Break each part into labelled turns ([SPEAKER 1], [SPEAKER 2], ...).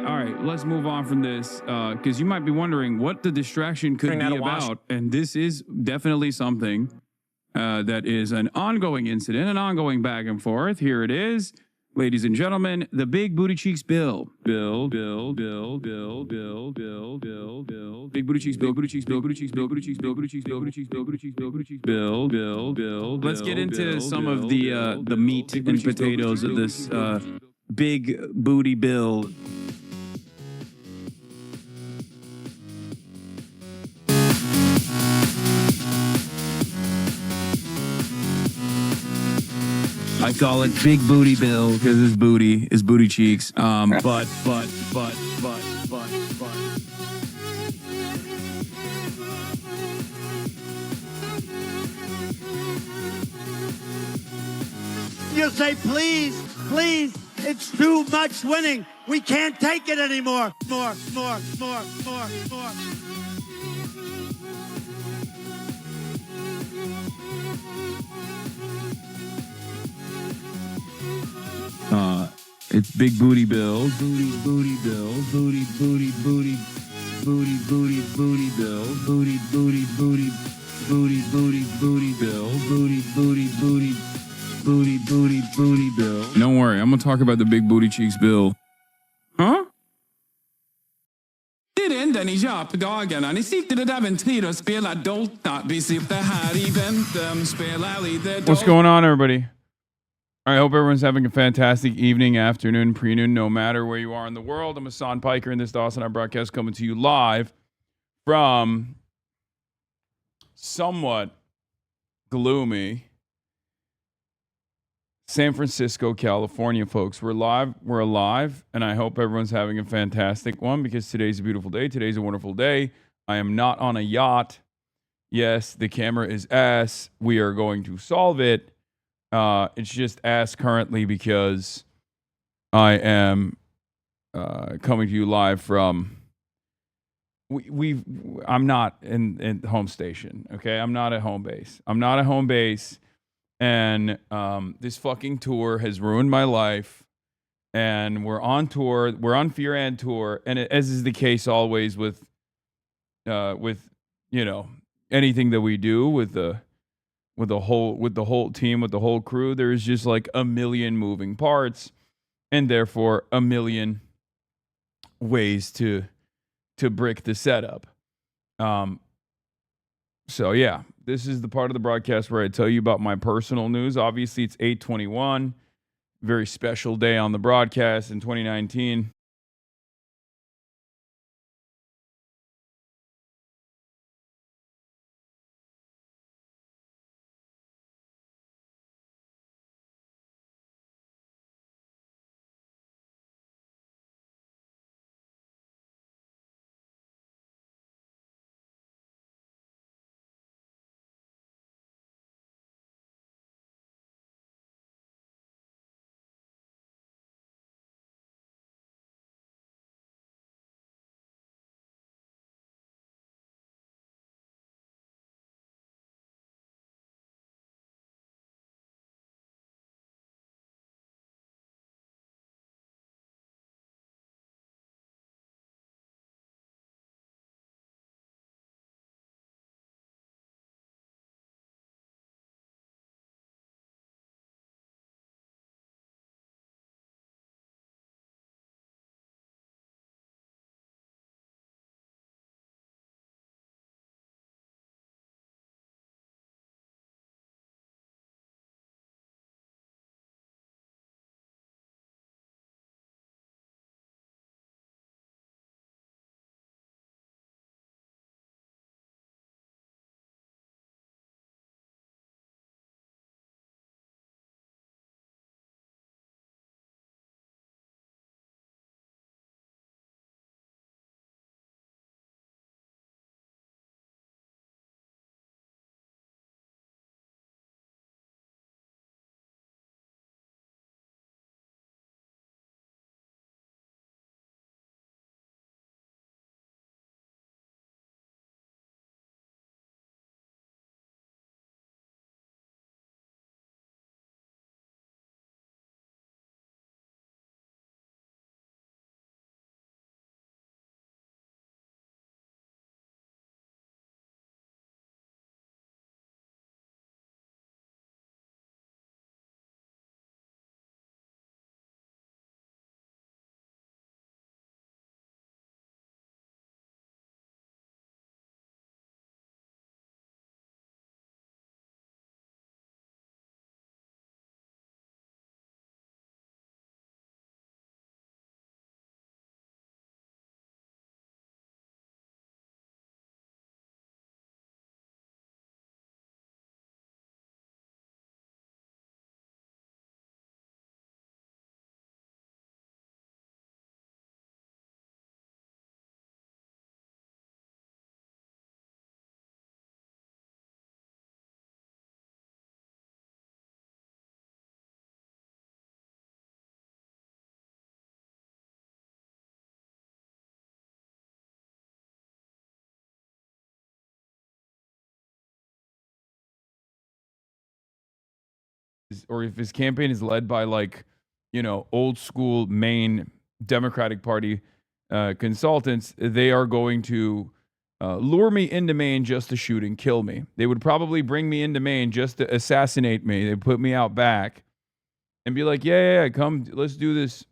[SPEAKER 1] All right. Let's move on from this because you might be wondering what the distraction could be about. And this is definitely something that is an ongoing incident, an ongoing back and forth. Here it is. Ladies and gentlemen, the Big Booty Cheeks Bill. Big Booty Cheeks Bill. Let's get into some of the meat and potatoes of this Big Booty Bill. I call it Big Booty Bill because his booty is booty cheeks. But.
[SPEAKER 2] You say, please, it's too much winning. We can't take it anymore. More.
[SPEAKER 1] It's Big Booty Bill. Booty Bill. Booty Bill. Booty Bill. Don't worry, I'm gonna talk about the Big Booty Cheeks Bill. Huh? Den i köpdagarna. Ni sitter där ventil och spelar Dota. Vi sitter här i väntan, spelar lite Dota. What's going on, everybody? I hope everyone's having a fantastic evening, afternoon, pre-noon, no matter where you are in the world. I'm Hasan Piker, and this is HasanAbi broadcast coming to you live from somewhat gloomy San Francisco, California, folks. We're alive, and I hope everyone's having a fantastic one because today's a beautiful day. Today's a wonderful day. I am not on a yacht. Yes, the camera is ass. We are going to solve it. It's just ass currently because I am coming to you live from. I'm not in home station. Okay, I'm not at home base. And this fucking tour has ruined my life. And we're on tour. We're on Fear and tour, and as is the case always with anything that we do with the whole team, with the whole crew, there's just like a million moving parts, and therefore a million ways to brick the setup. So yeah, this is the part of the broadcast where I tell you about my personal news. Obviously, it's 8/21, very special day on the broadcast in 2019. or if his campaign is led by like, old school Maine Democratic Party consultants, they are going to lure me into Maine just to shoot and kill me. They would probably bring me into Maine just to assassinate me. They put me out back and be like, yeah, come, let's do this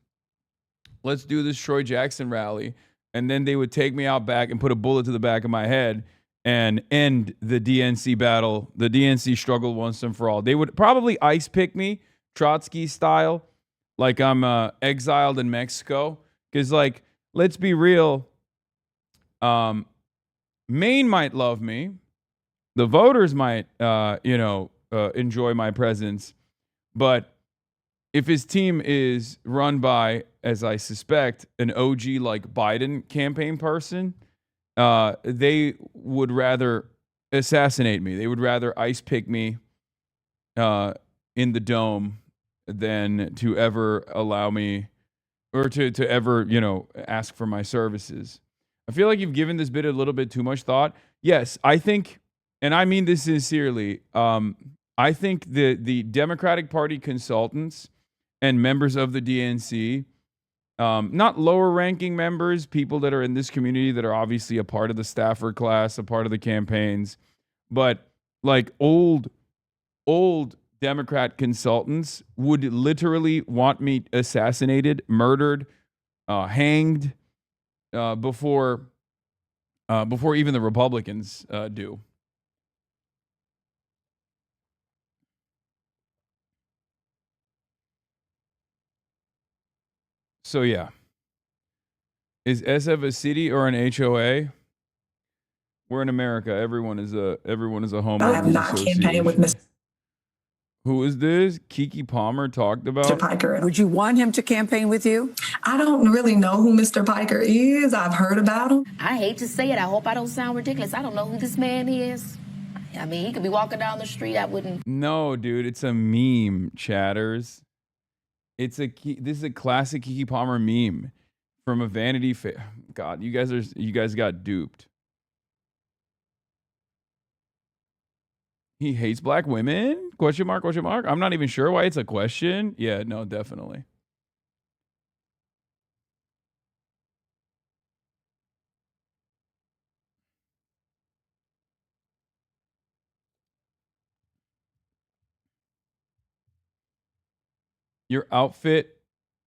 [SPEAKER 1] Troy Jackson rally. And then they would take me out back and put a bullet to the back of my head and end the DNC battle, the DNC struggle once and for all. They would probably ice pick me, Trotsky style, like I'm exiled in Mexico. Because, like, let's be real, Maine might love me. The voters might, enjoy my presence. But if his team is run by, as I suspect, an OG like Biden campaign person, they would rather assassinate me. They would rather ice pick me in the dome than to ever allow me or to ever, ask for my services. I feel like you've given this bit a little bit too much thought. Yes, I think, and I mean this sincerely, I think the Democratic Party consultants and members of the DNC, not lower ranking members, people that are in this community that are obviously a part of the staffer class, a part of the campaigns, but like old Democrat consultants would literally want me assassinated, murdered, hanged before even the Republicans do. So yeah, is SF a city or an HOA? We're in America. Everyone is a homeowners
[SPEAKER 3] I have not campaigned with Mr.
[SPEAKER 1] Who is this? Kiki Palmer talked about.
[SPEAKER 3] Piker.
[SPEAKER 4] Would you want him to campaign with you?
[SPEAKER 3] I don't really know who Mr. Piker is. I've heard about him.
[SPEAKER 5] I hate to say it. I hope I don't sound ridiculous. I don't know who this man is. I mean, he could be walking down the street. I wouldn't.
[SPEAKER 1] No, dude, it's a meme, chatters. This is a classic Kiki Palmer meme from a Vanity Fair. God, you guys got duped. He hates black women? Question mark, question mark. I'm not even sure why it's a question. Yeah, no, definitely. Your outfit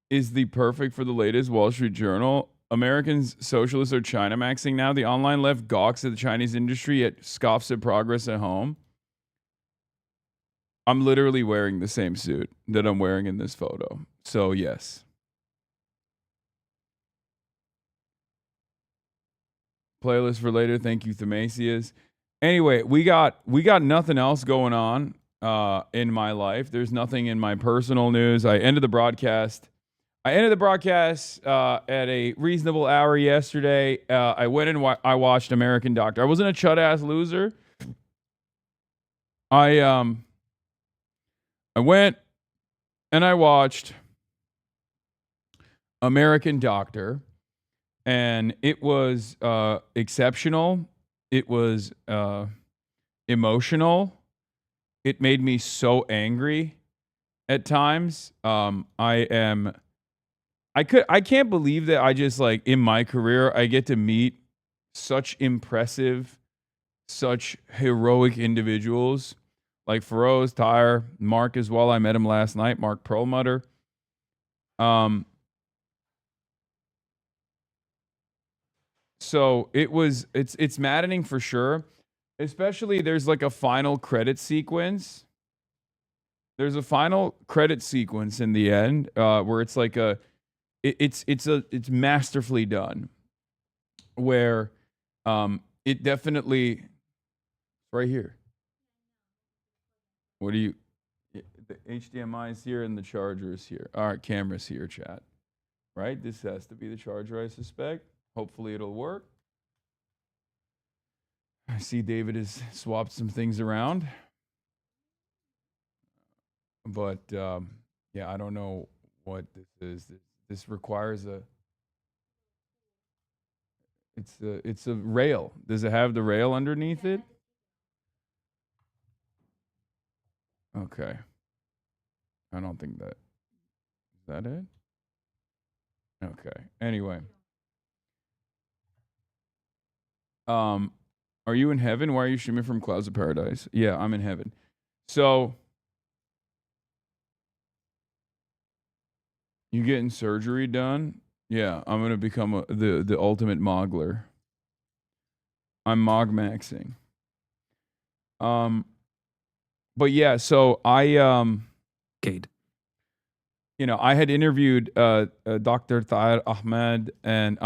[SPEAKER 1] is the perfect for the latest Wall Street Journal. Americans socialists are China maxing now. The online left gawks at the Chinese industry yet scoffs at progress at home. I'm literally wearing the same suit that I'm wearing in this photo. So yes. Playlist for later. Thank you, Themasius. Anyway, we got nothing else going on in my life. There's nothing in my personal news. I ended the broadcast at a reasonable hour yesterday. I went and I watched American Doctor. I wasn't a chud ass loser. I went and I watched American Doctor, and it was exceptional. It was emotional. It made me so angry at times. I can't believe that I just, like, in my career, I get to meet such impressive, such heroic individuals. Like Feroz, Tyre, Mark as well. I met him last night, Mark Perlmutter. So it's maddening for sure. Especially there's like a final credit sequence. There's a final credit sequence in the end where it's like it's masterfully done. Where it definitely right here. What do you? The HDMI is here and the charger is here. All right, camera's here, chat. Right? This has to be the charger, I suspect. Hopefully it'll work. I see David has swapped some things around. But, yeah, I don't know what this is. This requires it's a rail. Does it have the rail underneath it? Okay. I don't think that. Is that it? Okay. Anyway. Are you in heaven? Why are you streaming from Clouds of Paradise? Yeah, I'm in heaven. So, you getting surgery done? Yeah, I'm gonna become the ultimate mogler. I'm mogmaxing. But yeah, so
[SPEAKER 6] Cade.
[SPEAKER 1] I had interviewed Dr. Tahir Ahmed and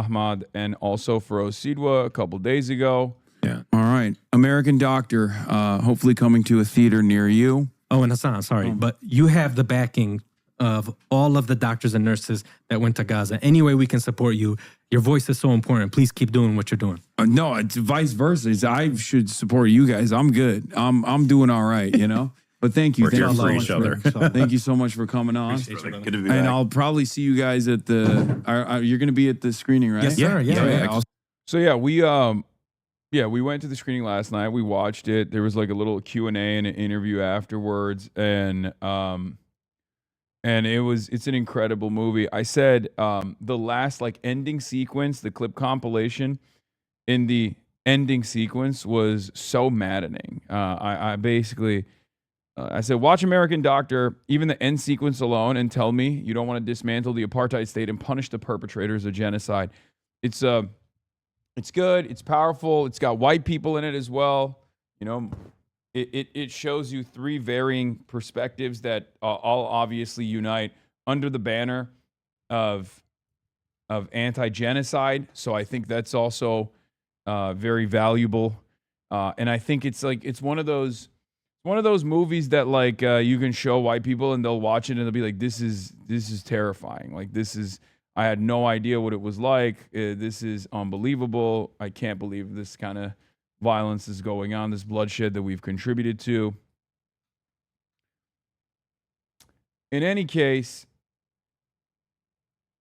[SPEAKER 1] also Feroz Sidwa a couple days ago.
[SPEAKER 7] Yeah. All right. American Doctor, hopefully coming to a theater near you.
[SPEAKER 6] Oh, and Hasan, sorry, but you have the backing of all of the doctors and nurses that went to Gaza. Any way we can support you. Your voice is so important. Please keep doing what you're doing.
[SPEAKER 7] No, it's vice versa. I should support you guys. I'm good. I'm doing all right, But thank you.
[SPEAKER 8] We're here for each other.
[SPEAKER 7] Thank you so much for coming on.
[SPEAKER 8] Good to be
[SPEAKER 7] And
[SPEAKER 8] back.
[SPEAKER 7] I'll probably see you guys at you're going to be at the screening, right?
[SPEAKER 6] Yes, sir. Yeah.
[SPEAKER 1] So yeah, we went to the screening last night. We watched it. There was like a little Q&A and an interview afterwards, and it's an incredible movie. I said the last ending sequence, the clip compilation in the ending sequence was so maddening. I basically I said, watch American Doctor, even the end sequence alone, and tell me you don't want to dismantle the apartheid state and punish the perpetrators of genocide. It's good. It's powerful. It's got white people in it as well. It shows you three varying perspectives that all obviously unite under the banner of anti-genocide. So I think that's also very valuable. And I think it's one of those movies that you can show white people and they'll watch it and they'll be like, this is terrifying. I had no idea what it was like. This is unbelievable. I can't believe this kind of violence is going on, this bloodshed that we've contributed to. In any case,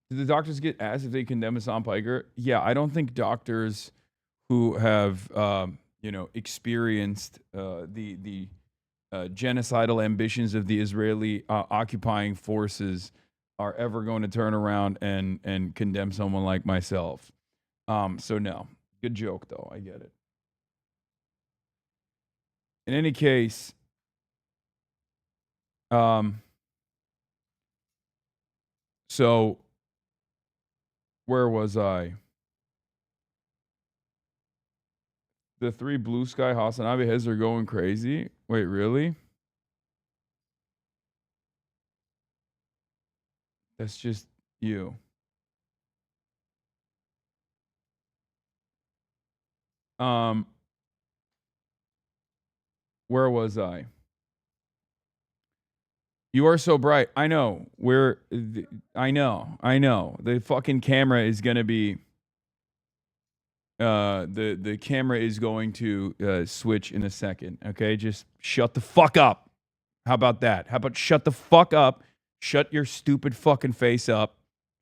[SPEAKER 1] did the doctors get asked if they condemn Hasan Piker? Yeah, I don't think doctors who have experienced the genocidal ambitions of the Israeli occupying forces are ever going to turn around and condemn someone like myself. So no. Good joke, though. I get it. In any case, so where was I? The three blue sky HasanAbi heads are going crazy. Wait, really? That's just you. Where was I? You are so bright. I know. I know. The fucking camera is going to be the camera is going to switch in a second. Okay? Just shut the fuck up. How about that? How about shut the fuck up? Shut your stupid fucking face up.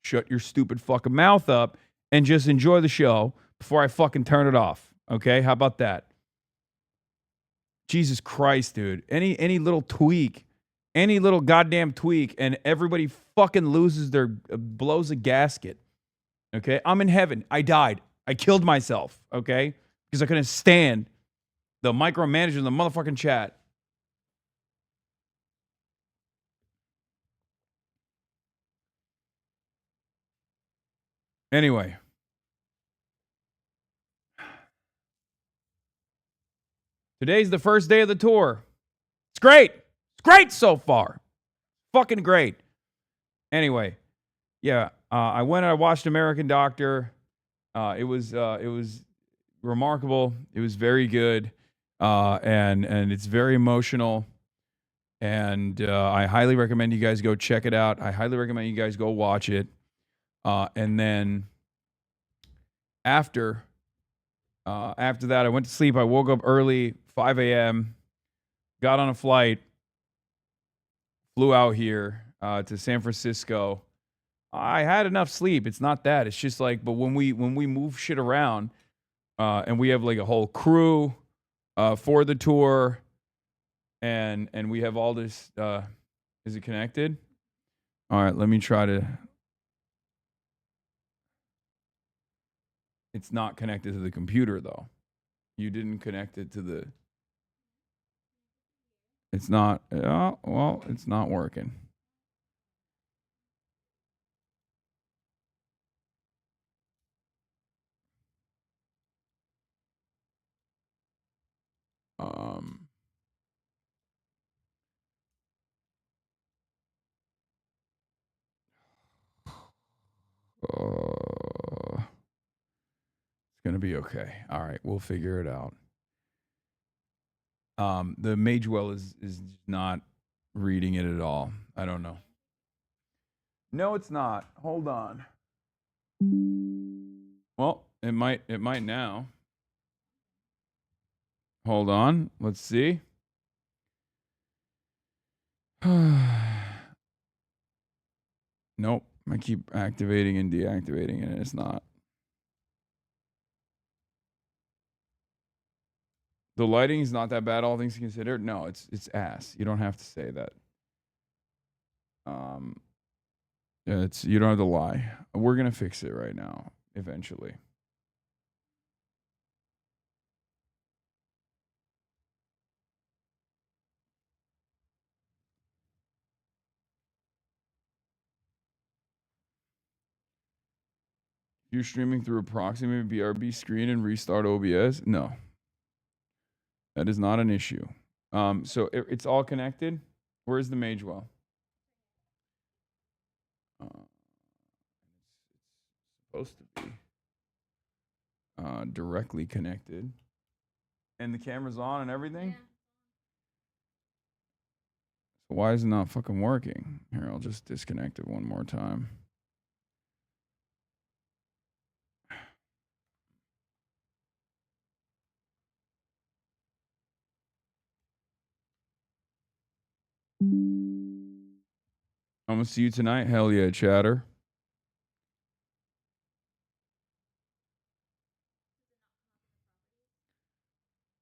[SPEAKER 1] Shut your stupid fucking mouth up and just enjoy the show before I fucking turn it off. Okay? How about that? Jesus Christ, dude. Any little tweak, any little goddamn tweak, and everybody fucking blows a gasket. Okay? I'm in heaven. I died. I killed myself. Okay? Because I couldn't stand the micromanager in the motherfucking chat. Anyway. Today's the first day of the tour. It's great. It's great so far. Fucking great. Anyway, yeah, I went and I watched American Doctor. It was remarkable. It was very good, and it's very emotional. And I highly recommend you guys go check it out. I highly recommend you guys go watch it. And then after that, I went to sleep. I woke up early, 5 a.m., got on a flight, flew out here to San Francisco. I had enough sleep. It's not that. It's just but when we move shit around, and we have a whole crew for the tour, and we have all this, Is it connected? All right, let me try to. It's not connected to the computer though. You didn't connect it to the. It's not. Oh, well, it's not working. It's gonna be okay. All right, we'll figure it out. The Magewell is not reading it at all. I don't know. No, it's not. Hold on. Well, it might now. Hold on. Let's see. Nope. I keep activating and deactivating it. It's not. The lighting is not that bad, all things considered. No, it's ass. You don't have to say that. Yeah, you don't have to lie. We're gonna fix it right now, eventually. You're streaming through a proxy, maybe BRB screen and restart OBS? No. That is not an issue. So it's all connected. Where's the Magewell? It's supposed to be directly connected. And the camera's on and everything? Yeah. So why is it not fucking working? Here, I'll just disconnect it one more time. I'm gonna see you tonight. Hell yeah, chatter.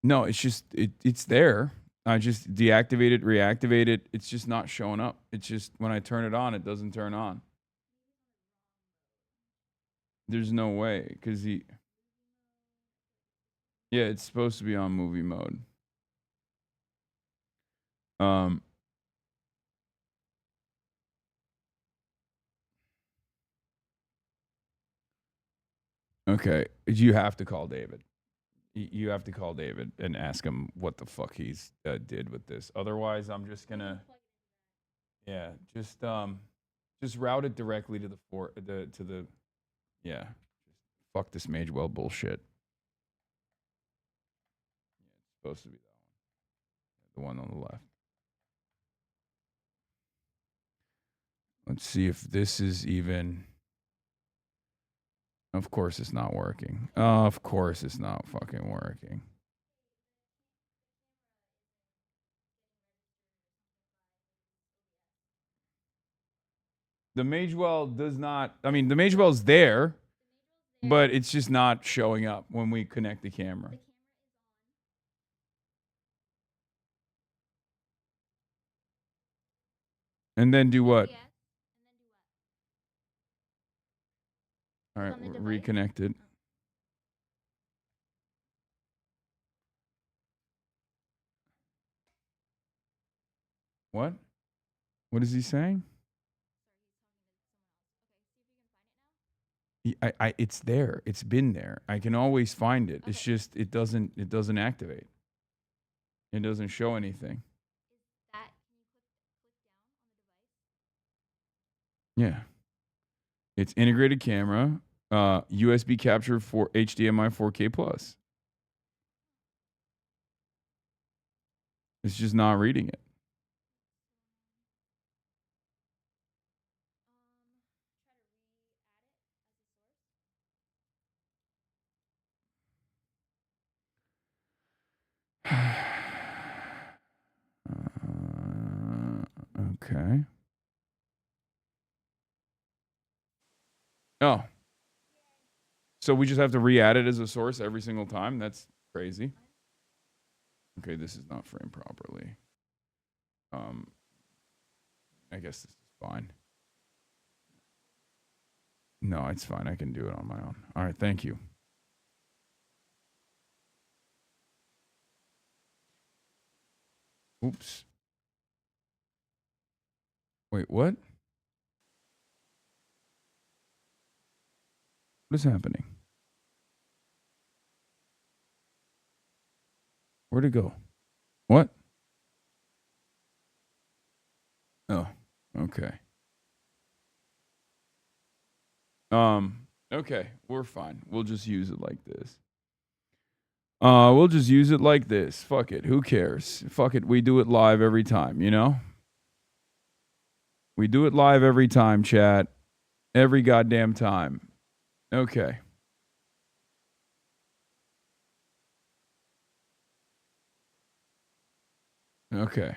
[SPEAKER 1] No, it's just it's there. I just deactivate it, reactivate it. It's just not showing up. It's just when I turn it on, it doesn't turn on. There's no way because yeah, it's supposed to be on movie mode. Okay, you have to call David. You have to call David and ask him what the fuck he's did with this. Otherwise, I'm just gonna, yeah, just route it directly to the yeah. Fuck this Magewell bullshit. Yeah, it's supposed to be that one, the one on the left. Let's see if this is even. Of course it's not working. Of course it's not fucking working. The Magewell does not, I mean, the Magewell's there, but it's just not showing up when we connect the camera. And then do what? All right, reconnect it. What? What is he saying? It's there. It's been there. I can always find it. Okay. It's just it doesn't activate. It doesn't show anything. Yeah. It's integrated camera, USB capture for HDMI 4K plus. It's just not reading it. Okay. Oh. So we just have to re-add it as a source every single time? That's crazy. Okay, this is not framed properly. I guess this is fine. No, it's fine. I can do it on my own. All right, thank you. Oops. Wait, what? What is happening? Where'd it go? What? Oh, okay. Okay, we're fine. We'll just use it like this. We'll just use it like this. Fuck it. Who cares? Fuck it. We do it live every time, you know? We do it live every time, chat. Every goddamn time. Okay. Okay.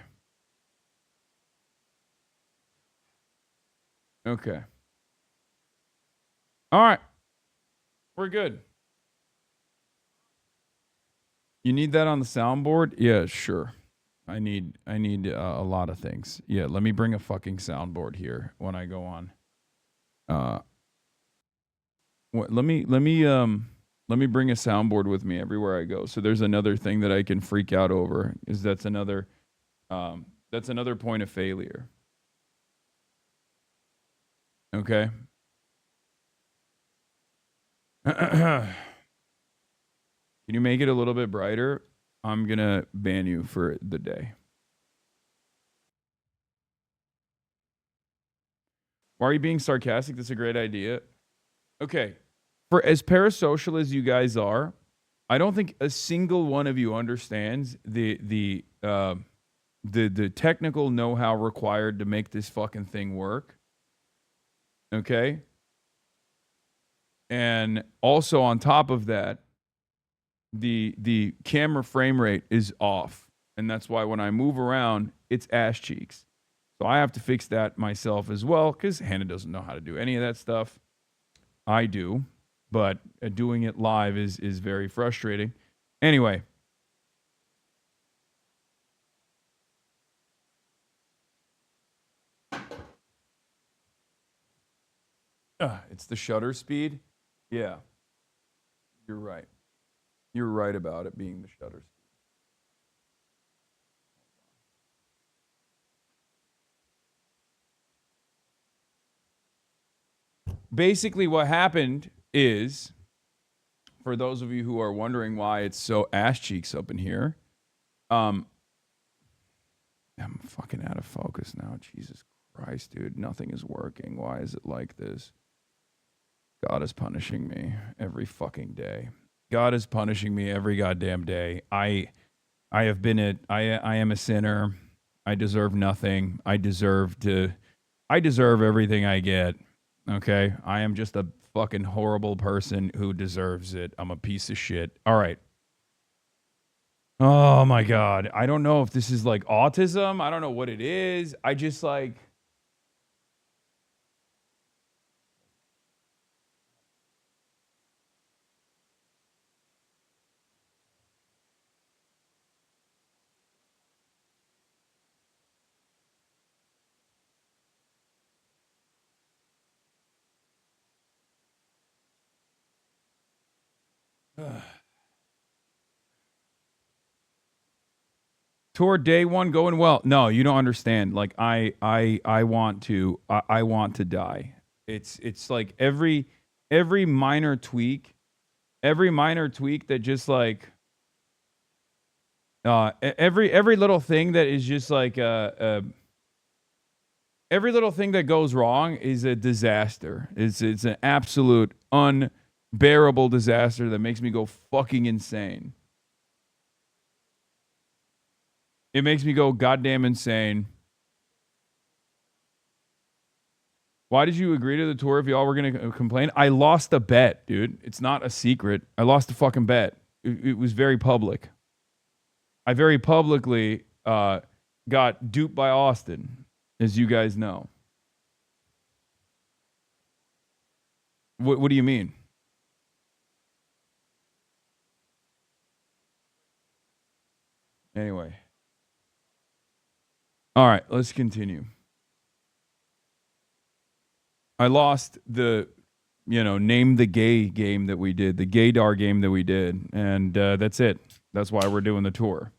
[SPEAKER 1] Okay. All right. We're good. You need that on the soundboard? Yeah, sure. I need a lot of things. Yeah, let me bring a fucking soundboard here when I go on. Let me bring a soundboard with me everywhere I go. So there's another thing that I can freak out over, is that's another point of failure. Okay. Can you make it a little bit brighter? I'm gonna ban you for the day. Why are you being sarcastic? That's a great idea. Okay. For as parasocial as you guys are, I don't think a single one of you understands the technical know-how required to make this fucking thing work. Okay? And also on top of that, the camera frame rate is off. And that's why when I move around, it's ass cheeks. So I have to fix that myself as well, because Hannah doesn't know how to do any of that stuff. I do, but doing it live is very frustrating. Anyway. It's the shutter speed. Yeah. You're right. You're right about it being the shutter speed. Basically, what happened is, for those of you who are wondering why it's so ass cheeks up in here, I'm fucking out of focus now. Jesus Christ, dude. Nothing is working. Why is it like this? God is punishing me every fucking day. God is punishing me every goddamn day. I am a sinner. I deserve nothing. I deserve everything I get. Okay? I am just a fucking horrible person who deserves it. I'm a piece of shit. All right. Oh my God. I don't know if this is like autism. I don't know what it is. I just like... Tour day one going well. No, you don't understand. Like I want to die. It's like every minor tweak that just like every little thing that is just like every little thing that goes wrong is a disaster. It's an absolute unbearable disaster that makes me go fucking insane. It makes me go goddamn insane. Why did you agree to the tour if y'all were going to complain? I lost a bet, dude. It's not a secret. I lost a fucking bet. It was very public. I very publicly got duped by Austin, as you guys know. What do you mean? Anyway. All right, let's continue. I lost the, name the gay game that we did, the gaydar game that we did. And that's it. That's why we're doing the tour.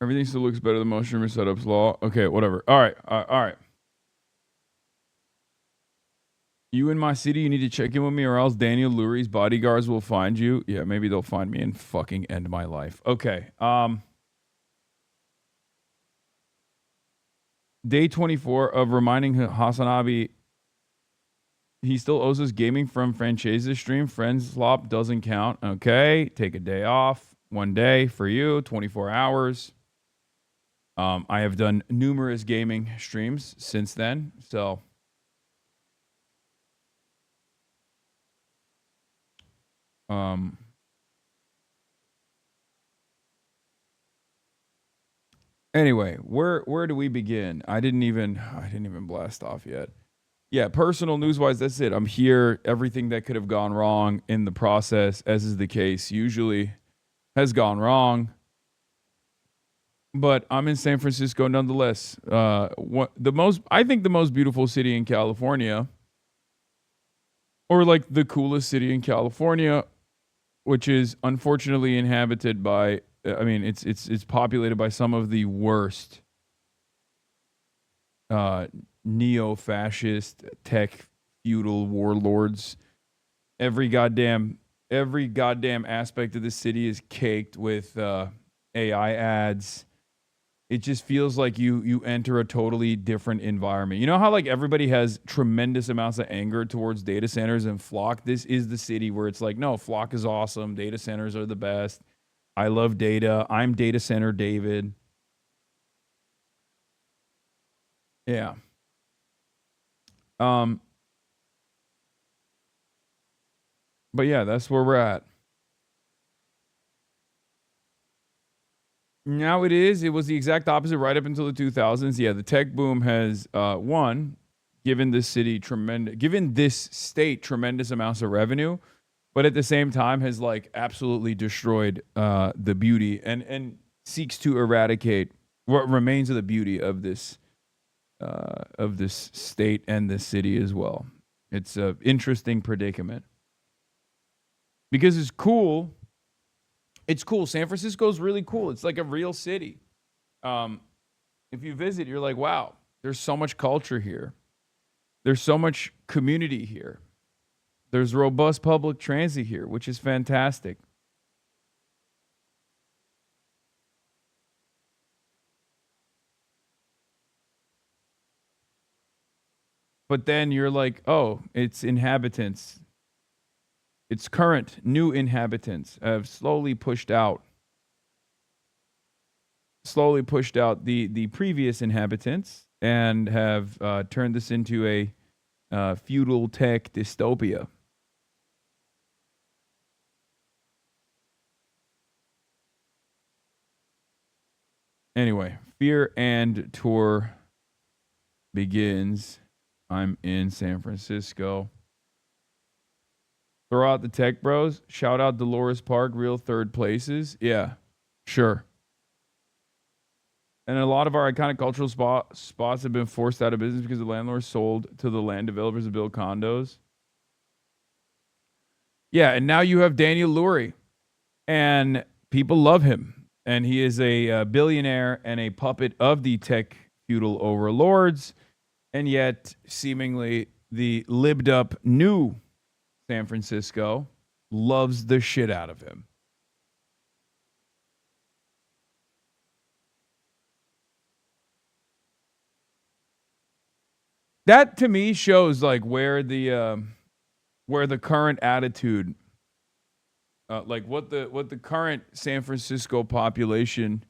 [SPEAKER 1] Everything still looks better than most streamer setups. Law. Okay, whatever. All right. All right. You in my city, you need to check in with me or else Daniel Lurie's bodyguards will find you. Yeah, maybe they'll find me and fucking end my life. Okay. Day 24 of reminding HasanAbi he still owes us gaming from Franchise's stream. Friends slop doesn't count. Okay. Take a day off. 1 day for you. 24 hours. I have done numerous gaming streams since then. So anyway, where do we begin? I didn't even blast off yet. Yeah, personal news wise, that's it. I'm here. Everything that could have gone wrong in the process, as is the case, usually has gone wrong. But I'm in San Francisco nonetheless. I think the most beautiful city in California, or like the coolest city in California, which is unfortunately inhabited by, it's populated by some of the worst neo-fascist tech feudal warlords. Every goddamn aspect of the city is caked with AI ads. It just feels like you enter a totally different environment. You know how like everybody has tremendous amounts of anger towards data centers and Flock? This is the city where it's like, no, Flock is awesome. Data centers are the best. I love data. I'm data center David. Yeah. But yeah, that's where we're at. Now it was the exact opposite right up until the 2000s. Yeah, the tech boom has given this state tremendous amounts of revenue, but at the same time has like absolutely destroyed the beauty and seeks to eradicate what remains of the beauty of this state and this city as well. It's an interesting predicament because it's cool. It's cool. San Francisco is really cool. It's like a real city. If you visit, you're like, wow, there's so much culture here. There's so much community here. There's robust public transit here, which is fantastic. But then you're like, oh, its inhabitants, its current new inhabitants have slowly pushed out the previous inhabitants and have turned this into a feudal tech dystopia. Anyway, Fear and Tour begins. I'm in San Francisco. Throw out the tech bros. Shout out Dolores Park, real third places. Yeah, sure. And a lot of our iconic cultural spots have been forced out of business because the landlords sold to the land developers to build condos. Yeah, and now you have Daniel Lurie. And people love him. And he is a billionaire and a puppet of the tech feudal overlords. And yet, seemingly, the libbed up new San Francisco loves the shit out of him. That to me shows like where the current attitude, like what the current San Francisco population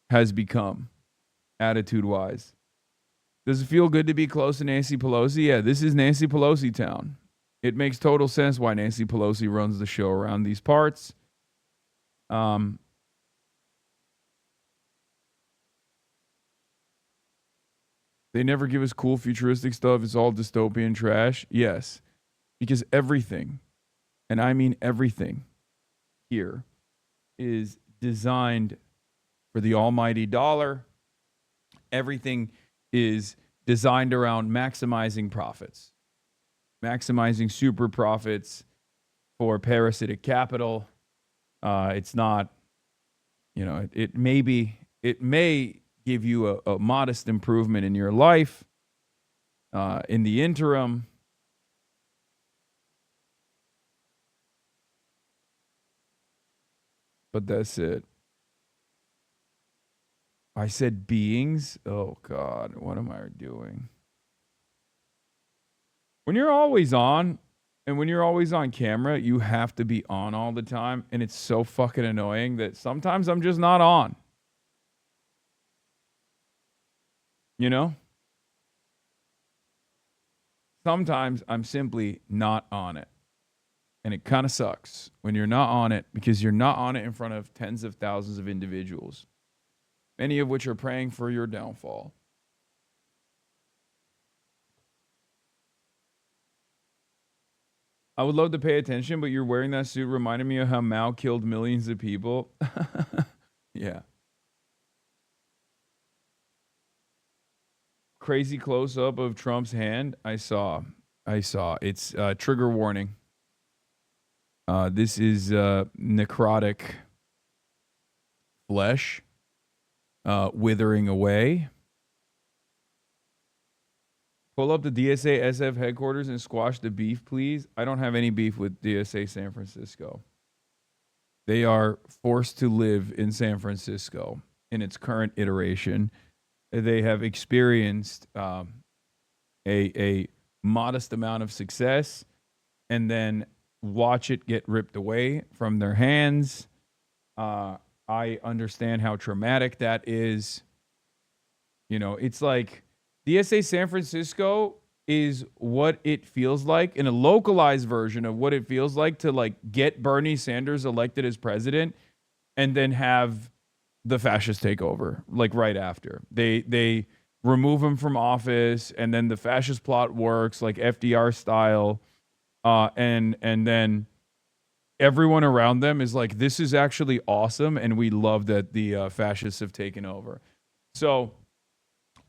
[SPEAKER 1] has become, attitude wise. Does it feel good to be close to Nancy Pelosi? Yeah, this is Nancy Pelosi town. It makes total sense why Nancy Pelosi runs the show around these parts. They never give us cool futuristic stuff. It's all dystopian trash. Yes, because everything, and I mean everything, here is designed for the almighty dollar. Everything is designed around maximizing profits, maximizing super profits for parasitic capital. It's not, it may give you a modest improvement in your life in the interim. But that's it. I said beings. Oh, God. What am I doing? When you're always on, and when you're always on camera, you have to be on all the time. And it's so fucking annoying that sometimes I'm just not on. You know? Sometimes I'm simply not on it. And it kind of sucks when you're not on it, because you're not on it in front of tens of thousands of individuals, many of which are praying for your downfall. I would love to pay attention, but you're wearing that suit reminded me of how Mao killed millions of people. Yeah. Crazy close-up of Trump's hand. I saw. It's trigger warning. This is necrotic flesh withering away. Pull up the DSA SF headquarters and squash the beef, please. I don't have any beef with DSA San Francisco. They are forced to live in San Francisco in its current iteration. They have experienced a modest amount of success and then watch it get ripped away from their hands. I understand how traumatic that is. It's like DSA San Francisco is what it feels like in a localized version of what it feels like to get Bernie Sanders elected as president and then have the fascists take over right after. They remove him from office and then the fascist plot works like FDR style. And then everyone around them is like, this is actually awesome, and we love that the fascists have taken over. So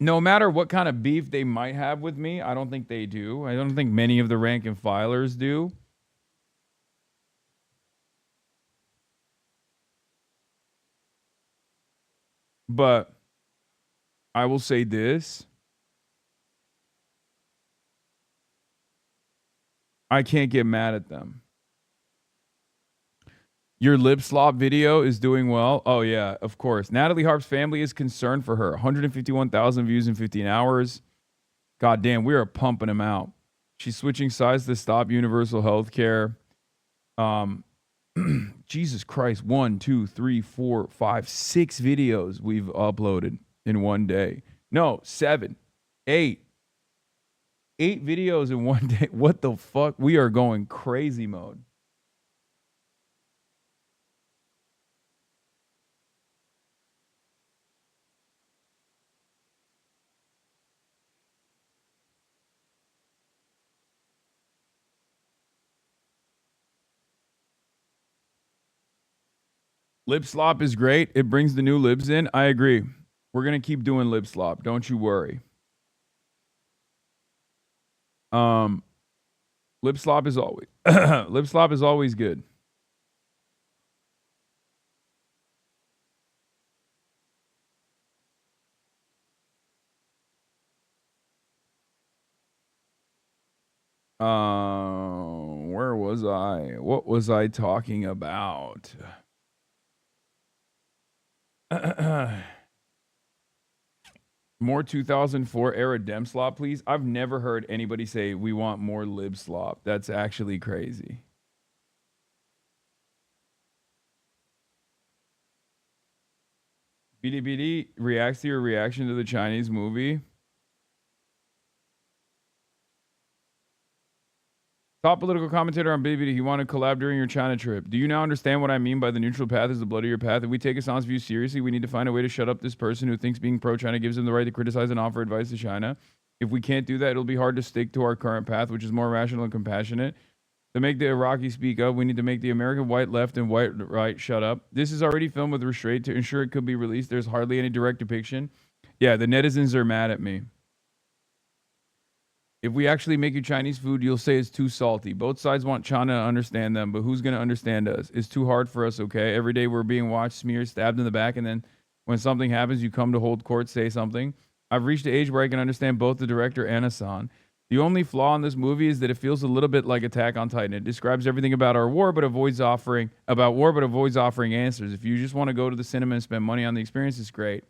[SPEAKER 1] no matter what kind of beef they might have with me, I don't think they do. I don't think many of the rank and filers do. But I will say this. I can't get mad at them. Your lip slop video is doing well. Oh, yeah, of course. Natalie Harp's family is concerned for her. 151,000 views in 15 hours. God damn, we are pumping them out. She's switching sides to stop universal health care. Jesus Christ. 1, 2, 3, 4, 5, 6 videos we've uploaded in one day. No, 7, 8. 8 videos in one day. What the fuck? We are going crazy mode. Lip slop is great. It brings the new libs in. I agree. We're going to keep doing lip slop. Don't you worry. Lip slop is always lip slop is always good. Where was I? What was I talking about? More 2004 era dem slop, please. I've never heard anybody say we want more lib slop. That's actually crazy. BDBD reacts to your reaction to the Chinese movie. Top political commentator on BDBD. He wanted to collab during your China trip. Do you now understand what I mean by the neutral path is the bloodier path? If we take Hasan's view seriously, we need to find a way to shut up this person who thinks being pro-China gives him the right to criticize and offer advice to China. If we can't do that, it'll be hard to stick to our current path, which is more rational and compassionate. To make the Iraqis speak up, we need to make the American white left and white right shut up. This is already filmed with restraint to ensure it could be released. There's hardly any direct depiction. Yeah, the netizens are mad at me. If we actually make you Chinese food, you'll say it's too salty. Both sides want China to understand them, but who's going to understand us? It's too hard for us, okay? Every day we're being watched, smeared, stabbed in the back, and then when something happens, you come to hold court, say something. I've reached the age where I can understand both the director and Hasan. The only flaw in this movie is that it feels a little bit like Attack on Titan. It describes everything about our war, but avoids offering answers. If you just want to go to the cinema and spend money on the experience, it's great.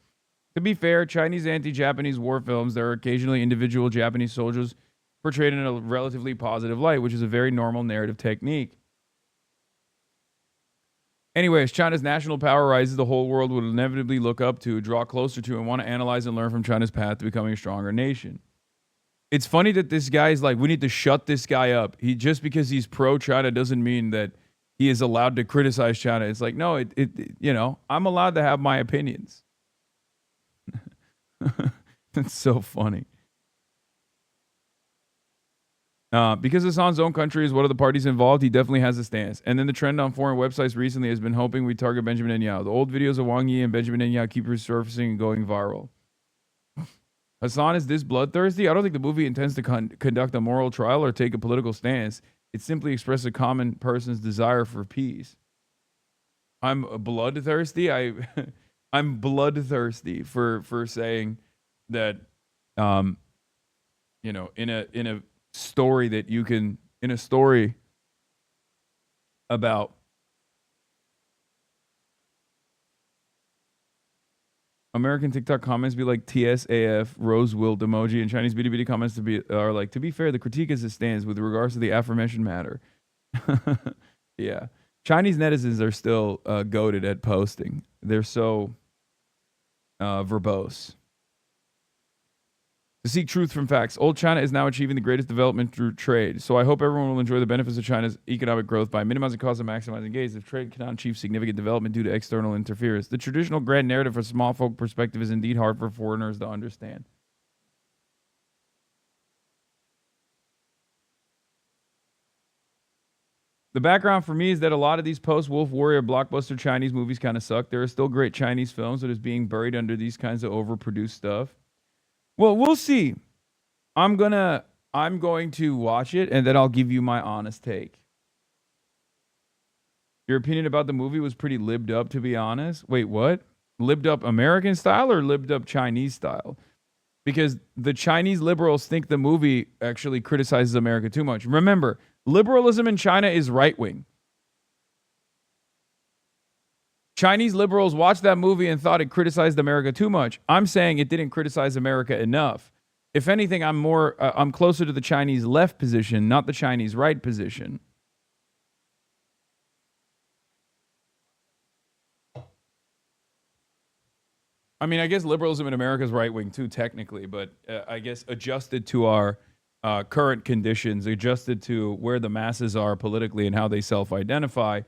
[SPEAKER 1] To be fair, Chinese anti-Japanese war films, there are occasionally individual Japanese soldiers portrayed in a relatively positive light, which is a very normal narrative technique. Anyways, China's national power rises, the whole world will inevitably look up to, draw closer to, and want to analyze and learn from China's path to becoming a stronger nation. It's funny that this guy's like, we need to shut this guy up. He just because he's pro-China doesn't mean that he is allowed to criticize China. It's like, no, I'm allowed to have my opinions. That's so funny. Because Hasan's own country is one of the parties involved, he definitely has a stance. And then the trend on foreign websites recently has been hoping we target Benjamin Netanyahu. The old videos of Wang Yi and Benjamin Netanyahu keep resurfacing and going viral. Hasan is this bloodthirsty? I don't think the movie intends to conduct a moral trial or take a political stance. It simply expresses a common person's desire for peace. I'm bloodthirsty. I'm bloodthirsty for saying that, in a story that you can, in a story about American TikTok comments be like TSAF, rose wilt emoji, and Chinese bitty comments to be fair, the critique as it stands with regards to the aforementioned matter. Yeah. Chinese netizens are still goated at posting. They're so verbose. To seek truth from facts, old China is now achieving the greatest development through trade. So I hope everyone will enjoy the benefits of China's economic growth by minimizing costs and maximizing gains. If trade cannot achieve significant development due to external interference, the traditional grand narrative for small folk perspective is indeed hard for foreigners to understand. The background for me is that a lot of these post-Wolf Warrior blockbuster Chinese movies kind of suck. There are still great Chinese films that is being buried under these kinds of overproduced stuff. Well, we'll see. I'm going to watch it, and then I'll give you my honest take. Your opinion about the movie was pretty libbed up, to be honest. Wait, what? Libbed up American style or libbed up Chinese style? Because the Chinese liberals think the movie actually criticizes America too much. Remember, liberalism in China is right-wing. Chinese liberals watched that movie and thought it criticized America too much. I'm saying it didn't criticize America enough. If anything, I'm closer to the Chinese left position, not the Chinese right position. I mean, I guess liberalism in America is right wing too, technically, but I guess adjusted to our current conditions, adjusted to where the masses are politically and how they self-identify.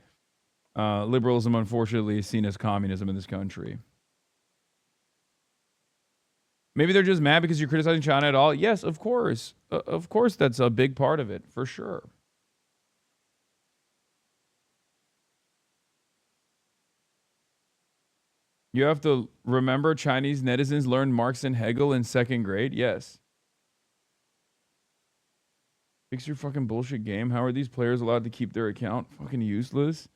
[SPEAKER 1] Liberalism, unfortunately, is seen as communism in this country. Maybe they're just mad because you're criticizing China at all. Yes, of course. Of course, that's a big part of it, for sure. You have to remember Chinese netizens learned Marx and Hegel in second grade. Yes. Fix your fucking bullshit game. How are these players allowed to keep their account? Fucking useless.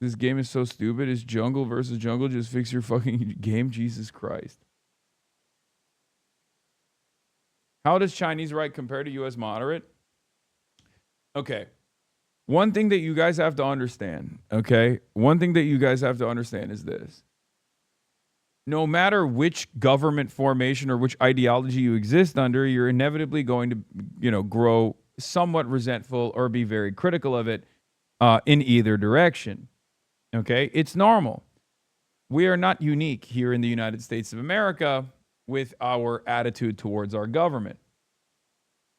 [SPEAKER 1] This game is so stupid. It's jungle versus jungle. Just fix your fucking game. Jesus Christ. How does Chinese right compare to U.S. moderate? Okay. One thing that you guys have to understand, okay? One thing that you guys have to understand is this. No matter which government formation or which ideology you exist under, you're inevitably going to, grow somewhat resentful or be very critical of it in either direction. Okay, it's normal. We are not unique here in the United States of America with our attitude towards our government.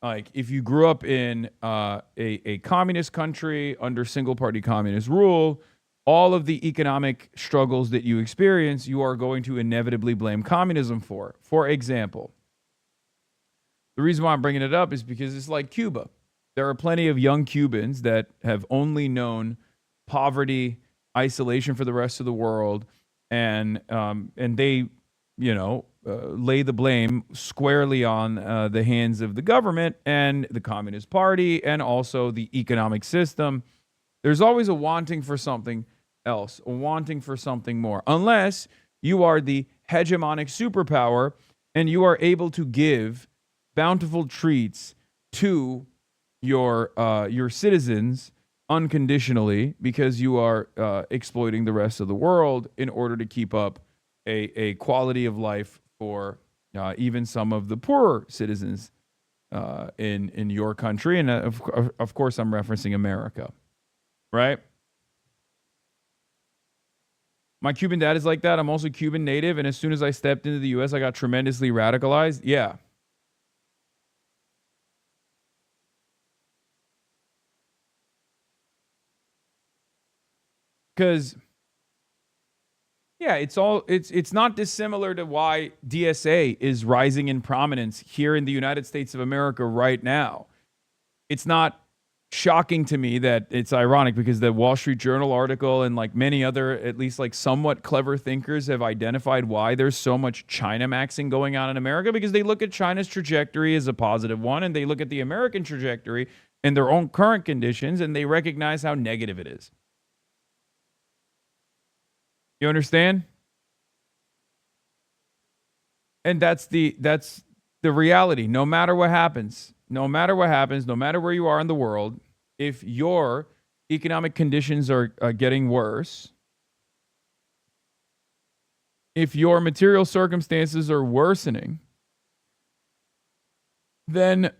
[SPEAKER 1] Like, if you grew up in a communist country under single-party communist rule, all of the economic struggles that you experience, you are going to inevitably blame communism for. For example, the reason why I'm bringing it up is because it's like Cuba. There are plenty of young Cubans that have only known poverty, isolation for the rest of the world, and they, lay the blame squarely on the hands of the government and the Communist Party and also the economic system. There's always a wanting for something else, a wanting for something more, unless you are the hegemonic superpower and you are able to give bountiful treats to your citizens unconditionally because you are exploiting the rest of the world in order to keep up a quality of life for even some of the poorer citizens in your country. And of course, I'm referencing America, right? My Cuban dad is like that. I'm also Cuban native. And as soon as I stepped into the U.S., I got tremendously radicalized. Yeah. Because, yeah, it's not dissimilar to why DSA is rising in prominence here in the United States of America right now. It's not shocking to me that it's ironic because the Wall Street Journal article and like many other, at least like somewhat clever thinkers have identified why there's so much China maxing going on in America, because they look at China's trajectory as a positive one and they look at the American trajectory in their own current conditions and they recognize how negative it is. You understand? And that's the reality. No matter what happens, no matter where you are in the world, if your economic conditions are getting worse, if your material circumstances are worsening, then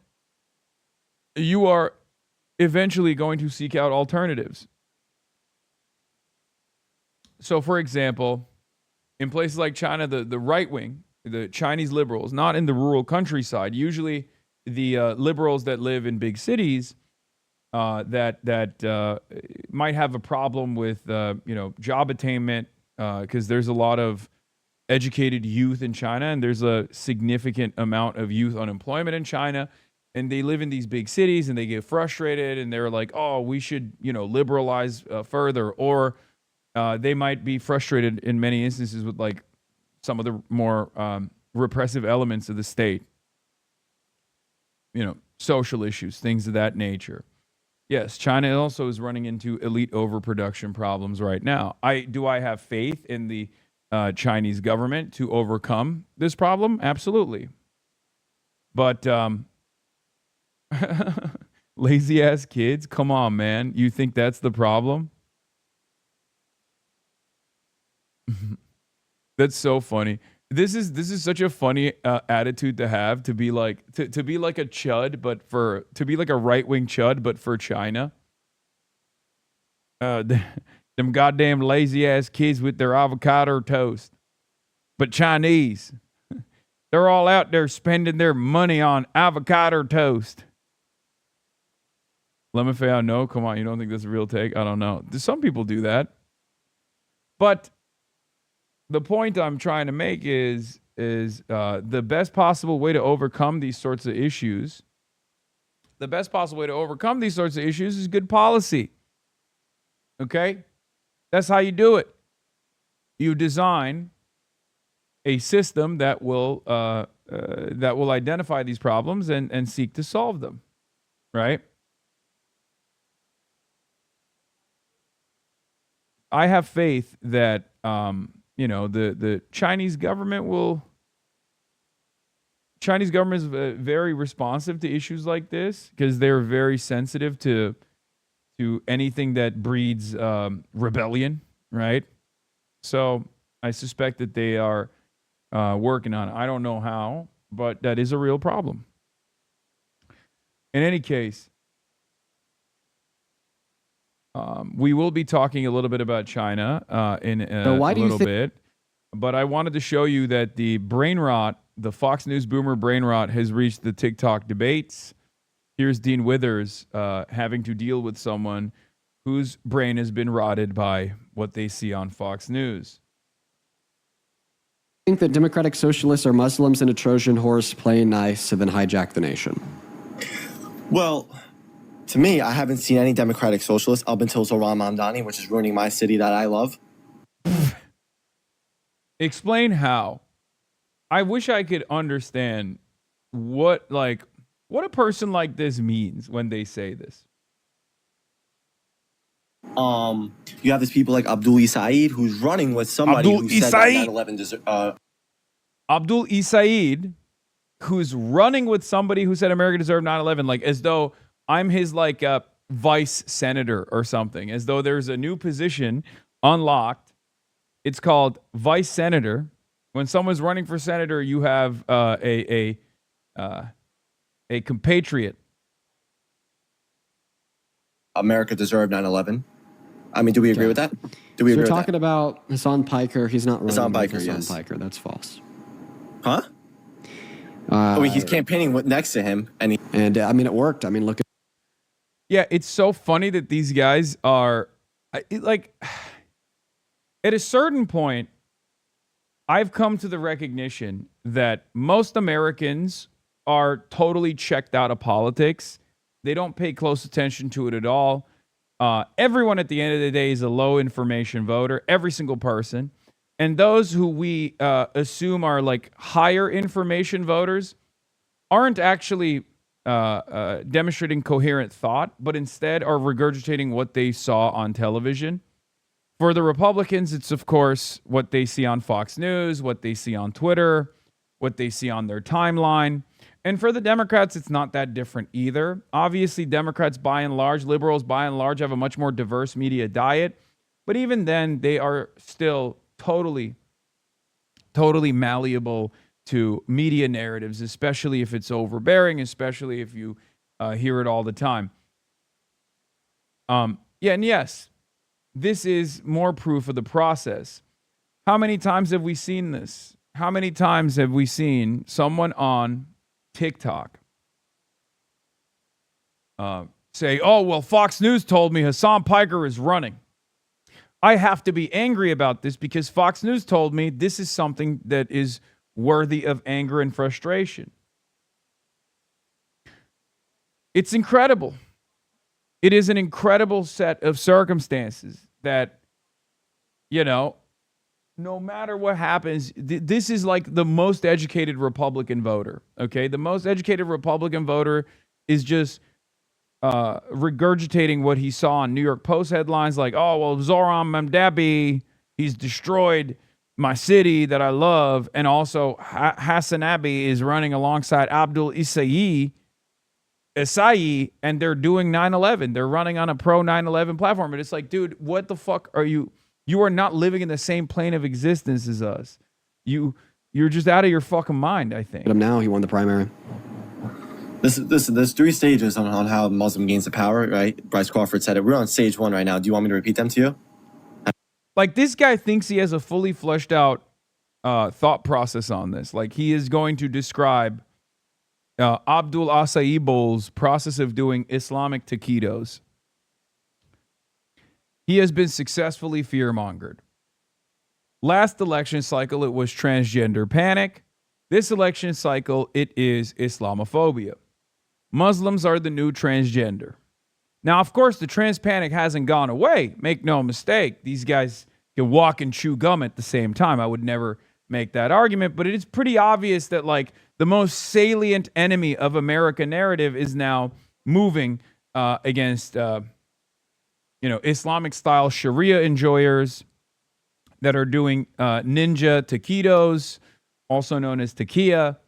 [SPEAKER 1] you are eventually going to seek out alternatives. So, for example, in places like China, the right wing, the Chinese liberals, not in the rural countryside, usually the liberals that live in big cities that might have a problem with job attainment because there's a lot of educated youth in China and there's a significant amount of youth unemployment in China, and they live in these big cities and they get frustrated and they're like, oh, we should liberalize further, or they might be frustrated in many instances with like some of the more repressive elements of the state, social issues, things of that nature. Yes, China also is running into elite overproduction problems right now. Do I have faith in the Chinese government to overcome this problem? Absolutely. But lazy ass kids, come on, man. You think that's the problem? That's so funny. This is such a funny attitude to have, to be like to be like a chud, but to be like a right wing chud, but for China. Them goddamn lazy ass kids with their avocado toast, but Chinese, they're all out there spending their money on avocado toast. LemonFay, no, come on, you don't think that's a real take? I don't know. Some people do that, but the point I'm trying to make is the best possible way to overcome these sorts of issues. The best possible way to overcome these sorts of issues is good policy. Okay? That's how you do it. You design a system that will identify these problems and seek to solve them. Right? I have faith that the Chinese government is very responsive to issues like this because they're very sensitive to anything that breeds rebellion, right? So I suspect that they are working on it. I don't know how, but that is a real problem. In any case, we will be talking a little bit about China in a little bit, but I wanted to show you that the brain rot, the Fox News boomer brain rot, has reached the TikTok debates. Here's Dean Withers having to deal with someone whose brain has been rotted by what they see on Fox News.
[SPEAKER 8] I think that democratic socialists are Muslims in a Trojan horse playing nice to then hijack the nation.
[SPEAKER 9] Well, To me, I haven't seen any Democratic socialists up until Zohran Mamdani, which is ruining my city that I love.
[SPEAKER 1] Explain how. I wish I could understand what a person like this means when they say this.
[SPEAKER 9] You have these people like Abdul Saeed, who's running with somebody who said that 9/11
[SPEAKER 1] Abdul Saeed, who's running with somebody who said America deserved 9/11, like as though I'm his vice senator or something, as though there's a new position unlocked. It's called vice senator. When someone's running for senator, you have a compatriot.
[SPEAKER 9] America deserved 9/11. I mean, do we agree with that? Do we agree
[SPEAKER 8] You're
[SPEAKER 9] with
[SPEAKER 8] talking
[SPEAKER 9] that?
[SPEAKER 8] about Hasan Piker. He's not running.
[SPEAKER 9] Hasan Piker,
[SPEAKER 8] Hasan
[SPEAKER 9] yes.
[SPEAKER 8] Piker. That's false.
[SPEAKER 9] Huh? I mean, he's campaigning next to him, and
[SPEAKER 8] I mean, it worked. I mean, look at.
[SPEAKER 1] Yeah, it's so funny that these guys are like, at a certain point, I've come to the recognition that most Americans are totally checked out of politics. They don't pay close attention to it at all. Everyone at the end of the day is a low information voter, every single person. And those who we assume are like higher information voters aren't actually demonstrating coherent thought, but instead are regurgitating what they saw on television. For the Republicans, it's, of course, what they see on Fox News, what they see on Twitter, what they see on their timeline. And for the Democrats, it's not that different either. Obviously, Democrats, by and large, liberals, by and large, have a much more diverse media diet. But even then, they are still totally malleable to media narratives, especially if it's overbearing, especially if you hear it all the time. And yes, this is more proof of the process. How many times have we seen this? How many times have we seen someone on TikTok say, oh, well, Fox News told me Hasan Piker is running. I have to be angry about this because Fox News told me this is something that is worthy of anger and frustration. It's incredible. It is an incredible set of circumstances that, no matter what happens, this is like the most educated Republican voter, okay? The most educated Republican voter is just regurgitating what he saw on New York Post headlines like, oh, well, Zohran Mamdani, he's destroyed my city that I love. And also HasanAbi is running alongside Abdul Saeed, and they're doing 9/11. They're running on a pro 9/11 platform. And it's like, dude, what the fuck are you? You are not living in the same plane of existence as us. You're just out of your fucking mind, I think.
[SPEAKER 8] Look at him now. He won the primary.
[SPEAKER 9] There's 3 stages on how Muslim gains the power, right? Bryce Crawford said it. We're on stage 1 right now. Do you want me to repeat them to you?
[SPEAKER 1] Like, this guy thinks he has a fully fleshed out thought process on this. Like, he is going to describe Abdul Saeed's process of doing Islamic taquitos. He has been successfully fear-mongered. Last election cycle, it was transgender panic. This election cycle, it is Islamophobia. Muslims are the new transgender. Now, of course, the trans panic hasn't gone away. Make no mistake. These guys can walk and chew gum at the same time. I would never make that argument, but it is pretty obvious that, like, the most salient enemy of American narrative is now moving against, Islamic-style Sharia enjoyers that are doing ninja taquitos, also known as taquilla.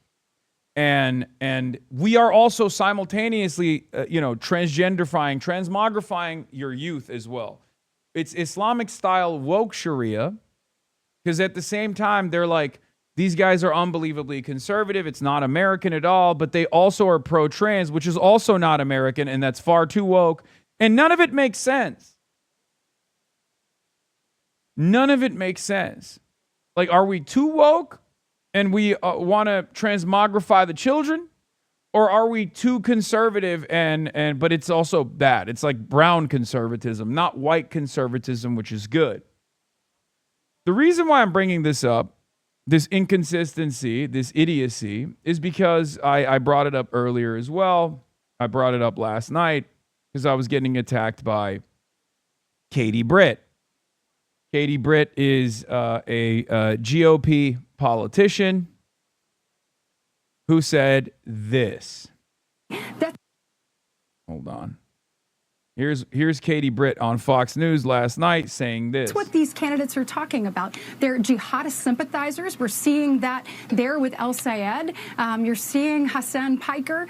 [SPEAKER 1] And we are also simultaneously, transgenderifying, transmogrifying your youth as well. It's Islamic-style woke Sharia, because at the same time, they're like, these guys are unbelievably conservative. It's not American at all, but they also are pro-trans, which is also not American, and that's far too woke. And none of it makes sense. None of it makes sense. Like, are we too woke and we want to transmogrify the children? Or are we too conservative but it's also bad? It's like brown conservatism, not white conservatism, which is good. The reason why I'm bringing this up, this inconsistency, this idiocy, is because I brought it up earlier as well. I brought it up last night. because I was getting attacked by Katie Britt. Katie Britt is a GOP politician who said this. Hold on. Here's Katie Britt on Fox News last night saying this.
[SPEAKER 10] That's what these candidates are talking about. They're jihadist sympathizers. We're seeing that there with El Sayed. You're seeing Hasan Piker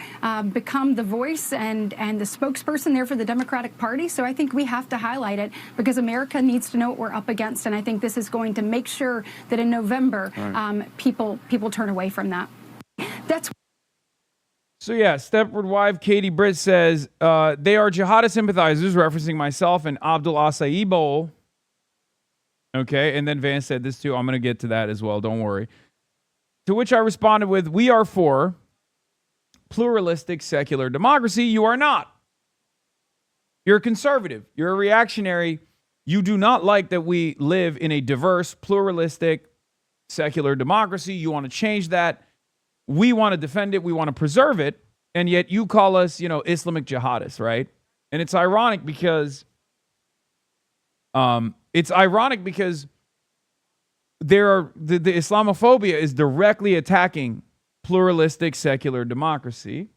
[SPEAKER 10] become the voice and the spokesperson there for the Democratic Party. So I think we have to highlight it because America needs to know what we're up against. And I think this is going to make sure that in November, people turn away from that. That's
[SPEAKER 1] So yeah, Stepford wife Katie Britt says they are jihadist sympathizers, referencing myself and Abdul Asaibo. Okay, and then Vance said this too. I'm going to get to that as well. Don't worry. To which I responded with, we are for pluralistic secular democracy. You are not. You're a conservative. You're a reactionary. You do not like that we live in a diverse, pluralistic, secular democracy. You want to change that. We want to defend it. We want to preserve it. And yet you call us, Islamic jihadists, right? And it's ironic because the Islamophobia is directly attacking pluralistic secular democracy.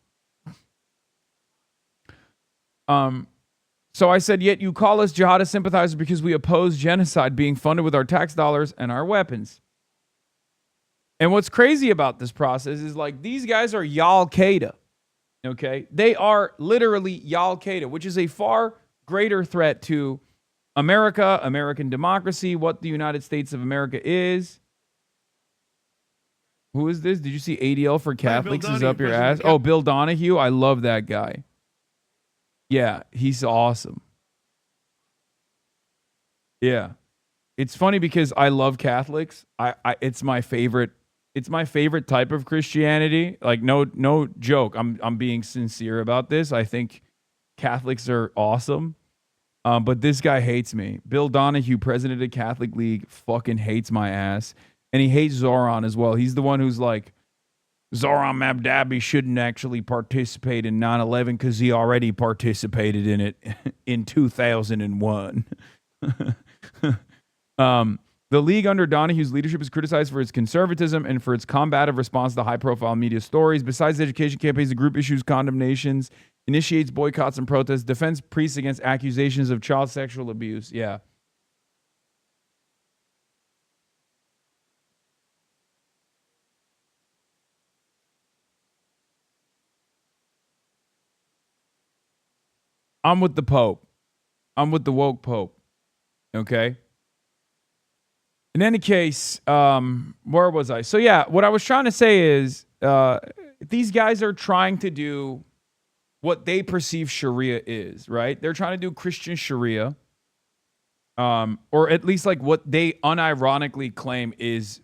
[SPEAKER 1] So I said, yet you call us jihadist sympathizers because we oppose genocide being funded with our tax dollars and our weapons. And what's crazy about this process is like these guys are Al-Qaeda, okay? They are literally Al-Qaeda, which is a far greater threat to America, American democracy, what the United States of America is. Who is this? Did you see ADL for Catholics is up your ass? Oh, Bill Donahue. I love that guy. Yeah, he's awesome. Yeah. It's funny because I love Catholics. It's my favorite. It's my favorite type of Christianity. Like no joke. I'm being sincere about this. I think Catholics are awesome. But this guy hates me. Bill Donahue, president of Catholic League, fucking hates my ass. And he hates Zoran as well. He's the one who's like, Zoran Mabdabi shouldn't actually participate in 9/11 because he already participated in it in 2001. The league under Donahue's leadership is criticized for its conservatism and for its combative response to high-profile media stories. Besides education campaigns, the group issues condemnations, initiates boycotts and protests, defends priests against accusations of child sexual abuse. Yeah. I'm with the Pope. I'm with the woke Pope. Okay? In any case, where was I? So yeah, what I was trying to say is these guys are trying to do what they perceive Sharia is, right? They're trying to do Christian Sharia, or at least like what they unironically claim is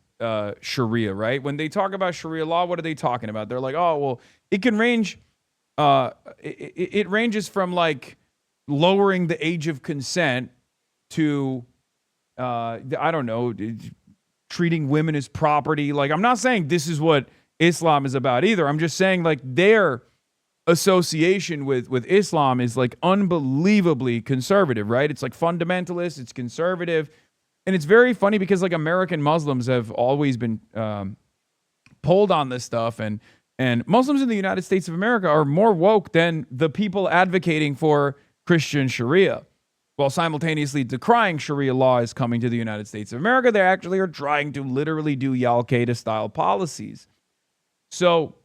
[SPEAKER 1] Sharia, right? When they talk about Sharia law, what are they talking about? They're like, oh, well, it can range, it ranges from like lowering the age of consent to I don't know, treating women as property. Like, I'm not saying this is what Islam is about either. I'm just saying like their association with Islam is like unbelievably conservative, right? It's like fundamentalist, it's conservative. And it's very funny because like American Muslims have always been pulled on this stuff. And Muslims in the United States of America are more woke than the people advocating for Christian Sharia. While simultaneously decrying Sharia law is coming to the United States of America, they actually are trying to literally do Al-Qaeda style policies. So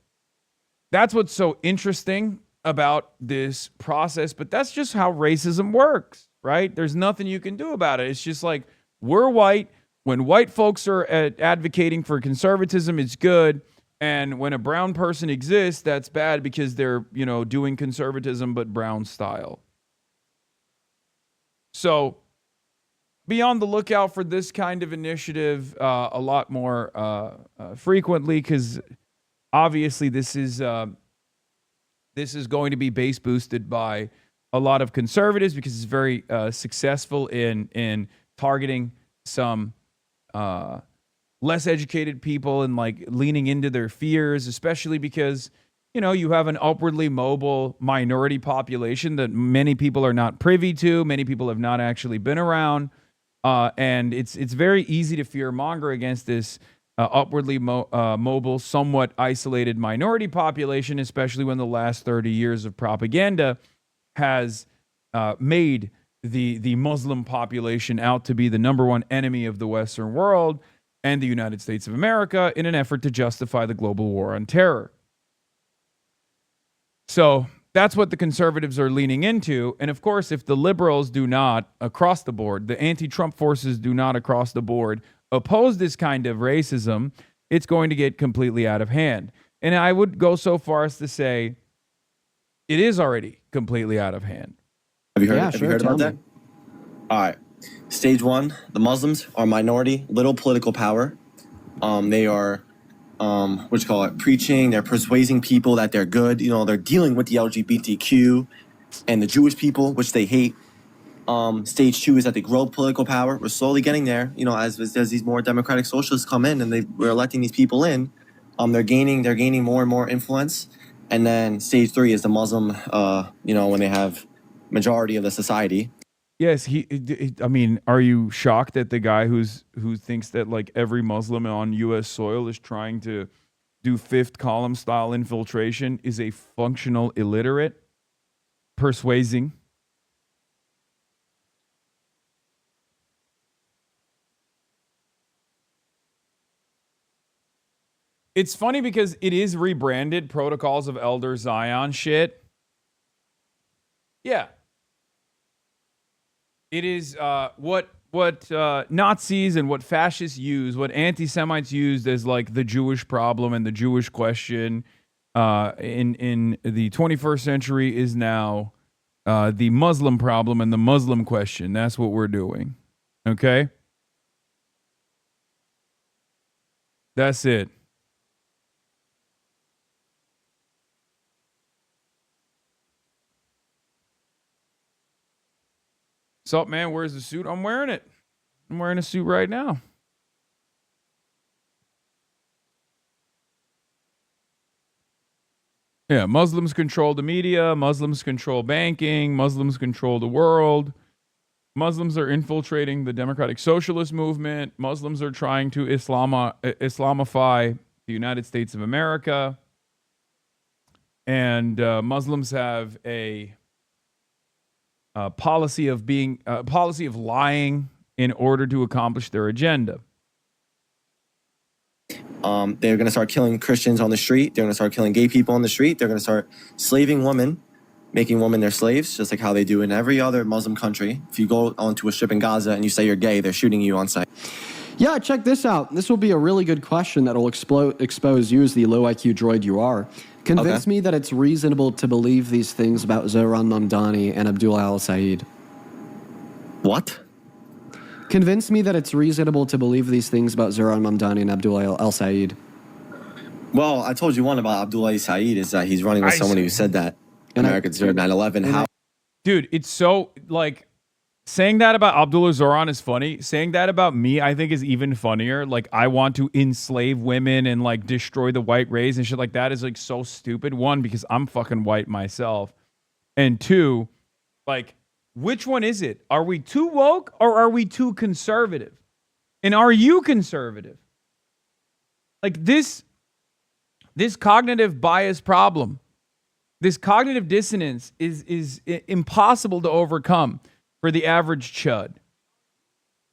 [SPEAKER 1] that's what's so interesting about this process. But that's just how racism works, right? There's nothing you can do about it. It's just like, we're white. When white folks are advocating for conservatism, it's good. And when a brown person exists, that's bad because they're, doing conservatism, but brown style. So be on the lookout for this kind of initiative a lot more frequently, because obviously this is going to be base boosted by a lot of conservatives because it's very successful in targeting some less educated people and like leaning into their fears, especially because you have an upwardly mobile minority population that many people are not privy to. Many people have not actually been around. And it's very easy to fearmonger against this upwardly mobile, somewhat isolated minority population, especially when the last 30 years of propaganda has made the Muslim population out to be the number one enemy of the Western world and the United States of America in an effort to justify the global war on terror. So that's what the conservatives are leaning into. And of course, if the liberals do not, across the board, the anti-Trump forces do not across the board oppose this kind of racism, it's going to get completely out of hand. And I would go so far as to say it is already completely out of hand.
[SPEAKER 9] Have you heard about that? All right. Stage one, the Muslims are minority, little political power. They are, preaching, they're persuading people that they're good. They're dealing with the LGBTQ and the Jewish people, which they hate. Stage two is that they grow political power. We're slowly getting there, as these more democratic socialists come in and we're electing these people in. They're gaining more and more influence. And then stage three is the Muslim, when they have majority of the society.
[SPEAKER 1] Yes, are you shocked that the guy who thinks that like every Muslim on U.S. soil is trying to do fifth column style infiltration is a functional illiterate? Persuading. It's funny because it is rebranded Protocols of Elder Zion shit. Yeah. It is what Nazis and what fascists use, what anti-Semites used as like the Jewish problem and the Jewish question in the 21st century is now the Muslim problem and the Muslim question. That's what we're doing. Okay? That's it. What's up, man? Where's the suit? I'm wearing it. I'm wearing a suit right now. Yeah, Muslims control the media. Muslims control banking. Muslims control the world. Muslims are infiltrating the democratic socialist movement. Muslims are trying to Islamify the United States of America. And Muslims have a policy of lying in order to accomplish their agenda.
[SPEAKER 9] They're going to start killing Christians on the street. They're going to start killing gay people on the street. They're going to start slaving women, making women their slaves, just like how they do in every other Muslim country. If you go onto a strip in Gaza and you say you're gay, they're shooting you on sight.
[SPEAKER 8] Yeah, check this out. This will be a really good question that will expose you as the low IQ droid you are. Convince me that it's reasonable to believe these things about Zohran Mamdani and Abdullah al-Said.
[SPEAKER 9] What?
[SPEAKER 8] Convince me that it's reasonable to believe these things about Zohran Mamdani and Abdullah al-Said.
[SPEAKER 9] Well, I told you one about Abdullah al-Said is that he's running with someone who said that Americans deserve 9/11. How?
[SPEAKER 1] Dude, it's so like saying that about Abdullah Zohran is funny. Saying that about me, I think, is even funnier. Like, I want to enslave women and like destroy the white race and shit like that is like so stupid. One, because I'm fucking white myself. And two, like, which one is it? Are we too woke or are we too conservative? And are you conservative? Like this cognitive bias problem, this cognitive dissonance is impossible to overcome for the average chud.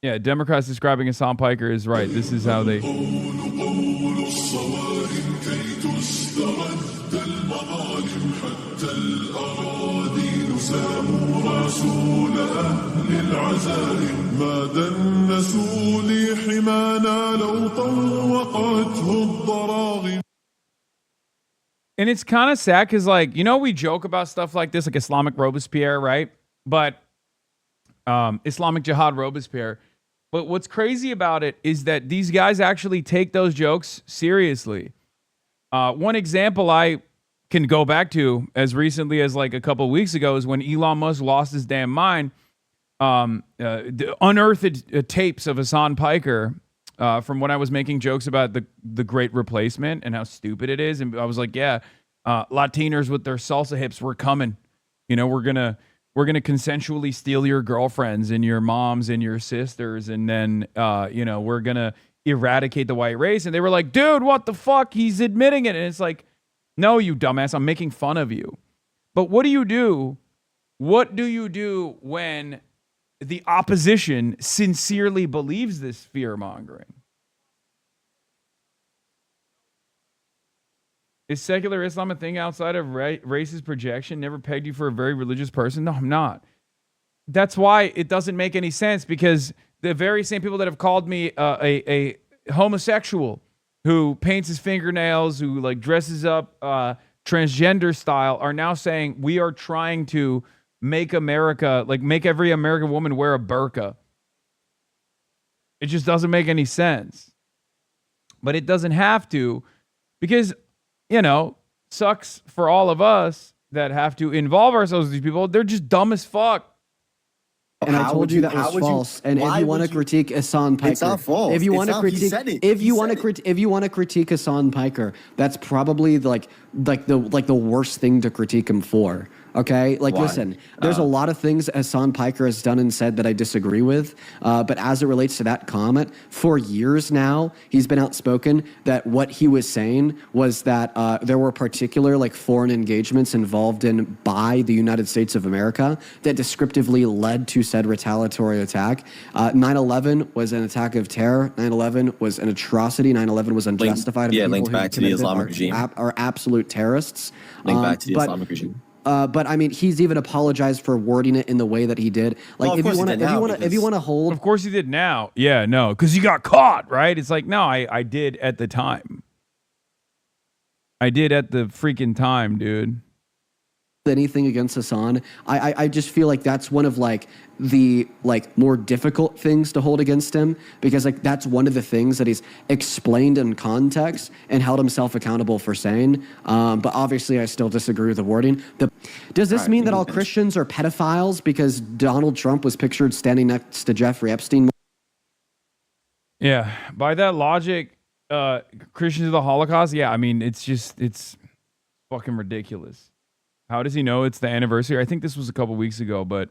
[SPEAKER 1] Yeah, Democrats describing Hasan Piker is right. This is how they... And it's kind of sad because, like, we joke about stuff like this, like Islamic Robespierre, right? But Islamic Jihad Robespierre. But what's crazy about it is that these guys actually take those jokes seriously. One example I can go back to as recently as like a couple of weeks ago is when Elon Musk lost his damn mind. Unearthed tapes of Hasan Piker from when I was making jokes about the Great Replacement and how stupid it is. And I was like, yeah, Latinos with their salsa hips, we're coming. You know, we're gonna consensually steal your girlfriends and your moms and your sisters, and then you know, we're gonna eradicate the white race. And they were like, dude, what the fuck? He's admitting it. And it's like, no, you dumbass, I'm making fun of you. But what do you do? What do you do when the opposition sincerely believes this fear mongering? Is secular Islam a thing outside of racist projection? Never pegged you for a very religious person? No, I'm not. That's why it doesn't make any sense, because the very same people that have called me a homosexual who paints his fingernails, who like dresses up transgender style, are now saying we are trying to make America, like make every American woman wear a burqa. It just doesn't make any sense. But it doesn't have to, because, you know, sucks for all of us that have to involve ourselves with these people. They're just dumb as fuck.
[SPEAKER 8] And I told you that was false. And if you want to critique Hasan Piker,
[SPEAKER 9] it's not false.
[SPEAKER 8] If you want to
[SPEAKER 9] critique,
[SPEAKER 8] if you want to critique Hasan Piker, that's probably like the worst thing to critique him for. Okay, like
[SPEAKER 9] Why?
[SPEAKER 8] Listen, there's a lot of things Hasan Piker has done and said that I disagree with, but as it relates to that comment, for years now he's been outspoken that what he was saying was that there were particular like foreign engagements involved in by the United States of America that descriptively led to said retaliatory attack. 9/11 was an attack of terror. 9/11 was an atrocity. 9/11 was unjustified.
[SPEAKER 9] Linked back to the Islamic regime.
[SPEAKER 8] Are absolute terrorists.
[SPEAKER 9] Linked back to the Islamic regime.
[SPEAKER 8] But I mean, he's even apologized for wording it in the way that he did. Like, if you want to hold,
[SPEAKER 1] of course he did now. Yeah, no, because he got caught, right? It's like, no, I did at the time. I did at the freaking time, dude.
[SPEAKER 8] Anything against Hasan, I just feel like that's one of like the like more difficult things to hold against him, because like that's one of the things that he's explained in context and held himself accountable for saying. But obviously I still disagree with the wording. Does this mean that all Christians are pedophiles because Donald Trump was pictured standing next to Jeffrey Epstein?
[SPEAKER 1] Yeah, by that logic, Christians of the Holocaust, yeah, I mean, it's fucking ridiculous. How does he know it's the anniversary? I think this was a couple weeks ago, but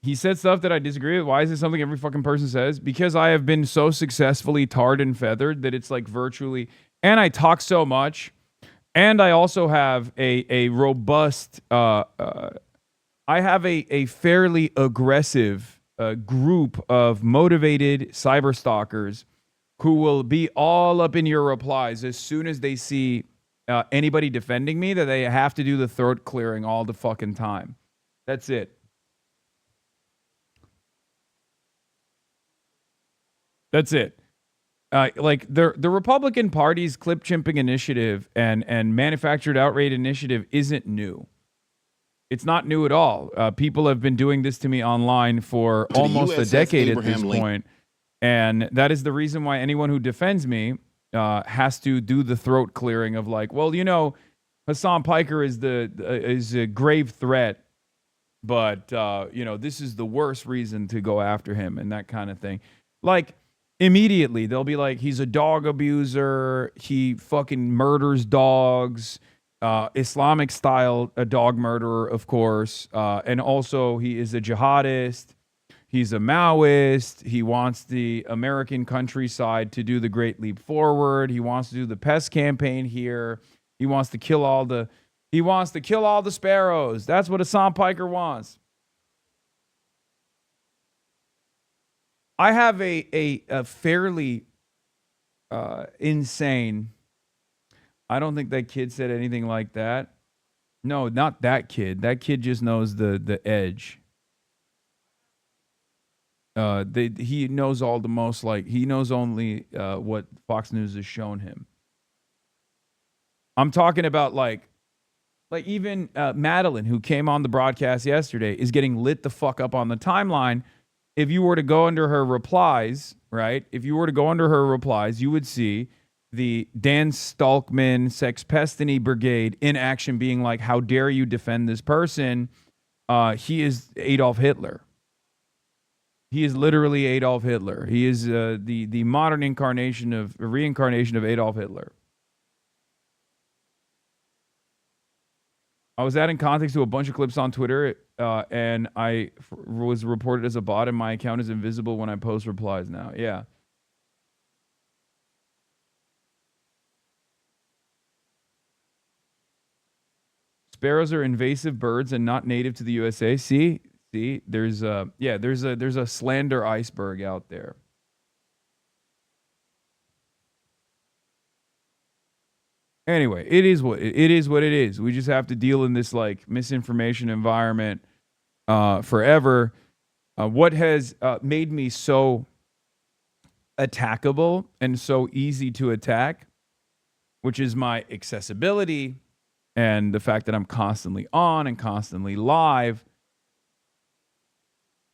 [SPEAKER 1] he said stuff that I disagree with. Why is it something every fucking person says? Because I have been so successfully tarred and feathered that it's like virtually, and I talk so much, and I also have a robust, I have a fairly aggressive group of motivated cyber stalkers who will be all up in your replies as soon as they see anybody defending me, that they have to do the throat clearing all the fucking time. That's it. That's it. Like the Republican Party's clip chimping initiative and manufactured outrage initiative isn't new. It's not new at all. People have been doing this to me online for almost a decade at this point. And that is the reason why anyone who defends me has to do the throat clearing of like, well, you know, Hasan Piker is a grave threat, but you know, this is the worst reason to go after him and that kind of thing. Like immediately they'll be like, he's a dog abuser. He fucking murders dogs. Islamic style, a dog murderer, of course. And also he is a jihadist. He's a Maoist. He wants the American countryside to do the Great Leap Forward. He wants to do the pest campaign here. He wants to kill all the sparrows. That's what Hasan Piker wants. I have a fairly insane. I don't think that kid said anything like that. No, not that kid. That kid just knows the edge. He knows all the most, like, he knows only what Fox News has shown him. I'm talking about like even Madeline, who came on the broadcast yesterday, is getting lit the fuck up on the timeline. If you were to go under her replies, right? If you were to go under her replies, you would see the Dan Stalkman Sexpestany Brigade in action, being like, how dare you defend this person? He is Adolf Hitler. He is literally Adolf Hitler. He is the modern reincarnation of Adolf Hitler. I was adding context to a bunch of clips on Twitter, and I was reported as a bot, and my account is invisible when I post replies now. Yeah. Sparrows are invasive birds and not native to the USA. See, there's a slander iceberg out there. Anyway, it is what it is. We just have to deal in this like misinformation environment forever. What has made me so attackable and so easy to attack, which is my accessibility and the fact that I'm constantly on and constantly live,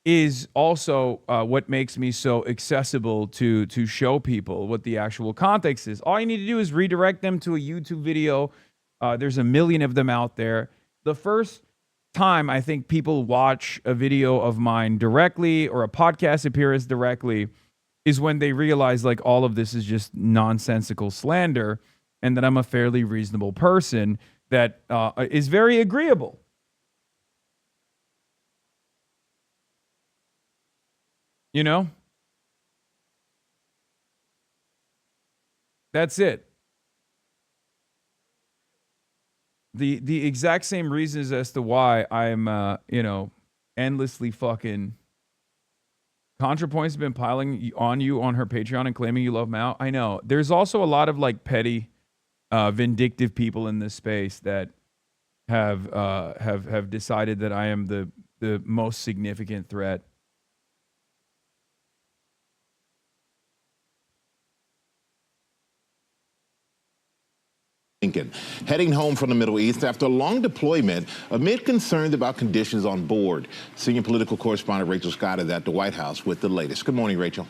[SPEAKER 1] is also what makes me so accessible to show people what the actual context is. All you need to do is redirect them to a YouTube video. There's a million of them out there. The first time I think people watch a video of mine directly or a podcast appearance directly is when they realize like all of this is just nonsensical slander and that I'm a fairly reasonable person that is very agreeable. You know? That's it. The exact same reasons as to why I'm endlessly fucking ContraPoint's been piling on you on her Patreon and claiming you love Mao. I know. There's also a lot of like petty vindictive people in this space that have decided that I am the most significant threat.
[SPEAKER 11] Lincoln, heading home from the Middle East after a long deployment amid concerns about conditions on board. Senior political correspondent Rachel Scott is at the White House with the latest. Good morning, Rachel.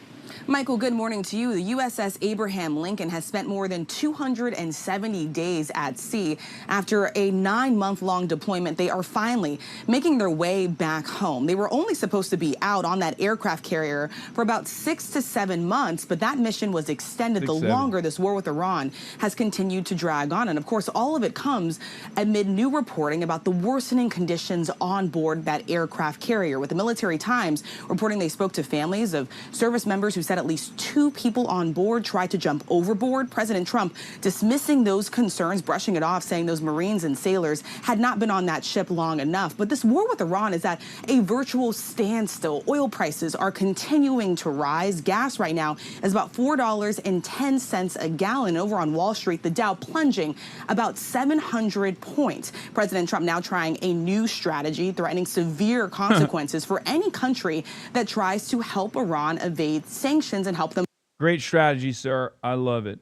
[SPEAKER 12] Michael, good morning to you. The USS Abraham Lincoln has spent more than 270 days at sea. After a 9-month-long deployment, they are finally making their way back home. They were only supposed to be out on that aircraft carrier for about 6 to 7 months, but that mission was extended the longer this war with Iran has continued to drag on. And of course, all of it comes amid new reporting about the worsening conditions on board that aircraft carrier, with the Military Times reporting they spoke to families of service members who said at least 2 people on board tried to jump overboard. President Trump dismissing those concerns, brushing it off, saying those Marines and sailors had not been on that ship long enough. But this war with Iran is at a virtual standstill. Oil prices are continuing to rise. Gas right now is about $4.10 a gallon. Over on Wall Street, the Dow plunging about 700 points. President Trump now trying a new strategy, threatening severe consequences for any country that tries to help Iran evade sanctions and help them.
[SPEAKER 1] Great strategy, sir. I love it.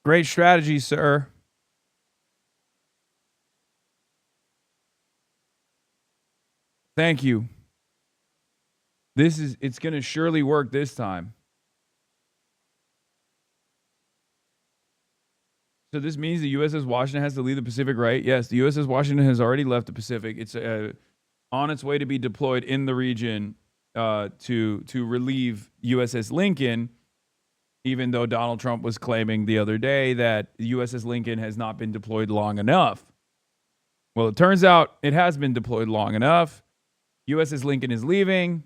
[SPEAKER 1] Great strategy, sir. Thank you. It's going to surely work this time. So this means the USS Washington has to leave the Pacific, right? Yes, the USS Washington has already left the Pacific. It's on its way to be deployed in the region to relieve USS Lincoln, even though Donald Trump was claiming the other day that the USS Lincoln has not been deployed long enough. Well, it turns out it has been deployed long enough. USS Lincoln is leaving.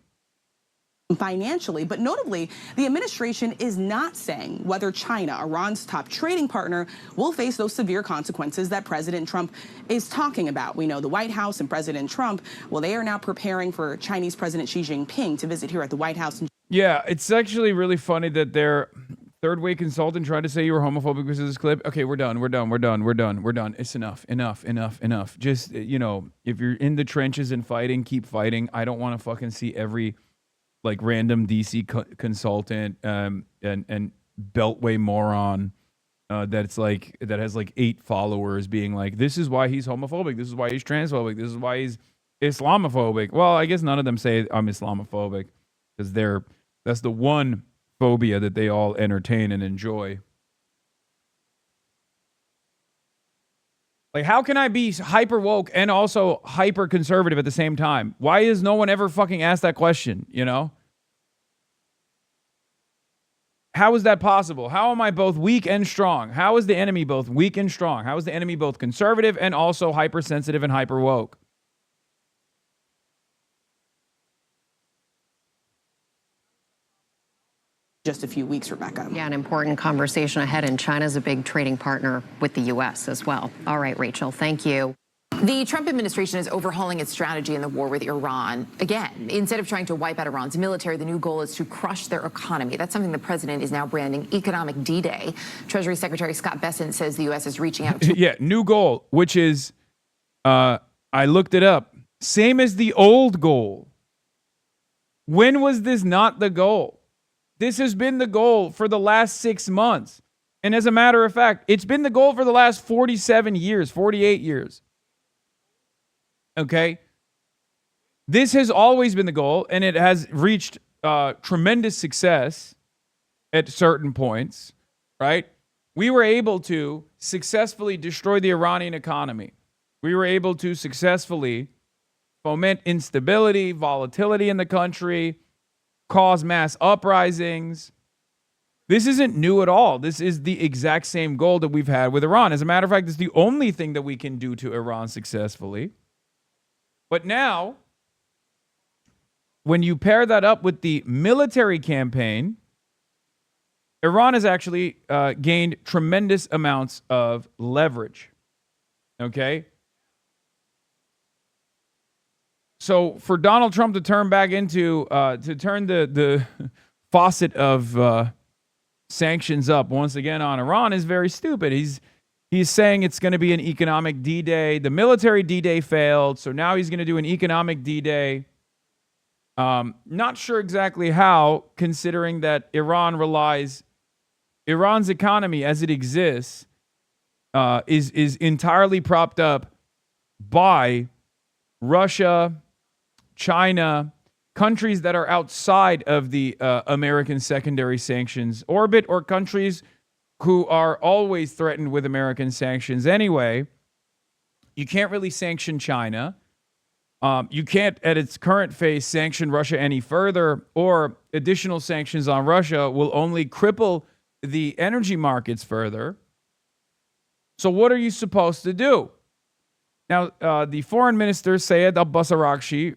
[SPEAKER 12] Financially, but notably, the administration is not saying whether China, Iran's top trading partner, will face those severe consequences that President Trump is talking about. We know the White House and President Trump, well, they are now preparing for Chinese President Xi Jinping to visit here at the White House.
[SPEAKER 1] Yeah, it's actually really funny that their third-way consultant tried to say you were homophobic because of this clip. Okay, we're done. It's enough. Just, if you're in the trenches and fighting, keep fighting. I don't want to fucking see every like random DC consultant and beltway moron that has like 8 followers being like, this is why he's homophobic, this is why he's transphobic, this is why he's Islamophobic. Well, I guess none of them say I'm Islamophobic because that's the one phobia that they all entertain and enjoy. Like, how can I be hyper woke and also hyper conservative at the same time? Why has no one ever fucking asked that question, you know? How is that possible? How am I both weak and strong? How is the enemy both weak and strong? How is the enemy both conservative and also hypersensitive and hyper woke?
[SPEAKER 12] Just a few weeks, Rebecca.
[SPEAKER 13] Yeah, an important conversation ahead, and China's a big trading partner with the U.S. as well. All right, Rachel, thank you.
[SPEAKER 14] The Trump administration is overhauling its strategy in the war with Iran. Again, instead of trying to wipe out Iran's military, the new goal is to crush their economy. That's something the president is now branding economic D-Day. Treasury Secretary Scott Bessent says the U.S. is reaching out to...
[SPEAKER 1] Yeah, new goal, which is, I looked it up, same as the old goal. When was this not the goal? This has been the goal for the last 6 months. And as a matter of fact, it's been the goal for the last 47 years, 48 years. Okay? This has always been the goal, and it has reached tremendous success at certain points, right? We were able to successfully destroy the Iranian economy. We were able to successfully foment instability, volatility in the country, cause mass uprisings. This isn't new at all. This is the exact same goal that we've had with Iran. As a matter of fact, it's the only thing that we can do to Iran successfully. But now, when you pair that up with the military campaign, Iran has actually gained tremendous amounts of leverage. Okay? So for Donald Trump to turn back into, to turn the faucet of sanctions up once again on Iran is very stupid. He's saying it's going to be an economic D-Day. The military D-Day failed, so now he's going to do an economic D-Day. Not sure exactly how, considering that Iran's economy as it exists is entirely propped up by Russia, China, countries that are outside of the American secondary sanctions orbit, or countries who are always threatened with American sanctions anyway. You can't really sanction China. You can't, at its current phase, sanction Russia any further, or additional sanctions on Russia will only cripple the energy markets further. So what are you supposed to do? Now, the foreign minister, Sayed Abbas Araghchi,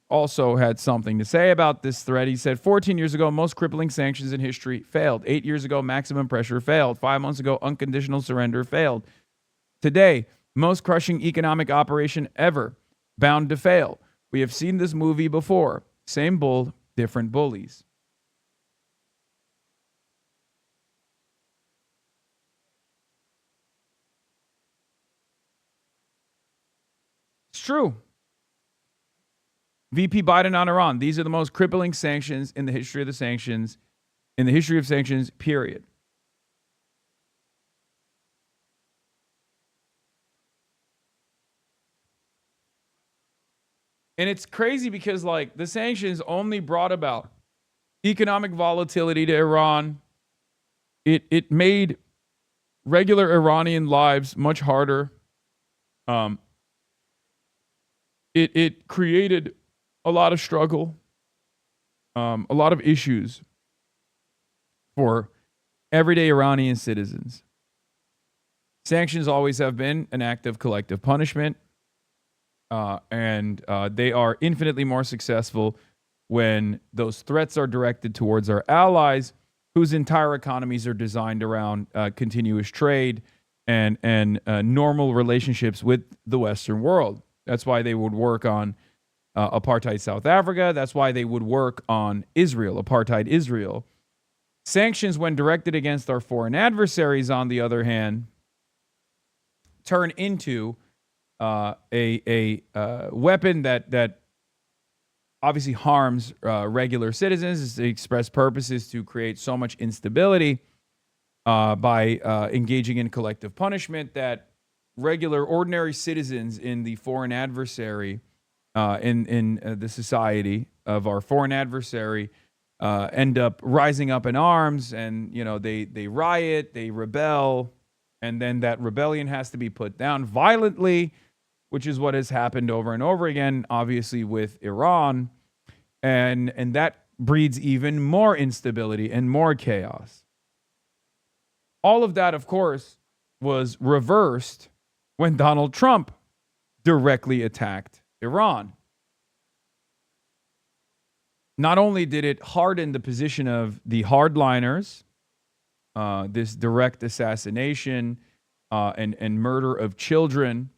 [SPEAKER 1] also had something to say about this threat. He said, 14 years ago, most crippling sanctions in history failed. 8 years ago, maximum pressure failed. 5 months ago, unconditional surrender failed. Today, most crushing economic operation ever, bound to fail. We have seen this movie before. Same bull, different bullies. It's true. VP Biden on Iran. These are the most crippling sanctions in the history of the sanctions, period. And it's crazy because, like, the sanctions only brought about economic volatility to Iran. It made regular Iranian lives much harder. It created a lot of struggle, a lot of issues for everyday Iranian citizens. Sanctions always have been an act of collective punishment, and they are infinitely more successful when those threats are directed towards our allies, whose entire economies are designed around continuous trade and normal relationships with the Western world. That's why they would work on apartheid South Africa. That's why they would work on Israel, apartheid Israel. Sanctions, when directed against our foreign adversaries, on the other hand, turn into a weapon that obviously harms regular citizens. The express purpose is to create so much instability by engaging in collective punishment that regular, ordinary citizens in the foreign adversary, in the society of our foreign adversary, end up rising up in arms, and they riot, they rebel, And then that rebellion has to be put down violently, which is what has happened over and over again, obviously with Iran. And that breeds even more instability and more chaos. All of that, of course, was reversed when Donald Trump directly attacked Iran. Not only did it harden the position of the hardliners, this direct assassination and murder of children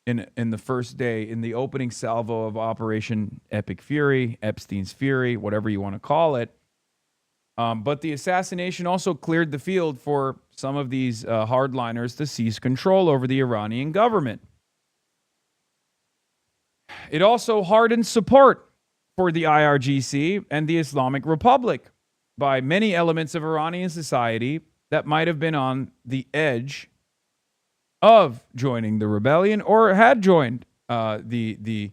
[SPEAKER 1] in the first day, in the opening salvo of Operation Epic Fury, Epstein's Fury, whatever you want to call it. But the assassination also cleared the field for some of these hardliners to seize control over the Iranian government. It also hardened support for the IRGC and the Islamic Republic by many elements of Iranian society that might have been on the edge of joining the rebellion or had joined the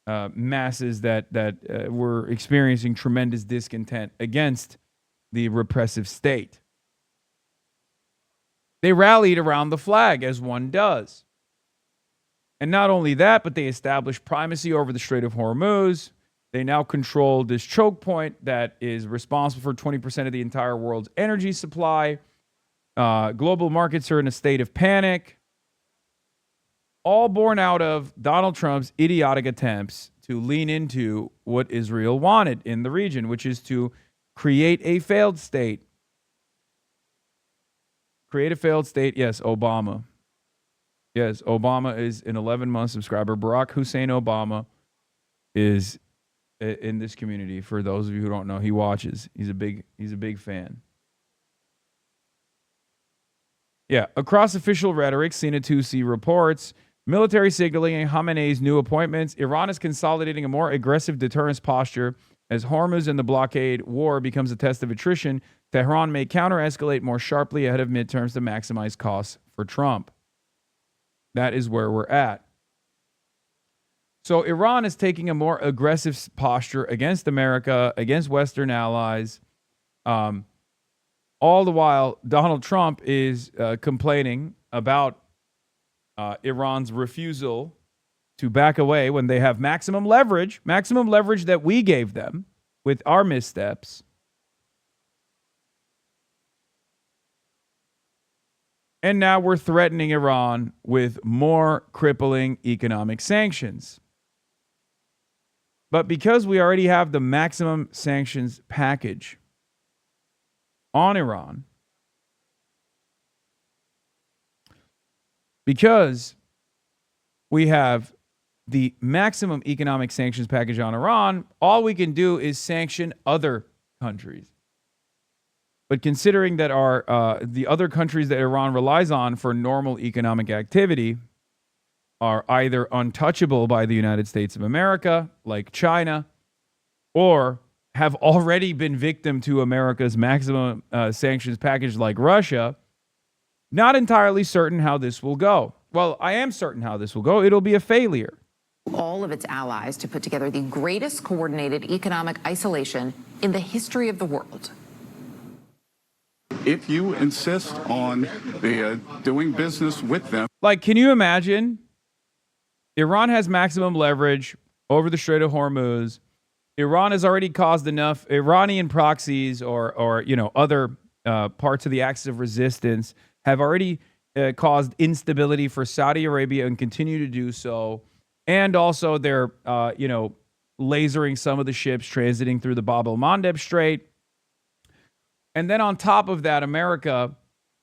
[SPEAKER 1] masses that were experiencing tremendous discontent against the repressive state. They rallied around the flag, as one does. And not only that, but they established primacy over the Strait of Hormuz. They now control this choke point that is responsible for 20% of the entire world's energy supply. Global markets are in a state of panic. All born out of Donald Trump's idiotic attempts to lean into what Israel wanted in the region, which is to create a failed state. Create a failed state. Yes, Obama. Yes, Obama is an 11-month subscriber. Barack Hussein Obama is in this community. For those of you who don't know, he watches. He's a big fan. Yeah, across official rhetoric, Sina 2C reports, military signaling and Khamenei's new appointments, Iran is consolidating a more aggressive deterrence posture as Hormuz and the blockade war becomes a test of attrition. Tehran may counter-escalate more sharply ahead of midterms to maximize costs for Trump. That is where we're at. So Iran is taking a more aggressive posture against America, against Western allies. All the while, Donald Trump is complaining about Iran's refusal to back away when they have maximum leverage that we gave them with our missteps. And now we're threatening Iran with more crippling economic sanctions. But because we already have the maximum sanctions package on Iran, because we have the maximum economic sanctions package on Iran, all we can do is sanction other countries. But considering that the other countries that Iran relies on for normal economic activity are either untouchable by the United States of America, like China, or have already been victim to America's maximum sanctions package, like Russia, not entirely certain how this will go. Well, I am certain how this will go. It'll be a failure.
[SPEAKER 14] All of its allies to put together the greatest coordinated economic isolation in the history of the world.
[SPEAKER 15] If you insist on doing business with them.
[SPEAKER 1] Like, can you imagine? Iran has maximum leverage over the Strait of Hormuz. Iran has already caused enough Iranian proxies or other parts of the axis of resistance have already caused instability for Saudi Arabia and continue to do so. And also they're, lasering some of the ships transiting through the Bab el-Mandeb Strait. And then on top of that, America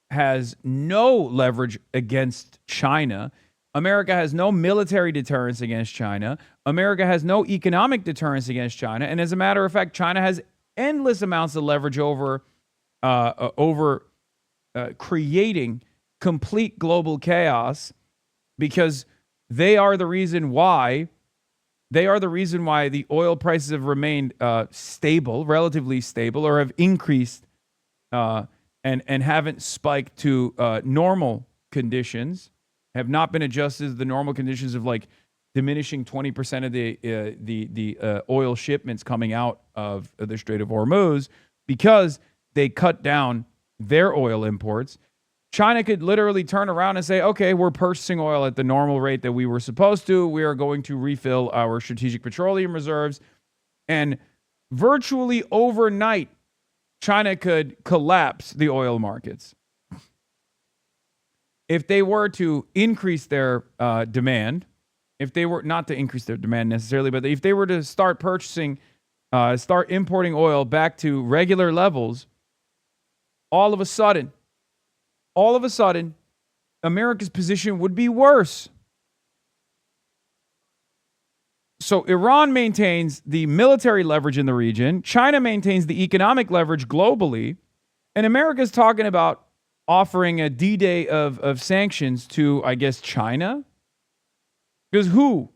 [SPEAKER 1] has no leverage against China. America has no military deterrence against China. America has no economic deterrence against China. And as a matter of fact, China has endless amounts of leverage over creating complete global chaos, because they are the reason why the oil prices have remained stable, relatively stable, or have increased and haven't spiked to normal conditions, have not been adjusted to the normal conditions of like diminishing 20% of the oil shipments coming out of the Strait of Hormuz, because they cut down their oil imports. China could literally turn around and say, okay, we're purchasing oil at the normal rate that we were supposed to. We are going to refill our strategic petroleum reserves. And virtually overnight, China could collapse the oil markets. If they were to increase their demand, if they were not to increase their demand necessarily, but if they were to start purchasing, start importing oil back to regular levels, all of a sudden, America's position would be worse. So Iran maintains the military leverage in the region. China maintains the economic leverage globally. And America's talking about offering a D-Day of sanctions to, I guess, China. Because who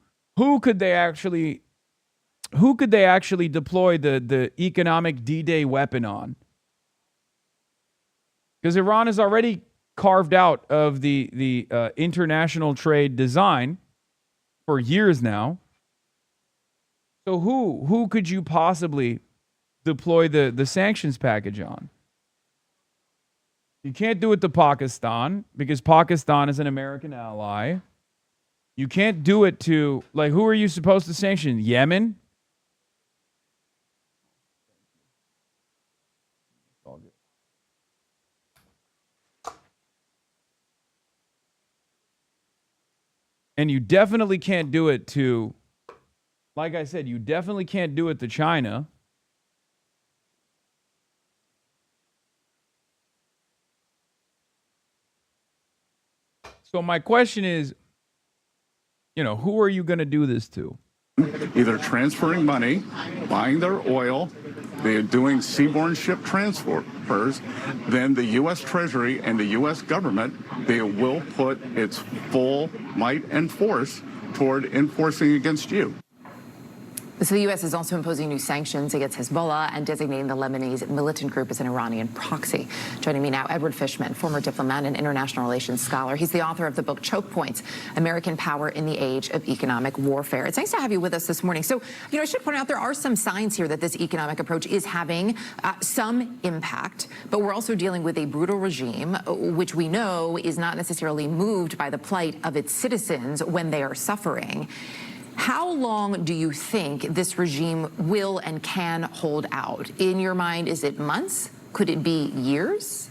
[SPEAKER 1] could they actually deploy the economic D-Day weapon on? Because Iran is already carved out of the international trade design for years now. So who could you possibly deploy the sanctions package on? You can't do it to Pakistan because Pakistan is an American ally. You can't do it to, like, who are you supposed to sanction? Yemen? And you definitely can't do it to, like I said, you definitely can't do it to China. So my question is, who are you going to do this to?
[SPEAKER 15] Either transferring money, buying their oil, they're doing seaborne ship transfers, then the U.S. Treasury and the U.S. government, they will put its full might and force toward enforcing against you.
[SPEAKER 14] So the U.S. is also imposing new sanctions against Hezbollah and designating the Lebanese militant group as an Iranian proxy. Joining me now, Edward Fishman, former diplomat and international relations scholar. He's the author of the book Choke Points, American Power in the Age of Economic Warfare. It's nice to have you with us this morning. So, I should point out there are some signs here that this economic approach is having some impact, but we're also dealing with a brutal regime, which we know is not necessarily moved by the plight of its citizens when they are suffering. How long do you think this regime will and can hold out? In your mind, is it months? Could it be years?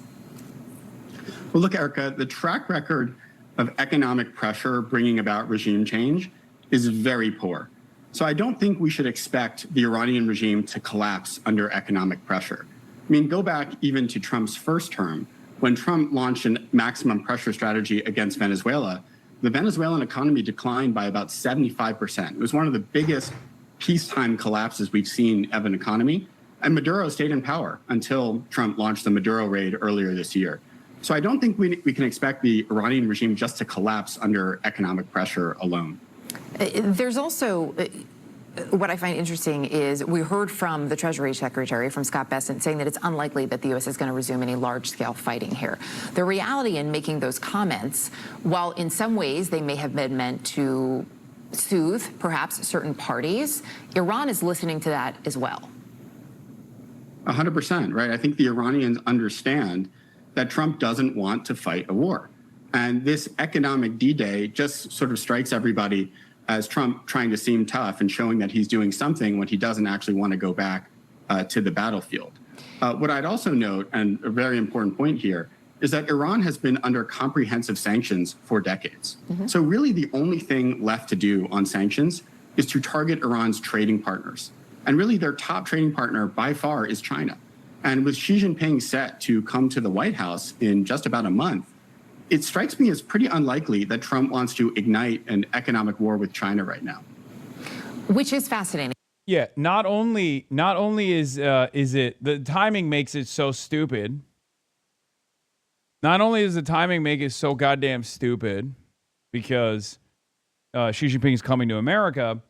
[SPEAKER 16] Well, look, Erica, the track record of economic pressure bringing about regime change is very poor. So I don't think we should expect the Iranian regime to collapse under economic pressure. I mean, go back even to Trump's first term, when Trump launched a maximum pressure strategy against Venezuela. The Venezuelan economy declined by about 75%. It was one of the biggest peacetime collapses we've seen of an economy. And Maduro stayed in power until Trump launched the Maduro raid earlier this year. So I don't think we can expect the Iranian regime just to collapse under economic pressure alone.
[SPEAKER 14] There's also, what I find interesting is we heard from the Treasury Secretary, from Scott Bessent, saying that it's unlikely that the U.S. is going to resume any large-scale fighting here. The reality in making those comments, while in some ways they may have been meant to soothe perhaps certain parties, Iran is listening to that as well.
[SPEAKER 16] 100%, right? I think the Iranians understand that Trump doesn't want to fight a war. And this economic D-Day just sort of strikes everybody as Trump trying to seem tough and showing that he's doing something when he doesn't actually want to go back to the battlefield. What I'd also note, and a very important point here, is that Iran has been under comprehensive sanctions for decades. So really the only thing left to do on sanctions is to target Iran's trading partners. And really their top trading partner by far is China. And with Xi Jinping set to come to the White House in just about a month, it strikes me as pretty unlikely that Trump wants to ignite an economic war with China right now.
[SPEAKER 14] Which is fascinating.
[SPEAKER 1] Yeah, not only is it, the timing makes it so stupid. Not only does the timing make it so goddamn stupid because Xi Jinping is coming to America,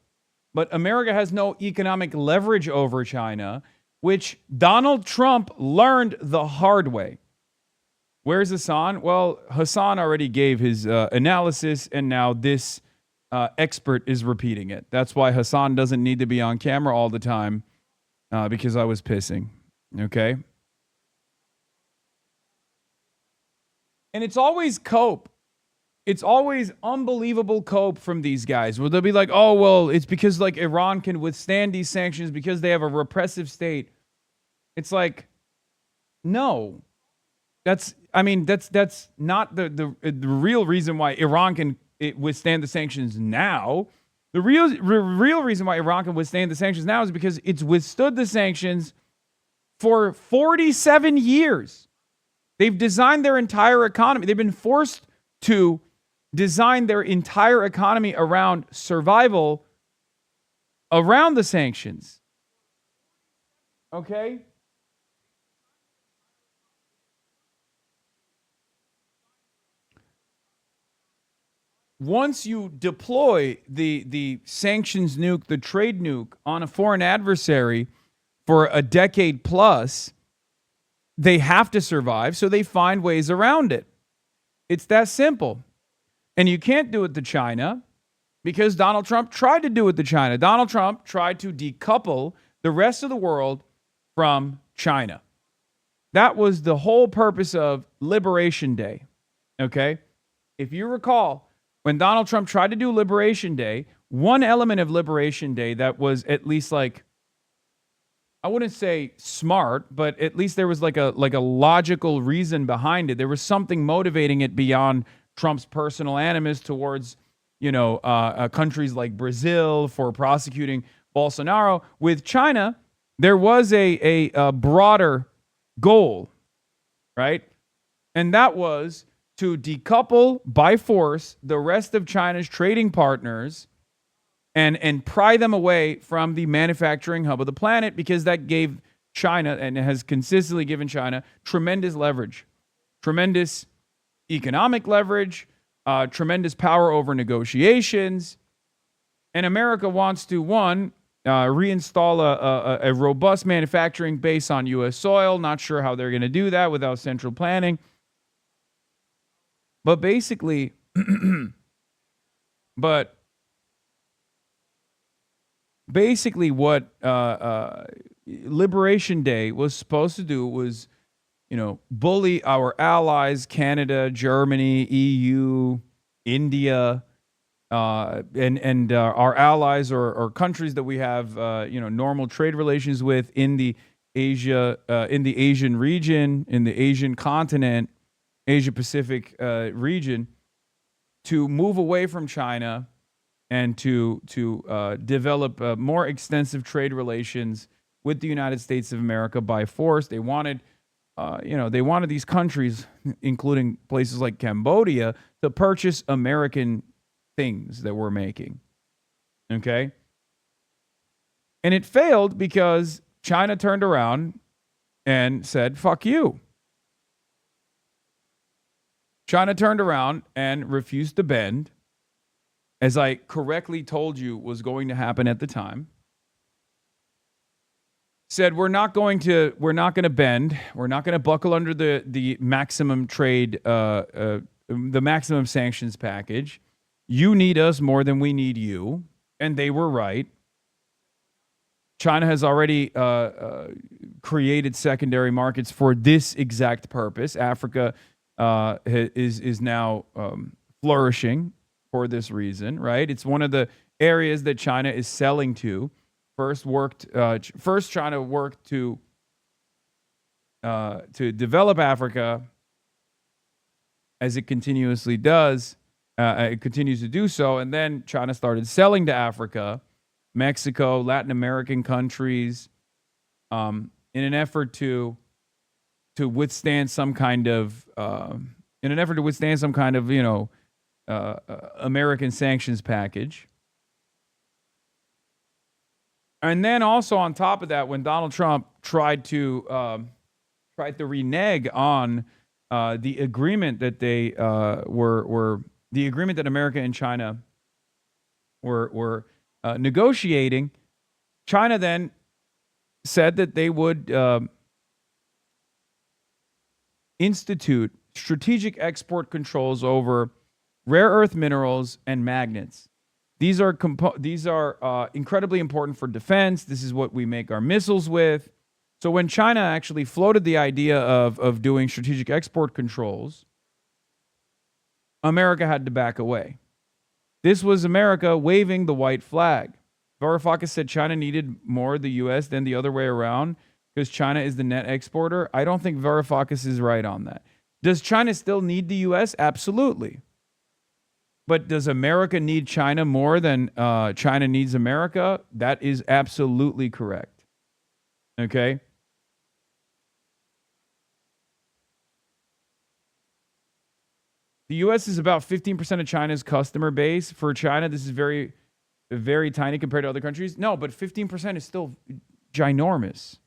[SPEAKER 1] but America has no economic leverage over China, which Donald Trump learned the hard way. Where's Hasan? Well, Hasan already gave his analysis, and now this expert is repeating it. That's why Hasan doesn't need to be on camera all the time, because I was pissing. Okay? And it's always cope. It's always unbelievable cope from these guys where they'll be like, oh, well, it's because like Iran can withstand these sanctions because they have a repressive state. It's like, no, that's not the real reason why Iran can withstand the sanctions now. The real reason why Iran can withstand the sanctions now is because it's withstood the sanctions for 47 years. They've designed their entire economy. They've been forced to design their entire economy around survival around the sanctions. Okay? Once you deploy the sanctions nuke, the trade nuke on a foreign adversary for a decade plus, they have to survive, so they find ways around it. It's that simple. And you can't do it to China because Donald Trump tried to do it to China. Donald Trump tried to decouple the rest of the world from China. That was the whole purpose of Liberation Day. Okay? If you recall, when Donald Trump tried to do Liberation Day, one element of Liberation Day that was at least like, I wouldn't say smart, but at least there was like a logical reason behind it. There was something motivating it beyond Trump's personal animus towards, countries like Brazil for prosecuting Bolsonaro. With China, there was a broader goal, right? And that was to decouple by force the rest of China's trading partners and pry them away from the manufacturing hub of the planet, because that gave China, and has consistently given China, tremendous leverage, tremendous economic leverage, tremendous power over negotiations. And America wants to, reinstall a robust manufacturing base on U.S. soil. Not sure how they're going to do that without central planning. But basically, what Liberation Day was supposed to do was, bully our allies, Canada, Germany, EU, India, and our allies or countries that we have, normal trade relations with in the Asian region, in the Asian continent, Asia Pacific region, to move away from China and to develop more extensive trade relations with the United States of America by force. They wanted, these countries, including places like Cambodia, to purchase American things that we're making. Okay? And it failed because China turned around and said, fuck you. China turned around and refused to bend, as I correctly told you was going to happen at the time. Said we're not going to bend. We're not going to buckle under the maximum trade, the maximum sanctions package. You need us more than we need you, and they were right. China has already created secondary markets for this exact purpose. Africa is now flourishing for this reason, right? It's one of the areas that China is selling to. First, China worked to develop Africa, as it continuously does. It continues to do so, and then China started selling to Africa, Mexico, Latin American countries, in an effort to withstand some kind of American sanctions package. And then also on top of that, when Donald Trump tried to renege on the agreement that they were the agreement that America and China were negotiating, China then said that they would institute strategic export controls over rare earth minerals and magnets. These are incredibly important for defense. This is what we make our missiles with. So when China actually floated the idea of doing strategic export controls, America had to back away. This was America waving the white flag. Varoufakis said China needed more the U.S. than the other way around because China is the net exporter. I don't think Varoufakis is right on that. Does China still need the U.S.? Absolutely. But does America need China more than China needs America? That is absolutely correct. Okay? The U.S. is about 15% of China's customer base. For China, this is very, very tiny compared to other countries. No, but 15% is still ginormous.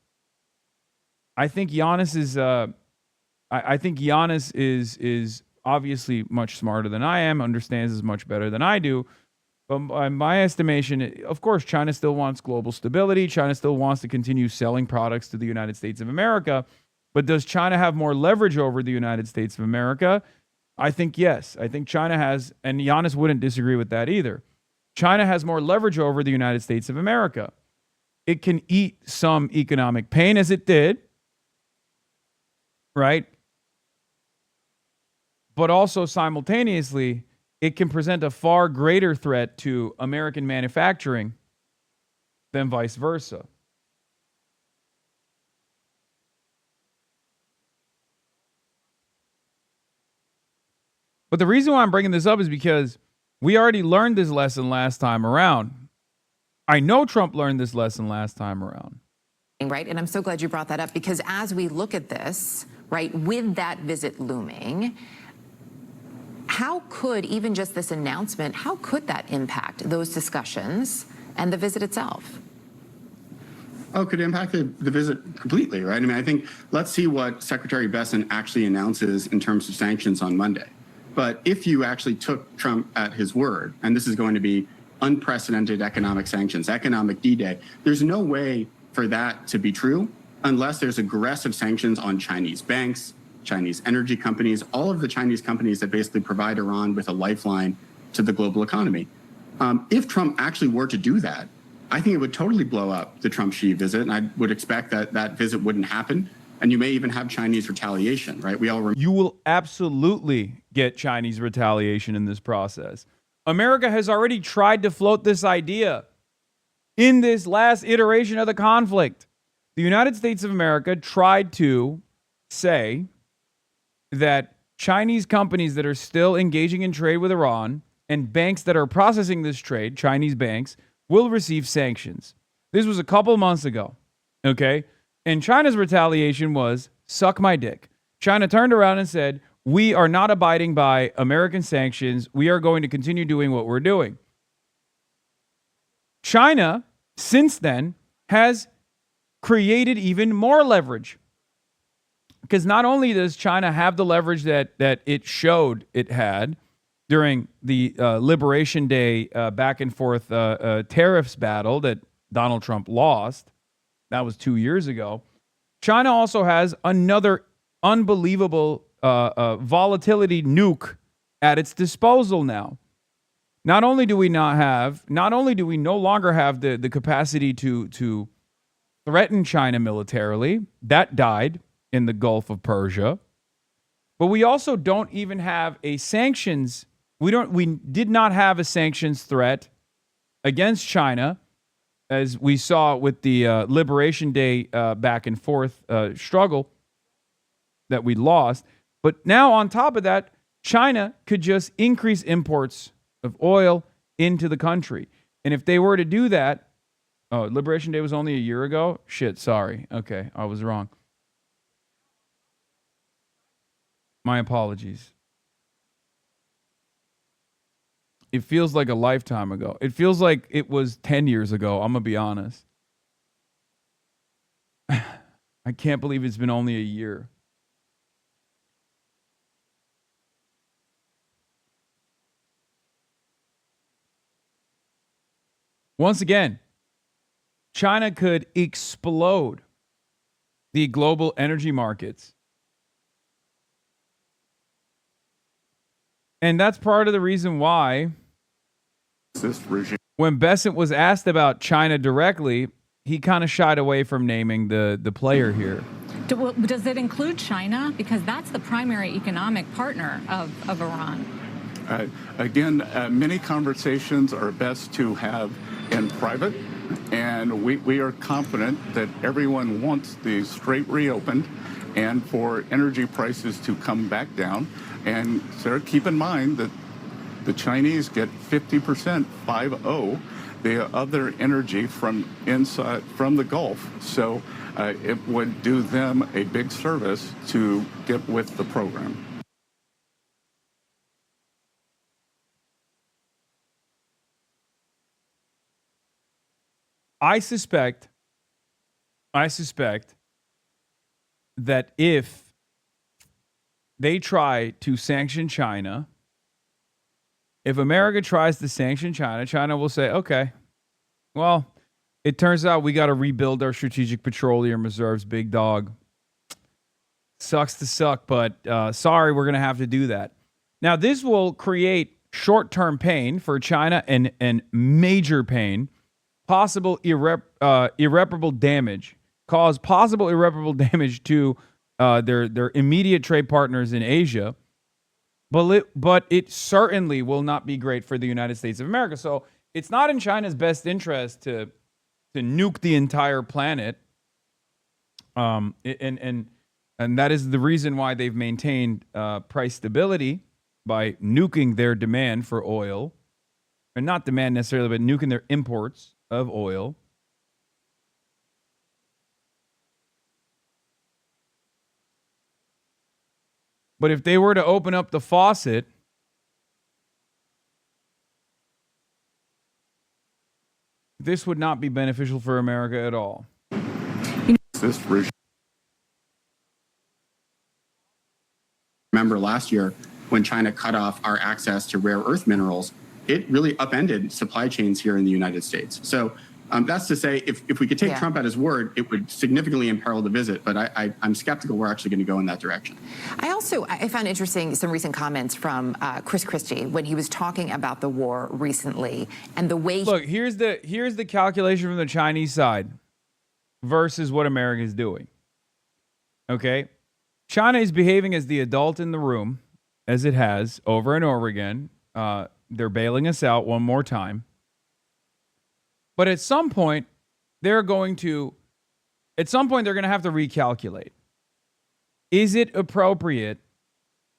[SPEAKER 1] I think Giannis is. I think Giannis is obviously much smarter than I am. Understands this much better than I do. But by my estimation, of course, China still wants global stability. China still wants to continue selling products to the United States of America. But does China have more leverage over the United States of America? I think yes. I think China has, and Giannis wouldn't disagree with that either. China has more leverage over the United States of America. It can eat some economic pain as it did, right? But also simultaneously, it can present a far greater threat to American manufacturing than vice versa. But the reason why I'm bringing this up is because we already learned this lesson last time around. I know Trump learned this lesson last time around.
[SPEAKER 14] Right, and I'm so glad you brought that up because as we look at this, right, with that visit looming, how could even just this announcement, how could that impact those discussions and the visit itself?
[SPEAKER 16] Oh, it could impact the visit completely, right? I mean, I think let's see what Secretary Bessent actually announces in terms of sanctions on Monday. But if you actually took Trump at his word, and this is going to be unprecedented economic sanctions, economic D-Day, there's no way for that to be true unless there's aggressive sanctions on Chinese banks, Chinese energy companies, all of the Chinese companies that basically provide Iran with a lifeline to the global economy. If Trump actually were to do that, I think it would totally blow up the Trump-Xi visit, and I would expect that that visit wouldn't happen. And you may even have Chinese retaliation, right?
[SPEAKER 1] You will absolutely get Chinese retaliation in this process. America has already tried to float this idea in this last iteration of the conflict. The United States of America tried to say that Chinese companies that are still engaging in trade with Iran and banks that are processing this trade, Chinese banks, will receive sanctions. This was a couple months ago, okay? And China's retaliation was, suck my dick. China turned around and said, we are not abiding by American sanctions. We are going to continue doing what we're doing. China, since then, has created even more leverage. Because not only does China have the leverage that it showed it had during the Liberation Day back and forth tariffs battle that Donald Trump lost, that was 2 years ago. China also has another unbelievable volatility nuke at its disposal now. Not only do we no longer have the capacity to threaten China militarily, that died in the Gulf of Persia, but we also don't even have a sanctions. We did not have a sanctions threat against China, as we saw with the Liberation Day back and forth struggle that we lost. But now on top of that, China could just increase imports of oil into the country. And if they were to do that, Liberation Day was only a year ago? Shit, sorry. Okay, I was wrong. My apologies. It feels like a lifetime ago. It feels like it was 10 years ago. I'm going to be honest. I can't believe it's been only a year. Once again, China could explode the global energy markets. And that's part of the reason why when Bessent was asked about China directly, he kind of shied away from naming the player here.
[SPEAKER 17] Does it include China? Because that's the primary economic partner of Iran.
[SPEAKER 15] Again, many conversations are best to have in private, and we are confident that everyone wants the Strait reopened and for energy prices to come back down. And sir, keep in mind that the Chinese get 50%, 50, the other energy from the Gulf. So it would do them a big service to get with the program.
[SPEAKER 1] I suspect that if they try to sanction China, if America tries to sanction China, China will say, okay, well, it turns out we got to rebuild our strategic petroleum reserves, big dog. Sucks to suck, but sorry, we're going to have to do that. Now, this will create short-term pain for China and major pain, possible irreparable damage, cause possible irreparable damage to their immediate trade partners in Asia. But it certainly will not be great for the United States of America. So it's not in China's best interest to nuke the entire planet. And that is the reason why they've maintained price stability by nuking their demand for oil, and not demand necessarily, but nuking their imports of oil. But if they were to open up the faucet, this would not be beneficial for America at all.
[SPEAKER 16] Remember last year when China cut off our access to rare earth minerals, it really upended supply chains here in the United States. So that's to say, if we could take Trump at his word, it would significantly imperil the visit. But I'm skeptical we're actually going to go in that direction.
[SPEAKER 14] I found interesting some recent comments from Chris Christie when he was talking about the war recently and the way.
[SPEAKER 1] Look, here's the calculation from the Chinese side versus what America is doing. Okay, China is behaving as the adult in the room, as it has over and over again. They're bailing us out one more time. But at some point, they're going to have to recalculate. Is it appropriate?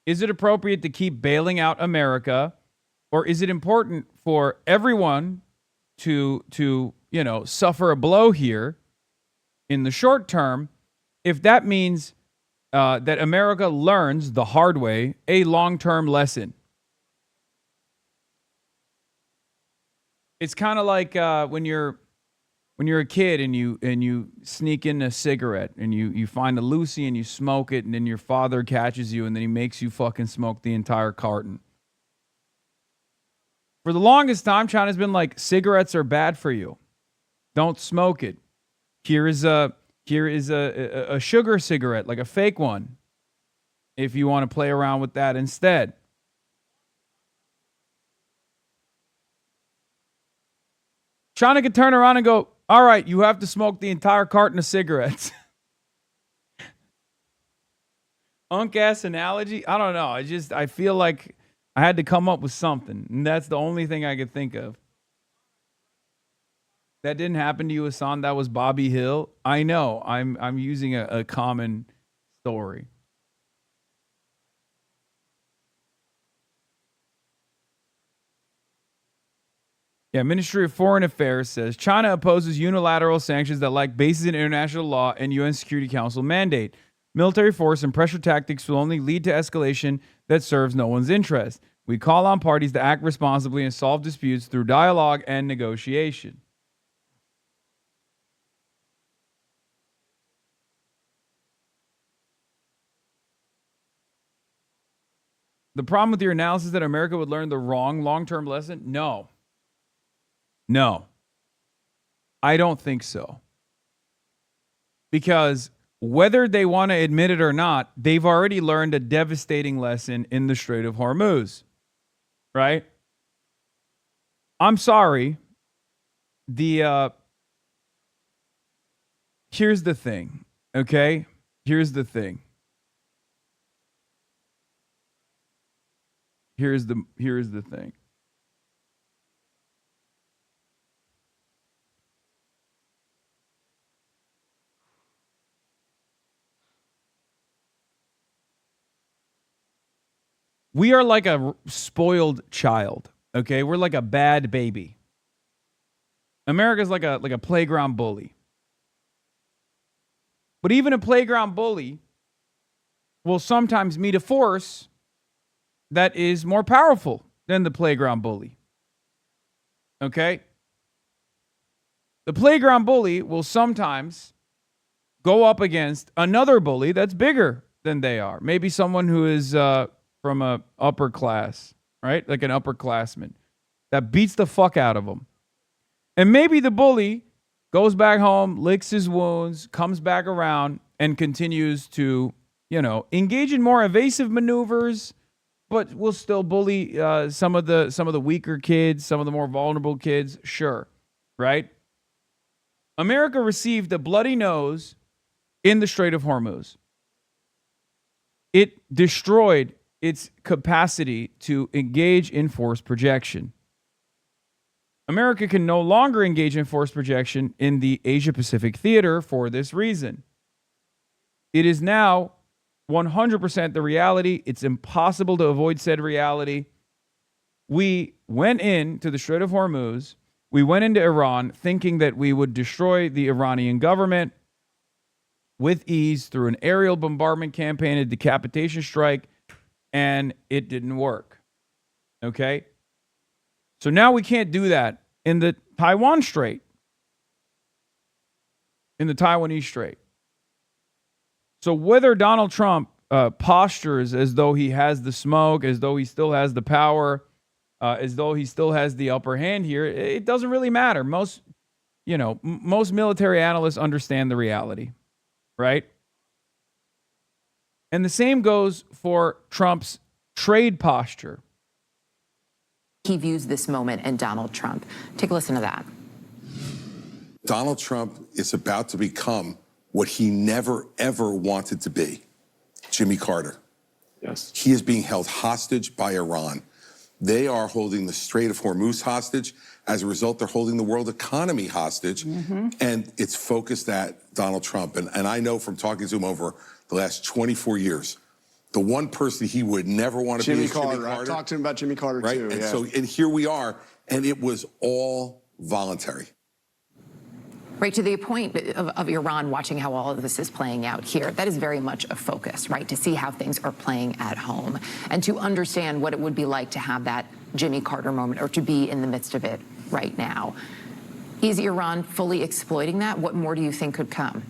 [SPEAKER 1] Is it appropriate to keep bailing out America, or is it important for everyone to suffer a blow here in the short term, if that means that America learns the hard way a long-term lesson? It's kind of like when you're a kid and you sneak in a cigarette and you find a Lucy and you smoke it, and then your father catches you and then he makes you fucking smoke the entire carton. For the longest time, China's been like, cigarettes are bad for you. Don't smoke it. Here is a sugar cigarette, like a fake one, if you want to play around with that instead. China could turn around and go, all right, you have to smoke the entire carton of cigarettes. Unk-ass analogy? I don't know. I feel like I had to come up with something, and that's the only thing I could think of. That didn't happen to you, Hasan. That was Bobby Hill. I know. I'm using a common story. Yeah, Ministry of Foreign Affairs says China opposes unilateral sanctions that lack basis in international law and UN Security Council mandate. Military force and pressure tactics will only lead to escalation that serves no one's interest. We call on parties to act responsibly and solve disputes through dialogue and negotiation. The problem with your analysis that America would learn the wrong long-term lesson? No, I don't think so. Because whether they want to admit it or not, they've already learned a devastating lesson in the Strait of Hormuz, right? I'm sorry. Here's the thing, okay? Here's the thing. here's the thing. We are like a spoiled child, okay? We're like a bad baby. America's like a playground bully. But even a playground bully will sometimes meet a force that is more powerful than the playground bully. Okay? The playground bully will sometimes go up against another bully that's bigger than they are. Maybe someone who is from a upper class, right? Like an upperclassman that beats the fuck out of them. And maybe the bully goes back home, licks his wounds, comes back around, and continues to, engage in more evasive maneuvers, but will still bully some of the weaker kids, some of the more vulnerable kids. Sure, right? America received a bloody nose in the Strait of Hormuz. It destroyed its capacity to engage in force projection. America can no longer engage in force projection in the Asia-Pacific theater for this reason. It is now 100% the reality. It's impossible to avoid said reality. We went into the Strait of Hormuz. We went into Iran thinking that we would destroy the Iranian government with ease through an aerial bombardment campaign, a decapitation strike, and it didn't work. Okay? So now we can't do that in the Taiwan Strait, in the Taiwanese Strait. So whether Donald Trump postures as though he has the smoke, as though he still has the power, as though he still has the upper hand here, it doesn't really matter. Most military analysts understand the reality, right? And the same goes for Trump's trade posture.
[SPEAKER 14] He views this moment and Donald Trump. Take a listen to that.
[SPEAKER 17] Donald Trump is about to become what he never, ever wanted to be, Jimmy Carter.
[SPEAKER 18] Yes.
[SPEAKER 17] He is being held hostage by Iran. They are holding the Strait of Hormuz hostage. As a result, they're holding the world economy hostage. And it's focused at Donald Trump. And I know from talking to him over the last 24 years, the one person he would never want to be is Jimmy Carter.
[SPEAKER 18] I've talked to him about Jimmy Carter,
[SPEAKER 17] right?
[SPEAKER 18] too.
[SPEAKER 17] And here we are, and it was all voluntary.
[SPEAKER 14] Right, to the point of Iran watching how all of this is playing out here, that is very much a focus, right, to see how things are playing at home and to understand what it would be like to have that Jimmy Carter moment or to be in the midst of it right now. Is Iran fully exploiting that? What more do you think could come?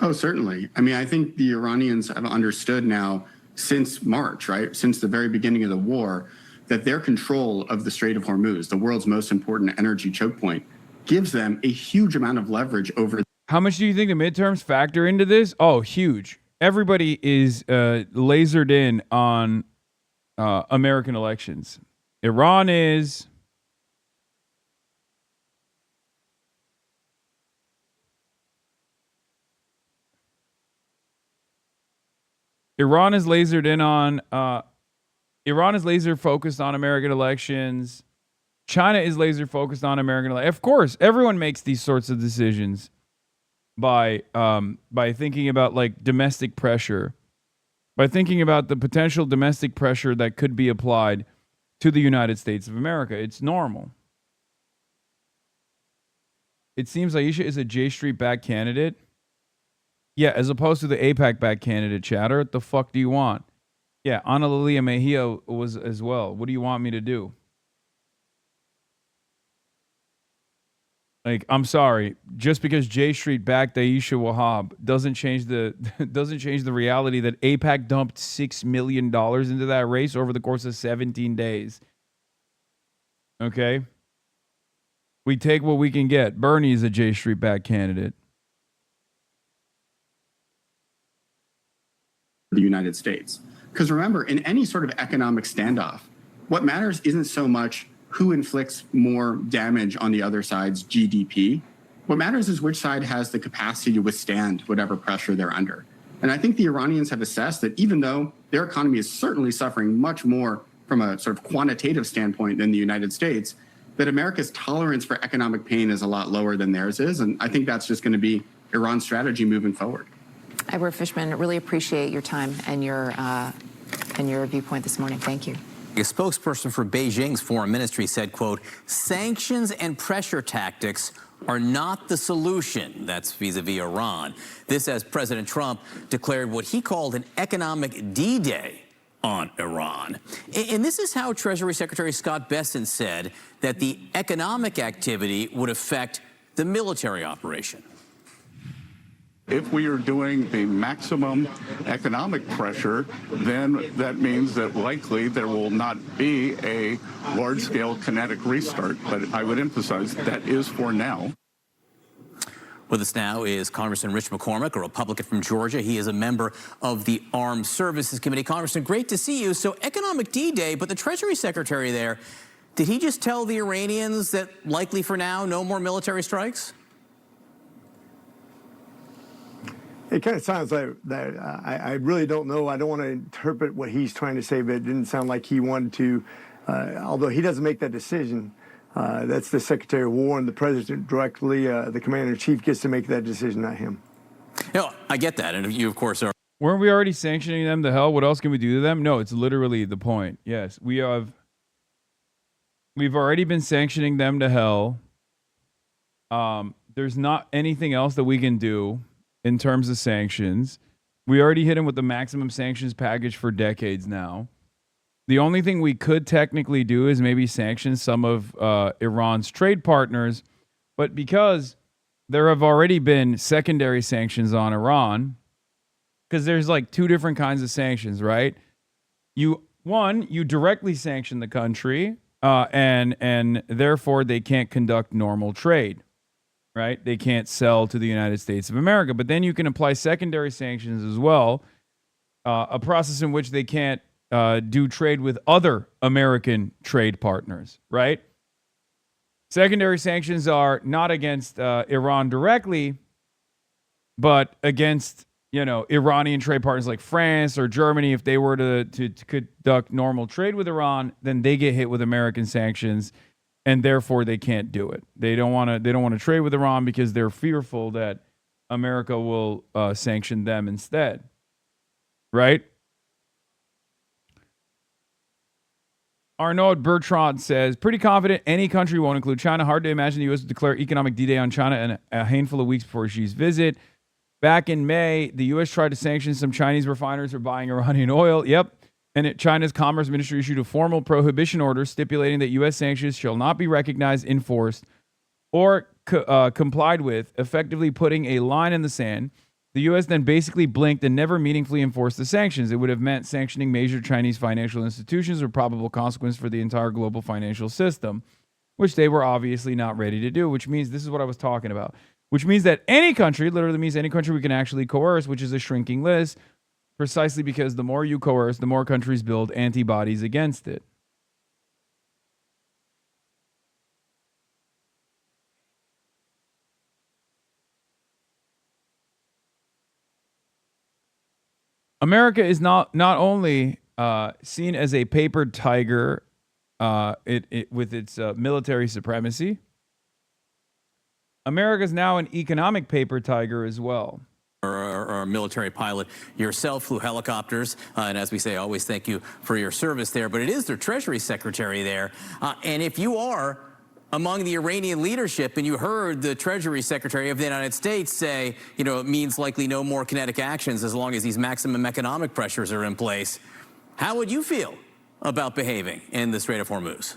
[SPEAKER 16] Oh, certainly. I mean, I think the Iranians have understood now since March, right, since the very beginning of the war, that their control of the Strait of Hormuz, the world's most important energy choke point, gives them a huge amount of leverage over.
[SPEAKER 1] How much do you think the midterms factor into this? Oh, huge. Everybody is lasered in on American elections. Iran is. Iran is lasered in on. Iran is laser focused on American elections. China is laser focused on American elections. Of course, everyone makes these sorts of decisions by thinking about like domestic pressure, by thinking about the potential domestic pressure that could be applied to the United States of America. It's normal. It seems Aisha is a J Street back candidate. Yeah, as opposed to the AIPAC back candidate, chatter. What the fuck do you want? Yeah, Ana Lilia Mejia was as well. What do you want me to do? Like, I'm sorry, just because J Street backed Aisha Wahab doesn't change the reality that AIPAC dumped $6 million into that race over the course of 17 days. Okay? We take what we can get. Bernie is a J Street back candidate.
[SPEAKER 16] The United States. Because remember, in any sort of economic standoff, what matters isn't so much who inflicts more damage on the other side's GDP. What matters is which side has the capacity to withstand whatever pressure they're under. And I think the Iranians have assessed that even though their economy is certainly suffering much more from a sort of quantitative standpoint than the United States, that America's tolerance for economic pain is a lot lower than theirs is. And I think that's just going to be Iran's strategy moving forward.
[SPEAKER 14] Edward Fishman, really appreciate your time and your viewpoint this morning. Thank you.
[SPEAKER 18] A spokesperson for Beijing's foreign ministry said, quote, sanctions and pressure tactics are not the solution. That's vis-a-vis Iran. This as President Trump declared what he called an economic D-Day on Iran. And this is how Treasury Secretary Scott Bessent said that the economic activity would affect the military operation.
[SPEAKER 15] If we are doing the maximum economic pressure, then that means that likely there will not be a large-scale kinetic restart. But I would emphasize that is for now.
[SPEAKER 18] With us now is Congressman Rich McCormick, a Republican from Georgia. He is a member of the Armed Services Committee. Congressman, great to see you. So economic D-Day, but the Treasury Secretary there, did he just tell the Iranians that likely for now, no more military strikes?
[SPEAKER 19] It kind of sounds like that. I really don't know. I don't want to interpret what he's trying to say, but it didn't sound like he wanted to, although he doesn't make that decision. That's the Secretary of War and the President directly. The Commander-in-Chief gets to make that decision, not him.
[SPEAKER 18] No, I get that. And you, of course, are.
[SPEAKER 1] Weren't we already sanctioning them to hell? What else can we do to them? No, it's literally the point. Yes, we've already been sanctioning them to hell. There's not anything else that we can do in terms of sanctions. We already hit them with the maximum sanctions package for decades now. The only thing we could technically do is maybe sanction some of Iran's trade partners. But because there have already been secondary sanctions on Iran, because there's like two different kinds of sanctions, right? You directly sanction the country, and therefore they can't conduct normal trade, right? They can't sell to the United States of America. But then you can apply secondary sanctions as well, a process in which they can't do trade with other American trade partners, right? Secondary sanctions are not against Iran directly, but against, Iranian trade partners like France or Germany. If they were to conduct normal trade with Iran, then they get hit with American sanctions, and therefore they can't do it. They don't want to trade with Iran because they're fearful that America will sanction them instead, right? Arnaud Bertrand says, pretty confident any country won't include China. Hard to imagine the U.S. would declare economic D-Day on China in a handful of weeks before Xi's visit. Back in May, the U.S. tried to sanction some Chinese refiners for buying Iranian oil. Yep. And China's Commerce Ministry issued a formal prohibition order stipulating that U.S. sanctions shall not be recognized, enforced, or complied with, effectively putting a line in the sand. The U.S. then basically blinked and never meaningfully enforced the sanctions. It would have meant sanctioning major Chinese financial institutions with probable consequence for the entire global financial system, which they were obviously not ready to do, which means this is what I was talking about, which means that any country, literally means any country we can actually coerce, which is a shrinking list, precisely because the more you coerce, the more countries build antibodies against it. America is not only seen as a paper tiger with its military supremacy, America is now an economic paper tiger as well.
[SPEAKER 18] Or a military pilot yourself, flew helicopters, and as we say, always thank you for your service there. But it is their Treasury Secretary there. And if you are among the Iranian leadership and you heard the Treasury Secretary of the United States say, it means likely no more kinetic actions as long as these maximum economic pressures are in place, how would you feel about behaving in the Strait of Hormuz?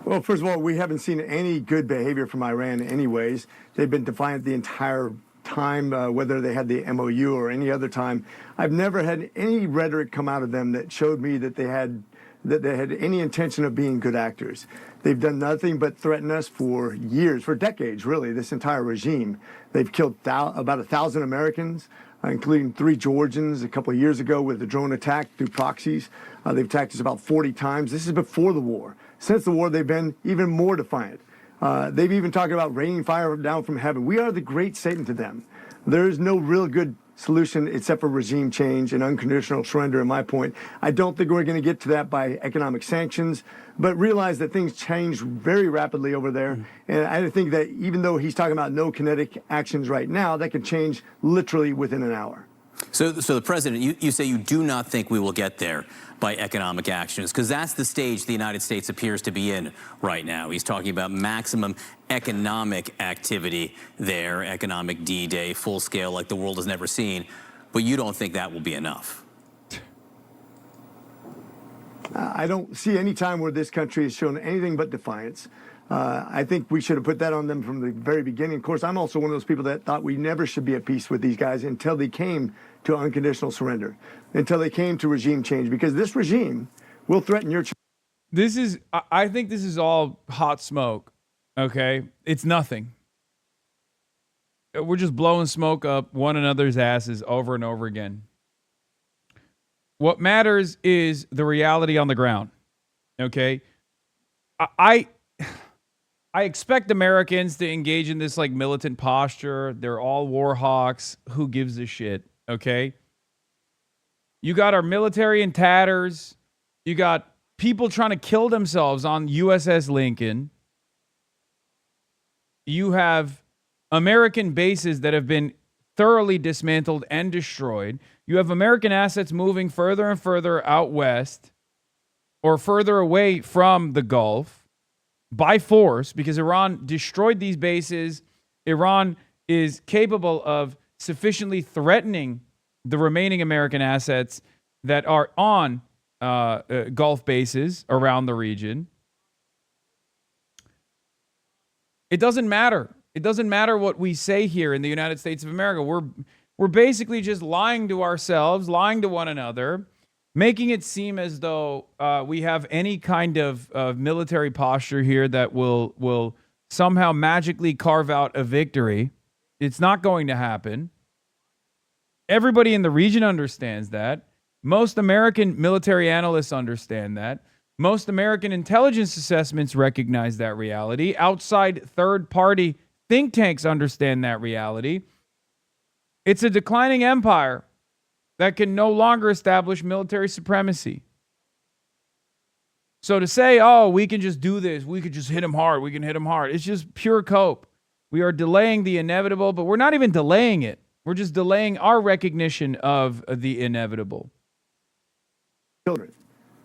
[SPEAKER 19] Well, first of all, we haven't seen any good behavior from Iran anyways. They've been defiant the entire time, whether they had the MOU or any other time. I've never had any rhetoric come out of them that showed me that they had any intention of being good actors. They've done nothing but threaten us for years, for decades, really, this entire regime. They've killed about 1,000 Americans, including 3 Georgians a couple of years ago with a drone attack through proxies. They've attacked us about 40 times. This is before the war. Since the war, they've been even more defiant. They've even talked about raining fire down from heaven. We are the great Satan to them. There is no real good solution except for regime change and unconditional surrender, in my point. I don't think we're going to get to that by economic sanctions, but realize that things change very rapidly over there. And I think that even though he's talking about no kinetic actions right now, that could change literally within an hour.
[SPEAKER 18] So the president, you say you do not think we will get there by economic actions, because that's the stage the United States appears to be in right now. He's talking about maximum economic activity there, economic D-Day, full scale, like the world has never seen. But you don't think that will be enough?
[SPEAKER 19] I don't see any time where this country has shown anything but defiance. I think we should have put that on them from the very beginning. Of course, I'm also one of those people that thought we never should be at peace with these guys until they came to unconditional surrender, until they came to regime change, because this regime will threaten your.
[SPEAKER 1] I think this is all hot smoke. Okay, it's nothing. We're just blowing smoke up one another's asses over and over again. What matters is the reality on the ground. Okay, I expect Americans to engage in this like militant posture. They're all war hawks. Who gives a shit? Okay. You got our military in tatters. You got people trying to kill themselves on USS Lincoln. You have American bases that have been thoroughly dismantled and destroyed. You have American assets moving further and further out west or further away from the Gulf by force because Iran destroyed these bases. Iran is capable of sufficiently threatening the remaining American assets that are on Gulf bases around the region. It doesn't matter. It doesn't matter what we say here in the United States of America. We're basically just lying to ourselves, lying to one another, making it seem as though we have any kind of military posture here that will somehow magically carve out a victory. It's not going to happen. Everybody in the region understands that. Most American military analysts understand that. Most American intelligence assessments recognize that reality. Outside third-party think tanks understand that reality. It's a declining empire that can no longer establish military supremacy. So to say, oh, we can just do this, we could just hit them hard, we can hit them hard, it's just pure cope. We are delaying the inevitable, but we're not even delaying it. We're just delaying our recognition of the inevitable.
[SPEAKER 19] Children.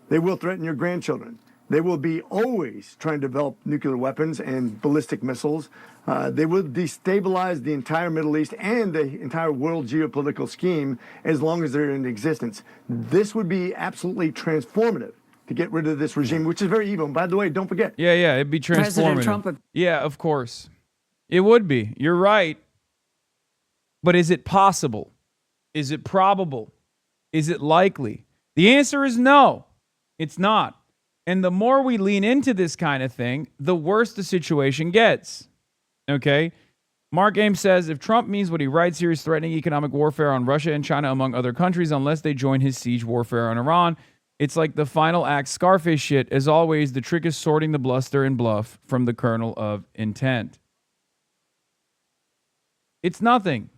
[SPEAKER 19] They will threaten your grandchildren. They will be always trying to develop nuclear weapons and ballistic missiles. They will destabilize the entire Middle East and the entire world geopolitical scheme as long as they're in existence. This would be absolutely transformative to get rid of this regime, which is very evil. And by the way, don't forget.
[SPEAKER 1] Yeah, it'd be transformative.
[SPEAKER 4] President Trump.
[SPEAKER 1] Yeah, of course. It would be. You're right. But is it possible? Is it probable? Is it likely? The answer is no, it's not. And the more we lean into this kind of thing, the worse the situation gets. Okay? Mark Ames says, if Trump means what he writes here, he's threatening economic warfare on Russia and China, among other countries, unless they join his siege warfare on Iran. It's like the final act Scarface shit. As always, the trick is sorting the bluster and bluff from the kernel of intent. It's nothing.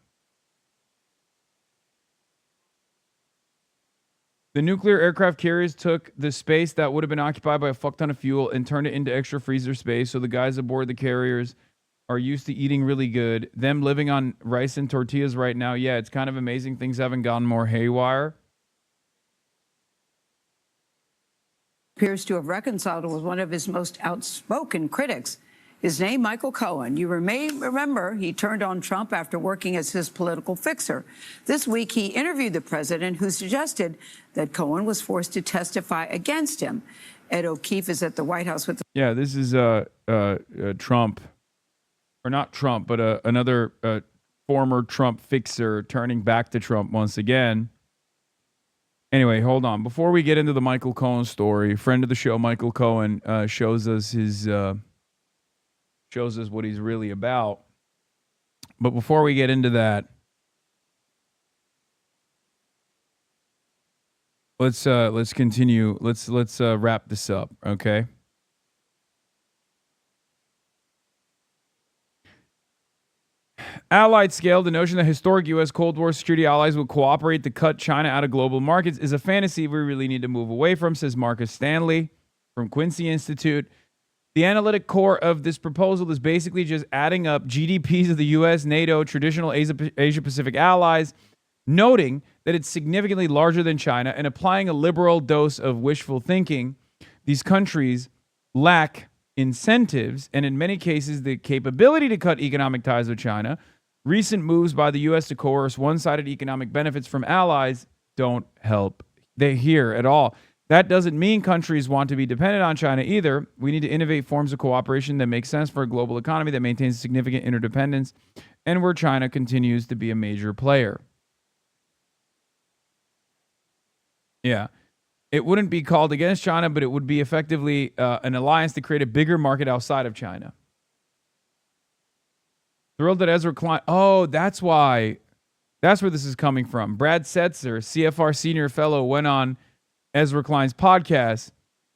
[SPEAKER 1] The nuclear aircraft carriers took the space that would have been occupied by a fuck ton of fuel and turned it into extra freezer space. So the guys aboard the carriers are used to eating really good. Them living on rice and tortillas right now. Yeah, it's kind of amazing. Things haven't gone more haywire.
[SPEAKER 4] Appears to have reconciled with one of his most outspoken critics. His name, Michael Cohen. You may remember he turned on Trump after working as his political fixer. This week, he interviewed the president, who suggested that Cohen was forced to testify against him. Ed O'Keefe is at the White House with.
[SPEAKER 1] Yeah, this is Trump, or not Trump, but another former Trump fixer turning back to Trump once again. Anyway, hold on. Before we get into the Michael Cohen story, friend of the show, Michael Cohen, shows us what he's really about. But before we get into that, let's continue. Let's wrap this up, okay? Allied scale, the notion that historic U.S. Cold War security allies would cooperate to cut China out of global markets is a fantasy we really need to move away from, says Marcus Stanley from Quincy Institute. The analytic core of this proposal is basically just adding up GDPs of the U.S., NATO, traditional Asia-Pacific allies, noting that it's significantly larger than China, and applying a liberal dose of wishful thinking. These countries lack incentives and in many cases the capability to cut economic ties with China. Recent moves by the U.S. to coerce one-sided economic benefits from allies don't help here at all. That doesn't mean countries want to be dependent on China either. We need to innovate forms of cooperation that make sense for a global economy that maintains significant interdependence and where China continues to be a major player. Yeah. It wouldn't be called against China, but it would be effectively an alliance to create a bigger market outside of China. Thrilled that Ezra Klein. Oh, that's why. That's where this is coming from. Brad Setzer, CFR Senior Fellow, went on Ezra Klein's podcast,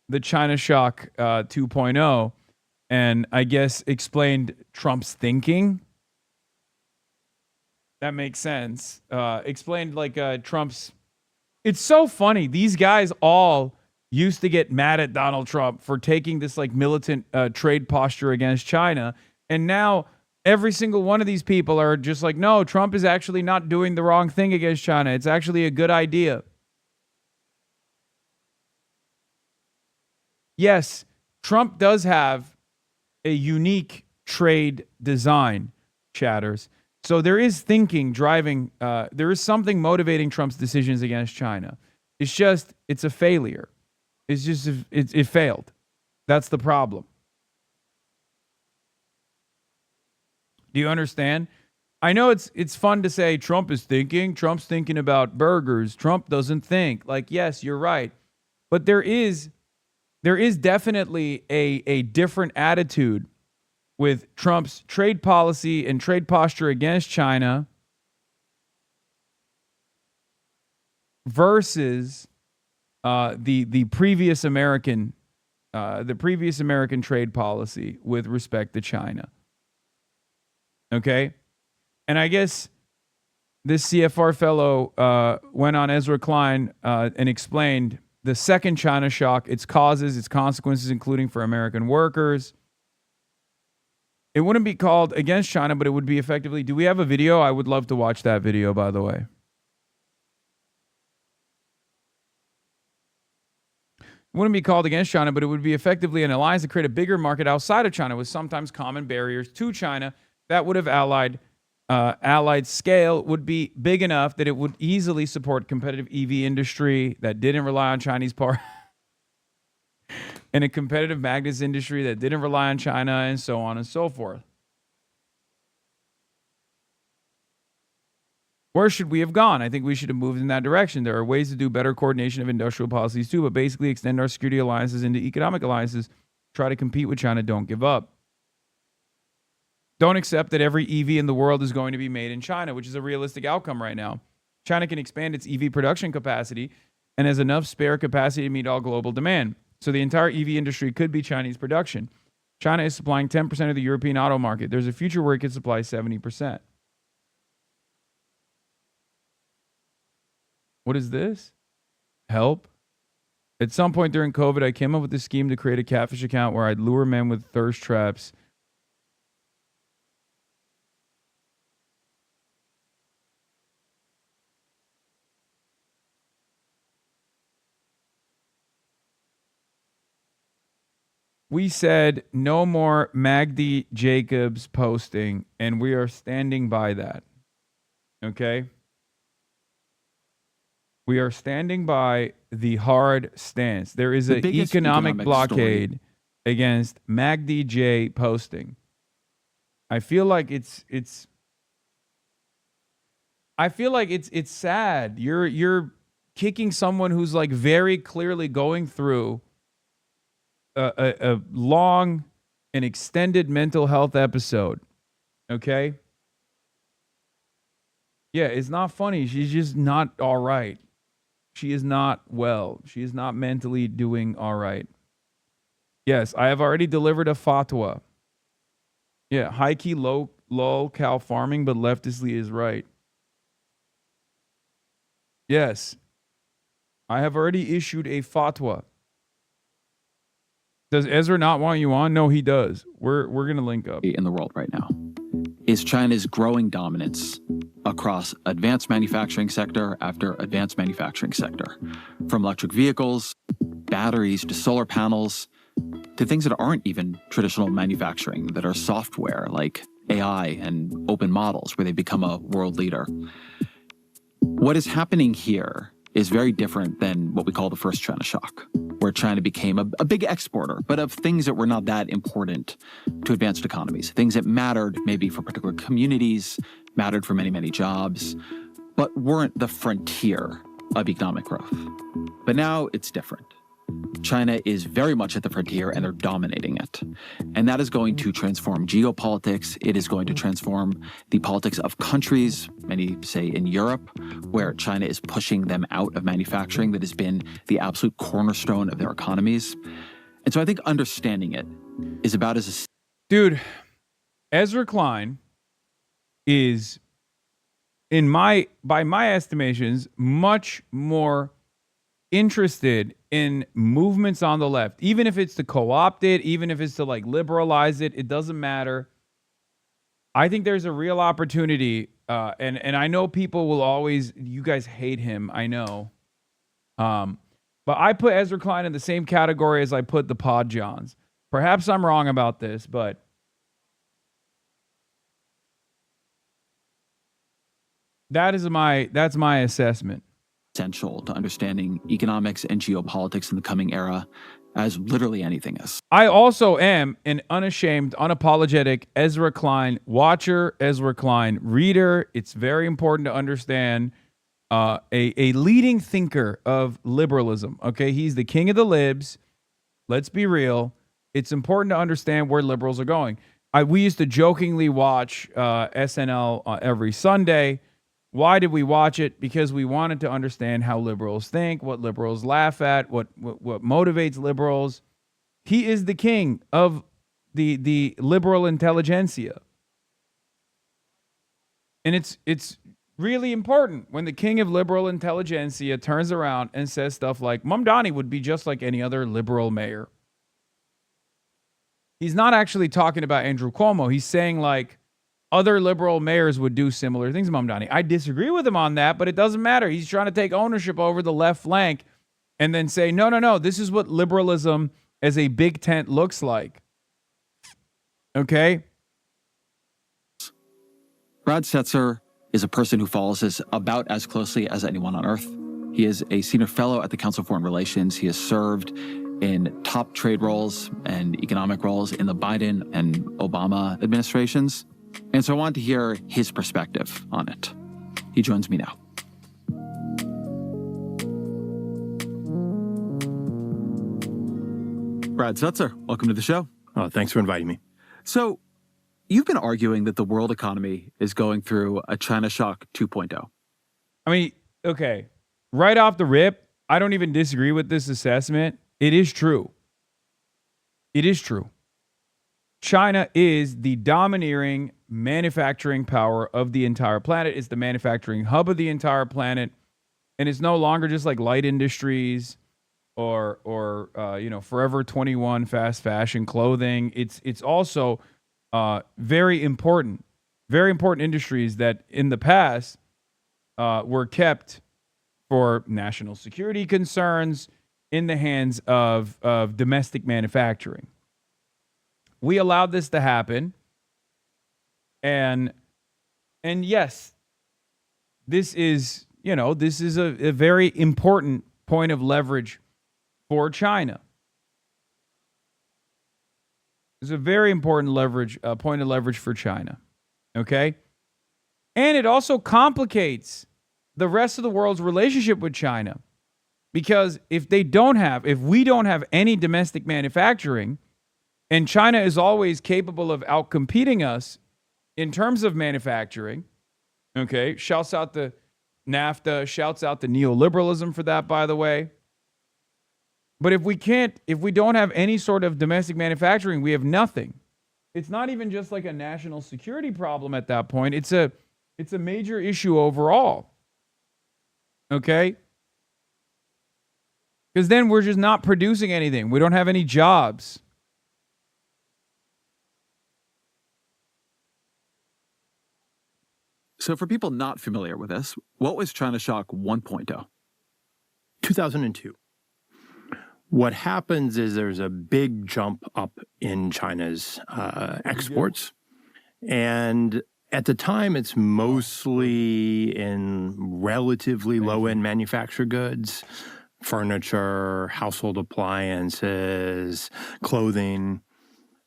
[SPEAKER 1] The China Shock 2.0, and I guess explained Trump's thinking. That makes sense. Explained like Trump's... It's so funny. These guys all used to get mad at Donald Trump for taking this like militant trade posture against China. And now every single one of these people are just like, no, Trump is actually not doing the wrong thing against China. It's actually a good idea. Yes, Trump does have a unique trade design, chatters. So there is thinking driving, there is something motivating Trump's decisions against China. It's just, it's a failure. It's just, it failed. That's the problem. Do you understand? I know it's fun to say Trump is thinking. Trump's thinking about burgers. Trump doesn't think. Like, yes, you're right. But there is definitely a different attitude with Trump's trade policy and trade posture against China versus the previous American trade policy with respect to China. Okay, and I guess this CFR fellow went on Ezra Klein and explained the second China shock, its causes, its consequences, including for American workers. It wouldn't be called against China, but it would be effectively... Do we have a video? I would love to watch that video, by the way. It wouldn't be called against China, but it would be effectively an alliance to create a bigger market outside of China with sometimes common barriers to China that would have allied scale would be big enough that it would easily support competitive EV industry that didn't rely on Chinese parts. And a competitive magnets industry that didn't rely on China, and so on and so forth. Where should we have gone? I think we should have moved in that direction. There are ways to do better coordination of industrial policies too, but basically extend our security alliances into economic alliances, try to compete with China, don't give up. Don't accept that every EV in the world is going to be made in China, which is a realistic outcome right now. China can expand its EV production capacity and has enough spare capacity to meet all global demand. So the entire EV industry could be Chinese production. China is supplying 10% of the European auto market. There's a future where it could supply 70%. What is this? Help. At some point during COVID, I came up with a scheme to create a catfish account where I'd lure men with thirst traps. We said no more Magdi Jacobs posting, and we are standing by that. Okay? We are standing by the hard stance. There is an economic blockade against Magdi J posting. I feel like it's sad. You're kicking someone who's like very clearly going through a long and extended mental health episode. Okay? Yeah, it's not funny. She's just not all right. She is not well. She is not mentally doing all right. Yes, I have already delivered a fatwa. Yeah, high key, low Lol, cow farming, but leftistly is right. Yes. I have already issued a fatwa. Does Ezra not want you on? No, he does. We're going to link up.
[SPEAKER 20] In the world right now is China's growing dominance across advanced manufacturing sector after advanced manufacturing sector, from electric vehicles, batteries, to solar panels, to things that aren't even traditional manufacturing, that are software like AI and open models, where they become a world leader. What is happening here is very different than what we call the first China shock, where China became a big exporter, but of things that were not that important to advanced economies, things that mattered maybe for particular communities, mattered for many, many jobs, but weren't the frontier of economic growth. But now it's different. China is very much at the frontier, and they're dominating it. And that is going to transform geopolitics. It is going to transform the politics of countries, many say in Europe, where China is pushing them out of manufacturing that has been the absolute cornerstone of their economies. And so I think understanding it is about as...
[SPEAKER 1] Dude, Ezra Klein is, by my estimations, much more interested in movements on the left, even if it's to co-opt it, even if it's to like liberalize it, it doesn't matter. I think there's a real opportunity, and I know people will always, you guys hate him, I know, but I put Ezra Klein in the same category as I put the Pod Johns. Perhaps I'm wrong about this, but that's my assessment.
[SPEAKER 20] Essential to understanding economics and geopolitics in the coming era, as literally anything is.
[SPEAKER 1] I also am an unashamed, unapologetic Ezra Klein watcher, Ezra Klein reader. It's very important to understand a leading thinker of liberalism. Okay, he's the king of the libs. Let's be real. It's important to understand where liberals are going. We used to jokingly watch SNL every Sunday. Why did we watch it? Because we wanted to understand how liberals think, what liberals laugh at, what motivates liberals. He is the king of the liberal intelligentsia. And it's really important when the king of liberal intelligentsia turns around and says stuff like, Mamdani would be just like any other liberal mayor. He's not actually talking about Andrew Cuomo. He's saying like, other liberal mayors would do similar things, Mamdani. I disagree with him on that, but it doesn't matter. He's trying to take ownership over the left flank and then say, no, this is what liberalism as a big tent looks like. Okay?
[SPEAKER 20] Brad Setzer is a person who follows this about as closely as anyone on earth. He is a senior fellow at the Council of Foreign Relations. He has served in top trade roles and economic roles in the Biden and Obama administrations. And so I wanted to hear his perspective on it. He joins me now. Brad Setzer, welcome to the show.
[SPEAKER 21] Oh, thanks for inviting me.
[SPEAKER 20] So you've been arguing that the world economy is going through a China shock 2.0.
[SPEAKER 1] I mean, okay, right off the rip, I don't even disagree with this assessment. It is true. It is true. China is the domineering manufacturing power of the entire planet. It's the manufacturing hub of the entire planet. And it's no longer just like light industries or Forever 21 fast fashion clothing. It's also very important industries that in the past were kept for national security concerns in the hands of domestic manufacturing. We allowed this to happen. And yes, this is a very important point of leverage for China. It's a very important point of leverage for China. Okay? And it also complicates the rest of the world's relationship with China. Because if we don't have any domestic manufacturing, and China is always capable of outcompeting us in terms of manufacturing, okay, shouts out to NAFTA, shouts out to neoliberalism for that, by the way. But if we don't have any sort of domestic manufacturing, we have nothing. it's not even just like a national security problem at that point. It's a major issue overall. Okay? Because then we're just not producing anything. We don't have any jobs.
[SPEAKER 20] So for people not familiar with this, what was China Shock 1.0?
[SPEAKER 21] 2002. What happens is there's a big jump up in China's exports. And at the time, it's mostly in relatively low-end manufactured goods, furniture, household appliances, clothing.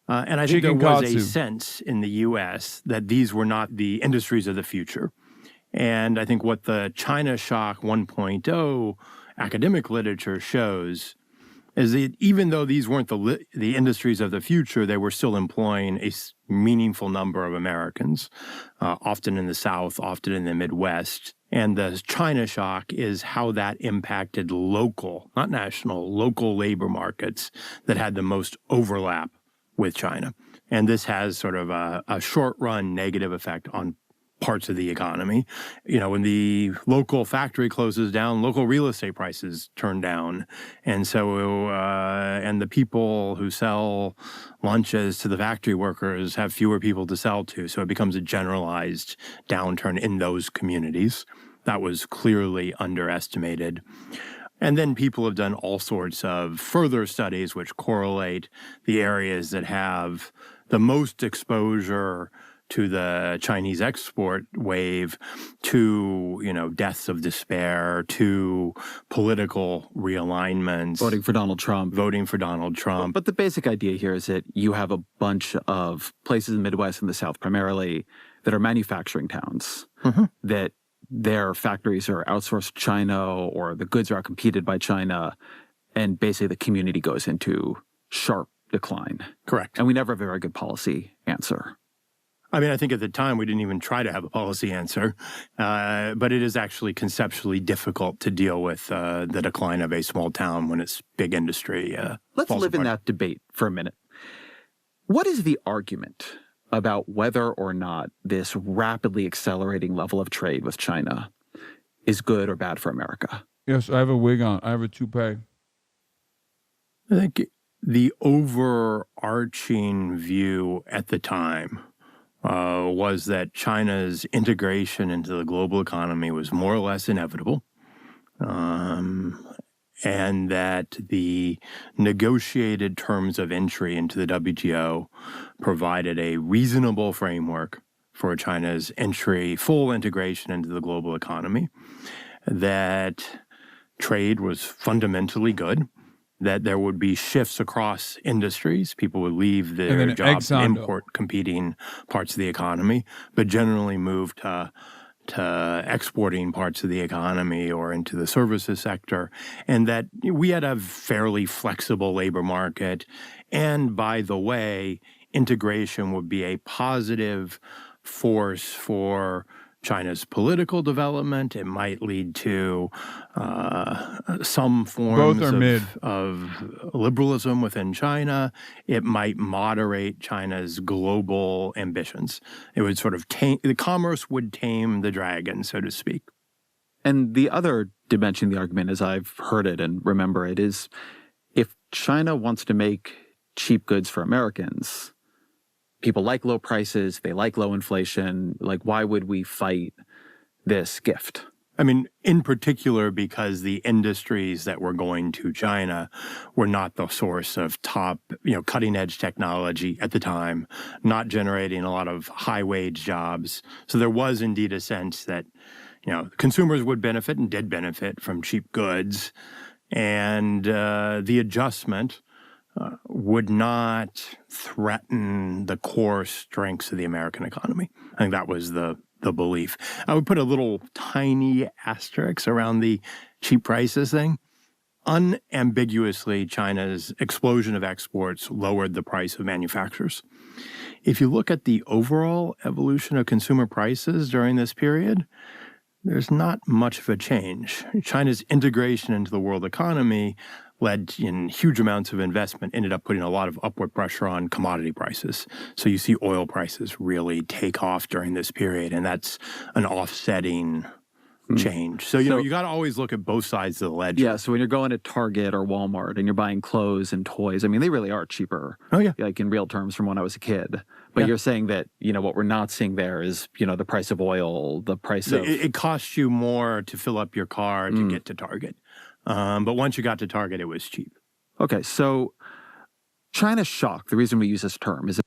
[SPEAKER 21] And I think there was a sense in the U.S. that these were not the industries of the future. And I think what the China Shock 1.0 academic literature shows is that even though these weren't the industries of the future, they were still employing a meaningful number of Americans, often in the South, often in the Midwest. And the China Shock is how that impacted local, not national, local labor markets that had the most overlap with China. And this has sort of a short-run negative effect on parts of the economy. You know, when the local factory closes down, local real estate prices turn down. And so, and the people who sell lunches to the factory workers have fewer people to sell to. So it becomes a generalized downturn in those communities. That was clearly underestimated. And then people have done all sorts of further studies which correlate the areas that have the most exposure to the Chinese export wave to, you know, deaths of despair, to political realignments.
[SPEAKER 20] Voting for Donald Trump.
[SPEAKER 21] But
[SPEAKER 20] the basic idea here is that you have a bunch of places in the Midwest and the South primarily that are manufacturing towns, that their factories are outsourced to China or the goods are outcompeted by China, and basically the community goes into sharp decline.
[SPEAKER 21] Correct.
[SPEAKER 20] And we never have a very good policy answer.
[SPEAKER 21] I mean, I think at the time we didn't even try to have a policy answer, but it is actually conceptually difficult to deal with the decline of a small town when it's big industry.
[SPEAKER 20] Let's live in that debate for a minute. What is the argument about whether or not this rapidly accelerating level of trade with China is good or bad for America?
[SPEAKER 1] Yes, I have a wig on. I have a toupee.
[SPEAKER 21] I think the overarching view at the time was that China's integration into the global economy was more or less inevitable, and that the negotiated terms of entry into the WTO provided a reasonable framework for China's full integration into the global economy, that trade was fundamentally good, that there would be shifts across industries. People would leave their jobs and import competing parts of the economy, but generally move to exporting parts of the economy or into the services sector, and that we had a fairly flexible labor market. And by the way, integration would be a positive force for China's political development. It might lead to some forms of liberalism within China. It might moderate China's global ambitions. It would sort of the commerce would tame the dragon, so to speak.
[SPEAKER 20] And the other dimension of the argument, as I've heard it and remember it, is if China wants to make cheap goods for Americans, people like low prices, they like low inflation. Like, why would we fight this gift?
[SPEAKER 21] I mean, in particular, because the industries that were going to China were not the source of top, cutting edge technology at the time, not generating a lot of high wage jobs. So there was indeed a sense that, consumers would benefit and did benefit from cheap goods. And the adjustment would not threaten the core strengths of the American economy. I think that was the belief. I would put a little tiny asterisk around the cheap prices thing. Unambiguously, China's explosion of exports lowered the price of manufacturers. If you look at the overall evolution of consumer prices during this period, there's not much of a change. China's integration into the world economy led in huge amounts of investment, ended up putting a lot of upward pressure on commodity prices. So you see oil prices really take off during this period, and that's an offsetting change. So, you got to always look at both sides of the ledger.
[SPEAKER 20] Yeah, so when you're going to Target or Walmart and you're buying clothes and toys, I mean, they really are cheaper.
[SPEAKER 21] Oh, yeah.
[SPEAKER 20] Like in real terms from when I was a kid. But you're saying that, what we're not seeing there is, the price of oil, the price of...
[SPEAKER 21] It costs you more to fill up your car to get to Target. But once you got to Target, it was cheap.
[SPEAKER 20] Okay, so China's shock, the reason we use this term is...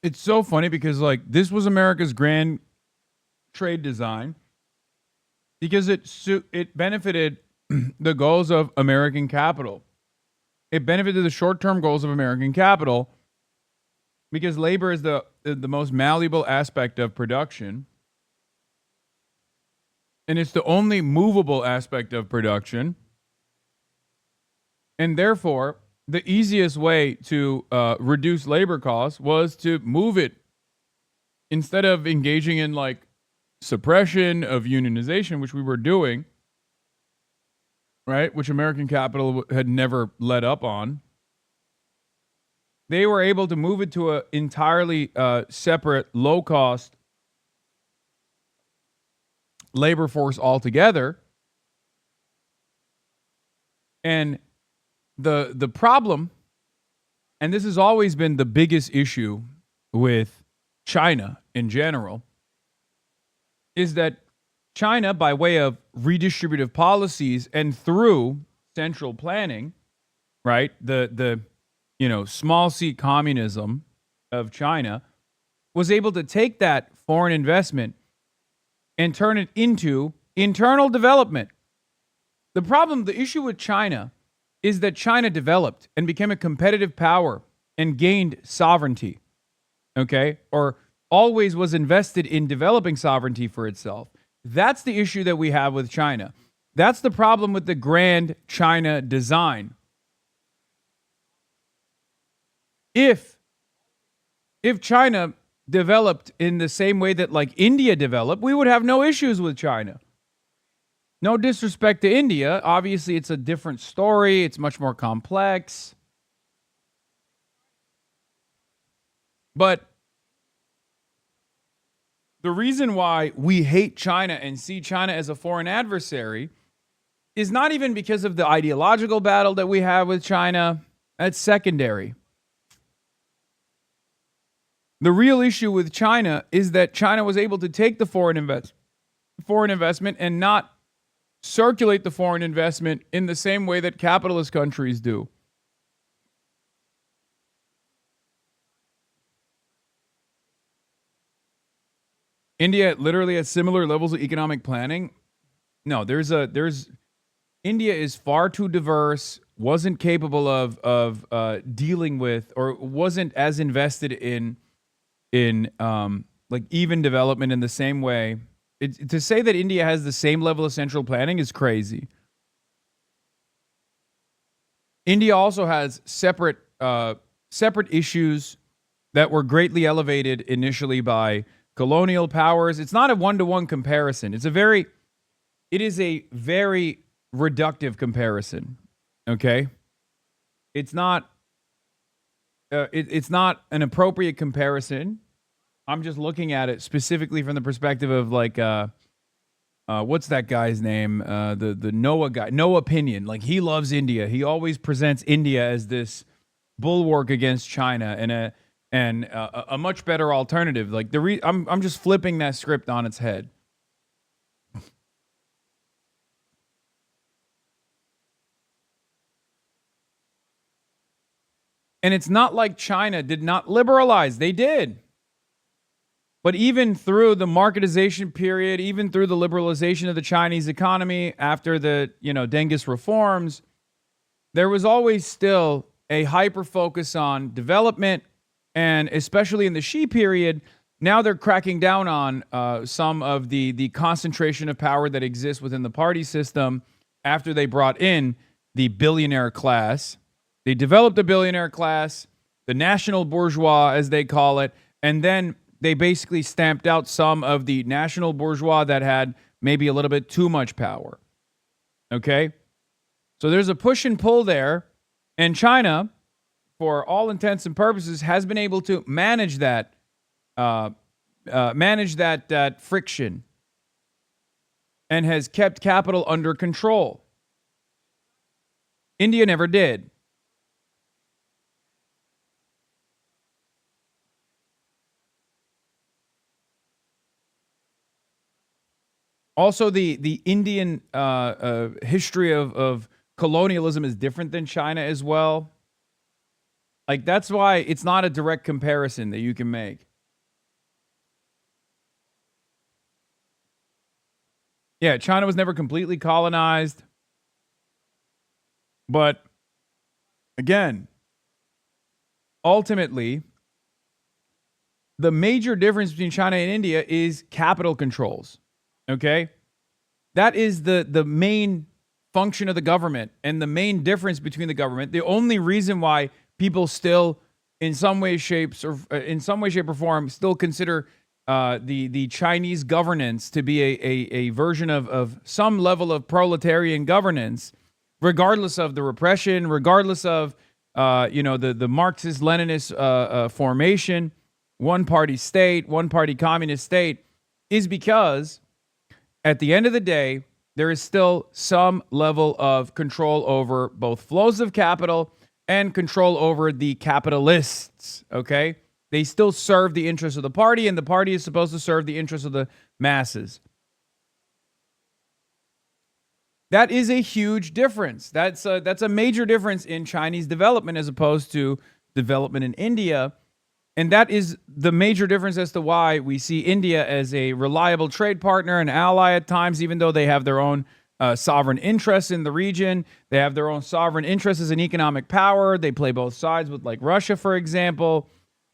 [SPEAKER 1] It's so funny because, this was America's grand trade design because it benefited the goals of American capital. It benefited the short-term goals of American capital because labor is the most malleable aspect of production. And it's the only movable aspect of production. And therefore, the easiest way to reduce labor costs was to move it instead of engaging in suppression of unionization, which we were doing, right? Which American capital had never let up on. They were able to move it to an entirely separate, low-cost labor force altogether. And the problem, and this has always been the biggest issue with China in general, is that China, by way of redistributive policies and through central planning, right, the small c communism of China, was able to take that foreign investment and turn it into internal development. The issue with China is that China developed and became a competitive power and gained sovereignty, okay? Or always was invested in developing sovereignty for itself. That's the issue that we have with China. That's the problem with the grand China design. If China developed in the same way that India developed, we would have no issues with China. No disrespect to India. Obviously, it's a different story. It's much more complex. But the reason why we hate China and see China as a foreign adversary is not even because of the ideological battle that we have with China. That's secondary. The real issue with China is that China was able to take the foreign investment and not circulate the foreign investment in the same way that capitalist countries do. India literally has similar levels of economic planning. No, India is far too diverse, wasn't capable of dealing with, or wasn't as invested in even development in the same way. To say that India has the same level of central planning is crazy. India also has separate issues that were greatly elevated initially by colonial powers. It's not a one-to-one comparison. It is a very reductive comparison. Okay, it's not an appropriate comparison. I'm just looking at it specifically from the perspective of what's that guy's name? The Noah guy, No Opinion. He loves India. He always presents India as this bulwark against China and a much better alternative. I'm just flipping that script on its head. And it's not like China did not liberalize. They did. But even through the marketization period, even through the liberalization of the Chinese economy after the, Dengis reforms, there was always still a hyper focus on development. And especially in the Xi period, now they're cracking down on some of the concentration of power that exists within the party system after they brought in the billionaire class. They developed a billionaire class, the national bourgeois, as they call it, and then they basically stamped out some of the national bourgeois that had maybe a little bit too much power. Okay? So there's a push and pull there, and China, for all intents and purposes, has been able to manage that friction, and has kept capital under control. India never did. Also, the Indian history of colonialism is different than China as well. Like, that's why it's not a direct comparison that you can make. Yeah, China was never completely colonized. But, again, ultimately, the major difference between China and India is capital controls. Okay? That is the main function of the government and the main difference between the government. The only reason why people still, in some way, shape, or form, still consider the Chinese governance to be a version of some level of proletarian governance, regardless of the repression, regardless of the Marxist-Leninist formation, one-party state, one-party communist state, is because at the end of the day, there is still some level of control over both flows of capital and control over the capitalists, okay? They still serve the interests of the party, and the party is supposed to serve the interests of the masses. That is a huge difference. That's a major difference in Chinese development as opposed to development in India. And that is the major difference as to why we see India as a reliable trade partner and ally at times, even though they have their own sovereign interests in the region. They have their own sovereign interests as an economic power. They play both sides with, like, Russia, for example.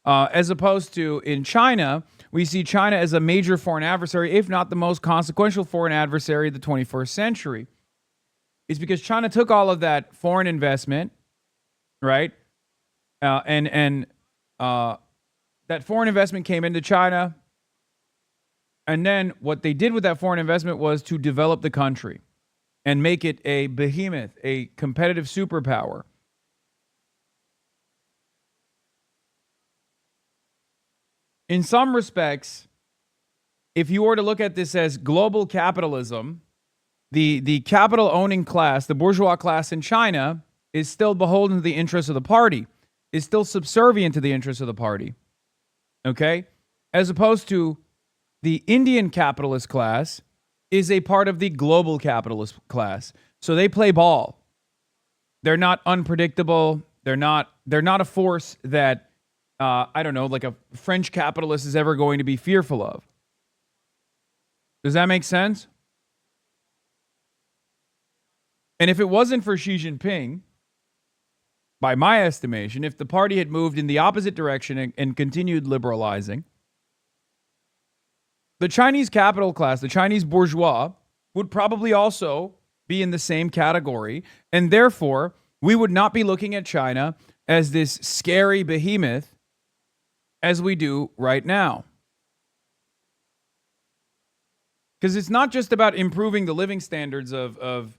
[SPEAKER 1] As opposed to in China, we see China as a major foreign adversary, if not the most consequential foreign adversary of the 21st century. It's because China took all of that foreign investment, right? That foreign investment came into China. And then what they did with that foreign investment was to develop the country and make it a behemoth, a competitive superpower. In some respects, if you were to look at this as global capitalism, the capital owning class, the bourgeois class in China, is still beholden to the interests of the party, is still subservient to the interests of the party. Okay? As opposed to the Indian capitalist class is a part of the global capitalist class. So they play ball. They're not unpredictable. They're not a force that like a French capitalist is ever going to be fearful of. Does that make sense? And if it wasn't for Xi Jinping, by my estimation, if the party had moved in the opposite direction and continued liberalizing, the Chinese capital class, the Chinese bourgeois, would probably also be in the same category. And therefore, we would not be looking at China as this scary behemoth as we do right now. Because it's not just about improving the living standards of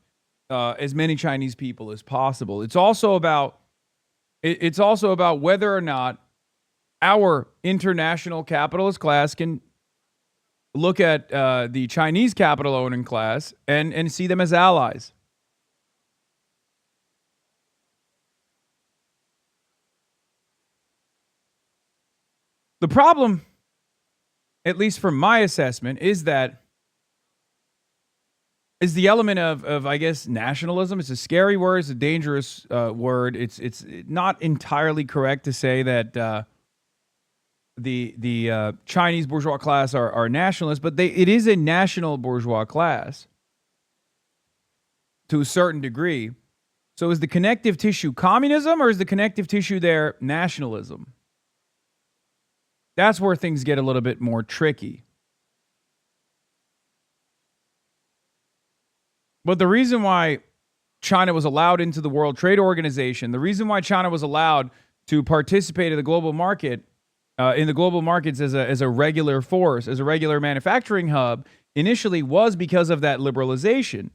[SPEAKER 1] as many Chinese people as possible. It's also about whether or not our international capitalist class can look at the Chinese capital owning class and see them as allies. The problem, at least from my assessment, is the element of I guess, nationalism. It's a scary word. It's a dangerous word. It's not entirely correct to say that the Chinese bourgeois class are nationalists, but it is a national bourgeois class to a certain degree. So is the connective tissue communism, or is the connective tissue there nationalism? That's where things get a little bit more tricky. But the reason why China was allowed into the World Trade Organization, the reason why China was allowed to participate in the global market, in the global markets as a regular force, as a regular manufacturing hub, initially was because of that liberalization.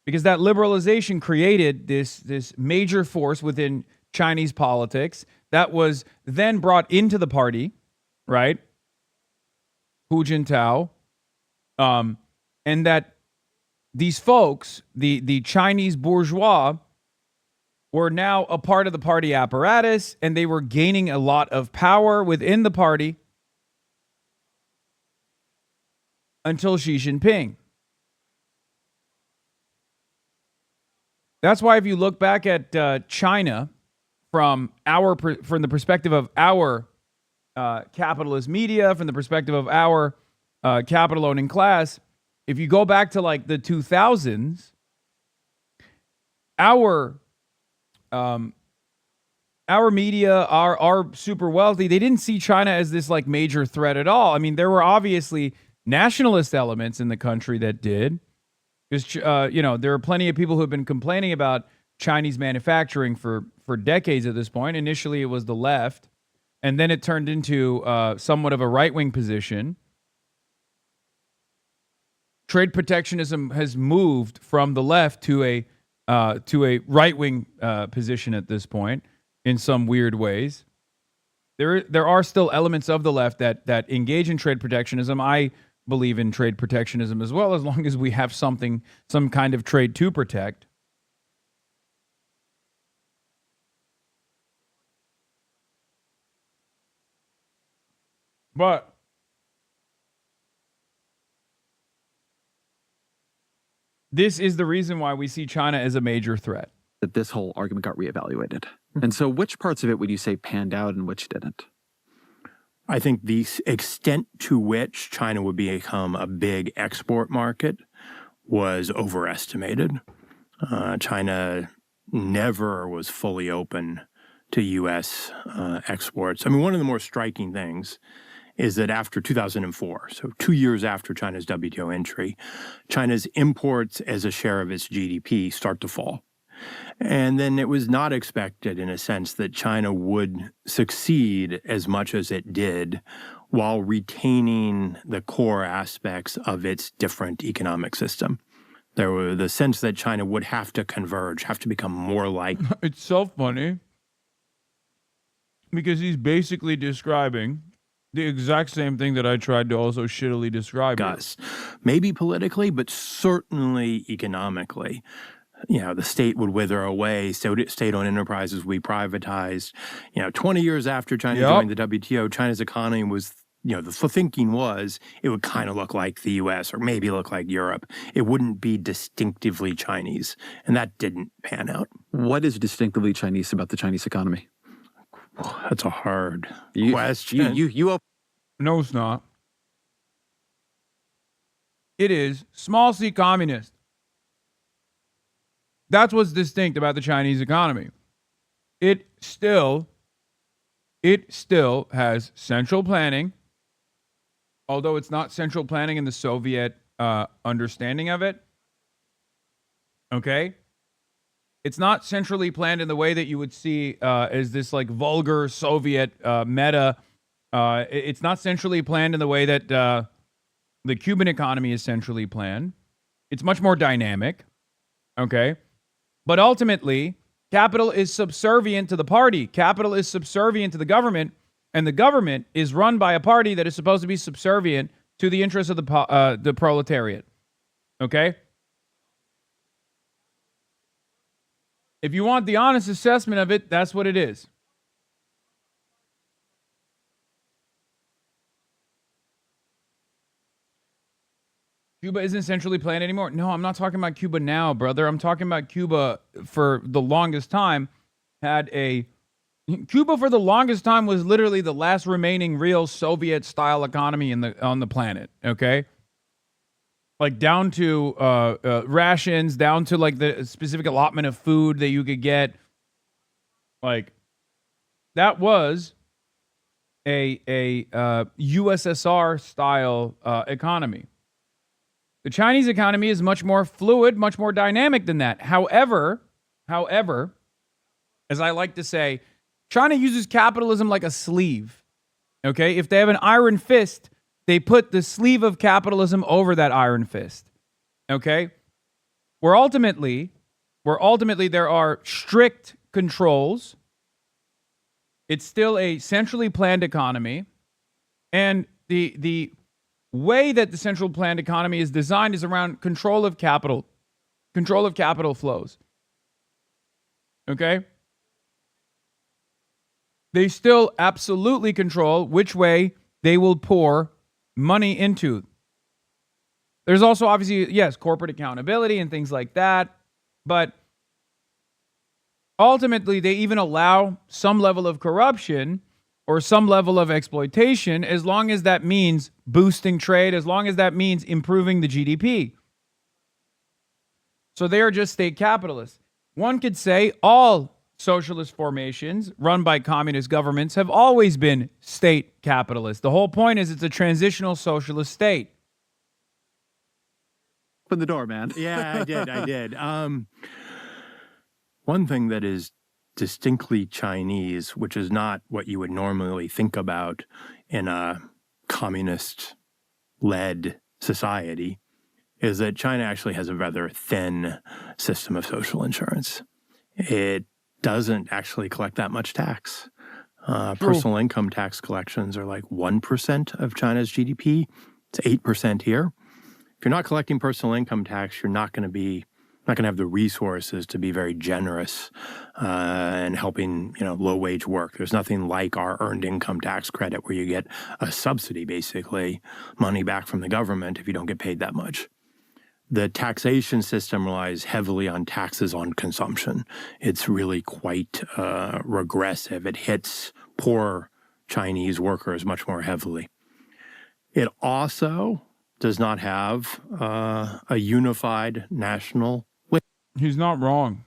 [SPEAKER 1] because that liberalization created this major force within Chinese politics that was then brought into the party, right? Hu Jintao, and that these folks, the Chinese bourgeois, were now a part of the party apparatus, and they were gaining a lot of power within the party until Xi Jinping. That's why if you look back at China from the perspective of our capitalist media, from the perspective of our capital owning class, if you go back to like the 2000s, our media, our super wealthy, they didn't see China as this like major threat at all. I mean, there were obviously nationalist elements in the country that did, because there are plenty of people who have been complaining about Chinese manufacturing for decades at this point. Initially, it was the left, and then it turned into somewhat of a right-wing position. Trade protectionism has moved from the left to a right-wing position at this point in some weird ways. There are still elements of the left that engage in trade protectionism. I believe in trade protectionism as well, as long as we have some kind of trade to protect. But this is the reason why we see China as a major threat.
[SPEAKER 20] That this whole argument got reevaluated. And so which parts of it would you say panned out and which didn't?
[SPEAKER 21] I think the extent to which China would become a big export market was overestimated. China never was fully open to U.S. exports. I mean, one of the more striking things is that after 2004, so 2 years after China's WTO entry, China's imports as a share of its GDP start to fall. And then it was not expected, in a sense, that China would succeed as much as it did while retaining the core aspects of its different economic system. There was the sense that China would have to converge, have to become more like...
[SPEAKER 1] It's so funny because he's basically describing the exact same thing that I tried to also shittily describe.
[SPEAKER 21] Us. Maybe politically, but certainly economically. You know, the state would wither away, state-owned enterprises would be privatized. 20 years after China joined the WTO, China's economy was, the thinking was it would kind of look like the U.S. or maybe look like Europe. It wouldn't be distinctively Chinese, and that didn't pan out.
[SPEAKER 20] What is distinctively Chinese about the Chinese economy?
[SPEAKER 21] That's a hard question.
[SPEAKER 1] No, it's not. It is small c communist. That's what's distinct about the Chinese economy. It still has central planning, although it's not central planning in the Soviet understanding of it. Okay? It's not centrally planned in the way that you would see as this like vulgar Soviet meta. It's not centrally planned in the way that the Cuban economy is centrally planned. It's much more dynamic. Okay? But ultimately, capital is subservient to the party. Capital is subservient to the government, and the government is run by a party that is supposed to be subservient to the interests of the proletariat. Okay? If you want the honest assessment of it, that's what it is. Cuba isn't centrally planned anymore. No, I'm not talking about Cuba now, brother. I'm talking about Cuba for the longest time Cuba for the longest time was literally the last remaining real Soviet-style economy on the planet, okay? Like down to rations, down to like the specific allotment of food that you could get. Like that was a USSR-style economy. The Chinese economy is much more fluid, much more dynamic than that. However, as I like to say, China uses capitalism like a sleeve. Okay? If they have an iron fist, they put the sleeve of capitalism over that iron fist. Okay? where ultimately there are strict controls. It's still a centrally planned economy, and the way that the central planned economy is designed is around control of capital flows. Okay? They still absolutely control which way they will pour money into. There's also obviously, yes, corporate accountability and things like that, but ultimately they even allow some level of corruption or some level of exploitation as long as that means boosting trade, as long as that means improving the GDP. So they are just state capitalists. One could say all socialist formations run by communist governments have always been state capitalist. The whole point is it's a transitional socialist state.
[SPEAKER 2] Open the door, man.
[SPEAKER 21] Yeah, I did. One thing that is distinctly Chinese, which is not what you would normally think about in a communist-led society, is that China actually has a rather thin system of social insurance. It doesn't actually collect that much tax. Personal income tax collections are like 1% of China's GDP. It's 8% here. If you're not collecting personal income tax, you're not going to have the resources to be very generous in helping, low-wage work. There's nothing like our earned income tax credit where you get a subsidy, basically, money back from the government if you don't get paid that much. The taxation system relies heavily on taxes on consumption. It's really quite regressive. It hits poor Chinese workers much more heavily. It also does not have a unified national.
[SPEAKER 1] He's not wrong.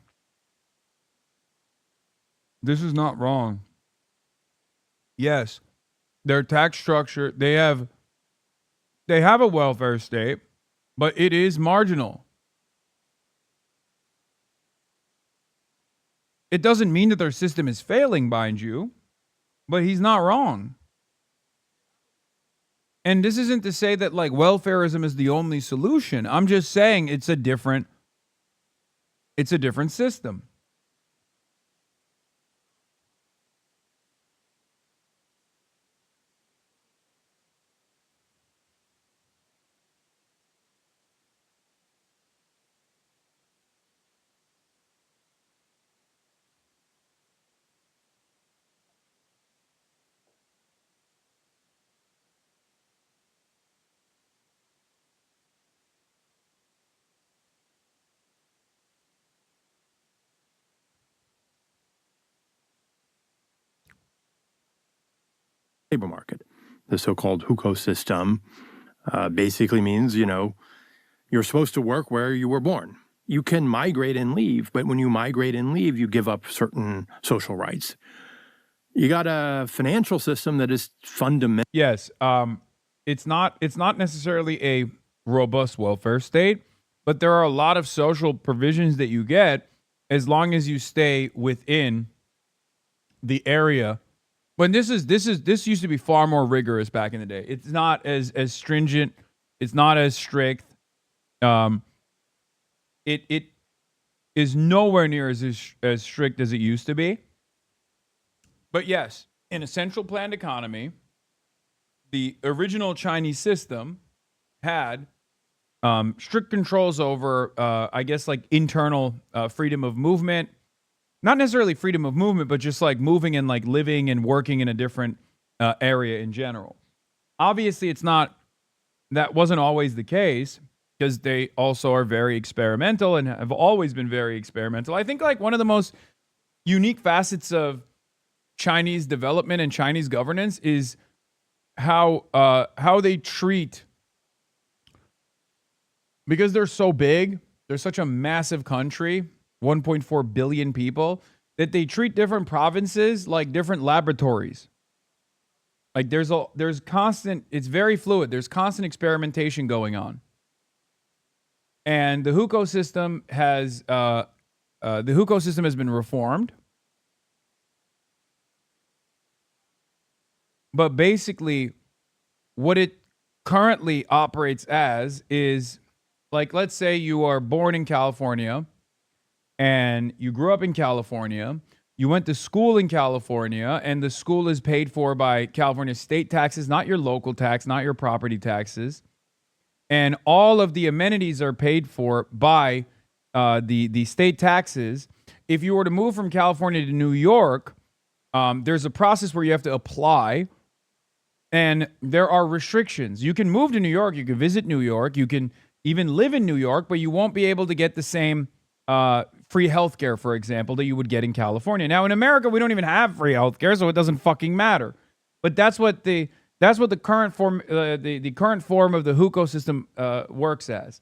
[SPEAKER 1] This is not wrong. Yes, their tax structure, they have a welfare state, but it is marginal. It doesn't mean that their system is failing, mind you, but he's not wrong. And this isn't to say that like welfarism is the only solution. I'm just saying it's a different system.
[SPEAKER 21] Labor market. The so-called hukou system basically means, you're supposed to work where you were born. You can migrate and leave, but when you migrate and leave, you give up certain social rights. You got a financial system that is fundamental.
[SPEAKER 1] Yes, it's not necessarily a robust welfare state, but there are a lot of social provisions that you get as long as you stay within the area. When this used to be far more rigorous back in the day. It's not as stringent. It's not as strict. It is nowhere near as strict as it used to be. But yes, in a central planned economy, the original Chinese system had strict controls over, I guess, like internal freedom of movement. Not necessarily freedom of movement, but just like moving and like living and working in a different area in general. Obviously, that wasn't always the case because they also are very experimental and have always been very experimental. I think like one of the most unique facets of Chinese development and Chinese governance is how they treat, because they're so big, they're such a massive country, 1.4 billion people, that they treat different provinces like different laboratories. Like there's constant, it's very fluid. There's constant experimentation going on. And the hukou system has been reformed. But basically what it currently operates as is Like, let's say you are born in California and you grew up in California. You went to school in California, and the school is paid for by California state taxes, not your local tax, not your property taxes. And all of the amenities are paid for by the state taxes. If you were to move from California to New York, there's a process where you have to apply, and there are restrictions. You can move to New York, you can visit New York, you can even live in New York, but you won't be able to get the same free healthcare, for example, that you would get in California. Now, in America, we don't even have free healthcare, so it doesn't fucking matter. But that's what the current form the current form of the hukou system works as.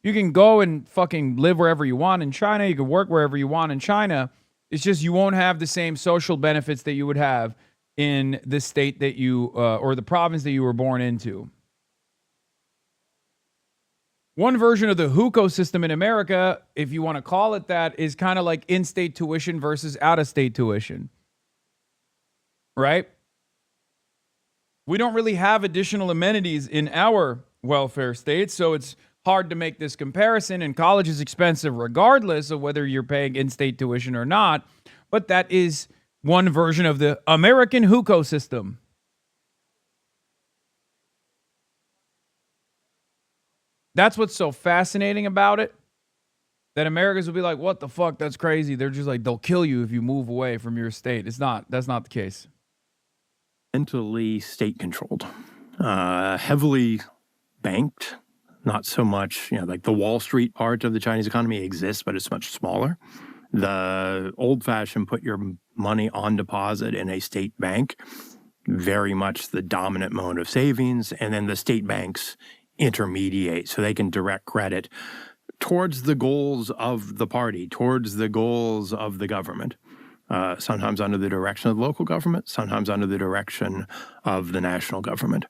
[SPEAKER 1] You can go and fucking live wherever you want in China. You can work wherever you want in China. It's just you won't have the same social benefits that you would have in the state that you or the province that you were born into. One version of the hukou system in America, if you want to call it that, is kind of like in-state tuition versus out-of-state tuition. Right? We don't really have additional amenities in our welfare state, so it's hard to make this comparison, and college is expensive regardless of whether you're paying in-state tuition or not, but that is one version of the American hukou system. That's what's so fascinating about it, that Americans will be like, what the fuck, that's crazy. They're just like, they'll kill you if you move away from your state. That's not the case.
[SPEAKER 21] Mentally state-controlled, heavily banked, not so much, like the Wall Street part of the Chinese economy exists, but it's much smaller. The old-fashioned put your money on deposit in a state bank, very much the dominant mode of savings, and then the state banks intermediate so they can direct credit towards the goals of the party, towards the goals of the government. Sometimes under the direction of the local government, sometimes under the direction of the national government.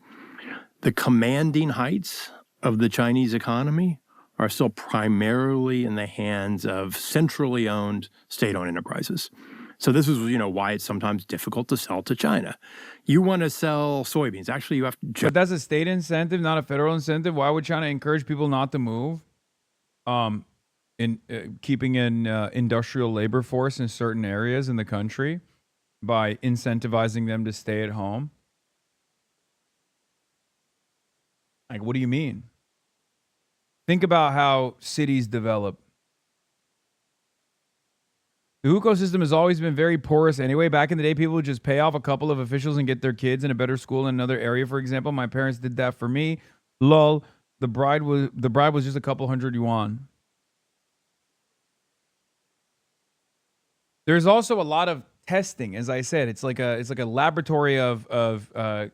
[SPEAKER 21] The commanding heights of the Chinese economy are still primarily in the hands of centrally owned state-owned enterprises. So this is, why it's sometimes difficult to sell to China. You want to sell soybeans. Actually, you have to...
[SPEAKER 1] But that's a state incentive, not a federal incentive. Why would China encourage people not to move? In keeping an industrial labor force in certain areas in the country by incentivizing them to stay at home? Like, what do you mean? Think about how cities develop. The hukou system has always been very porous anyway. Back in the day, people would just pay off a couple of officials and get their kids in a better school in another area, for example. My parents did that for me. Lol, the bribe was just a couple $100 yuan. There's also a lot of testing, as I said. It's like a laboratory of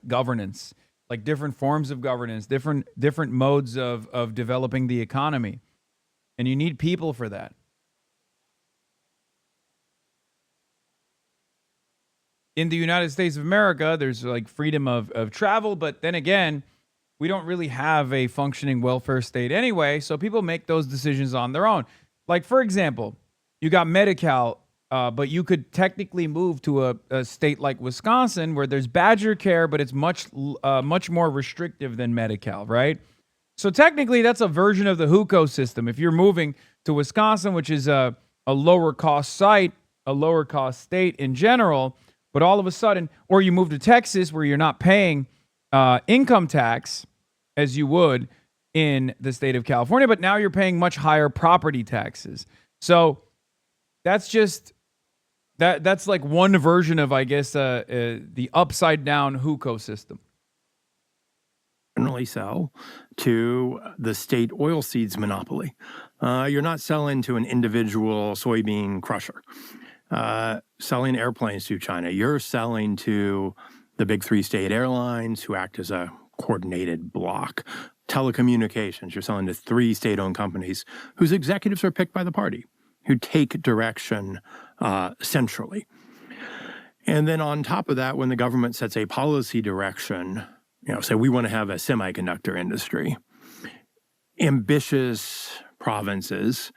[SPEAKER 1] governance, like different forms of governance, different modes of developing the economy, and you need people for that. In the United States of America, there's like freedom of travel, but then again, we don't really have a functioning welfare state anyway, so people make those decisions on their own. Like, for example, you got Medi-Cal, but you could technically move to a state like Wisconsin where there's Badger Care, but it's much more restrictive than Medi-Cal, right? So technically, that's a version of the hukou system. If you're moving to Wisconsin, which is a lower cost site, a lower cost state in general, but all of a sudden, or you move to Texas where you're not paying income tax as you would in the state of California, but now you're paying much higher property taxes. So that's just that's like one version of, I guess, the upside down hukou system.
[SPEAKER 21] Generally sell to the state oilseeds monopoly. You're not selling to an individual soybean crusher. Selling airplanes to China. You're selling to the big three state airlines who act as a coordinated block. Telecommunications. You're selling to 3 state-owned companies whose executives are picked by the party, who take direction centrally. And then on top of that, when the government sets a policy direction, say we want to have a semiconductor industry, ambitious provinces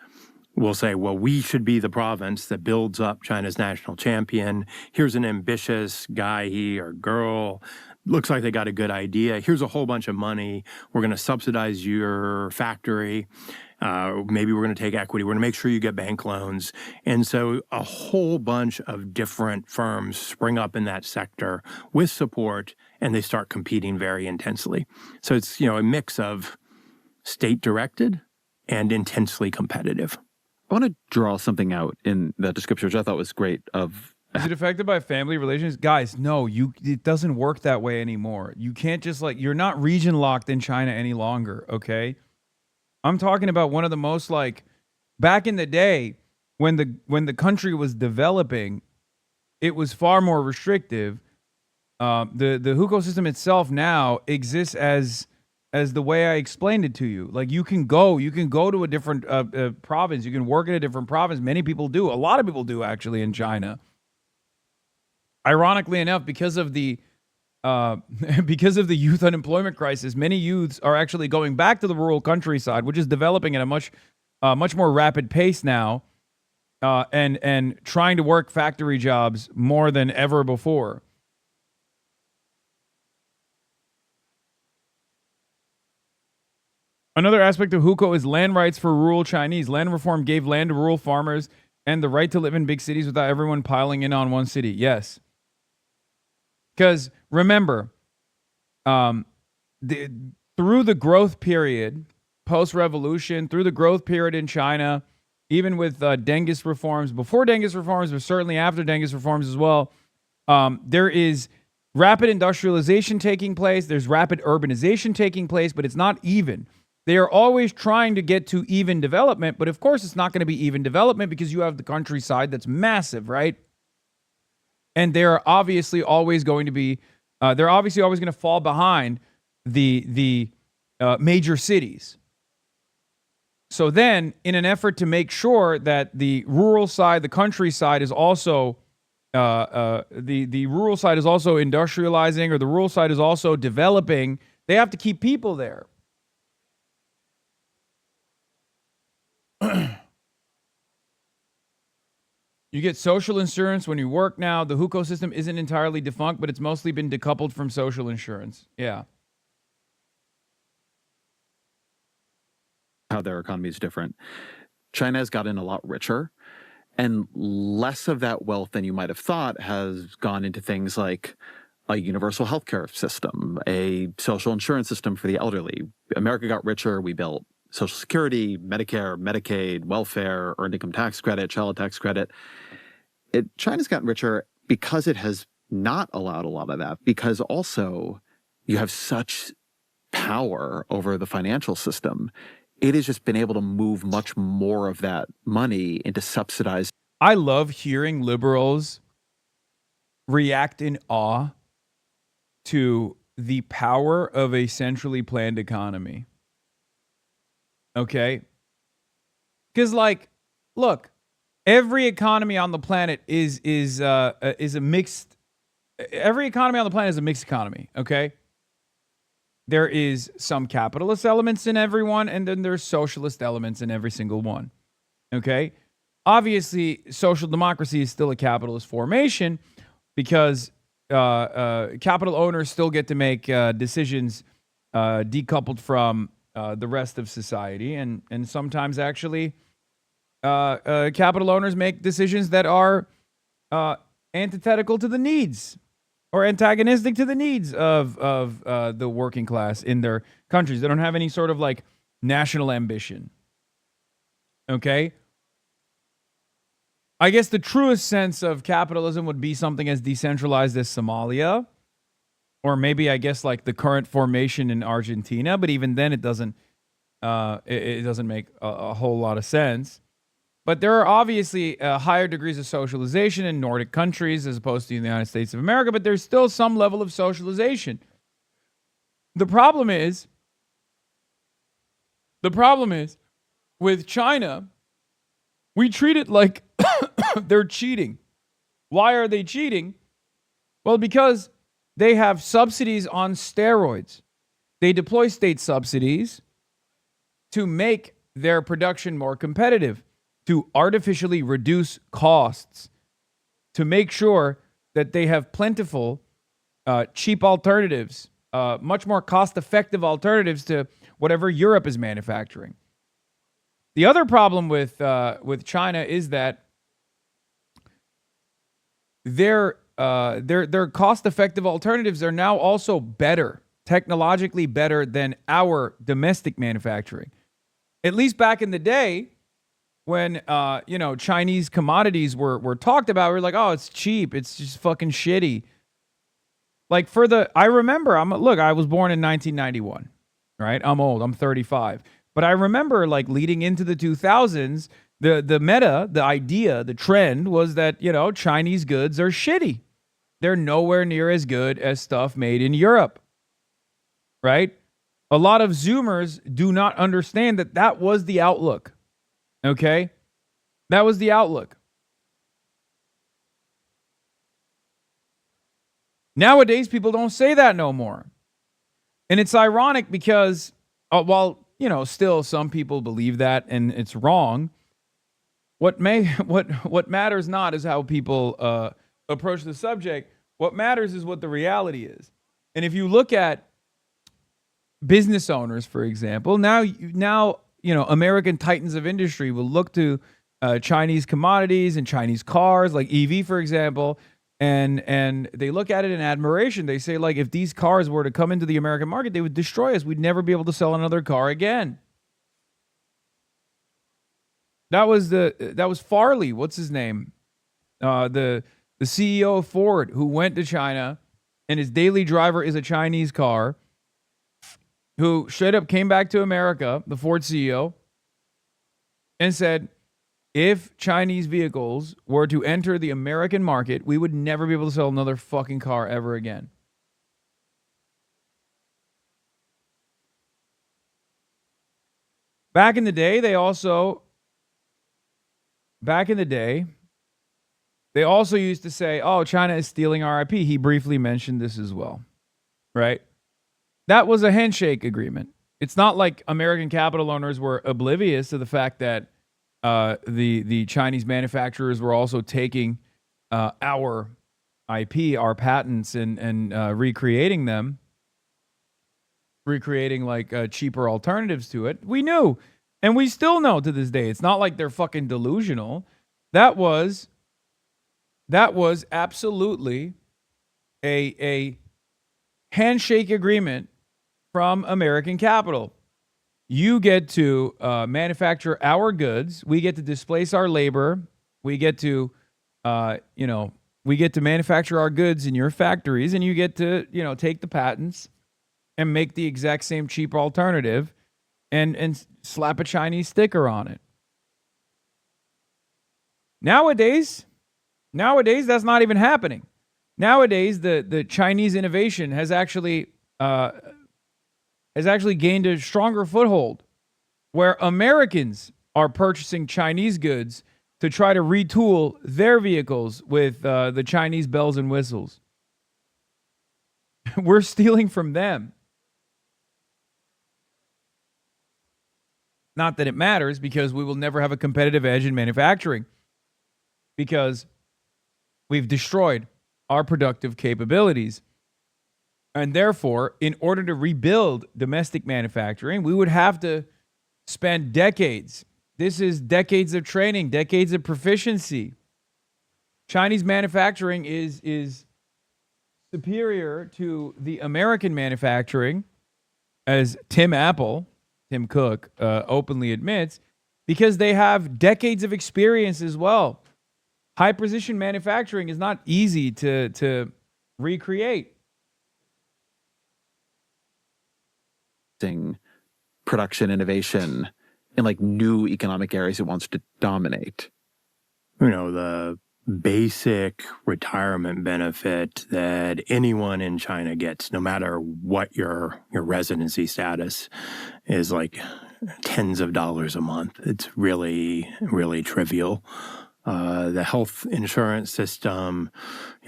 [SPEAKER 21] will say, well, we should be the province that builds up China's national champion. Here's an ambitious guy or girl looks like they got a good idea. Here's a whole bunch of money. We're going to subsidize your factory. Maybe we're going to take equity. We're going to make sure you get bank loans. And so a whole bunch of different firms spring up in that sector with support, and they start competing very intensely. So it's, a mix of state-directed and intensely competitive.
[SPEAKER 20] I want to draw something out in that description, which I thought was great.
[SPEAKER 1] Is it affected by family relations? Guys, no, it doesn't work that way anymore. You can't just you're not region locked in China any longer, okay? I'm talking about one of the most back in the day when the country was developing, it was far more restrictive. The hukou system itself now exists as the way I explained it to you. You can go to a different province. You can work in a different province. Many people do. A lot of people do actually in China. Ironically enough, because of the youth unemployment crisis, many youths are actually going back to the rural countryside, which is developing at a much more rapid pace now, and trying to work factory jobs more than ever before. Another aspect of hukou is land rights for rural Chinese. Land reform gave land to rural farmers and the right to live in big cities without everyone piling in on one city. Yes. Because remember, through the growth period, post-revolution, through the growth period in China, even with Dengist reforms, before Dengist reforms, but certainly after Dengist reforms as well, there is rapid industrialization taking place. There's rapid urbanization taking place, but it's not even. They are always trying to get to even development, but of course it's not going to be even development because you have the countryside that's massive, right? And they're obviously always going to be, they're obviously always going to fall behind the major cities. So then, in an effort to make sure that the rural side, the countryside is also, the rural side is also industrializing, or the rural side is also developing, they have to keep people there. You get social insurance when you work now. The hukou system isn't entirely defunct, but it's mostly been decoupled from social insurance. Yeah.
[SPEAKER 20] How their economy is different. China has gotten a lot richer, and less of that wealth than you might have thought has gone into things like a universal healthcare system, a social insurance system for the elderly. America got richer. We built Social Security, Medicare, Medicaid, welfare, earned income tax credit, child tax credit. China's gotten richer because it has not allowed a lot of that, because also you have such power over the financial system. It has just been able to move much more of that money into subsidized.
[SPEAKER 1] I love hearing liberals react in awe to the power of a centrally planned economy. Okay? Because, look, every economy on the planet is a mixed. Every economy on the planet is a mixed economy. Okay? There is some capitalist elements in every one, and then there's socialist elements in every single one. Okay? Obviously, social democracy is still a capitalist formation because capital owners still get to make decisions decoupled from the rest of society, and sometimes actually capital owners make decisions that are antithetical to the needs or antagonistic to the needs of the working class in their countries. They don't have any sort of national ambition. Okay? I guess the truest sense of capitalism would be something as decentralized as Somalia, or maybe I guess the current formation in Argentina. But even then, it doesn't make a whole lot of sense. But there are obviously higher degrees of socialization in Nordic countries as opposed to the United States of America. But there's still some level of socialization. The problem is with China, we treat it like they're cheating. Why are they cheating? Well, because they have subsidies on steroids. They deploy state subsidies to make their production more competitive, to artificially reduce costs, to make sure that they have plentiful cheap alternatives, much more cost-effective alternatives to whatever Europe is manufacturing. The other problem with China is that their cost-effective alternatives are now also better, technologically better than our domestic manufacturing. At least back in the day, when Chinese commodities were talked about, we were like, oh, it's cheap, it's just fucking shitty. Like I remember, I was born in 1991, right? I'm old, I'm 35. But I remember like leading into the 2000s, the idea, the trend was that, Chinese goods are shitty. They're nowhere near as good as stuff made in Europe, right? A lot of Zoomers do not understand that was the outlook, okay? That was the outlook. Nowadays, people don't say that no more. And it's ironic because while, still some people believe that and it's wrong, what matters not is how people approach the subject. What matters is what the reality is. And if you look at business owners, for example, now American titans of industry will look to Chinese commodities and Chinese cars, like EV, for example, and they look at it in admiration. They say, like, if these cars were to come into the American market, they would destroy us. We'd never be able to sell another car again. That was Farley. What's his name? The CEO of Ford, who went to China, and his daily driver is a Chinese car, who straight up came back to America, the Ford CEO, and said, if Chinese vehicles were to enter the American market, we would never be able to sell another fucking car ever again. Back in the day, they also used to say, oh, China is stealing our IP. He briefly mentioned this as well, right? That was a handshake agreement. It's not like American capital owners were oblivious to the fact that the Chinese manufacturers were also taking our IP, our patents, and recreating them, recreating like cheaper alternatives to it. We knew, and we still know to this day. It's not like they're fucking delusional. That was absolutely a handshake agreement from American capital. You get to manufacture our goods. We get to displace our labor. We get to, manufacture our goods in your factories, and you get to, take the patents and make the exact same cheap alternative and slap a Chinese sticker on it. Nowadays, that's not even happening. Nowadays, the Chinese innovation has actually gained a stronger foothold, where Americans are purchasing Chinese goods to try to retool their vehicles with the Chinese bells and whistles. We're stealing from them. Not that it matters, because we will never have a competitive edge in manufacturing, because we've destroyed our productive capabilities. And therefore, in order to rebuild domestic manufacturing, we would have to spend decades. This is decades of training, decades of proficiency. Chinese manufacturing is superior to the American manufacturing, as Tim Cook openly admits, because they have decades of experience as well. High precision manufacturing is not easy to recreate.
[SPEAKER 20] Production innovation in like new economic areas it wants to dominate.
[SPEAKER 21] The basic retirement benefit that anyone in China gets, no matter what your residency status, is like tens of dollars a month. It's really, really trivial. The health insurance system,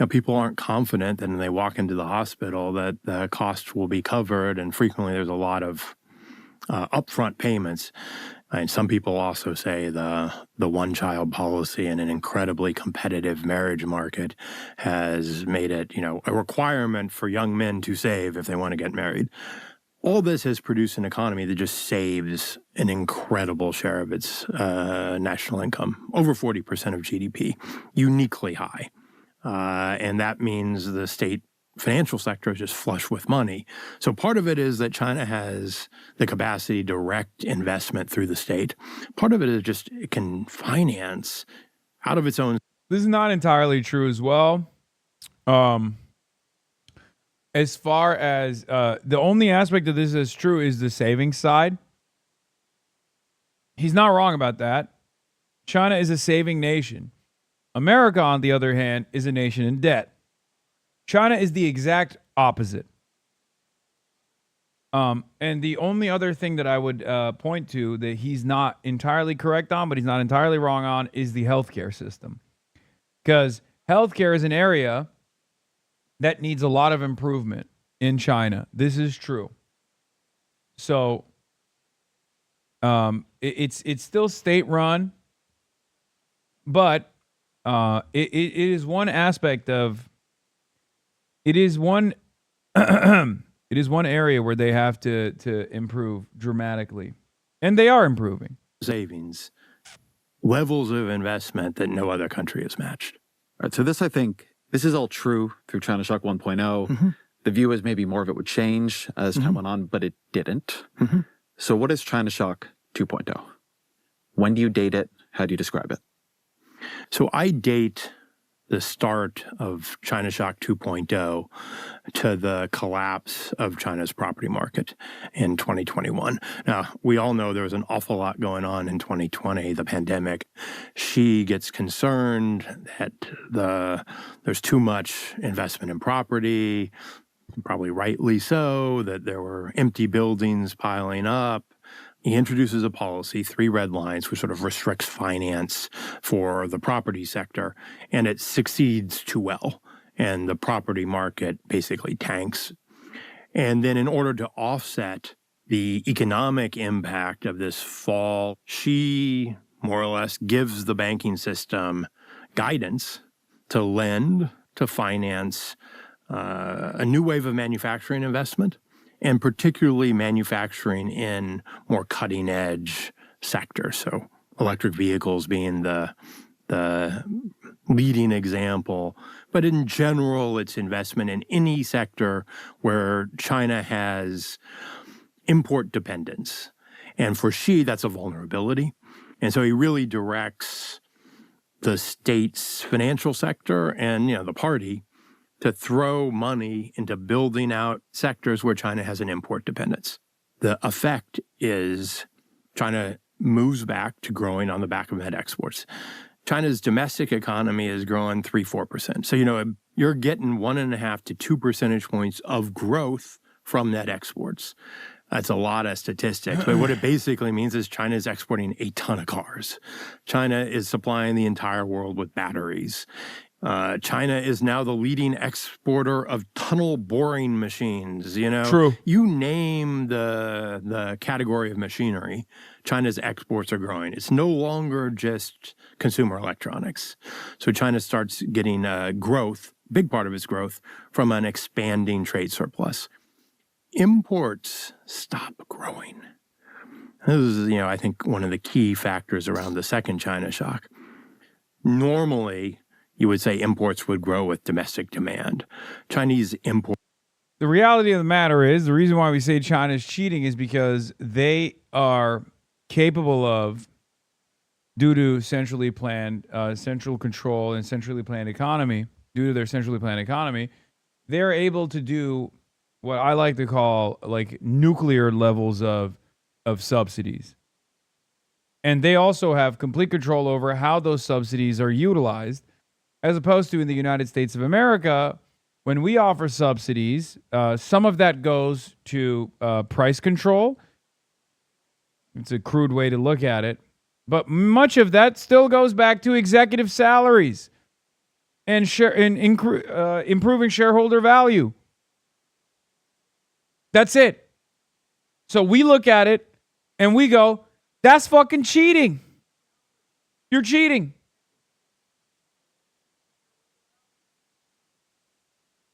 [SPEAKER 21] people aren't confident that when they walk into the hospital that the costs will be covered, and frequently there's a lot of upfront payments. And some people also say the one-child policy in an incredibly competitive marriage market has made it, a requirement for young men to save if they want to get married. All this has produced an economy that just saves an incredible share of its national income, over 40% of GDP, uniquely high. And that means the state financial sector is just flush with money. So part of it is that China has the capacity to direct investment through the state. Part of it is just it can finance out of its own.
[SPEAKER 1] This is not entirely true as well. As far as the only aspect of this that's true is the savings side. He's not wrong about that. China is a saving nation. America, on the other hand, is a nation in debt. China is the exact opposite. And the only other thing that I would point to that he's not entirely correct on, but he's not entirely wrong on, is the healthcare system. Because healthcare is an area that needs a lot of improvement in China. This is true. So it's still state-run, but it is one aspect of it is one it is one area where they have to improve dramatically, and they are improving.
[SPEAKER 21] Savings, levels of investment that no other country has matched.
[SPEAKER 20] All right, so this, I think, this is all true through China Shock 1.0. The view is maybe more of it would change as time went on, but it didn't. So what is China Shock 2.0? When do you date it? How do you describe it?
[SPEAKER 21] So I date the start of China Shock 2.0 to the collapse of China's property market in 2021. Now, we all know there was an awful lot going on in 2020, the pandemic. Xi gets concerned that there's too much investment in property, probably rightly so, that there were empty buildings piling up. He introduces a policy, 3 red lines, which sort of restricts finance for the property sector, and it succeeds too well. And the property market basically tanks. And then in order to offset the economic impact of this fall, Xi more or less gives the banking system guidance to lend, to finance a new wave of manufacturing investment, and particularly manufacturing in more cutting-edge sectors. So electric vehicles being the leading example. But in general, it's investment in any sector where China has import dependence. And for Xi, that's a vulnerability. And so he really directs the state's financial sector and, the party to throw money into building out sectors where China has an import dependence. The effect is China moves back to growing on the back of net exports. China's domestic economy is growing 3-4%. So, you're getting 1.5 to 2 percentage points of growth from net exports. That's a lot of statistics, but what it basically means is China is exporting a ton of cars. China is supplying the entire world with batteries. China is now the leading exporter of tunnel boring machines.
[SPEAKER 1] True.
[SPEAKER 21] You name the category of machinery, China's exports are growing. It's no longer just consumer electronics. So China starts getting growth, big part of its growth, from an expanding trade surplus. Imports stop growing. This is, I think one of the key factors around the second China shock. Normally, you would say imports would grow with domestic demand. Chinese import.
[SPEAKER 1] The reality of the matter is, the reason why we say China's cheating is because they are capable of, due to centrally planned, central control and centrally planned economy, due to their centrally planned economy, they're able to do what I like to call like nuclear levels of subsidies. And they also have complete control over how those subsidies are utilized, as opposed to in the United States of America, when we offer subsidies, some of that goes to price control. It's a crude way to look at it. But much of that still goes back to executive salaries and improving shareholder value. That's it. So we look at it and we go, That's fucking cheating. You're cheating.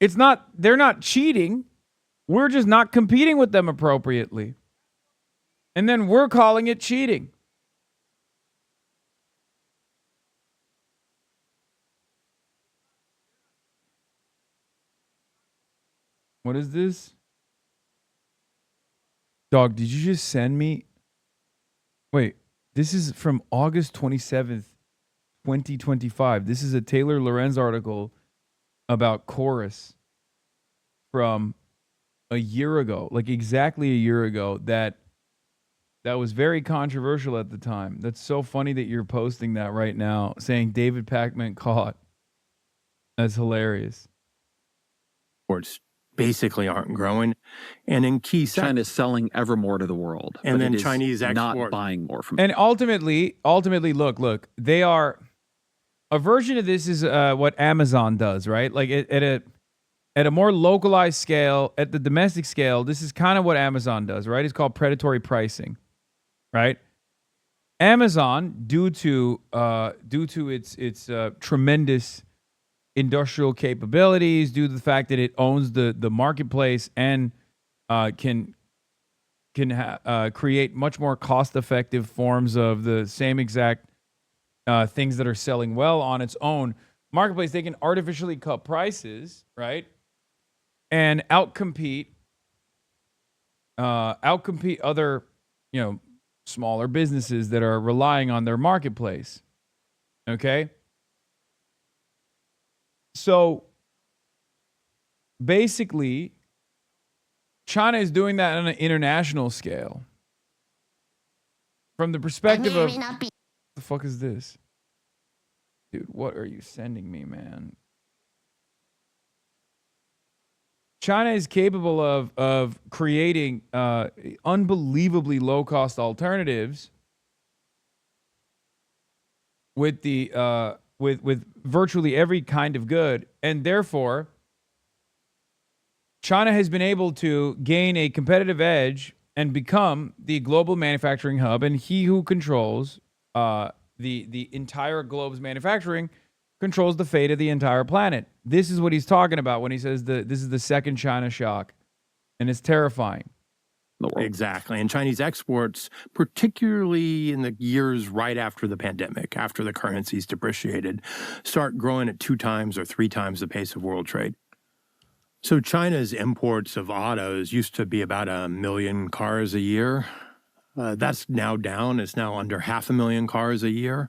[SPEAKER 1] It's not, they're not cheating. We're just not competing with them appropriately. And then we're calling it cheating. What is this? Dog, did you just send me? Wait, this is from August 27th, 2025. This is a Taylor Lorenz article about Chorus from a year ago, like exactly a year ago, that was very controversial at the time. That's so funny that you're posting that right now, saying David Pacman caught. That's hilarious.
[SPEAKER 21] Exports basically aren't growing. And in key sectors,
[SPEAKER 20] China's selling ever more to the world.
[SPEAKER 21] and
[SPEAKER 20] but
[SPEAKER 21] then
[SPEAKER 20] it is
[SPEAKER 21] Chinese
[SPEAKER 20] not
[SPEAKER 21] export.
[SPEAKER 20] buying more from
[SPEAKER 1] And ultimately, look, they are, a version of this is what Amazon does, right? Like at a more localized scale, at the domestic scale, this is kind of what Amazon does, right? It's called predatory pricing, right? Amazon, due to its tremendous industrial capabilities, due to the fact that it owns the marketplace and can create much more cost-effective forms of the same exact things that are selling well on its own marketplace, they can artificially cut prices, right? And outcompete other, smaller businesses that are relying on their marketplace. Okay? So basically, China is doing that on an international scale. From the perspective of, what the fuck is this? Dude, what are you sending me, man? China is capable of creating unbelievably low-cost alternatives with the with virtually every kind of good, and therefore, China has been able to gain a competitive edge and become the global manufacturing hub, and he who controls the entire globe's manufacturing controls the fate of the entire planet. This is what he's talking about when he says this is the second China shock, and it's terrifying.
[SPEAKER 21] Exactly. And Chinese exports, particularly in the years right after the pandemic, after the currencies depreciated, start growing at 2 times or 3 times the pace of world trade. So China's imports of autos used to be about 1 million cars a year. That's now down. It's now under 500,000 cars a year.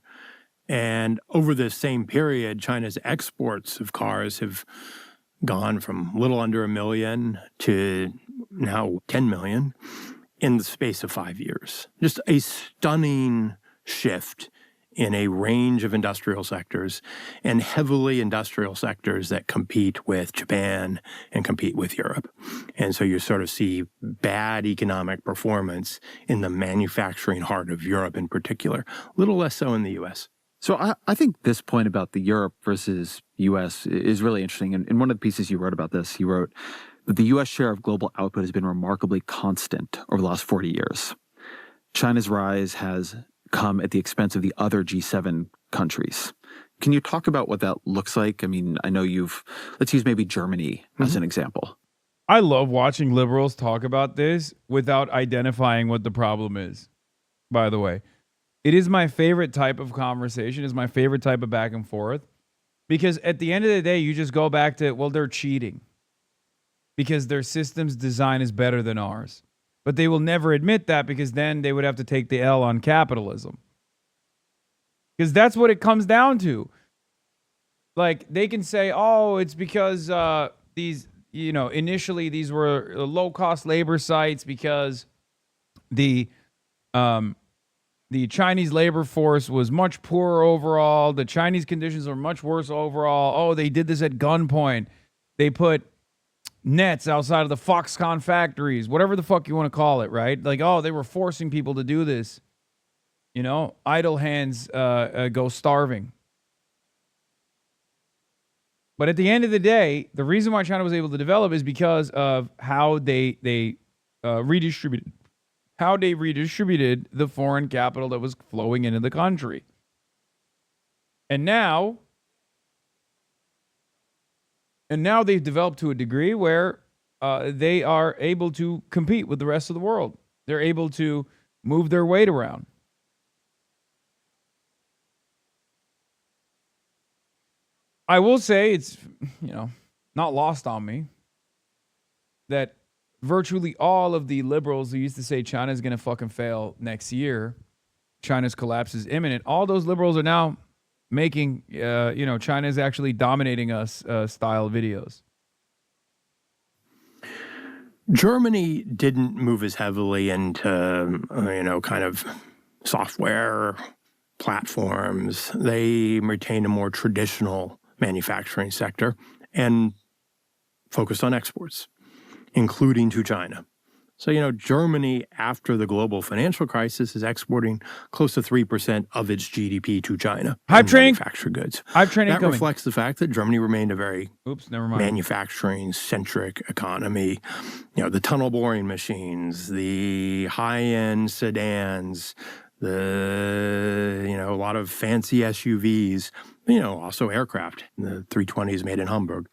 [SPEAKER 21] And over this same period, China's exports of cars have gone from a little under 1 million to now 10 million in the space of 5 years. Just a stunning shift in a range of industrial sectors, and heavily industrial sectors that compete with Japan and compete with Europe. And so you sort of see bad economic performance in the manufacturing heart of Europe in particular, a little less so in the U.S.
[SPEAKER 20] So I think this point about the Europe versus U.S. is really interesting. And in one of the pieces you wrote about this, you wrote that the U.S. share of global output has been remarkably constant over the last 40 years. China's rise has come at the expense of the other G7 countries. Can you talk about what that looks like? I mean, I know let's use maybe Germany as an example.
[SPEAKER 1] I love watching liberals talk about this without identifying what the problem is, by the way. It is my favorite type of conversation, is my favorite type of back and forth, because at the end of the day, you just go back to, well, they're cheating because their system's design is better than ours. But they will never admit that, because then they would have to take the L on capitalism. Because that's what it comes down to. Like, they can say, oh, it's because these, initially these were low-cost labor sites because the Chinese labor force was much poorer overall. The Chinese conditions were much worse overall. Oh, they did this at gunpoint. They put nets outside of the Foxconn factories, whatever the fuck you want to call it, right? Like, oh, they were forcing people to do this. Idle hands go starving. But at the end of the day, the reason why China was able to develop is because of how they redistributed how they redistributed the foreign capital that was flowing into the country. And now they've developed to a degree where they are able to compete with the rest of the world. They're able to move their weight around. I will say it's, not lost on me that virtually all of the liberals who used to say China's going to fucking fail next year, China's collapse is imminent, all those liberals are now making, China is actually dominating us style videos.
[SPEAKER 21] Germany didn't move as heavily into, kind of software platforms. They retained a more traditional manufacturing sector and focused on exports, including to China. So, Germany, after the global financial crisis, is exporting close to 3% of its GDP to China.
[SPEAKER 1] Hype train.
[SPEAKER 21] Manufactured goods.
[SPEAKER 1] Hype train
[SPEAKER 21] that
[SPEAKER 1] incoming.
[SPEAKER 21] reflects the fact that Germany remained a very
[SPEAKER 1] never
[SPEAKER 21] manufacturing-centric economy. The tunnel boring machines, the high-end sedans, a lot of fancy SUVs, also aircraft. The 320s made in Hamburg.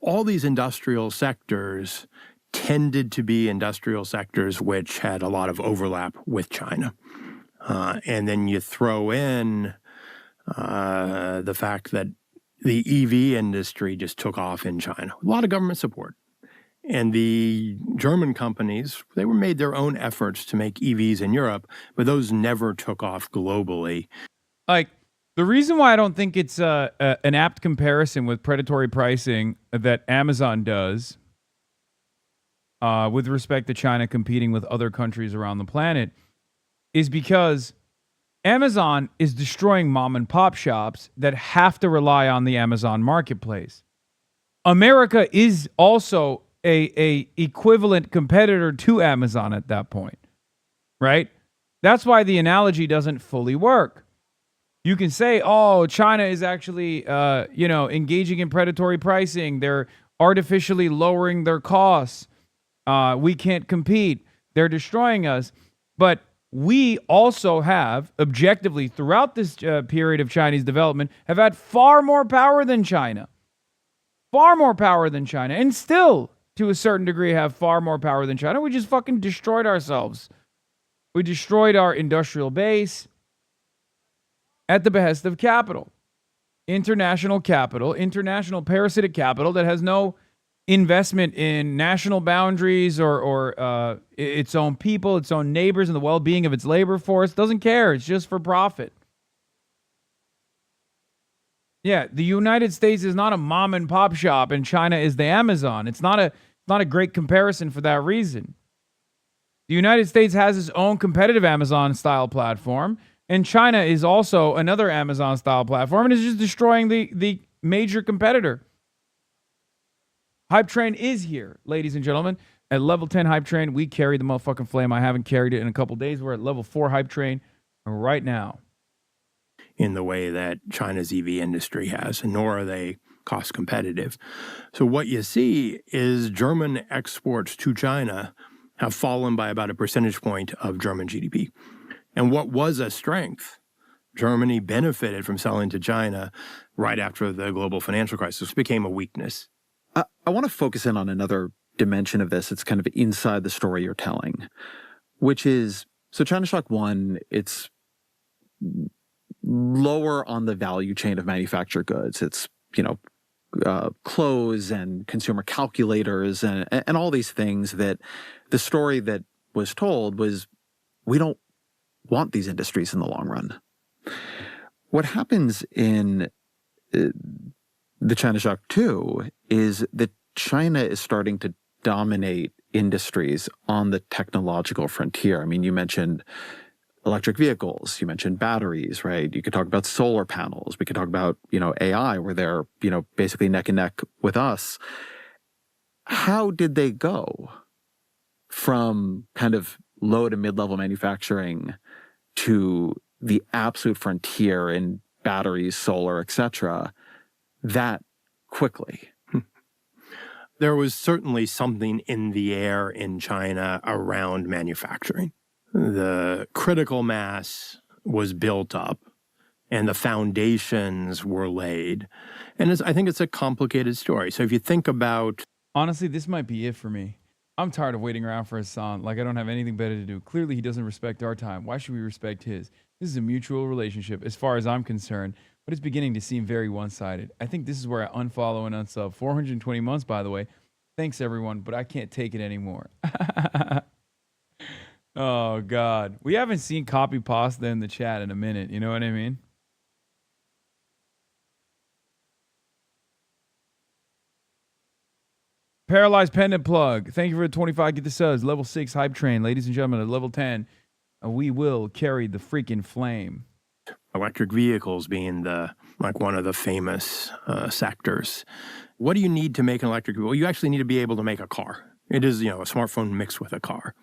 [SPEAKER 21] All these industrial sectors tended to be industrial sectors which had a lot of overlap with China. And then you throw in the fact that the EV industry just took off in China. A lot of government support. And the German companies, they made their own efforts to make EVs in Europe, but those never took off globally.
[SPEAKER 1] Like, the reason why I don't think it's an apt comparison with predatory pricing that Amazon does with respect to China competing with other countries around the planet is because Amazon is destroying mom and pop shops that have to rely on the Amazon marketplace. America is also a equivalent competitor to Amazon at that point, right? That's why the analogy doesn't fully work. You can say, oh, China is actually, engaging in predatory pricing. They're artificially lowering their costs. We can't compete. They're destroying us. But we also have, objectively, throughout this period of Chinese development, have had far more power than China. Far more power than China. And still, to a certain degree, have far more power than China. We just fucking destroyed ourselves. We destroyed our industrial base at the behest of capital. International parasitic capital that has no investment in national boundaries or its own people, its own neighbors, and the well-being of its labor force. Doesn't care. It's just for profit. Yeah, the United States is not a mom and pop shop, and China is the Amazon. It's not a great comparison for that reason. The United States has its own competitive Amazon-style platform, and China is also another Amazon-style platform, and is just destroying the major competitor. Hype Train is here, ladies and gentlemen. At level 10 Hype Train, we carry the motherfucking flame. I haven't carried it in a couple days. We're at level 4 Hype Train right now.
[SPEAKER 21] In the way that China's EV industry has, and nor are they cost competitive. So what you see is German exports to China have fallen by about a percentage point of German GDP. And what was a strength, Germany benefited from selling to China right after the global financial crisis, became a weakness.
[SPEAKER 20] I want to focus in on another dimension of this. It's kind of inside the story you're telling, which is, so China Shock 1, it's lower on the value chain of manufactured goods. It's, clothes and consumer calculators and all these things that the story that was told was, we don't want these industries in the long run. What happens in the China Shock 2 is that China is starting to dominate industries on the technological frontier. I mean, you mentioned electric vehicles, you mentioned batteries, right? You could talk about solar panels. We could talk about, AI, where they're, basically neck and neck with us. How did they go from kind of low to mid-level manufacturing to the absolute frontier in batteries, solar, et cetera, that quickly?
[SPEAKER 21] there was certainly something in the air in China around manufacturing. The critical mass was built up and the foundations were laid. And I think it's a complicated story. So if you think about...
[SPEAKER 1] Honestly, this might be it for me. I'm tired of waiting around for Hasan. Like, I don't have anything better to do. Clearly, he doesn't respect our time. Why should we respect his? This is a mutual relationship as far as I'm concerned, but it's beginning to seem very one-sided. I think this is where I unfollow and unsub. 420 months, by the way. Thanks, everyone, but I can't take it anymore. Oh, God. We haven't seen copy pasta in the chat in a minute. You know what I mean? Paralyzed Pendant Plug. Thank you for the 25. Get the subs. Level 6 Hype Train. Ladies and gentlemen, at level 10, we will carry the freaking flame.
[SPEAKER 21] Electric vehicles being one of the famous sectors. What do you need to make an electric vehicle? Well, you actually need to be able to make a car. It is, a smartphone mixed with a car.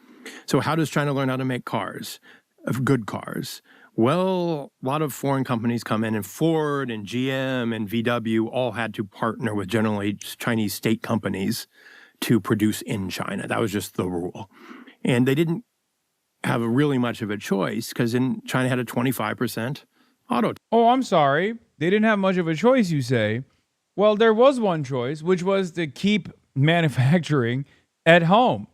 [SPEAKER 21] So how does China learn how to make cars, good cars? Well, a lot of foreign companies come in, and Ford and GM and VW all had to partner with generally Chinese state companies to produce in China. That was just the rule. And they didn't have really much of a choice because China had a 25% auto.
[SPEAKER 1] Oh, I'm sorry. They didn't have much of a choice, you say? Well, there was one choice, which was to keep manufacturing at home.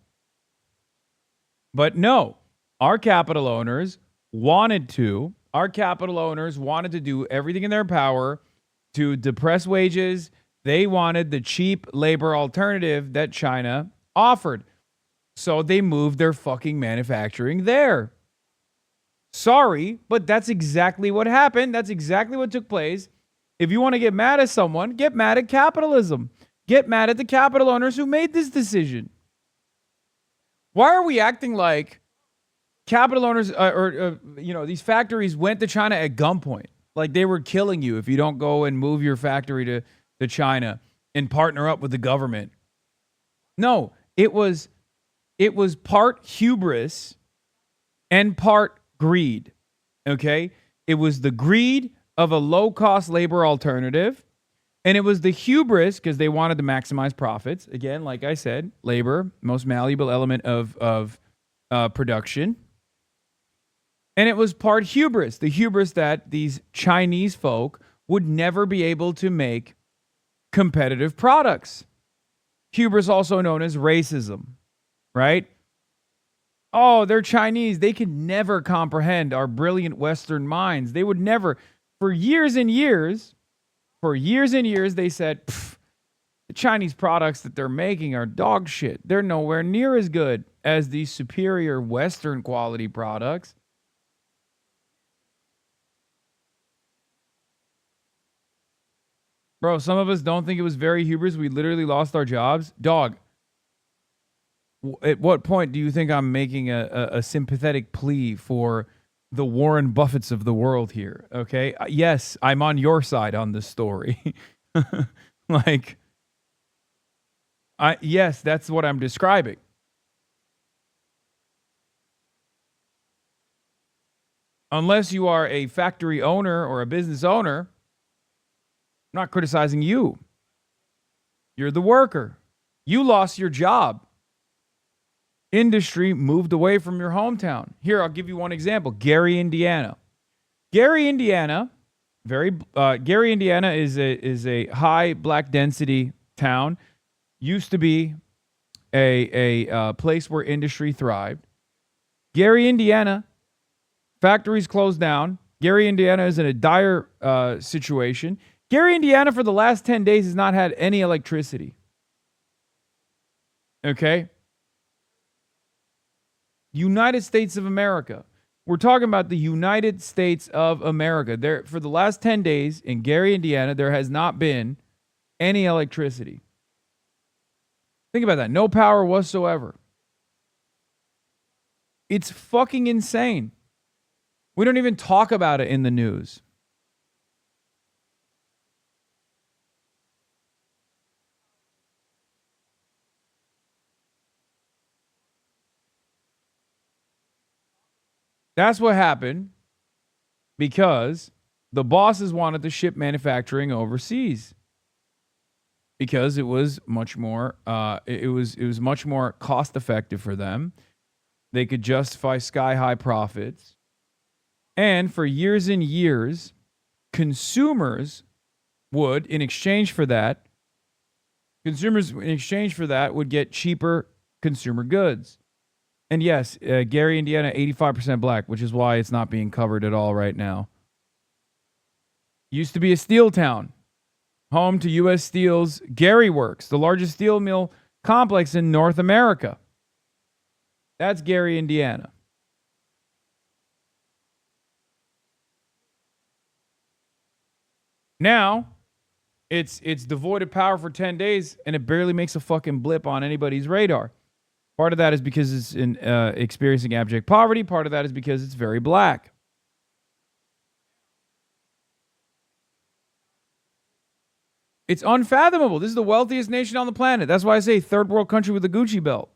[SPEAKER 1] But no, our capital owners wanted to do everything in their power to depress wages. They wanted the cheap labor alternative that China offered. So they moved their fucking manufacturing there. Sorry, but that's exactly what happened. That's exactly what took place. If you want to get mad at someone, get mad at capitalism. Get mad at the capital owners who made this decision. Why are we acting like capital owners these factories went to China at gunpoint? Like they were killing you if you don't go and move your factory to China and partner up with the government. No, it was part hubris and part greed. Okay? It was the greed of a low-cost labor alternative, and it was the hubris because they wanted to maximize profits. Again, like I said, labor, most malleable element of production. And it was part hubris, the hubris that these Chinese folk would never be able to make competitive products. Hubris also known as racism, right? Oh, they're Chinese. They could never comprehend our brilliant Western minds. They would never, for years and years, they said, the Chinese products that they're making are dog shit. They're nowhere near as good as these superior Western quality products. Bro, some of us don't think it was very hubris. We literally lost our jobs. Dog, at what point do you think I'm making a sympathetic plea for the Warren Buffetts of the world here? Okay? Yes, I'm on your side on this story. Yes, that's what I'm describing. Unless you are a factory owner or a business owner, I'm not criticizing you. You're the worker. You lost your job. Industry moved away from your hometown. Here, I'll give you one example. Gary, Indiana. Gary, Indiana is a high black density town. Used to be a place where industry thrived. Gary, Indiana, factories closed down. Gary, Indiana is in a dire situation. Gary, Indiana, for the last 10 days has not had any electricity. Okay? United States of America. We're talking about the United States of America. There, for the last 10 days in Gary, Indiana, there has not been any electricity. Think about that. No power whatsoever. It's fucking insane. We don't even talk about it in the news. That's what happened because the bosses wanted to ship manufacturing overseas. because it was much more it was much more cost effective for them. They could justify sky high profits. And for years and years, consumers would in exchange for that would get cheaper consumer goods. And yes, Gary, Indiana, 85% black, which is why it's not being covered at all right now. Used to be a steel town, home to U.S. Steel's Gary Works, the largest steel mill complex in North America. That's Gary, Indiana. Now, it's devoid of power for 10 days, and it barely makes a fucking blip on anybody's radar. Part of that is because it's experiencing abject poverty. Part of that is because it's very black. It's unfathomable. This is the wealthiest nation on the planet. That's why I say third world country with a Gucci belt.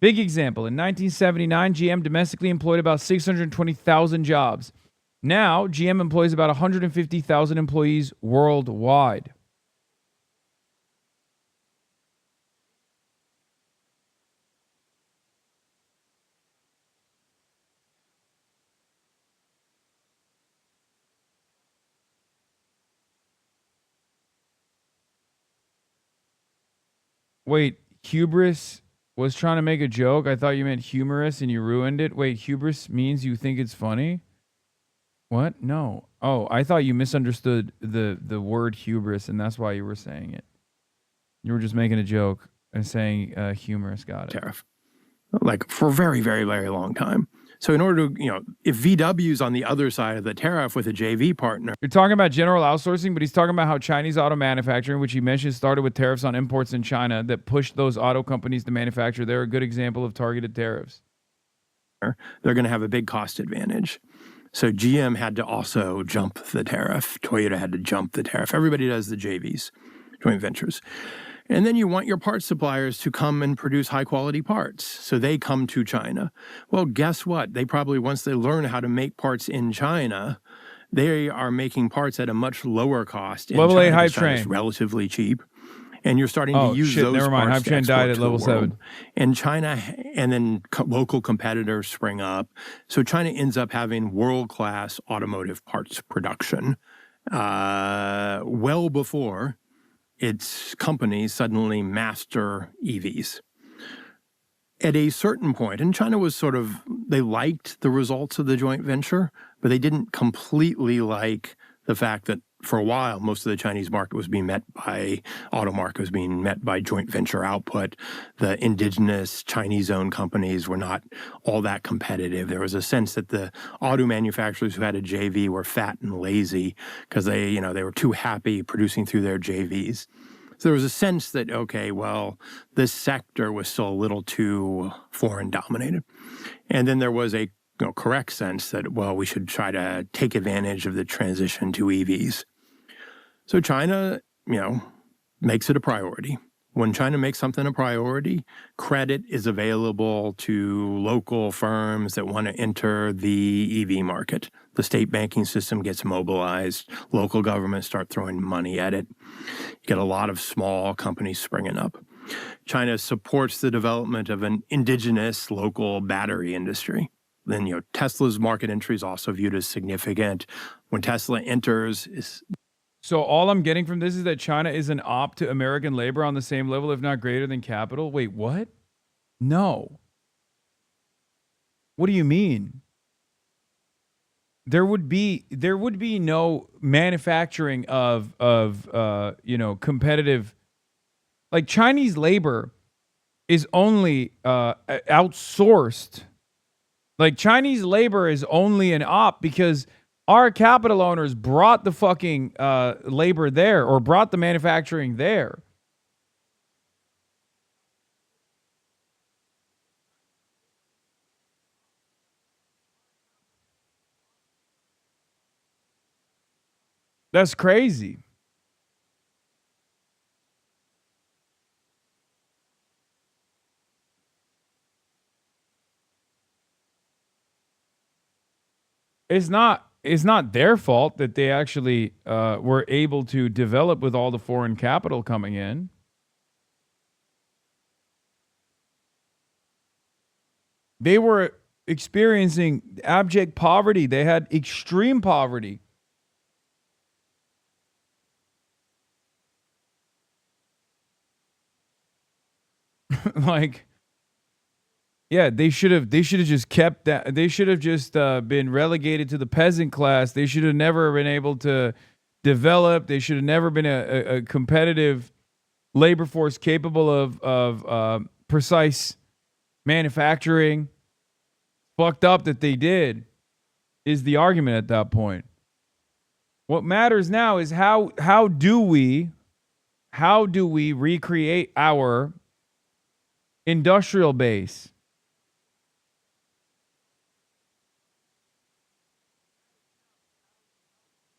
[SPEAKER 1] Big example. In 1979, GM domestically employed about 620,000 jobs. Now, GM employs about 150,000 employees worldwide. Wait, hubris was trying to make a joke? I thought you meant humorous and you ruined it. Wait, hubris means you think it's funny? What? No. Oh, I thought you misunderstood the word hubris, and that's why you were saying it. You were just making a joke and saying humorous. Got it.
[SPEAKER 21] Tariff. Like for a very, very, very long time. So in order to, if VW's on the other side of the tariff with a JV partner.
[SPEAKER 1] You're talking about general outsourcing, but he's talking about how Chinese auto manufacturing, which he mentioned started with tariffs on imports in China that pushed those auto companies to manufacture. They're a good example of targeted tariffs.
[SPEAKER 21] They're going to have a big cost advantage. So GM had to also jump the tariff. Toyota had to jump the tariff. Everybody does the JVs, joint ventures. And then you want your parts suppliers to come and produce high quality parts. So they come to China. Well, guess what? They probably, once they learn how to make parts in China, they are making parts at a much lower cost.
[SPEAKER 1] Level 8 hype
[SPEAKER 21] China's
[SPEAKER 1] train.
[SPEAKER 21] relatively cheap. And you're starting to use those
[SPEAKER 1] never mind.
[SPEAKER 21] parts
[SPEAKER 1] Hype
[SPEAKER 21] to
[SPEAKER 1] train died
[SPEAKER 21] export
[SPEAKER 1] at
[SPEAKER 21] to the
[SPEAKER 1] level
[SPEAKER 21] world.
[SPEAKER 1] 7.
[SPEAKER 21] And China, and then local competitors spring up. So China ends up having world-class automotive parts production well before its companies suddenly master EVs. At a certain point, and China was they liked the results of the joint venture, but they didn't completely like the fact that for a while, most of the Chinese market was being met by, auto market was being met by joint venture output. The indigenous Chinese-owned companies were not all that competitive. There was a sense that the auto manufacturers who had a JV were fat and lazy because they were too happy producing through their JVs. So there was a sense that, okay, well, this sector was still a little too foreign dominated. And then there was a correct sense that, well, we should try to take advantage of the transition to EVs. So China, makes it a priority. When China makes something a priority, credit is available to local firms that want to enter the EV market. The state banking system gets mobilized. Local governments start throwing money at it. You get a lot of small companies springing up. China supports the development of an indigenous local battery industry. Then, Tesla's market entry is also viewed as significant. When Tesla enters,
[SPEAKER 1] So all I'm getting from this is that China is an op to American labor on the same level, if not greater than capital. Wait, what? No. What do you mean? There would be no manufacturing of competitive, like Chinese labor is only outsourced. Like Chinese labor is only an op because our capital owners brought the fucking labor there or brought the manufacturing there. That's crazy. It's not it's not their fault that they actually were able to develop with all the foreign capital coming in. They were experiencing abject poverty. They had extreme poverty. Like, yeah, they should have just kept that. They should have just been relegated to the peasant class. They should have never been able to develop. They should have never been a competitive labor force capable of precise manufacturing. Fucked up that they did is the argument at that point. What matters now is how do we recreate our industrial base?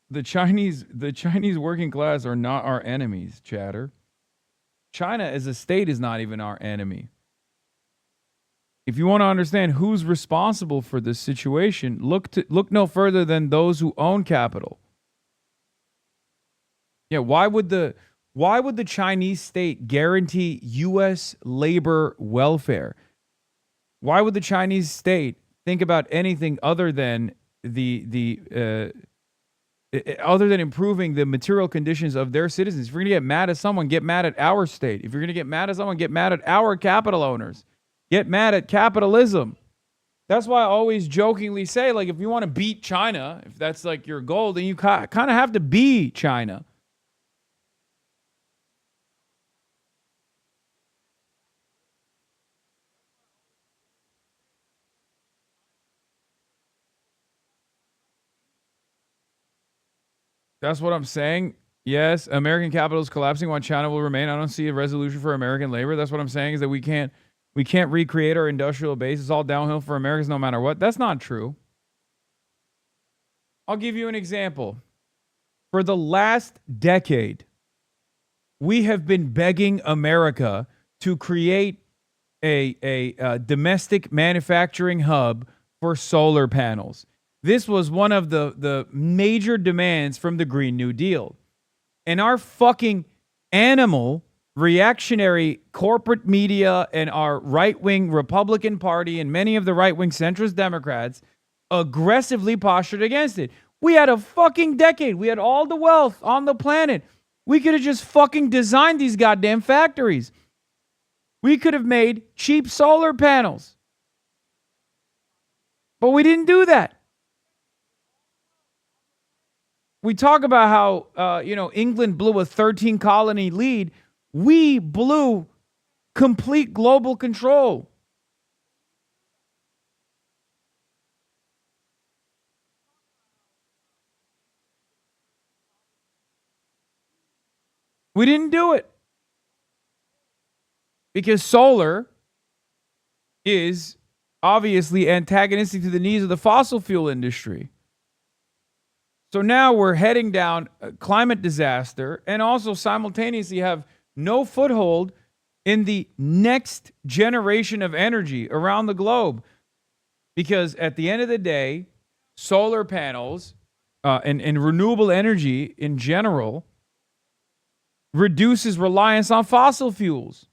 [SPEAKER 1] The Chinese working class are not our enemies, chatter. China as a state is not even our enemy. If you want to understand who's responsible for this situation, look no further than those who own capital. Yeah, why would the Chinese state guarantee U.S. labor welfare? Why would the Chinese state think about anything other than other than improving the material conditions of their citizens? If you're going to get mad at someone, get mad at our state. If you're going to get mad at someone, get mad at our capital owners. Get mad at capitalism. That's why I always jokingly say, like, if you want to beat China, if that's like your goal, then you kind of have to be China. That's what I'm saying. Yes, American capital is collapsing while China will remain. I don't see a resolution for American labor. That's what I'm saying, is that we can't recreate our industrial base. It's all downhill for Americans no matter what. That's not true. I'll give you an example. For the last decade, we have been begging America to create a domestic manufacturing hub for solar panels. This was one of the major demands from the Green New Deal. And our fucking animal reactionary corporate media and our right-wing Republican Party and many of the right-wing centrist Democrats aggressively postured against it. We had a fucking decade. We had all the wealth on the planet. We could have just fucking designed these goddamn factories. We could have made cheap solar panels. But we didn't do that. We talk about how, England blew a 13-colony lead. We blew complete global control. We didn't do it because solar is obviously antagonistic to the needs of the fossil fuel industry. So now we're heading down a climate disaster and also simultaneously have no foothold in the next generation of energy around the globe. Because at the end of the day, solar panels and renewable energy in general reduces reliance on fossil fuels.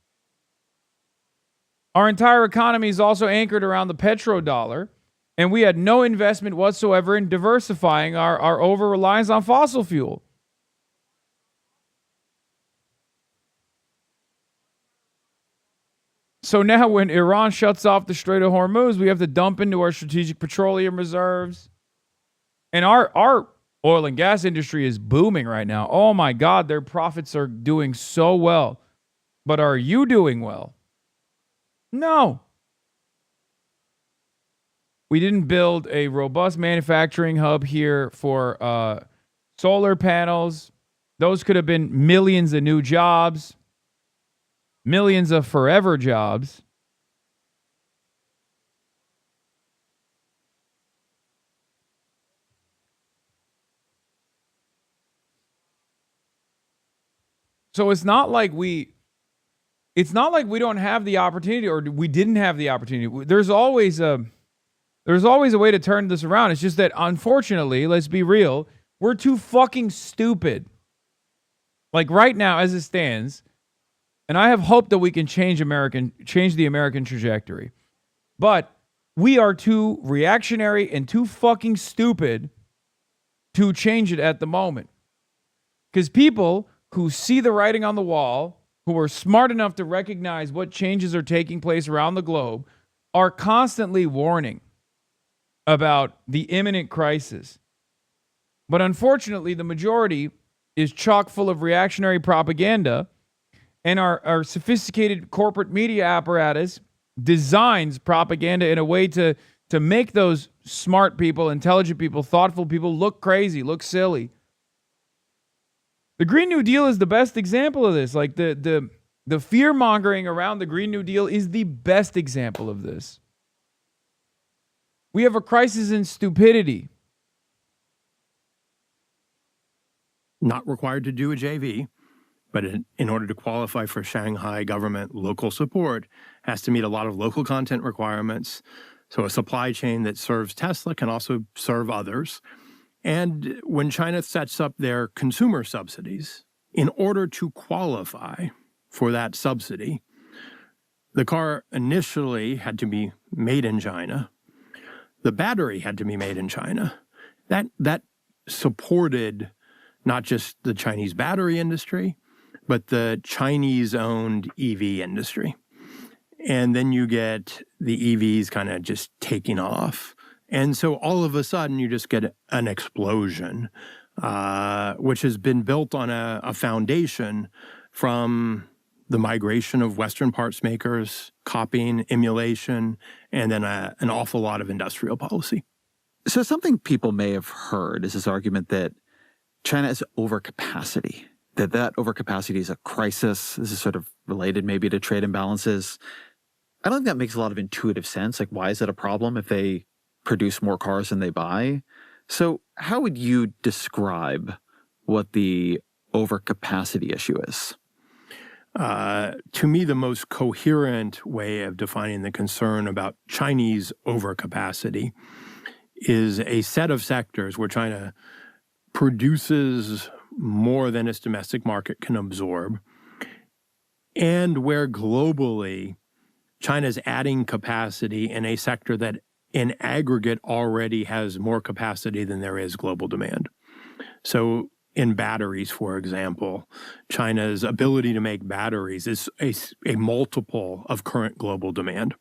[SPEAKER 1] Our entire economy is also anchored around the petrodollar, and we had no investment whatsoever in diversifying our over-reliance on fossil fuel. So now when Iran shuts off the Strait of Hormuz, we have to dump into our strategic petroleum reserves. And our oil and gas industry is booming right now. Oh my God, their profits are doing so well. But are you doing well? No. We didn't build a robust manufacturing hub here for solar panels. Those could have been millions of new jobs, millions of forever jobs. So it's not like we don't have the opportunity, or we didn't have the opportunity. There's always a There's always a way to turn this around. It's just that, unfortunately, let's be real, we're too fucking stupid. Like right now, as it stands, and I have hope that we can change the American trajectory. But we are too reactionary and too fucking stupid to change it at the moment. Because people who see the writing on the wall, who are smart enough to recognize what changes are taking place around the globe, are constantly warning about the imminent crisis. But unfortunately, the majority is chock full of reactionary propaganda, and our sophisticated corporate media apparatus designs propaganda in a way to make those smart people, intelligent people, thoughtful people look crazy, look silly. The Green New Deal is the best example of this. Like the fear-mongering around the Green New Deal is the best example of this. We have a crisis in stupidity.
[SPEAKER 21] Not required to do a JV, but in order to qualify for Shanghai government local support, has to meet a lot of local content requirements. So a supply chain that serves Tesla can also serve others. And when China sets up their consumer subsidies, in order to qualify for that subsidy, the car initially had to be made in China. The battery had to be made in China. That supported not just the Chinese battery industry, but the Chinese-owned EV industry. And then you get the EVs kind of just taking off. And so all of a sudden, you just get an explosion, which has been built on a foundation from the migration of Western parts makers, copying, emulation, and then an awful lot of industrial policy.
[SPEAKER 20] So something people may have heard is this argument that China has overcapacity, that overcapacity is a crisis. This is sort of related maybe to trade imbalances. I don't think that makes a lot of intuitive sense. Like, why is that a problem if they produce more cars than they buy? So how would you describe what the overcapacity issue is?
[SPEAKER 21] To me, the most coherent way of defining the concern about Chinese overcapacity is a set of sectors where China produces more than its domestic market can absorb, and where globally China's adding capacity in a sector that in aggregate already has more capacity than there is global demand. So in batteries, for example, China's ability to make batteries is a multiple of current global demand.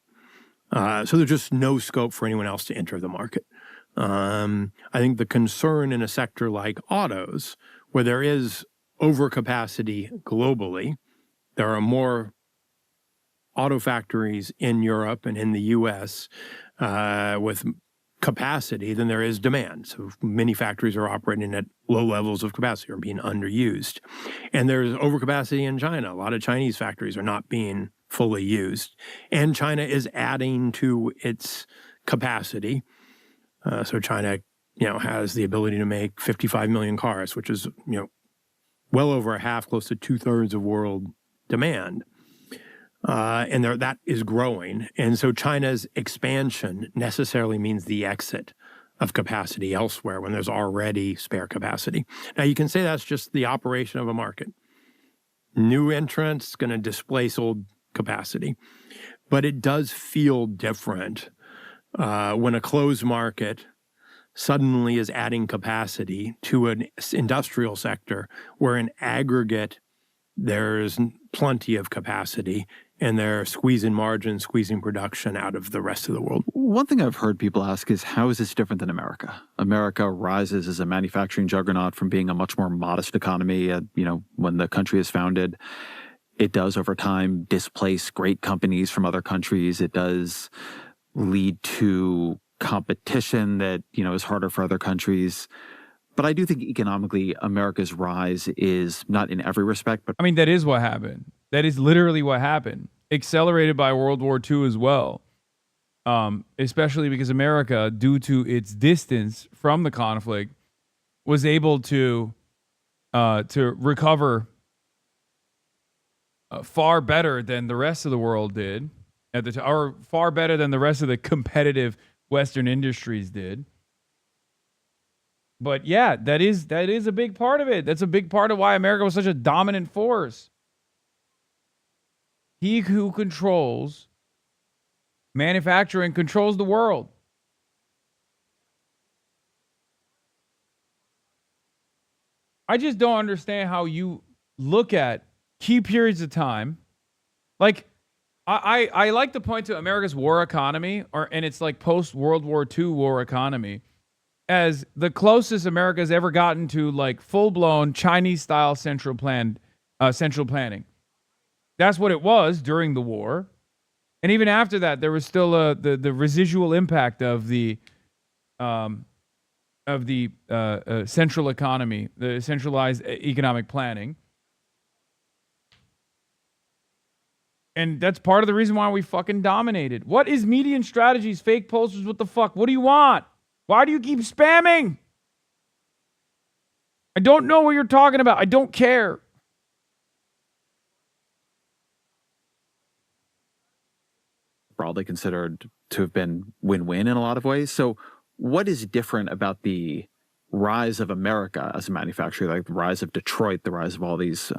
[SPEAKER 21] So there's just no scope for anyone else to enter the market. I think the concern in a sector like autos, where there is overcapacity globally, there are more auto factories in Europe and in the US with capacity than there is demand. So many factories are operating at low levels of capacity or being underused. And there's overcapacity in China. A lot of Chinese factories are not being fully used. And China is adding to its capacity. So China, has the ability to make 55 million cars, which is, well over a half, close to 2/3 of world demand. And that is growing. And so China's expansion necessarily means the exit of capacity elsewhere when there's already spare capacity. Now, you can say that's just the operation of a market. New entrants going to displace old capacity. But it does feel different when a closed market suddenly is adding capacity to an industrial sector where in aggregate there's plenty of capacity and they're squeezing margins, squeezing production out of the rest of the world.
[SPEAKER 20] One thing I've heard people ask is, how is this different than America? America rises as a manufacturing juggernaut from being a much more modest economy, when the country is founded. It does over time displace great companies from other countries. It does lead to competition that, is harder for other countries. But I do think economically, America's rise is not in every respect. But
[SPEAKER 1] that is what happened. That is literally what happened. Accelerated by World War II as well. Especially because America, due to its distance from the conflict, was able to recover far better than the rest of the world did at the time, or far better than the rest of the competitive Western industries did. But yeah, that is a big part of it. That's a big part of why America was such a dominant force. He who controls manufacturing controls the world. I just don't understand how you look at key periods of time. Like, I like to point to America's war economy, and it's like post-World War II war economy, as the closest America's ever gotten to like full-blown Chinese-style central planning. That's what it was during the war. And even after that, there was still the residual impact of the central economy, the centralized economic planning. And that's part of the reason why we fucking dominated. What is median strategies, fake posters? What the fuck? What do you want? Why do you keep spamming? I don't know what you're talking about. I don't care.
[SPEAKER 20] Broadly considered to have been win-win in a lot of ways. So what is different about the rise of America as a manufacturer, like the rise of Detroit, the rise of all these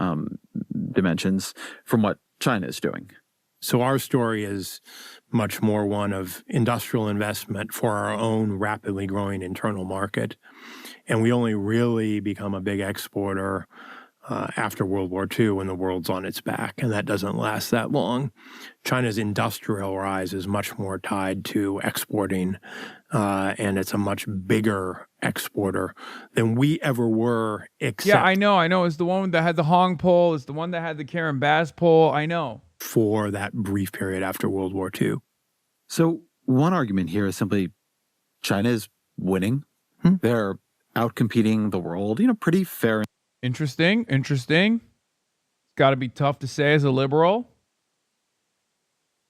[SPEAKER 20] dimensions, from what China is doing?
[SPEAKER 21] So our story is much more one of industrial investment for our own rapidly growing internal market. And we only really become a big exporter after World War II when the world's on its back, and that doesn't last that long. China's industrial rise is much more tied to exporting, and it's a much bigger exporter than we ever were. Except
[SPEAKER 1] I know. It's the one that had the Hong pole. It's the one that had the Karen Bass pole. I know.
[SPEAKER 21] For that brief period after World War II.
[SPEAKER 20] So one argument here is simply China is winning. They're outcompeting the world, pretty fair.
[SPEAKER 1] Interesting. It's got to be tough to say as a liberal.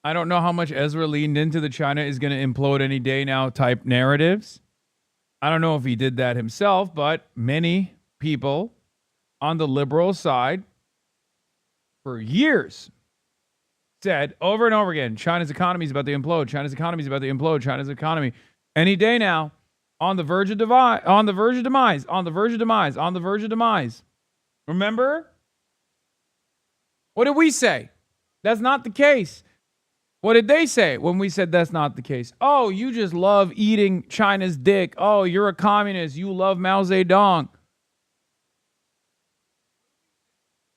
[SPEAKER 1] I don't know how much Ezra leaned into the China is going to implode any day now type narratives. I don't know if he did that himself, but many people on the liberal side for years said over and over again, China's economy is about to implode. China's economy is about to implode. China's economy. Any day now, on the verge of demise. Remember? What did we say? That's not the case. What did they say when we said that's not the case? Oh, you just love eating China's dick. Oh, you're a communist. You love Mao Zedong.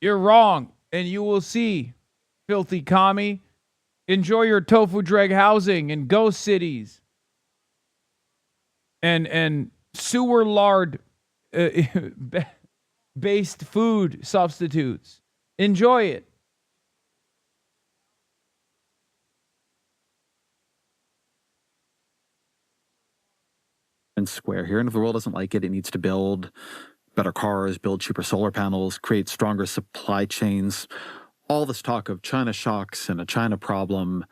[SPEAKER 1] You're wrong, and you will see, filthy commie. Enjoy your tofu dreg housing in ghost cities. And sewer lard based food substitutes. Enjoy it.
[SPEAKER 20] And square here. And if the world doesn't like it, it needs to build better cars, build cheaper solar panels, create stronger supply chains. All this talk of China shocks and a China problem.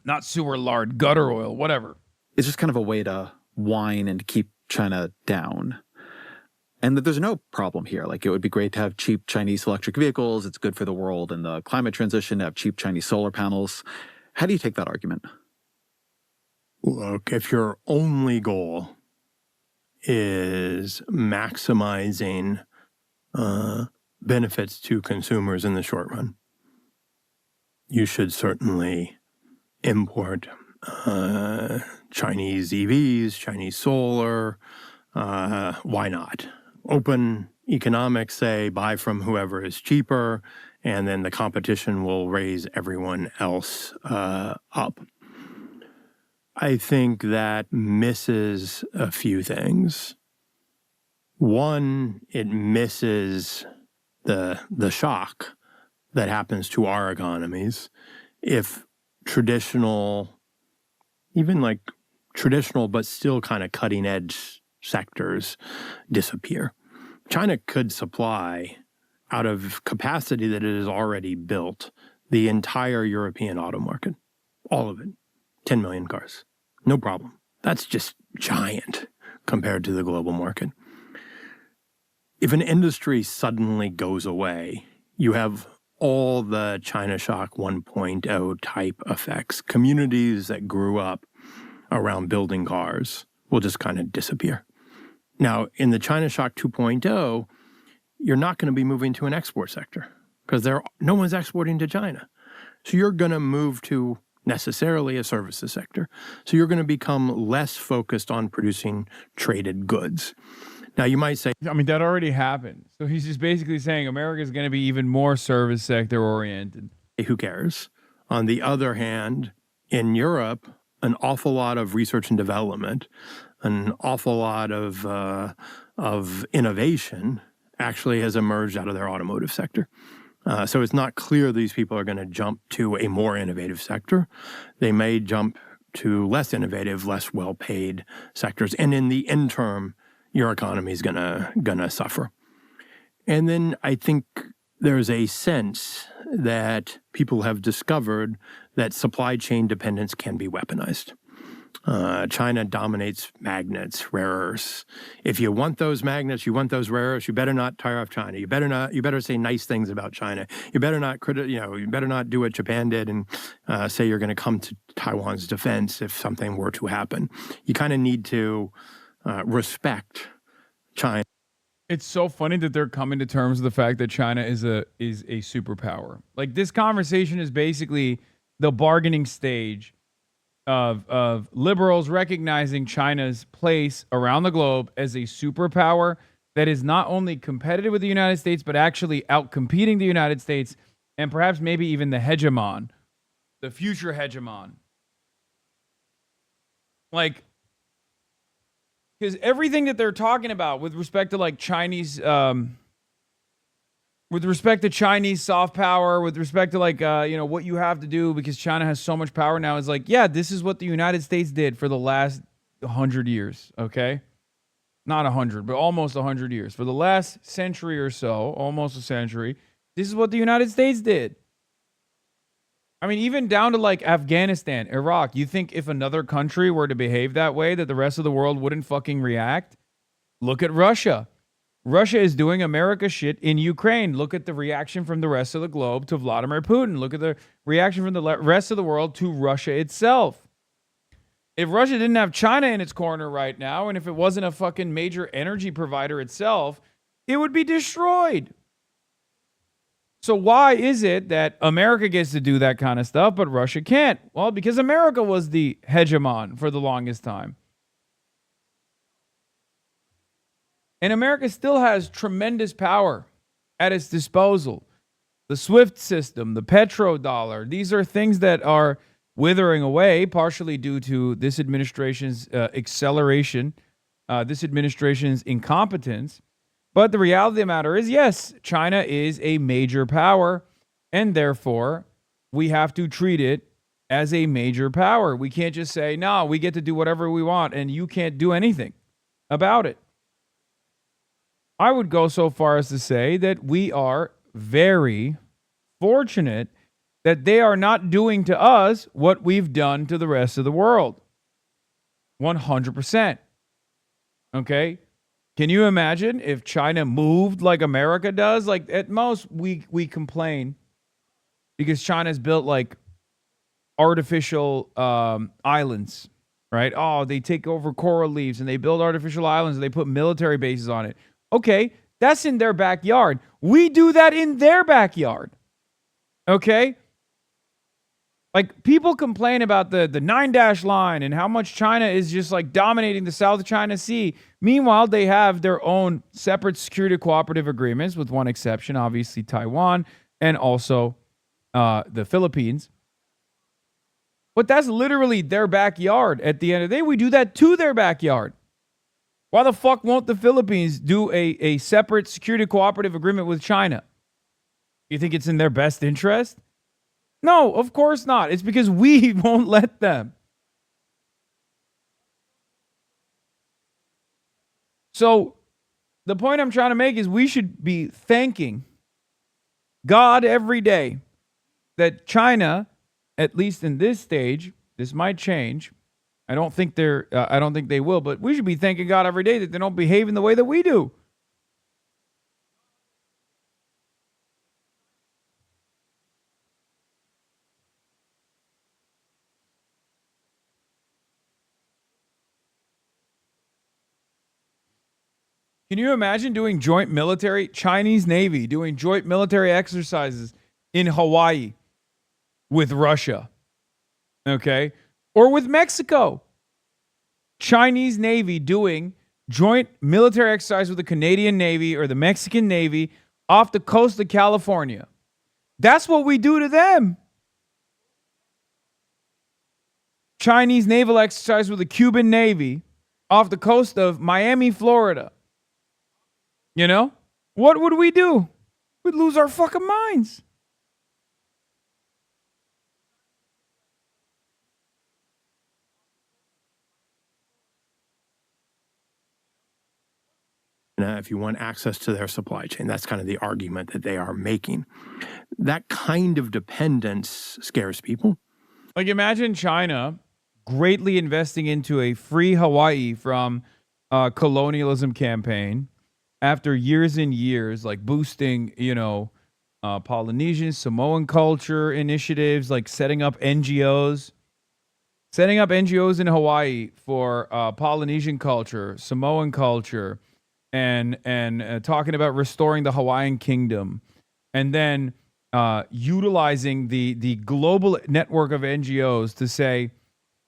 [SPEAKER 1] Not sewer lard, gutter oil, whatever.
[SPEAKER 20] It's just kind of a way to whine and keep China down. And that there's no problem here. Like, it would be great to have cheap Chinese electric vehicles. It's good for the world and the climate transition to have cheap Chinese solar panels. How do you take that argument?
[SPEAKER 21] Look, if your only goal is maximizing benefits to consumers in the short run, you should certainly import Chinese EVs, Chinese solar. Why not? Open economics say buy from whoever is cheaper, and then the competition will raise everyone else up. I think that misses a few things. One, it misses the shock that happens to our economies if traditional, even like traditional but still kind of cutting edge sectors disappear. China could supply, out of capacity that it has already built, the entire European auto market. All of it. 10 million cars. No problem. That's just giant compared to the global market. If an industry suddenly goes away, you have all the China Shock 1.0 type effects. Communities that grew up around building cars will just kind of disappear. Now, in the China Shock 2.0, you're not going to be moving to an export sector because no one's exporting to China. So you're going to move to necessarily a services sector. So you're going to become less focused on producing traded goods. Now, you might say,
[SPEAKER 1] I mean, that already happened. So he's just basically saying America is going to be even more service sector oriented.
[SPEAKER 21] Who cares? On the other hand, in Europe, an awful lot of research and development, an awful lot of innovation actually has emerged out of their automotive sector. So it's not clear these people are going to jump to a more innovative sector. They may jump to less innovative, less well-paid sectors. And in the interim, your economy is gonna suffer. And then I think there's a sense that people have discovered that supply chain dependence can be weaponized. China dominates magnets, rare earths. If you want those magnets, you want those rare earths, you better not tire off China. You better say nice things about China. You better not do what Japan did and say you're going to come to Taiwan's defense if something were to happen. You kind of need to respect China.
[SPEAKER 1] It's so funny that they're coming to terms with the fact that China is a superpower. Like, this conversation is basically the bargaining stage of liberals recognizing China's place around the globe as a superpower that is not only competitive with the United States, but actually outcompeting the United States and perhaps maybe even the hegemon, the future hegemon. Like, because everything that they're talking about with respect to like Chinese, with respect to Chinese soft power, with respect to like, what you have to do because China has so much power now is like, yeah, this is what the United States did for the last 100 years, okay? Not 100, but almost 100 years. For the last century or so, almost a century, this is what the United States did. I mean, even down to like Afghanistan, Iraq, you think if another country were to behave that way, that the rest of the world wouldn't fucking react? Look at Russia. Russia is doing America shit in Ukraine. Look at the reaction from the rest of the globe to Vladimir Putin. Look at the reaction from the rest of the world to Russia itself. If Russia didn't have China in its corner right now, and if it wasn't a fucking major energy provider itself, it would be destroyed. So why is it that America gets to do that kind of stuff, but Russia can't? Well, because America was the hegemon for the longest time. And America still has tremendous power at its disposal. The SWIFT system, the petrodollar, these are things that are withering away, partially due to this administration's acceleration, this administration's incompetence. But the reality of the matter is, yes, China is a major power, and therefore we have to treat it as a major power. We can't just say, no, we get to do whatever we want, and you can't do anything about it. I would go so far as to say that we are very fortunate that they are not doing to us what we've done to the rest of the world. 100%. Okay? Can you imagine if China moved like America does? Like, at most, we complain because China's built like artificial islands, right? Oh, they take over coral reefs and they build artificial islands and they put military bases on it. Okay, that's in their backyard. We do that in their backyard. Okay? Like, people complain about the 9-dash line and how much China is just like dominating the South China Sea. Meanwhile, they have their own separate security cooperative agreements, with one exception, obviously Taiwan, and also the Philippines. But that's literally their backyard. At the end of the day, we do that to their backyard. Why the fuck won't the Philippines do a separate security cooperative agreement with China? You think it's in their best interest? No, of course not. It's because we won't let them. So the point I'm trying to make is we should be thanking God every day that China, at least in this stage, this might change. I don't think they will, but we should be thanking God every day that they don't behave in the way that we do. Can you imagine doing joint military, Chinese Navy doing joint military exercises in Hawaii with Russia? Okay. Or with Mexico. Chinese Navy doing joint military exercise with the Canadian Navy or the Mexican Navy off the coast of California. That's what we do to them. Chinese naval exercise with the Cuban Navy off the coast of Miami, Florida. You know? What would we do? We'd lose our fucking minds.
[SPEAKER 21] If you want access to their supply chain, that's kind of the argument that they are making. That kind of dependence scares people.
[SPEAKER 1] Like, imagine China greatly investing into a free Hawaii from colonialism campaign after years and years, like boosting, Polynesian, Samoan culture initiatives, like setting up NGOs in Hawaii for Polynesian culture, Samoan culture, and talking about restoring the Hawaiian kingdom, and then utilizing the global network of NGOs to say,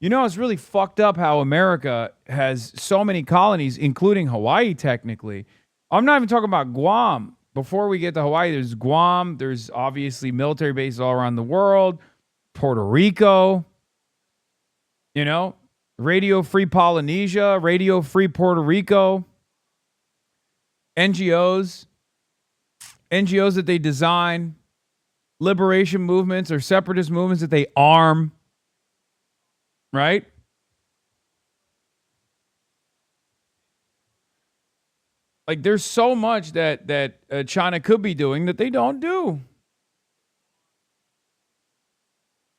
[SPEAKER 1] it's really fucked up how America has so many colonies, including Hawaii, technically. I'm not even talking about Guam. Before we get to Hawaii, there's Guam. There's obviously military bases all around the world. Puerto Rico. Radio Free Polynesia, Radio Free Puerto Rico. NGOs that they design, liberation movements or separatist movements that they arm, right? Like, there's so much that China could be doing that they don't do.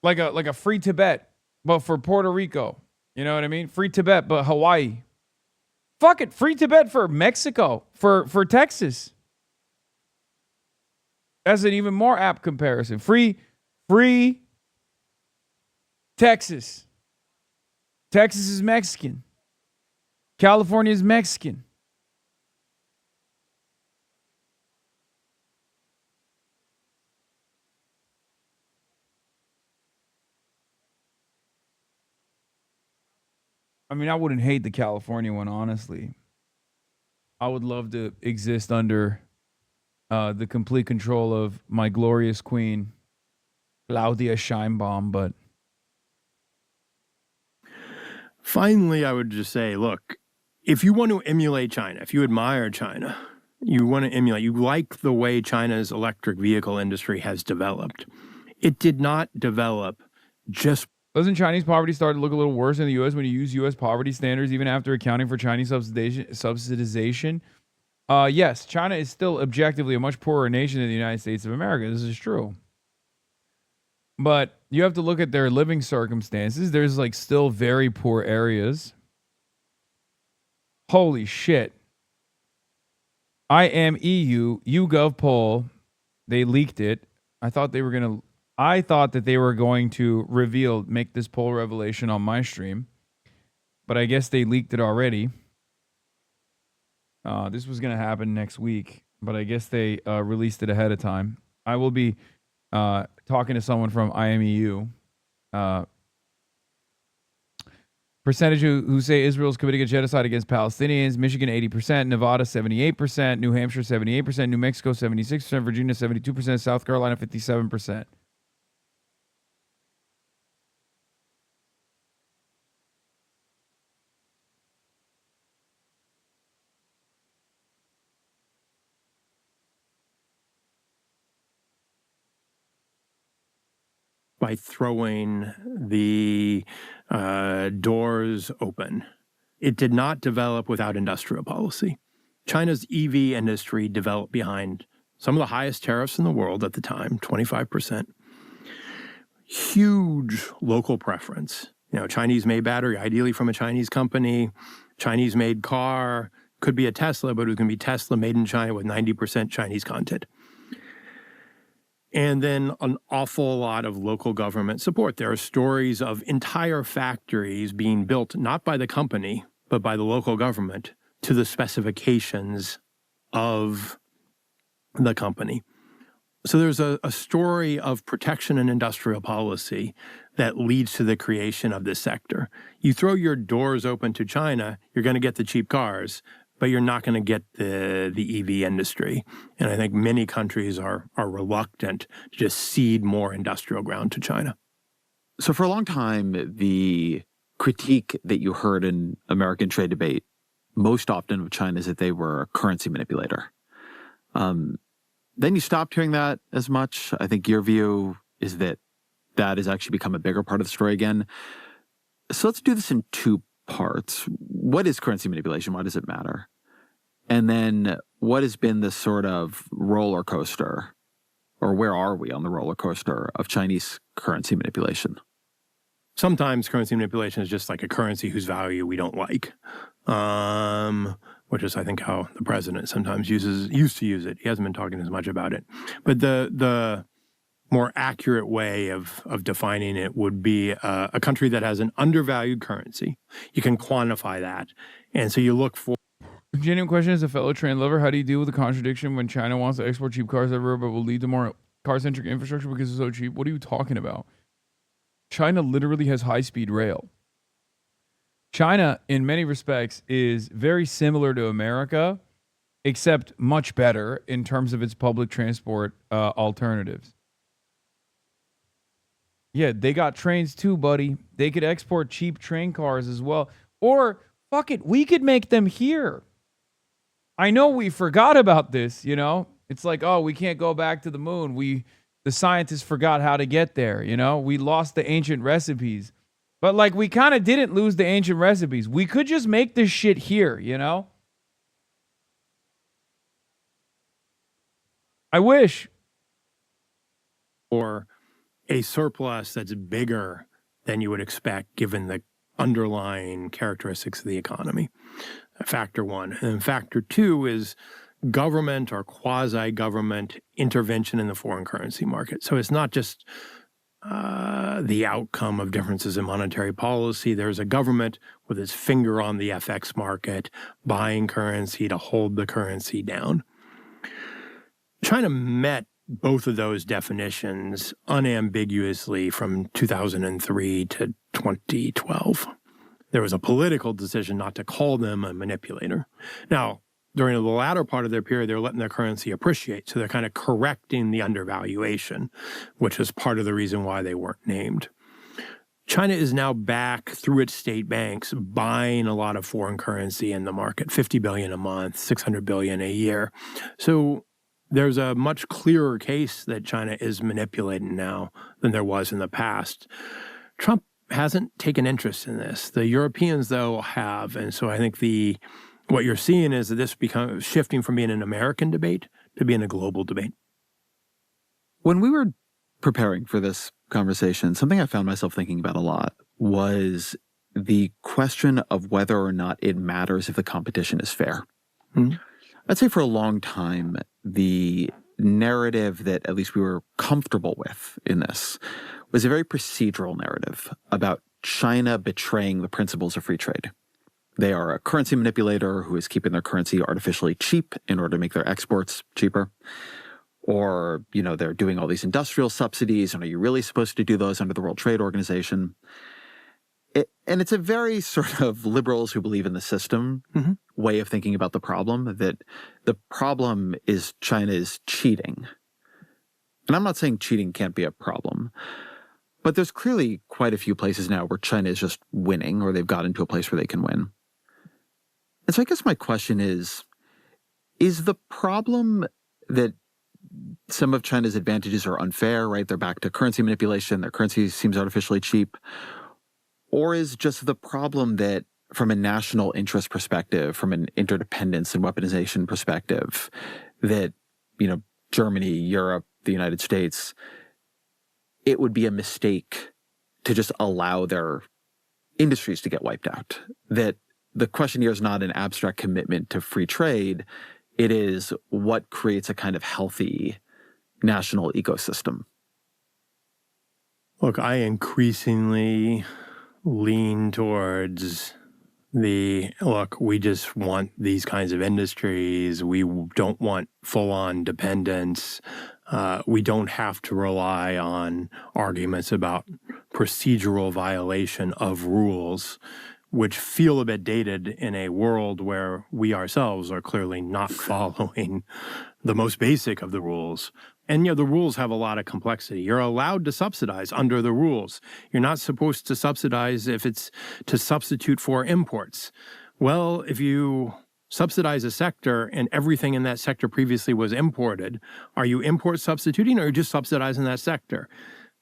[SPEAKER 1] Like a free Tibet, but for Puerto Rico. You know what I mean? Free Tibet, but Hawaii. Fuck it, free Tibet for Mexico, for Texas. That's an even more apt comparison. Free Texas. Texas is Mexican. California is Mexican. I mean, I wouldn't hate the California one, honestly. I would love to exist under the complete control of my glorious queen, Claudia Scheinbaum, but...
[SPEAKER 21] Finally, I would just say, look, if you want to emulate China, if you admire China, you want to emulate, you like the way China's electric vehicle industry has developed. It did not develop just...
[SPEAKER 1] Doesn't Chinese poverty start to look a little worse in the U.S. when you use U.S. poverty standards, even after accounting for Chinese subsidization? Yes, China is still objectively a much poorer nation than the United States of America. This is true. But you have to look at their living circumstances. There's like still very poor areas. Holy shit. IMEU, YouGov poll, they leaked it. I thought that they were going to make this poll revelation on my stream, but I guess they leaked it already. This was going to happen next week, but I guess they released it ahead of time. I will be talking to someone from IMEU. Percentage who say Israel's committing a genocide against Palestinians: Michigan 80%, Nevada 78%, New Hampshire 78%, New Mexico 76%, Virginia 72%, South Carolina 57%.
[SPEAKER 21] by throwing the doors open. It did not develop without industrial policy. China's EV industry developed behind some of the highest tariffs in the world at the time, 25%. Huge local preference. Chinese-made battery, ideally from a Chinese company. Chinese-made car, could be a Tesla, but it was going to be Tesla made in China with 90% Chinese content. And then an awful lot of local government support. There are stories of entire factories being built, not by the company, but by the local government to the specifications of the company. So there's a story of protection and industrial policy that leads to the creation of this sector. You throw your doors open to China, you're going to get the cheap cars, but you're not going to get the EV industry. And I think many countries are reluctant to just cede more industrial ground to China.
[SPEAKER 20] So for a long time, the critique that you heard in American trade debate most often of China is that they were a currency manipulator. Then you stopped hearing that as much. I think your view is that that has actually become a bigger part of the story again. So let's do this in two parts. What is currency manipulation? Why does it matter? And then what has been the sort of roller coaster, or where are we on the roller coaster of Chinese currency manipulation?
[SPEAKER 21] Sometimes currency manipulation is just like a currency whose value we don't like, which is, I think, how the president sometimes used to use it. He hasn't been talking as much about it. But the more accurate way of defining it would be a country that has an undervalued currency. You can quantify that. And so you look for...
[SPEAKER 1] Genuine question, as a fellow train lover, how do you deal with the contradiction when China wants to export cheap cars everywhere but will lead to more car-centric infrastructure because it's so cheap? What are you talking about? China literally has high-speed rail. China, in many respects, is very similar to America, except much better in terms of its public transport alternatives. Yeah, they got trains too, buddy. They could export cheap train cars as well. Or, fuck it, we could make them here. I know we forgot about this, you know? It's like, oh, we can't go back to the moon. The scientists forgot how to get there, you know? We lost the ancient recipes. But, like, we kind of didn't lose the ancient recipes. We could just make this shit here, you know? I wish.
[SPEAKER 21] Or a surplus that's bigger than you would expect given the underlying characteristics of the economy. Factor one. And factor two is government or quasi-government intervention in the foreign currency market. So it's not just the outcome of differences in monetary policy. There's a government with its finger on the FX market, buying currency to hold the currency down. China met both of those definitions unambiguously from 2003 to 2012. There was a political decision not to call them a manipulator. Now, during the latter part of their period, they're letting their currency appreciate. So they're kind of correcting the undervaluation, which is part of the reason why they weren't named. China is now back through its state banks buying a lot of foreign currency in the market, $50 billion a month, $600 billion a year. So there's a much clearer case that China is manipulating now than there was in the past. Trump hasn't taken interest in this. The Europeans, though, have. And so I think what you're seeing is that this becomes shifting from being an American debate to being a global debate.
[SPEAKER 20] When we were preparing for this conversation, something I found myself thinking about a lot was the question of whether or not it matters if the competition is fair.
[SPEAKER 21] Mm-hmm.
[SPEAKER 20] I'd say for a long time, the narrative that at least we were comfortable with in this was a very procedural narrative about China betraying the principles of free trade. They are a currency manipulator who is keeping their currency artificially cheap in order to make their exports cheaper. Or, you know, they're doing all these industrial subsidies, and are you really supposed to do those under the World Trade Organization? And it's a very sort of liberals who believe in the system way of thinking about the problem, that the problem is China is cheating. And I'm not saying cheating can't be a problem, but there's clearly quite a few places now where China is just winning, or they've gotten to a place where they can win. And so I guess my question is the problem that some of China's advantages are unfair, right? They're back to currency manipulation. Their currency seems artificially cheap. Or is just the problem that from a national interest perspective, from an interdependence and weaponization perspective, that, you know, Germany, Europe, the United States, it would be a mistake to just allow their industries to get wiped out? That the question here is not an abstract commitment to free trade. It is what creates a kind of healthy national ecosystem.
[SPEAKER 21] Look, I increasingly lean towards Look, we just want these kinds of industries. We don't want full-on dependence. We don't have to rely on arguments about procedural violation of rules, which feel a bit dated in a world where we ourselves are clearly not following the most basic of the rules. And, the rules have a lot of complexity. You're allowed to subsidize under the rules. You're not supposed to subsidize if it's to substitute for imports. Well, if you subsidize a sector and everything in that sector previously was imported, are you import substituting or are you just subsidizing that sector?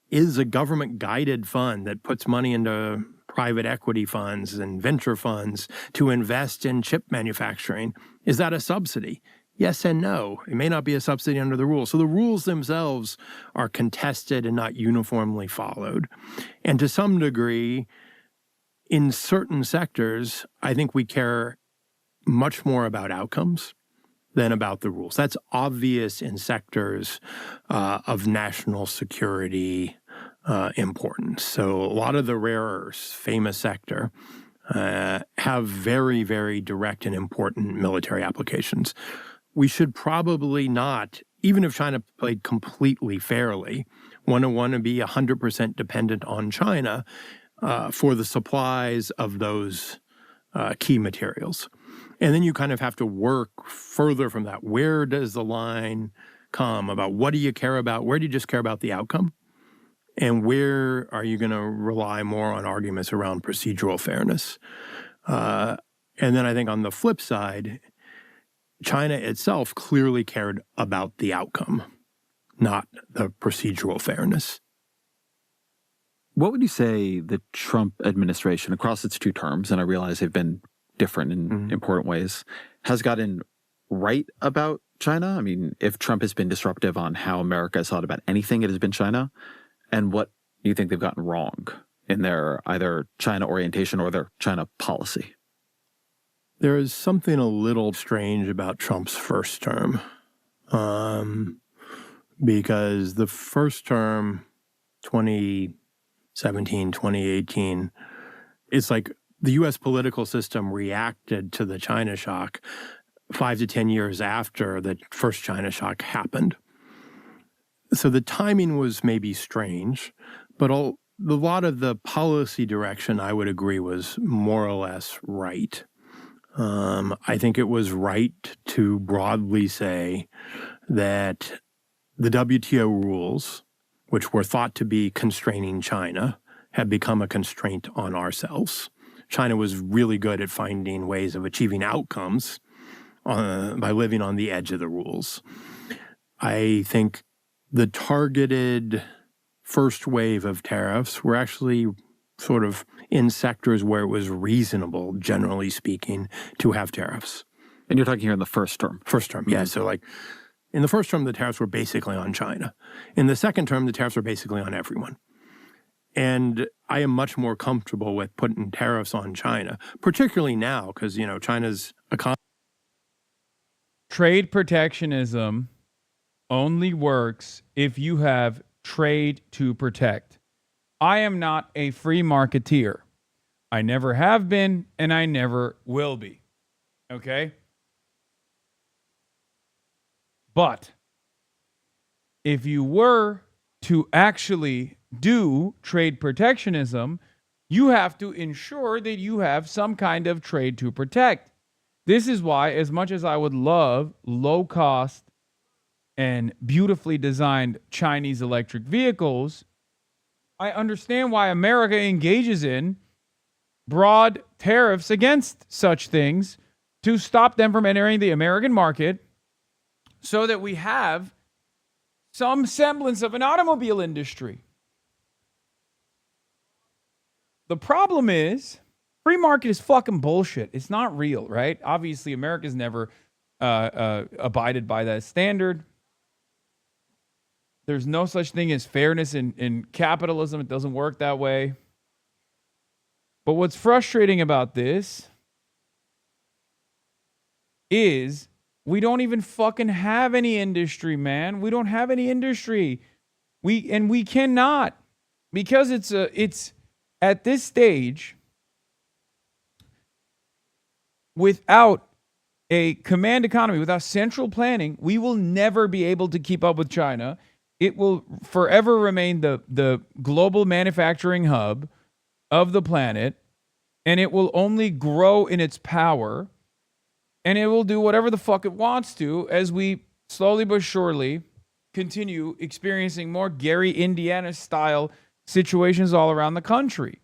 [SPEAKER 21] Is a government-guided fund that puts money into private equity funds and venture funds to invest in chip manufacturing, is that a subsidy? Yes and no. It may not be a subsidy under the rules. So the rules themselves are contested and not uniformly followed. And to some degree, in certain sectors, I think we care much more about outcomes than about the rules. That's obvious in sectors of national security importance. So a lot of the rare earths, famous sector, have very, very direct and important military applications. We should probably not, even if China played completely fairly, want to be 100% dependent on China for the supplies of those key materials. And then you kind of have to work further from that. Where does the line come about what do you care about? Where do you just care about the outcome? And where are you going to rely more on arguments around procedural fairness? And then I think on the flip side, China itself clearly cared about the outcome, not the procedural fairness.
[SPEAKER 20] What would you say the Trump administration, across its two terms, and I realize they've been different in important ways, has gotten right about China? I mean, if Trump has been disruptive on how America has thought about anything, it has been China. And what do you think they've gotten wrong in their either China orientation or their China policy?
[SPEAKER 21] There is something a little strange about Trump's first term, because the first term, 2017, 2018, it's like the U.S. political system reacted to the China shock 5 to 10 years after the first China shock happened. So the timing was maybe strange, but a lot of the policy direction, I would agree, was more or less right. I think it was right to broadly say that the WTO rules, which were thought to be constraining China, have become a constraint on ourselves. China was really good at finding ways of achieving outcomes by living on the edge of the rules. I think the targeted first wave of tariffs were actually sort of in sectors where it was reasonable, generally speaking, to have tariffs.
[SPEAKER 20] And you're talking here in the first term?
[SPEAKER 21] First term, yeah. So like in the first term, the tariffs were basically on China. In the second term, the tariffs were basically on everyone. And I am much more comfortable with putting tariffs on China, particularly now because, China's economy.
[SPEAKER 1] Trade protectionism only works if you have trade to protect. I am not a free marketeer. I never have been, and I never will be. Okay? But if you were to actually do trade protectionism, you have to ensure that you have some kind of trade to protect. This is why, as much as I would love low-cost and beautifully designed Chinese electric vehicles, I understand why America engages in broad tariffs against such things to stop them from entering the American market so that we have some semblance of an automobile industry. The problem is, free market is fucking bullshit. It's not real, right? Obviously, America's never abided by that standard. There's no such thing as fairness in capitalism. It doesn't work that way. But what's frustrating about this is we don't even fucking have any industry, man. We don't have any industry. We cannot, because it's at this stage, without a command economy, without central planning, we will never be able to keep up with China. It will forever remain the global manufacturing hub of the planet, and it will only grow in its power, and it will do whatever the fuck it wants to as we slowly but surely continue experiencing more Gary Indiana style situations all around the country.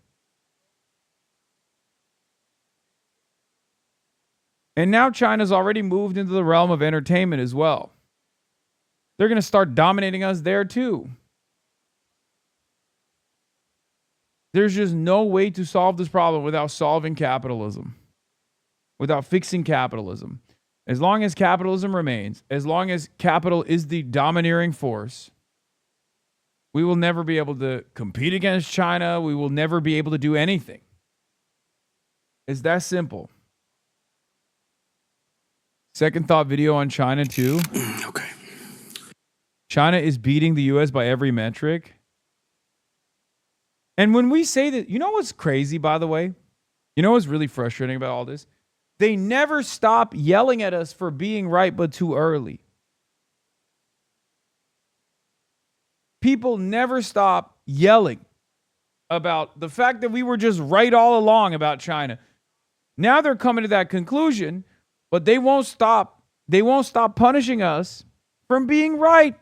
[SPEAKER 1] And now China's already moved into the realm of entertainment as well. They're going to start dominating us there too. There's just no way to solve this problem without solving capitalism, without fixing capitalism. As long as capitalism remains, as long as capital is the domineering force, we will never be able to compete against China. We will never be able to do anything. It's that simple. Second thought video on China too.
[SPEAKER 2] Okay.
[SPEAKER 1] China is beating the US by every metric. And when we say that, you know what's crazy, by the way? You know what's really frustrating about all this? They never stop yelling at us for being right, but too early. People never stop yelling about the fact that we were just right all along about China. Now they're coming to that conclusion, but they won't stop. They won't stop punishing us from being right.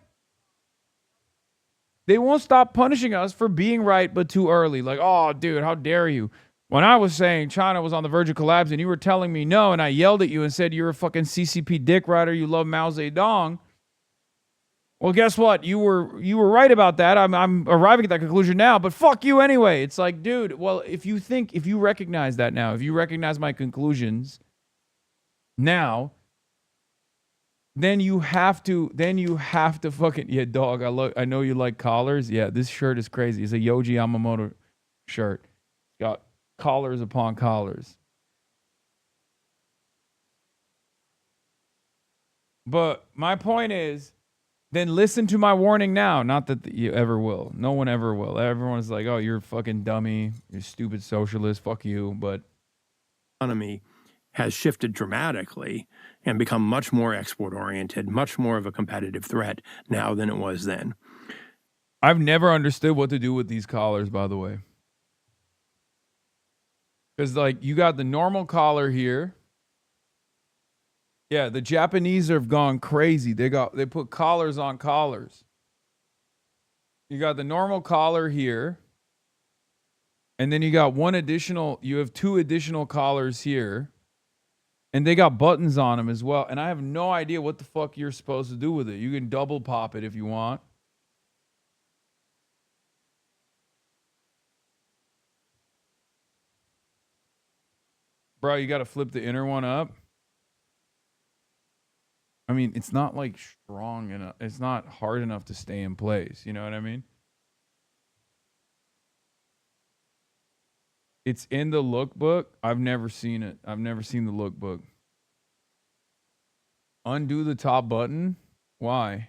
[SPEAKER 1] They won't stop punishing us for being right, but too early. Like, oh, dude, how dare you? When I was saying China was on the verge of collapse and you were telling me no, and I yelled at you and said you're a fucking CCP dick rider, you love Mao Zedong. Well, guess what? You were right about that. I'm arriving at that conclusion now, but fuck you anyway. It's like, dude, well, if you recognize that now, if you recognize my conclusions now, then you have to fucking, yeah, dog, I know you like collars. Yeah, this shirt is crazy. It's a Yoji Yamamoto shirt. It's got collars upon collars. But my point is, then listen to my warning now. Not that you ever will. No one ever will. Everyone's like, oh, you're a fucking dummy. You're a stupid socialist. Fuck you. But
[SPEAKER 21] economy has shifted dramatically and become much more export-oriented, much more of a competitive threat now than it was then.
[SPEAKER 1] I've never understood what to do with these collars, by the way. Because, like, you got the normal collar here. Yeah, the Japanese have gone crazy. They put collars on collars. You got the normal collar here. And then you got you have two additional collars here. And they got buttons on them as well. And I have no idea what the fuck you're supposed to do with it. You can double pop it if you want. Bro, you got to flip the inner one up. I mean, it's not like strong enough. It's not hard enough to stay in place. You know what I mean? It's in the lookbook. I've never seen it. I've never seen the lookbook. Undo the top button? Why?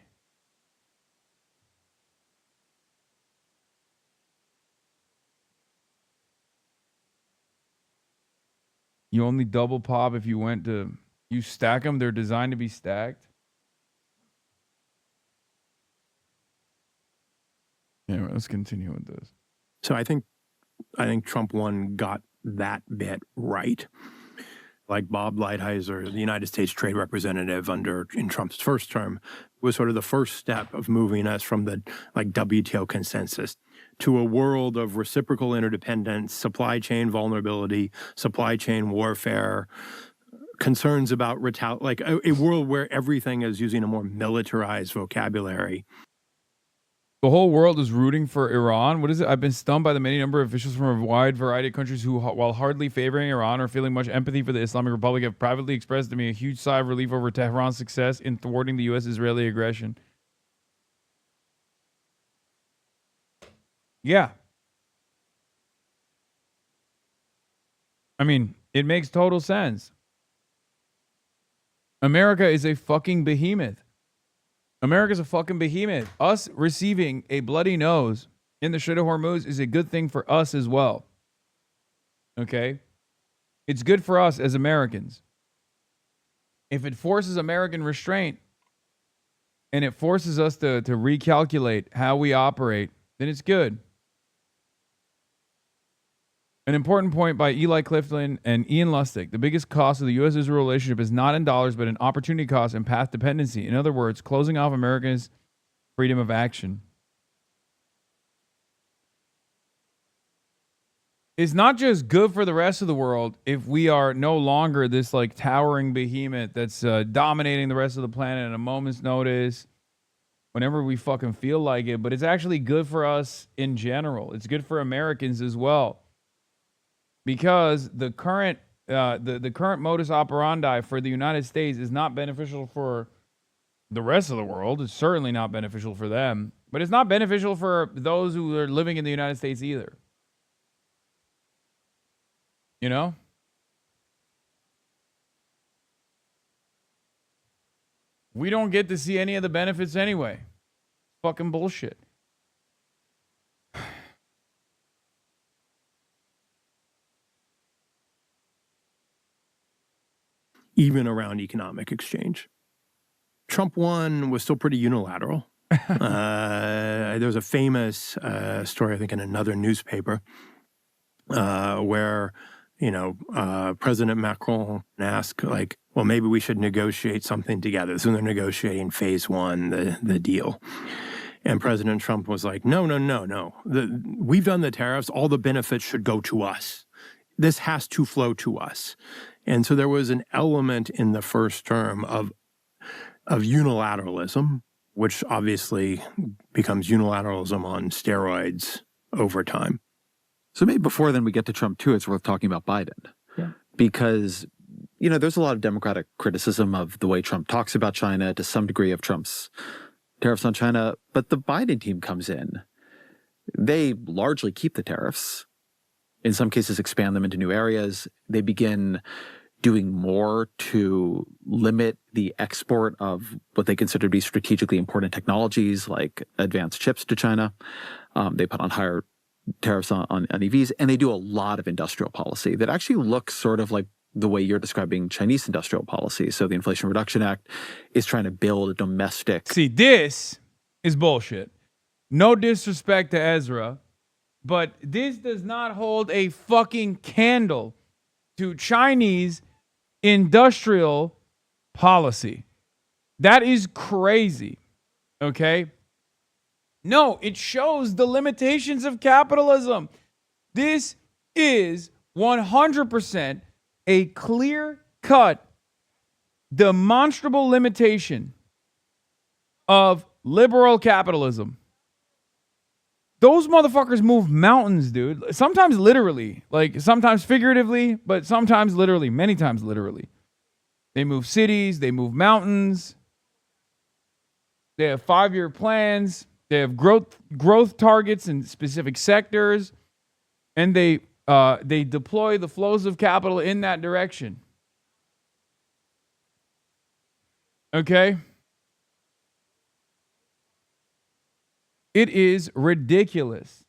[SPEAKER 1] You only double pop if you went to... You stack them. They're designed to be stacked. Anyway, let's continue with this.
[SPEAKER 21] So I think Trump 1 got that bit right. Like Bob Lighthizer, the United States Trade Representative in Trump's first term, was sort of the first step of moving us from the WTO consensus to a world of reciprocal interdependence, supply chain vulnerability, supply chain warfare, concerns about a world where everything is using a more militarized vocabulary.
[SPEAKER 1] The whole world is rooting for Iran. What is it? I've been stunned by the many number of officials from a wide variety of countries who, while hardly favoring Iran or feeling much empathy for the Islamic Republic, have privately expressed to me a huge sigh of relief over Tehran's success in thwarting the U.S.-Israeli aggression. Yeah. I mean, it makes total sense. America is a fucking behemoth. America's a fucking behemoth. Us receiving a bloody nose in the Strait of Hormuz is a good thing for us as well. Okay? It's good for us as Americans. if it forces American restraint and it forces us to recalculate how we operate, then it's good. An important point by Eli Clifton and Ian Lustig. The biggest cost of the U.S.-Israel relationship is not in dollars, but in opportunity cost and path dependency. In other words, closing off America's freedom of action. It's not just good for the rest of the world if we are no longer this like towering behemoth that's dominating the rest of the planet at a moment's notice, whenever we fucking feel like it, but it's actually good for us in general. It's good for Americans as well. Because the current the current modus operandi for the United States is not beneficial for the rest of the world. It's certainly not beneficial for them, but it's not beneficial for those who are living in the United States either. You know? We don't get to see any of the benefits anyway. Fucking bullshit.
[SPEAKER 21] Even around economic exchange. Trump 1 was still pretty unilateral. There was a famous story, I think, in another newspaper where, President Macron asked, like, well, maybe we should negotiate something together. So they're negotiating phase 1, the deal. And President Trump was like, no. We've done the tariffs. All the benefits should go to us. This has to flow to us. And so there was an element in the first term of unilateralism, which obviously becomes unilateralism on steroids over time.
[SPEAKER 20] So maybe before then we get to Trump too, it's worth talking about Biden.
[SPEAKER 21] Yeah.
[SPEAKER 20] Because, there's a lot of Democratic criticism of the way Trump talks about China, to some degree of Trump's tariffs on China. But the Biden team comes in. They largely keep the tariffs. In some cases, expand them into new areas. They begin doing more to limit the export of what they consider to be strategically important technologies like advanced chips to China. They put on higher tariffs on EVs, and they do a lot of industrial policy that actually looks sort of like the way you're describing Chinese industrial policy. So the Inflation Reduction Act is trying to build a domestic...
[SPEAKER 1] See, this is bullshit. No disrespect to Ezra, but this does not hold a fucking candle to Chinese industrial policy. That is crazy. Okay? No, it shows the limitations of capitalism. This is 100% a clear-cut, demonstrable limitation of liberal capitalism. Those motherfuckers move mountains, dude. Sometimes literally, like sometimes figuratively, but sometimes literally, many times literally. They move cities, they move mountains. They have 5-year plans. They have growth targets in specific sectors, and they deploy the flows of capital in that direction. Okay? It is ridiculous.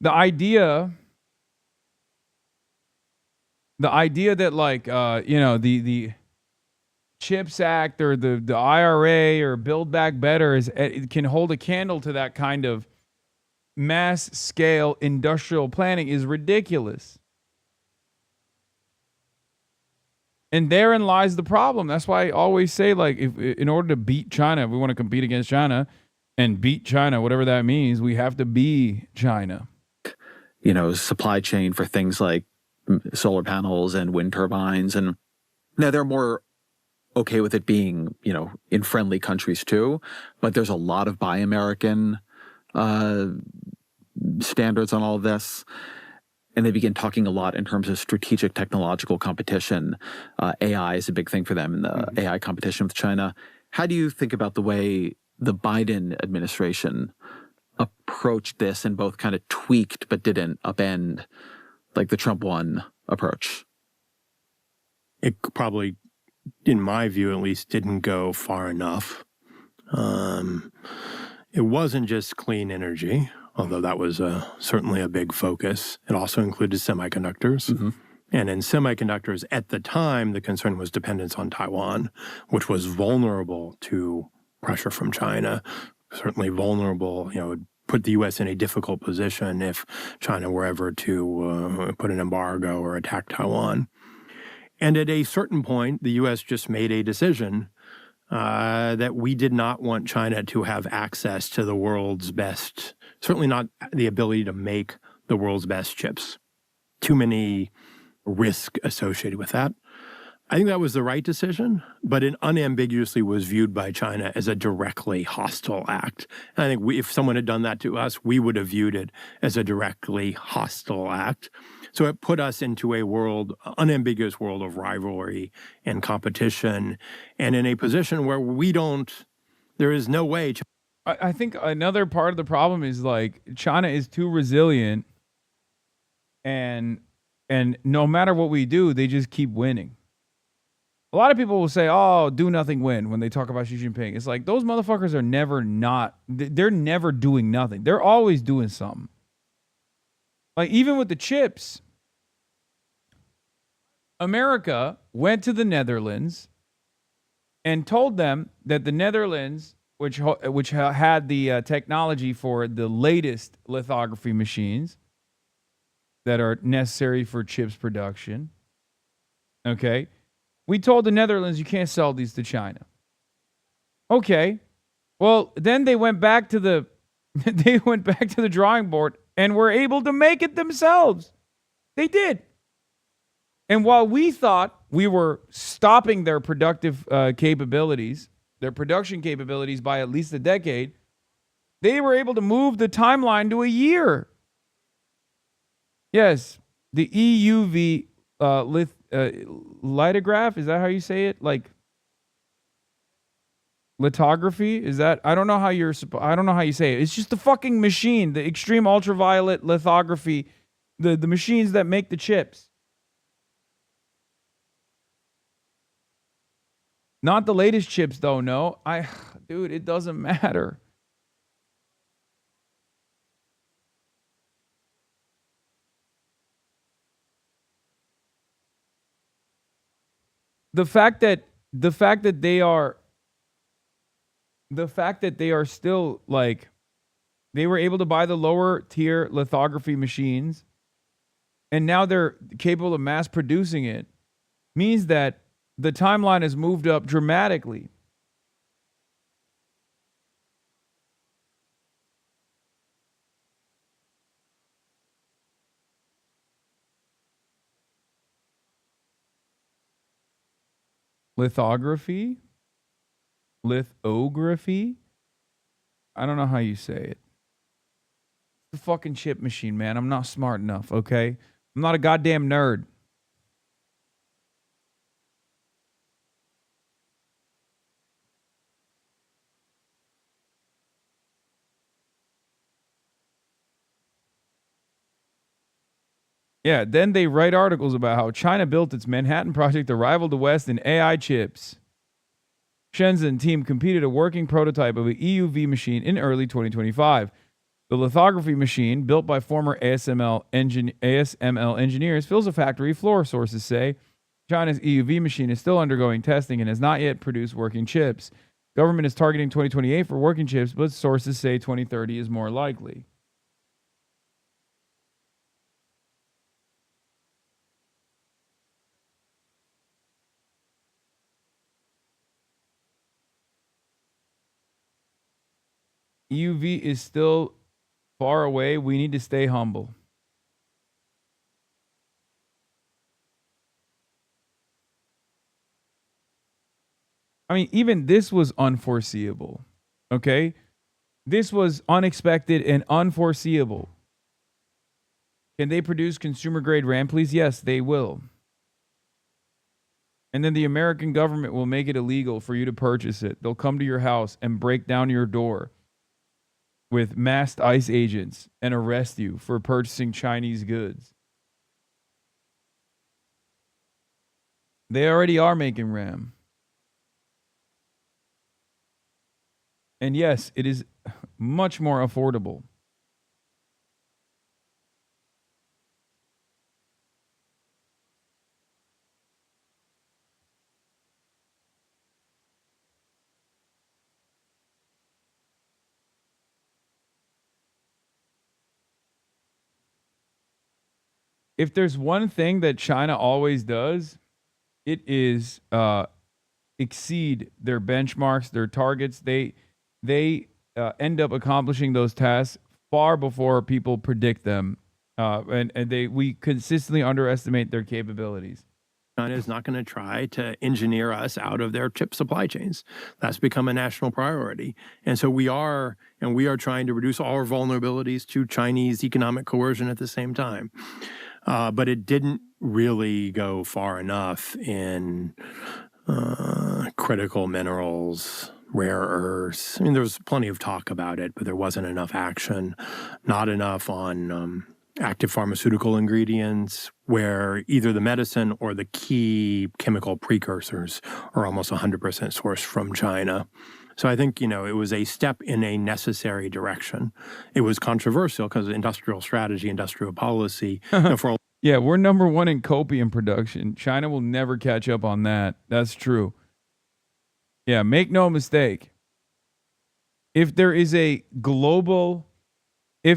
[SPEAKER 1] The idea that like the CHIPS Act or the IRA or Build Back Better it can hold a candle to that kind of mass scale industrial planning is ridiculous. And therein lies the problem. That's why I always say, like, if in order to beat China, if we want to compete against China and beat China, whatever that means, we have to be China.
[SPEAKER 20] Supply chain for things like solar panels and wind turbines. And now they're more okay with it being, in friendly countries too. But there's a lot of Buy American standards on all of this. And they begin talking a lot in terms of strategic technological competition. AI is a big thing for them in the AI competition with China. How do you think about the way the Biden administration approached this and both kind of tweaked but didn't upend like the Trump 1 approach?
[SPEAKER 21] It probably, in my view at least, didn't go far enough. it wasn't just clean energy, although that was certainly a big focus. It also included semiconductors. And in semiconductors, at the time, the concern was dependence on Taiwan, which was vulnerable to pressure from China, certainly vulnerable, would put the U.S. in a difficult position if China were ever to put an embargo or attack Taiwan. And at a certain point, the U.S. just made a decision that we did not want China to have access to the world's best, certainly not the ability to make the world's best chips. Too many risk associated with that. I think that was the right decision, but it unambiguously was viewed by China as a directly hostile act. And I think if someone had done that to us, we would have viewed it as a directly hostile act. So it put us into a unambiguous world of rivalry and competition, and in a position where there is no way.
[SPEAKER 1] I think another part of the problem is like China is too resilient, and no matter what we do, they just keep winning. A lot of people will say, "Oh, do nothing win," when they talk about Xi Jinping. It's like those motherfuckers are they're never doing nothing. They're always doing something. Like even with the chips, America went to the Netherlands and told them that the Netherlands, which had the technology for the latest lithography machines that are necessary for chips production, okay, we told the Netherlands you can't sell these to China. Okay, well then they went back to the drawing board and were able to make it themselves. They did. And while we thought we were stopping their productive capabilities, their production capabilities by at least a decade, they were able to move the timeline to a year. Yes, the EUV lithograph, is that how you say it? Like lithography? Is that? I don't know how you say it. It's just the fucking machine, the extreme ultraviolet lithography, the machines that make the chips. Not the latest chips though, no. Dude, it doesn't matter. The fact that they are still like, they were able to buy the lower tier lithography machines and now they're capable of mass producing it, means that the timeline has moved up dramatically. Lithography? Lithography? I don't know how you say it. The fucking chip machine, man. I'm not smart enough, okay? I'm not a goddamn nerd. Yeah, then they write articles about how China built its Manhattan project to rival the West in AI chips. Shenzhen team completed a working prototype of an EUV machine in early 2025. The lithography machine, built by former ASML engineers, fills a factory floor, sources say. China's EUV machine is still undergoing testing and has not yet produced working chips. Government is targeting 2028 for working chips, but sources say 2030 is more likely. EUV is still far away. We need to stay humble. I mean, even this was unforeseeable. Okay? This was unexpected and unforeseeable. Can they produce consumer grade RAM, please? Yes, they will. And then the American government will make it illegal for you to purchase it. They'll come to your house and break down your door with masked ICE agents and arrest you for purchasing Chinese goods. They already are making RAM. And yes, it is much more affordable. If there's one thing that China always does, it is exceed their benchmarks, their targets. They end up accomplishing those tasks far before people predict them, and we consistently underestimate their capabilities.
[SPEAKER 21] China is not going to try to engineer us out of their chip supply chains. That's become a national priority. And so we are trying to reduce all our vulnerabilities to Chinese economic coercion at the same time. But it didn't really go far enough in critical minerals, rare earths. I mean, there was plenty of talk about it, but there wasn't enough action, not enough on active pharmaceutical ingredients, where either the medicine or the key chemical precursors are almost 100% sourced from China. So I think, it was a step in a necessary direction. It was controversial because of industrial strategy, industrial policy.
[SPEAKER 1] Yeah, we're number one in copium production. China will never catch up on that. That's true. Yeah, make no mistake. If there is a global force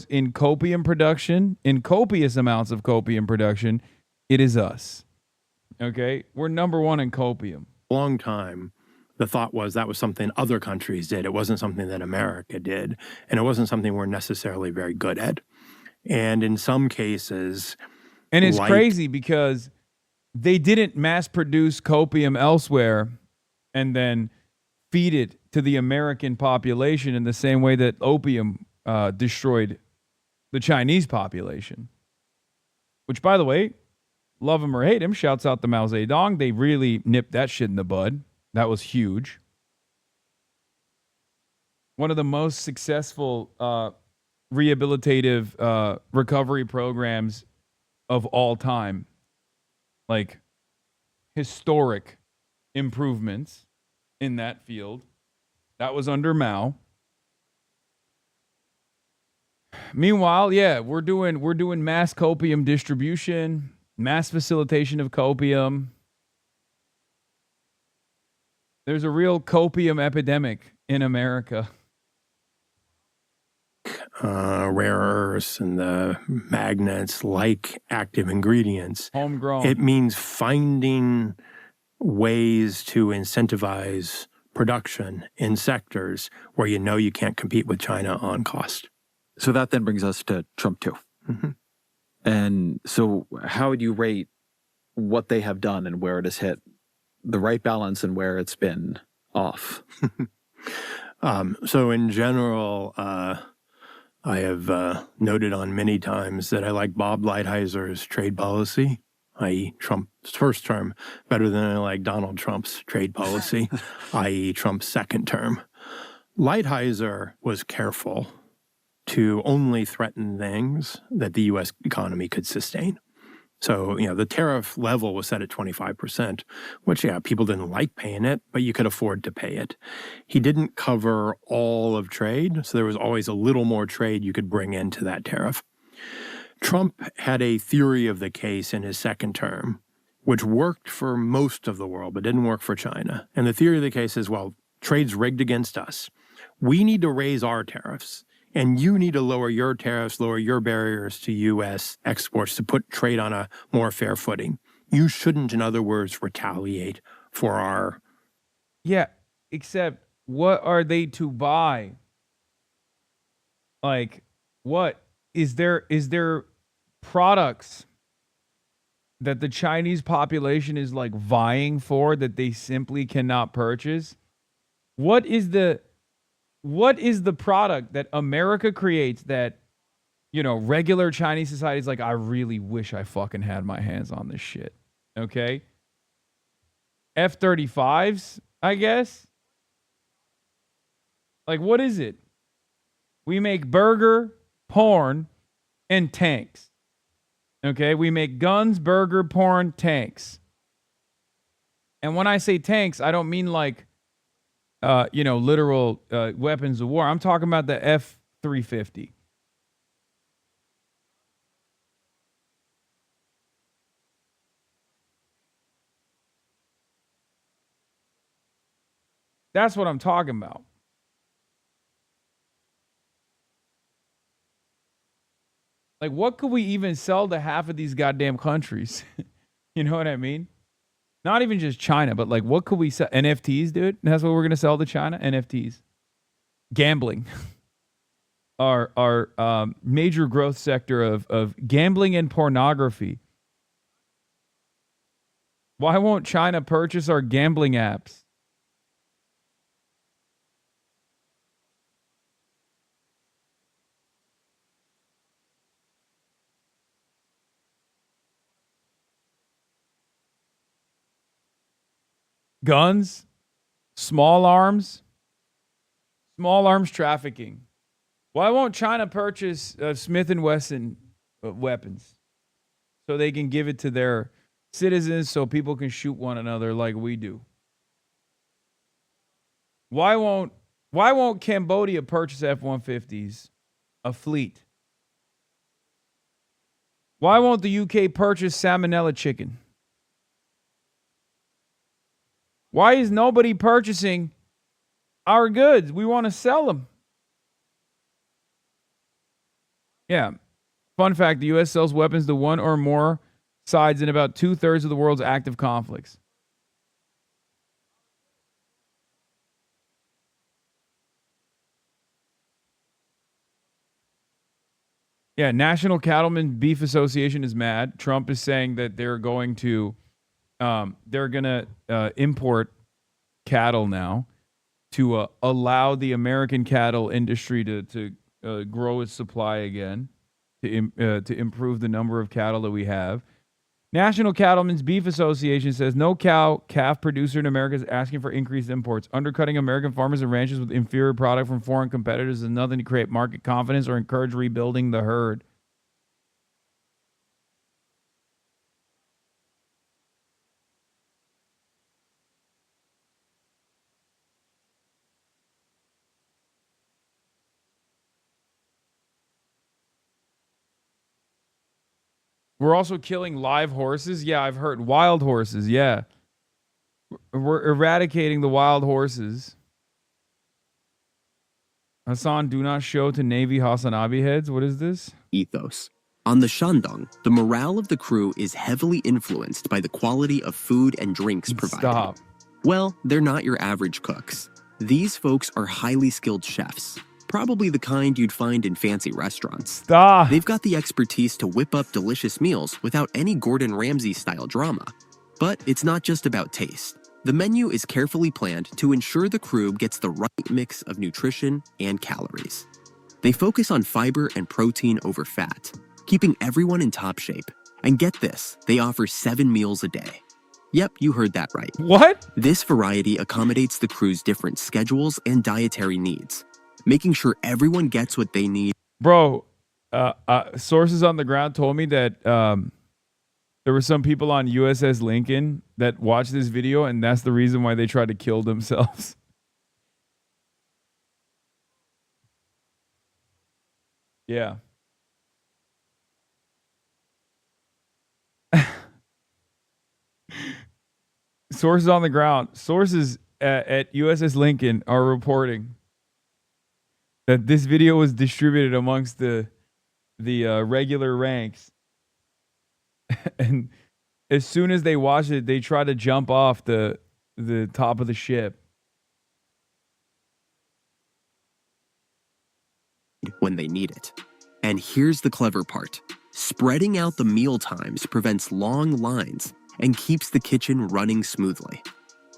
[SPEAKER 1] in copium production, in copious amounts of copium production, it is us. Okay? We're number one in copium.
[SPEAKER 21] Long time, the thought was that was something other countries did. It wasn't something that America did. And it wasn't something we're necessarily very good at. And in some cases...
[SPEAKER 1] And it's crazy because they didn't mass produce copium elsewhere and then feed it to the American population in the same way that opium destroyed the Chinese population. Which, by the way, love him or hate him, shouts out to Mao Zedong. They really nipped that shit in the bud. That was huge. One of the most successful rehabilitative recovery programs of all time. Like, historic improvements in that field. That was under Mao. Meanwhile, yeah, we're doing mass copium distribution, mass facilitation of copium. There's a real copium epidemic in America.
[SPEAKER 21] Rare earths and the magnets like active ingredients.
[SPEAKER 1] Homegrown.
[SPEAKER 21] It means finding ways to incentivize production in sectors where you can't compete with China on cost.
[SPEAKER 20] So that then brings us to Trump 2.
[SPEAKER 21] Mm-hmm.
[SPEAKER 20] And so how would you rate what they have done and where it has hit the right balance and where it's been off?
[SPEAKER 21] So in general, I have noted on many times that I like Bob Lighthizer trade policy, i.e. Trump's first term, better than I like Donald Trump's trade policy, i.e. Trump's second term. Lighthizer was careful to only threaten things that the U.S. economy could sustain. So, the tariff level was set at 25%, which, people didn't like paying it, but you could afford to pay it. He didn't cover all of trade, so there was always a little more trade you could bring into that tariff. Trump had a theory of the case in his second term, which worked for most of the world, but didn't work for China. And the theory of the case is, well, trade's rigged against us. We need to raise our tariffs. And you need to lower your tariffs, lower your barriers to U.S. exports to put trade on a more fair footing. You shouldn't, in other words, retaliate for our...
[SPEAKER 1] Yeah, except what are they to buy? Like, what? Is there products that the Chinese population is like vying for that they simply cannot purchase? What is the product that America creates that, regular Chinese society is like, I really wish I fucking had my hands on this shit. Okay? F-35s, I guess? Like, what is it? We make burger, porn, and tanks. Okay? We make guns, burger, porn, tanks. And when I say tanks, I don't mean like literal weapons of war. I'm talking about the F-350. That's what I'm talking about. Like, what could we even sell to half of these goddamn countries? You know what I mean? Not even just China, but like, what could we sell? NFTs, dude? That's what we're going to sell to China? NFTs. Gambling. Our major growth sector of gambling and pornography. Why won't China purchase our gambling apps? Guns, small arms trafficking. Why won't China purchase Smith & Wesson weapons so they can give it to their citizens so people can shoot one another like we do? Why won't Cambodia purchase F-150s, a fleet? Why won't the UK purchase salmonella chicken? Why is nobody purchasing our goods? We want to sell them. Yeah. Fun fact, the U.S. sells weapons to one or more sides in about 2/3 of the world's active conflicts. Yeah, National Cattlemen Beef Association is mad. Trump is saying that they're going to import cattle now to allow the American cattle industry to grow its supply again, to improve the number of cattle that we have. National Cattlemen's Beef Association says no calf producer in America is asking for increased imports. Undercutting American farmers and ranchers with inferior product from foreign competitors is nothing to create market confidence or encourage rebuilding the herd. We're also killing live horses. Yeah, I've heard wild horses. Yeah. We're eradicating the wild horses. Hasan, do not show to Navy HasanAbi heads. What is this?
[SPEAKER 2] Ethos. On the Shandong, the morale of the crew is heavily influenced by the quality of food and drinks provided.
[SPEAKER 1] Stop.
[SPEAKER 2] Well, they're not your average cooks. These folks are highly skilled chefs. Probably the kind you'd find in fancy restaurants.
[SPEAKER 1] Stop.
[SPEAKER 2] They've got the expertise to whip up delicious meals without any Gordon Ramsay-style drama. But it's not just about taste. The menu is carefully planned to ensure the crew gets the right mix of nutrition and calories. They focus on fiber and protein over fat, keeping everyone in top shape. And get this, they offer 7 meals a day. Yep, you heard that right.
[SPEAKER 1] What?
[SPEAKER 2] This variety accommodates the crew's different schedules and dietary needs, making sure everyone gets what they need.
[SPEAKER 1] Bro, sources on the ground told me that there were some people on USS Lincoln that watched this video, and that's the reason why they tried to kill themselves. Yeah. Sources on the ground. Sources at USS Lincoln are reporting that this video was distributed amongst the regular ranks. And as soon as they watched it, they try to jump off the top of the ship.
[SPEAKER 2] When they need it. And here's the clever part. Spreading out the meal times prevents long lines and keeps the kitchen running smoothly.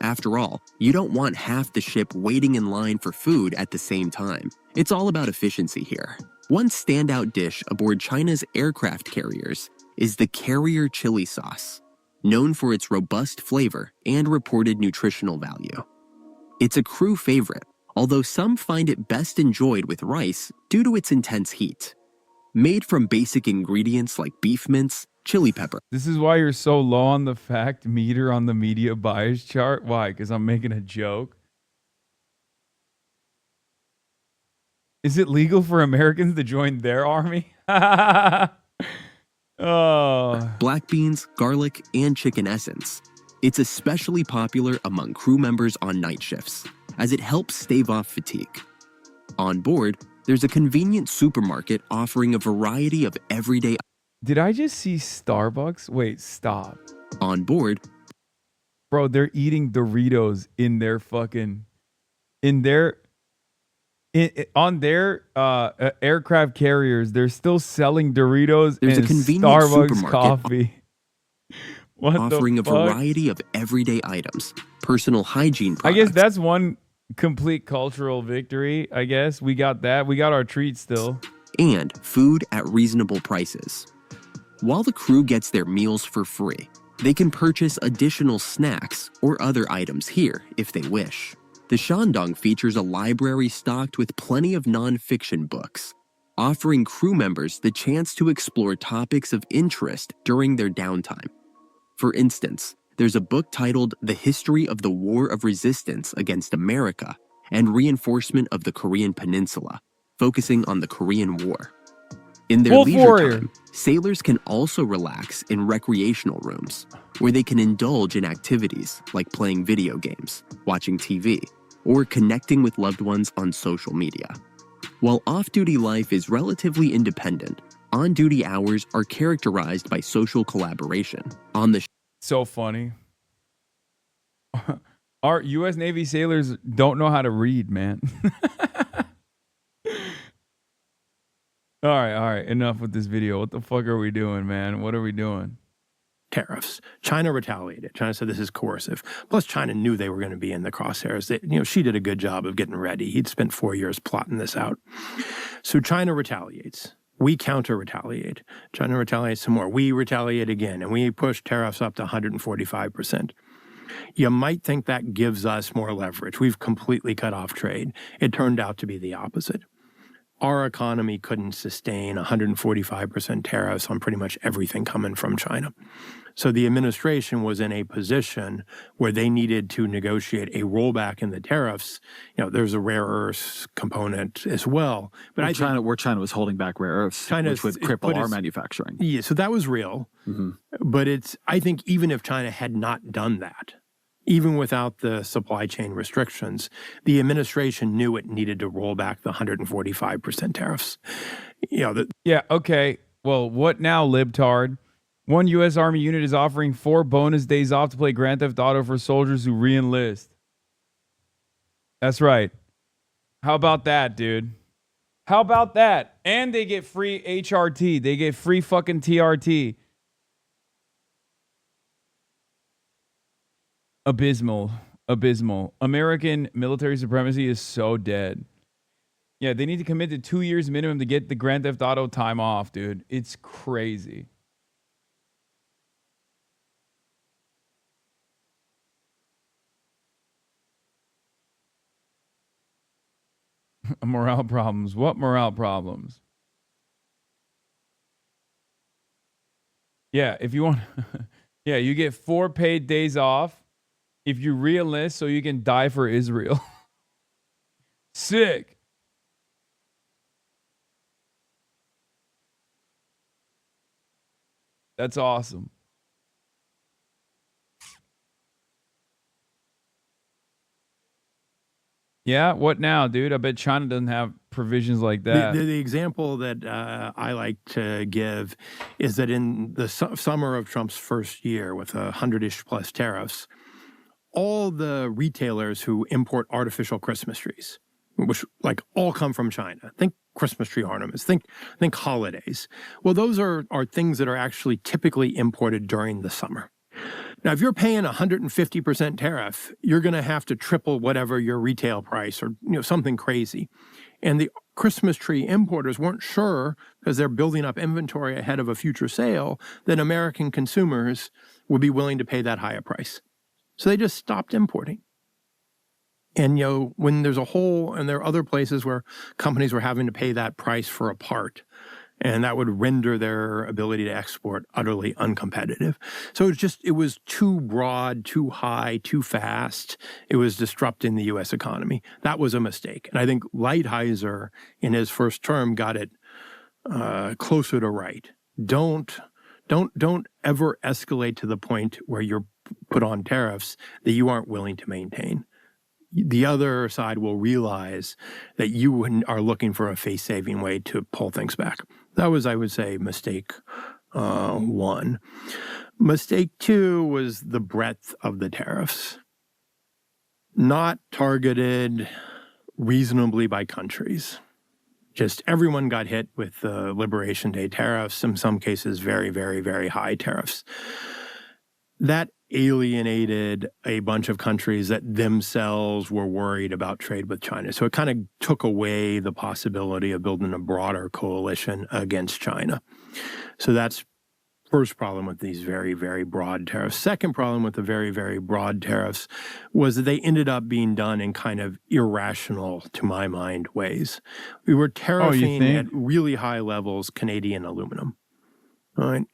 [SPEAKER 2] After all, you don't want half the ship waiting in line for food at the same time. It's all about efficiency here. One standout dish aboard China's aircraft carriers is the carrier chili sauce, known for its robust flavor and reported nutritional value. It's a crew favorite, although some find it best enjoyed with rice due to its intense heat. Made from basic ingredients like beef mince, chili pepper.
[SPEAKER 1] This is why you're so low on the fact meter on the media bias chart. Why? Because I'm making a joke. Is it legal for Americans to join their army? Oh.
[SPEAKER 2] Black beans, garlic, and chicken essence. It's especially popular among crew members on night shifts, as it helps stave off fatigue. On board, there's a convenient supermarket offering a variety of everyday.
[SPEAKER 1] Did I just see Starbucks? Wait, stop.
[SPEAKER 2] On board.
[SPEAKER 1] Bro, they're eating Doritos in their fucking, on their aircraft carriers. They're still selling Doritos
[SPEAKER 2] There's
[SPEAKER 1] and
[SPEAKER 2] a convenient
[SPEAKER 1] Starbucks
[SPEAKER 2] supermarket
[SPEAKER 1] coffee. What
[SPEAKER 2] offering
[SPEAKER 1] the
[SPEAKER 2] a
[SPEAKER 1] fuck?
[SPEAKER 2] variety of everyday items, personal hygiene
[SPEAKER 1] I
[SPEAKER 2] products.
[SPEAKER 1] guess that's one complete cultural victory. I guess we got that. We got our treats still.
[SPEAKER 2] And food at reasonable prices. While the crew gets their meals for free, they can purchase additional snacks or other items here if they wish. The Shandong features a library stocked with plenty of non-fiction books, offering crew members the chance to explore topics of interest during their downtime. For instance, there's a book titled The History of the War of Resistance Against America and Reinforcement of the Korean Peninsula, focusing on the Korean War. In their
[SPEAKER 1] Wolf
[SPEAKER 2] leisure
[SPEAKER 1] Warrior.
[SPEAKER 2] time, sailors can also relax in recreational rooms, where they can indulge in activities like playing video games, watching TV, or connecting with loved ones on social media. While off-duty life is relatively independent, on-duty hours are characterized by social collaboration. On the
[SPEAKER 1] So funny. Our U.S. Navy sailors don't know how to read, man. All right. Enough with this video. What the fuck are we doing, man? What are we doing?
[SPEAKER 21] Tariffs. China retaliated. China said this is coercive. Plus, China knew they were going to be in the crosshairs. She did a good job of getting ready. He'd spent 4 years plotting this out. So China retaliates. We counter-retaliate. China retaliates some more. We retaliate again, and we push tariffs up to 145%. You might think that gives us more leverage. We've completely cut off trade. It turned out to be the opposite. Our economy couldn't sustain 145% tariffs on pretty much everything coming from China. So the administration was in a position where they needed to negotiate a rollback in the tariffs. There's a rare earths component as well. But
[SPEAKER 20] Where China was holding back rare earths, which would cripple our manufacturing.
[SPEAKER 21] Yeah, so that was real.
[SPEAKER 20] Mm-hmm.
[SPEAKER 21] But I think even if China had not done that, even without the supply chain restrictions, the administration knew it needed to roll back the 145% tariffs.
[SPEAKER 1] Yeah, okay. Well, what now, libtard? One U.S. Army unit is offering 4 bonus days off to play Grand Theft Auto for soldiers who re-enlist. That's right. How about that, dude? How about that? And they get free HRT. They get free fucking TRT. Abysmal. American military supremacy is so dead. Yeah, they need to commit to 2 years minimum to get the Grand Theft Auto time off, dude. It's crazy. Morale problems. What morale problems? Yeah, if you want... yeah, you get 4 paid days off if you re-enlist so you can die for Israel. Sick. That's awesome. Yeah, what now, dude? I bet China doesn't have provisions like that.
[SPEAKER 21] The example that I like to give is that in the summer of Trump's first year with 100-ish plus tariffs, all the retailers who import artificial Christmas trees, which all come from China, think Christmas tree ornaments, think holidays. Well, those are things that are actually typically imported during the summer. Now, if you're paying 150% tariff, you're going to have to triple whatever your retail price or something crazy. And the Christmas tree importers weren't sure, because they're building up inventory ahead of a future sale, that American consumers would be willing to pay that higher price. So they just stopped importing. And when there's a hole, and there are other places where companies were having to pay that price for a part, and that would render their ability to export utterly uncompetitive. So it was too broad, too high, too fast. It was disrupting the U.S. economy. That was a mistake. And I think Lighthizer, in his first term, got it closer to right. Don't ever escalate to the point where you're put on tariffs that you aren't willing to maintain. The other side will realize that you are looking for a face-saving way to pull things back. That was, I would say, mistake one. Mistake two was the breadth of the tariffs. Not targeted reasonably by countries. Just everyone got hit with the Liberation Day tariffs, in some cases very, very, very high tariffs. That alienated a bunch of countries that themselves were worried about trade with China. So it kind of took away the possibility of building a broader coalition against China. So that's first problem with these very, very broad tariffs. Second problem with the very, very broad tariffs was that they ended up being done in kind of irrational, to my mind, ways. We were tariffing at really high levels Canadian aluminum. All right.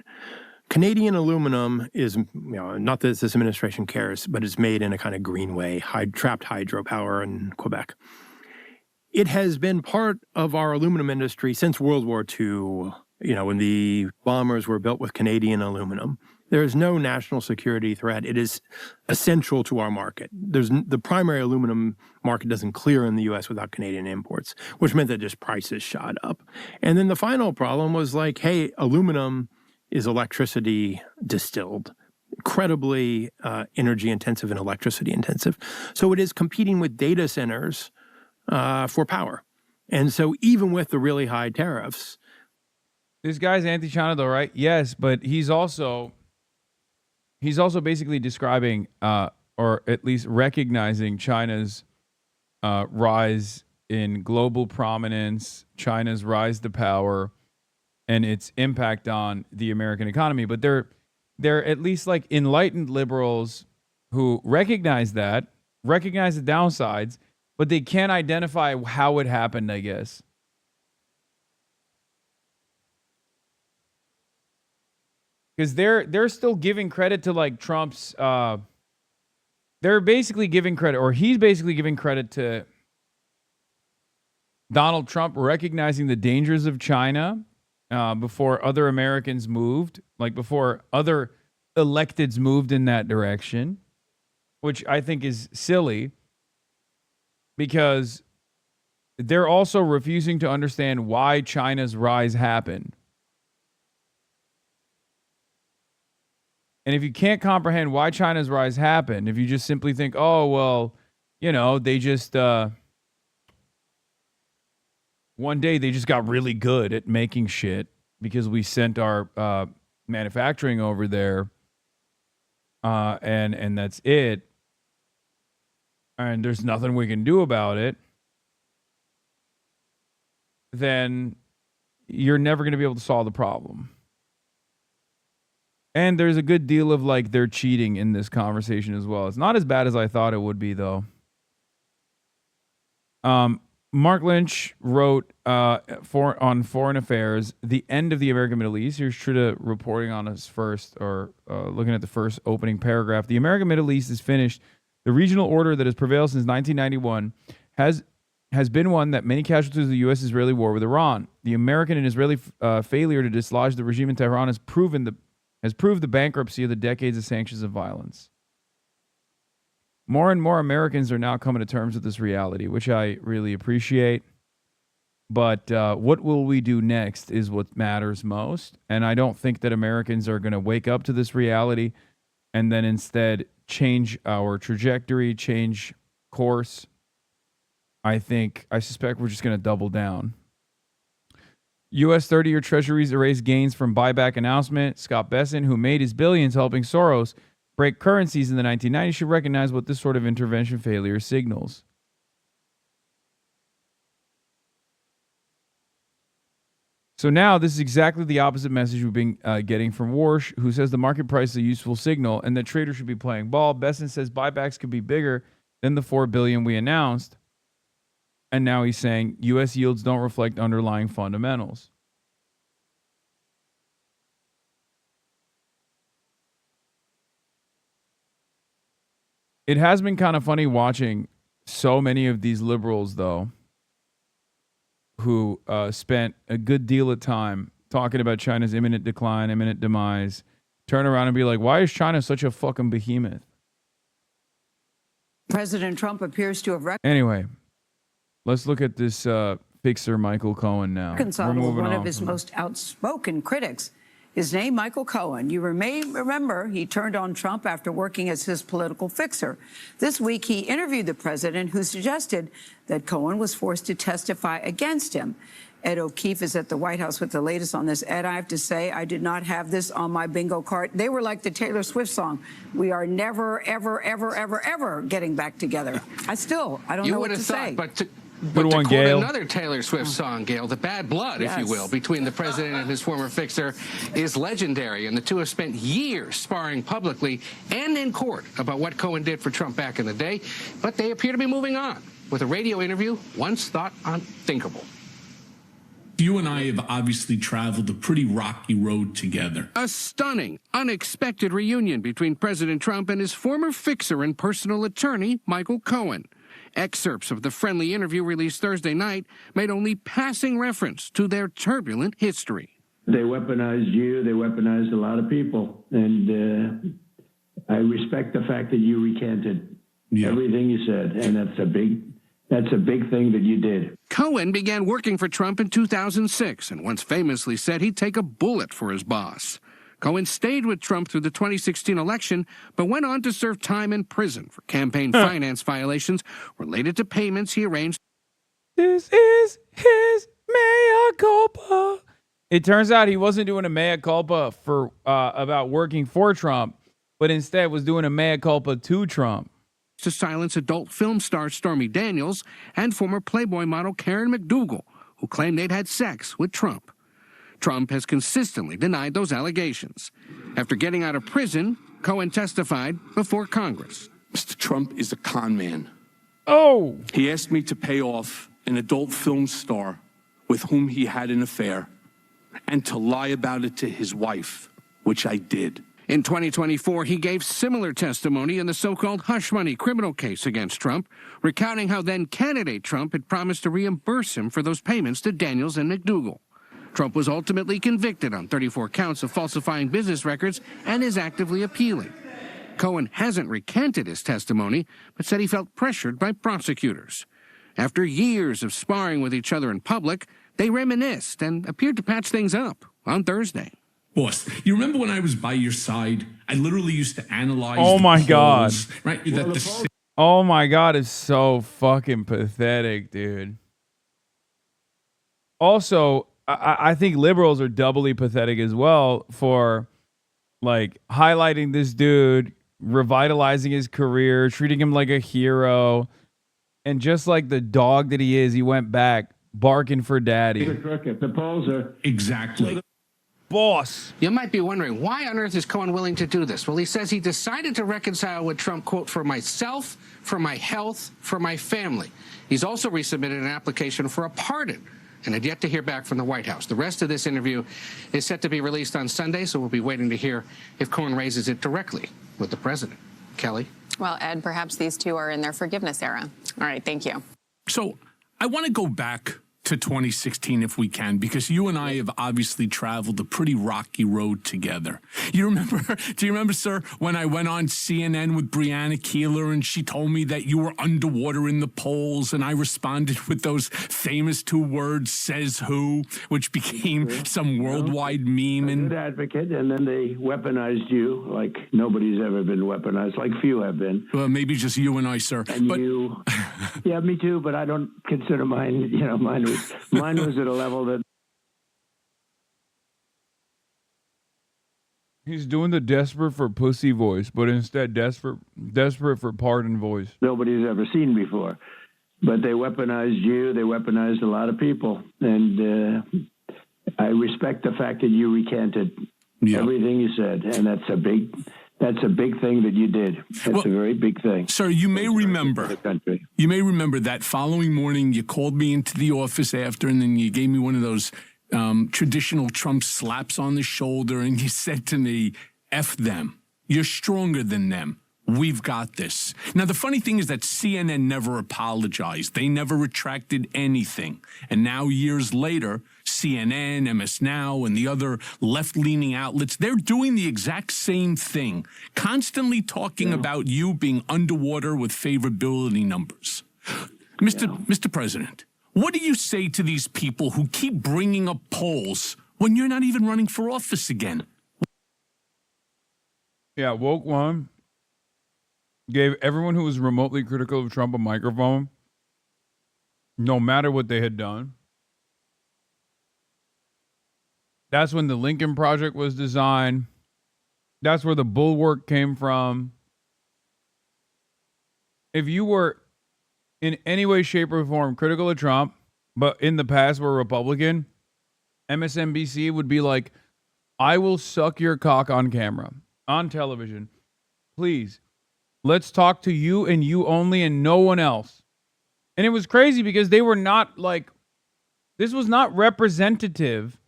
[SPEAKER 21] Canadian aluminum is, not that this administration cares, but it's made in a kind of green way, trapped hydropower in Quebec. It has been part of our aluminum industry since World War II, when the bombers were built with Canadian aluminum. There is no national security threat. It is essential to our market. The primary aluminum market doesn't clear in the U.S. without Canadian imports, which meant that just prices shot up. And then the final problem was hey, aluminum is electricity distilled, incredibly energy intensive and electricity intensive. So it is competing with data centers for power. And so even with the really high tariffs.
[SPEAKER 1] This guy's anti-China though, right? Yes, but he's also basically describing or at least recognizing China's rise in global prominence, China's rise to power, and its impact on the American economy. But they're at least enlightened liberals who recognize the downsides, but they can't identify how it happened, I guess. Because they're still giving credit to Trump's they're basically giving credit, or he's basically giving credit to Donald Trump recognizing the dangers of China before other Americans moved, before other electeds moved in that direction, which I think is silly because they're also refusing to understand why China's rise happened. And if you can't comprehend why China's rise happened, if you just simply think, oh, well, they just one day they just got really good at making shit because we sent our manufacturing over there, and that's it. And there's nothing we can do about it. Then you're never going to be able to solve the problem. And there's a good deal of they're cheating in this conversation as well. It's not as bad as I thought it would be, though. Mark Lynch wrote on Foreign Affairs, The End of the American Middle East. Here's Trita reporting on us first, or looking at the first opening paragraph. The American Middle East is finished. The regional order that has prevailed since 1991 has been one that many casualties of the U.S.-Israeli war with Iran. The American and Israeli failure to dislodge the regime in Tehran has proved the bankruptcy of the decades of sanctions and violence. More and more Americans are now coming to terms with this reality, which I really appreciate. But what will we do next is what matters most. And I don't think that Americans are going to wake up to this reality and then instead change our trajectory, change course. I suspect we're just going to double down. U.S. 30-year treasuries erase gains from buyback announcement. Scott Besson, who made his billions helping Soros break currencies in the 1990s, should recognize what this sort of intervention failure signals. So now this is exactly the opposite message we've been getting from Warsh, who says the market price is a useful signal and that traders should be playing ball. Besson says buybacks could be bigger than the $4 billion we announced. And now he's saying U.S. yields don't reflect underlying fundamentals. It has been kind of funny watching so many of these liberals, though, who spent a good deal of time talking about China's imminent decline, imminent demise, turn around and be like, why is China such a fucking behemoth?
[SPEAKER 4] President Trump appears to have
[SPEAKER 1] Anyway, let's look at this fixer Michael Cohen now.
[SPEAKER 4] reconciled with one of his most outspoken critics. His name, Michael Cohen. You may remember he turned on Trump after working as his political fixer. This week, he interviewed the president, who suggested that Cohen was forced to testify against him. Ed O'Keefe is at the White House with the latest on this. Ed, I have to say, I did not have this on my bingo card. They were like the Taylor Swift song. We are never, ever, ever, ever, ever getting back together. I don't know what to say.
[SPEAKER 3] But to
[SPEAKER 1] Good one,
[SPEAKER 3] quote
[SPEAKER 1] Gail.
[SPEAKER 3] another Taylor Swift song, Gail, the bad blood, if you will, between the president and his former fixer is legendary, and the two have spent years sparring publicly and in court about what Cohen did for Trump back in the day, but they appear to be moving on with a radio interview once thought unthinkable.
[SPEAKER 22] You and I have obviously traveled a pretty rocky road together.
[SPEAKER 3] A stunning, unexpected reunion between President Trump and his former fixer and personal attorney, Michael Cohen. Excerpts of the friendly interview released Thursday night made only passing reference to their turbulent history.
[SPEAKER 23] They weaponized you. They weaponized a lot of people. And I respect the fact that you recanted everything you said. And that's a big thing that you did.
[SPEAKER 3] Cohen began working for Trump in 2006 and once famously said he'd take a bullet for his boss. Cohen stayed with Trump through the 2016 election, but went on to serve time in prison for campaign finance violations related to payments he arranged.
[SPEAKER 1] This is his mea culpa. It turns out he wasn't doing a mea culpa for about working for Trump, but instead was doing a mea culpa to Trump.
[SPEAKER 3] To silence adult film star Stormy Daniels and former Playboy model Karen McDougal, who claimed they'd had sex with Trump. Trump has consistently denied those allegations. After getting out of prison, Cohen testified before Congress.
[SPEAKER 22] Mr. Trump is a con man.
[SPEAKER 1] Oh!
[SPEAKER 22] He asked me to pay off an adult film star with whom he had an affair and to lie about it to his wife, which I did.
[SPEAKER 3] In 2024, he gave similar testimony in the so-called hush money criminal case against Trump, recounting how then-candidate Trump had promised to reimburse him for those payments to Daniels and McDougal. Trump was ultimately convicted on 34 counts of falsifying business records and is actively appealing. Cohen hasn't recanted his testimony, but said he felt pressured by prosecutors. After years of sparring with each other in public, they reminisced and appeared to patch things up on Thursday.
[SPEAKER 22] Boss, you remember when I was by your side? I literally used to analyze
[SPEAKER 1] Oh
[SPEAKER 22] the
[SPEAKER 1] my
[SPEAKER 22] polls,
[SPEAKER 1] God.
[SPEAKER 22] Right?
[SPEAKER 1] Oh my God, it's so fucking pathetic, dude. Also, I think liberals are doubly pathetic as well for like highlighting this dude, revitalizing his career, treating him like a hero. And just like the dog that he is, he went back barking for daddy.
[SPEAKER 23] The polls are
[SPEAKER 22] exactly.
[SPEAKER 1] Boss.
[SPEAKER 3] You might be wondering, why on earth is Cohen willing to do this? Well, he says he decided to reconcile with Trump, quote, for myself, for my health, for my family. He's also resubmitted an application for a pardon and had yet to hear back from the White House. The rest of this interview is set to be released on Sunday, so we'll be waiting to hear if Cohen raises it directly with the president. Kelly?
[SPEAKER 24] Well, Ed, perhaps these two are in their forgiveness era. All right, thank you.
[SPEAKER 22] So I want to go back to 2016 if we can, because you and I have obviously traveled a pretty rocky road together. Do you remember, sir, when I went on CNN with Breonna Keeler and she told me that you were underwater in the polls and I responded with those famous two words, says who, which became some worldwide meme.
[SPEAKER 23] Good advocate, and then they weaponized you like nobody's ever been weaponized, like few have been.
[SPEAKER 22] Well, maybe just you and I, sir.
[SPEAKER 23] And you, yeah, me too, but I don't consider mine, mine was at a level that...
[SPEAKER 1] He's doing the desperate for pussy voice, but instead desperate for pardon voice.
[SPEAKER 23] Nobody's ever seen before. But they weaponized you. They weaponized a lot of people. And I respect the fact that you recanted everything you said. And that's a big thing that you did. That's a very big thing.
[SPEAKER 22] Sir, you may remember that following morning you called me into the office after, and then you gave me one of those traditional Trump slaps on the shoulder, and you said to me, F them. You're stronger than them. We've got this. Now, the funny thing is that CNN never apologized. They never retracted anything. And now, years later, CNN, MS Now, and the other left-leaning outlets, they're doing the exact same thing, constantly talking about you being underwater with favorability numbers. Mr. President, what do you say to these people who keep bringing up polls when you're not even running for office again?
[SPEAKER 1] Yeah, woke one gave everyone who was remotely critical of Trump a microphone, no matter what they had done. That's when the Lincoln Project was designed. That's where the bulwark came from. If you were in any way, shape, or form critical of Trump, but in the past were Republican, MSNBC would be like, I will suck your cock on camera, on television. Please, let's talk to you and you only and no one else. And it was crazy because they were not like, this was not representative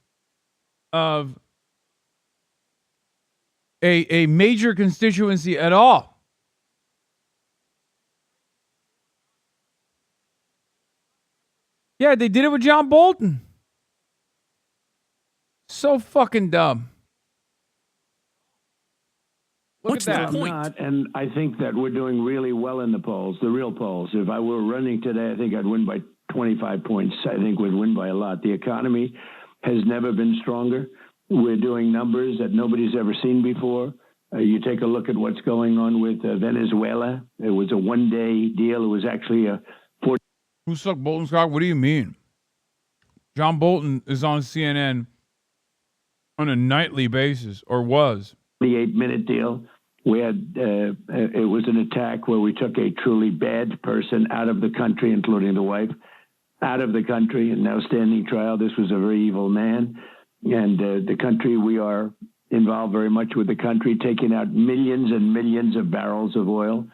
[SPEAKER 1] of a major constituency at all. Yeah, they did it with John Bolton. So fucking dumb.
[SPEAKER 23] What's the point? And I think that we're doing really well in the polls, the real polls. If I were running today, I think I'd win by 25 points. I think we'd win by a lot. The economy has never been stronger. We're doing numbers that nobody's ever seen before. You take a look at what's going on with Venezuela. It was a one-day deal. It was actually a 40.
[SPEAKER 1] Who sucked Bolton's cock? What do you mean? John Bolton is on CNN on a nightly basis, or was.
[SPEAKER 23] 48-minute deal. We had, it was an attack where we took a truly bad person out of the country, including the wife, out of the country, and now standing trial. This was a very evil man. And the country, we are involved very much with the country, taking out millions and millions of barrels of oil,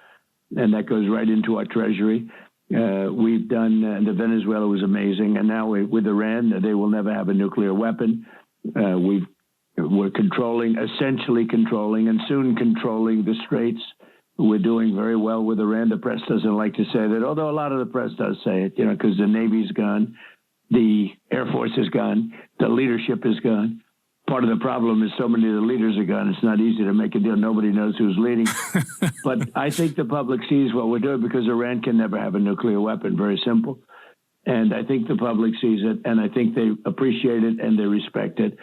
[SPEAKER 23] and that goes right into our treasury. We've done, the Venezuela was amazing, and now with Iran, they will never have a nuclear weapon. We're controlling, essentially controlling, and soon controlling the Straits. We're doing very well with Iran. The press doesn't like to say that, although a lot of the press does say it, you know, because the Navy's gone, the Air Force is gone, the leadership is gone. Part of the problem is so many of the leaders are gone. It's not easy to make a deal. Nobody knows who's leading. But I think the public sees what we're doing because Iran can never have a nuclear weapon. Very simple. And I think the public sees it, and I think they appreciate it and they respect it.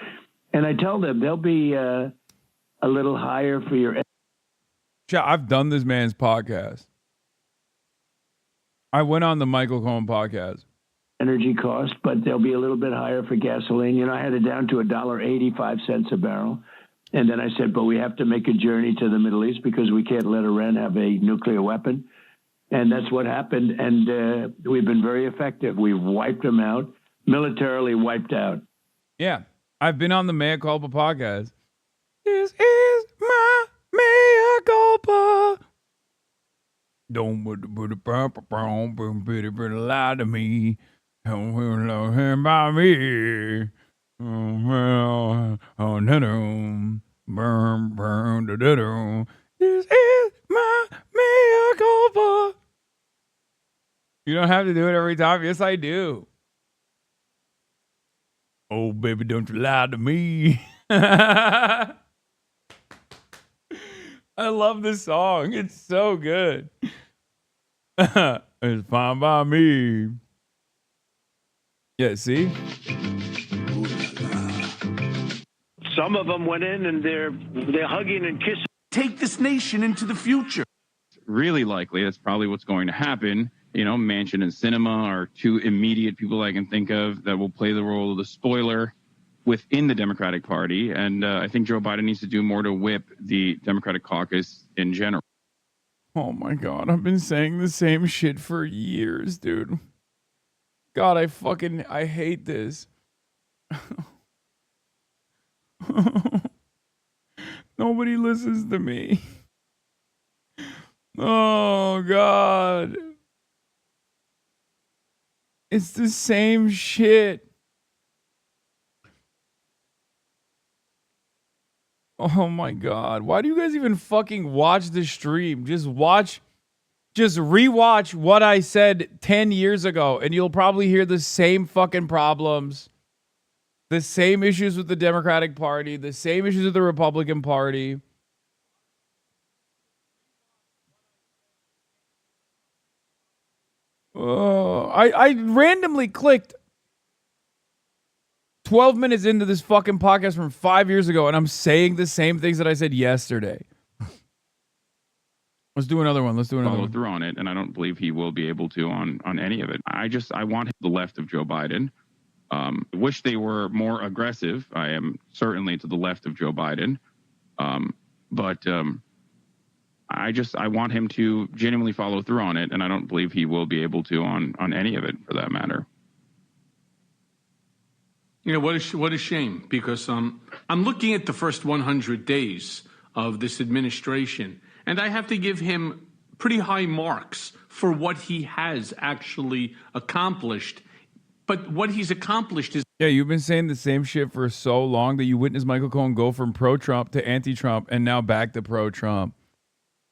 [SPEAKER 23] And I tell them they'll be a little higher for your.
[SPEAKER 1] Yeah, I've done this man's podcast. I went on the Michael Cohen podcast.
[SPEAKER 23] Energy cost, but they'll be a little bit higher for gasoline. You know, I had it down to $1.85 a barrel. And then I said, but we have to make a journey to the Middle East because we can't let Iran have a nuclear weapon. And that's what happened. And we've been very effective. We've wiped them out, militarily wiped out.
[SPEAKER 1] Yeah. I've been on the Mea Culpa podcast. This is my Mea Culpa. Don't put a lie to me. Don't love him by me. This is my Mea Culpa. You don't have to do it every time. Yes, I do. Oh, baby, don't you lie to me. I love this song. It's so good. It's fine by me. Yeah, see?
[SPEAKER 23] Some of them went in and they're hugging and kissing.
[SPEAKER 5] Take this nation into the future.
[SPEAKER 6] Really likely, that's probably what's going to happen. You know, Manchin and Sinema are two immediate people I can think of that will play the role of the spoiler within the Democratic Party. And I think Joe Biden needs to do more to whip the Democratic caucus in general.
[SPEAKER 1] Oh my God, I've been saying the same shit for years, dude. God, I hate this. Nobody listens to me. Oh God. It's the same shit. Oh my God. Why do you guys even fucking watch the stream? Just rewatch what I said 10 years ago, and you'll probably hear the same fucking problems, the same issues with the Democratic Party, the same issues with the Republican Party. I randomly clicked 12 minutes into this fucking podcast from 5 years ago, and I'm saying the same things that I said yesterday. Let's do another one.
[SPEAKER 6] Follow through on it, and I don't believe he will be able to on any of it. I want the left of Joe Biden. Wish they were more aggressive. I am certainly to the left of Joe Biden. But I want him to genuinely follow through on it, and I don't believe he will be able to on any of it, for that matter.
[SPEAKER 22] You know, what a shame, because I'm looking at the first 100 days of this administration, and I have to give him pretty high marks for what he has actually accomplished. But what he's accomplished is...
[SPEAKER 1] Yeah, you've been saying the same shit for so long that you witnessed Michael Cohen go from pro-Trump to anti-Trump and now back to pro-Trump.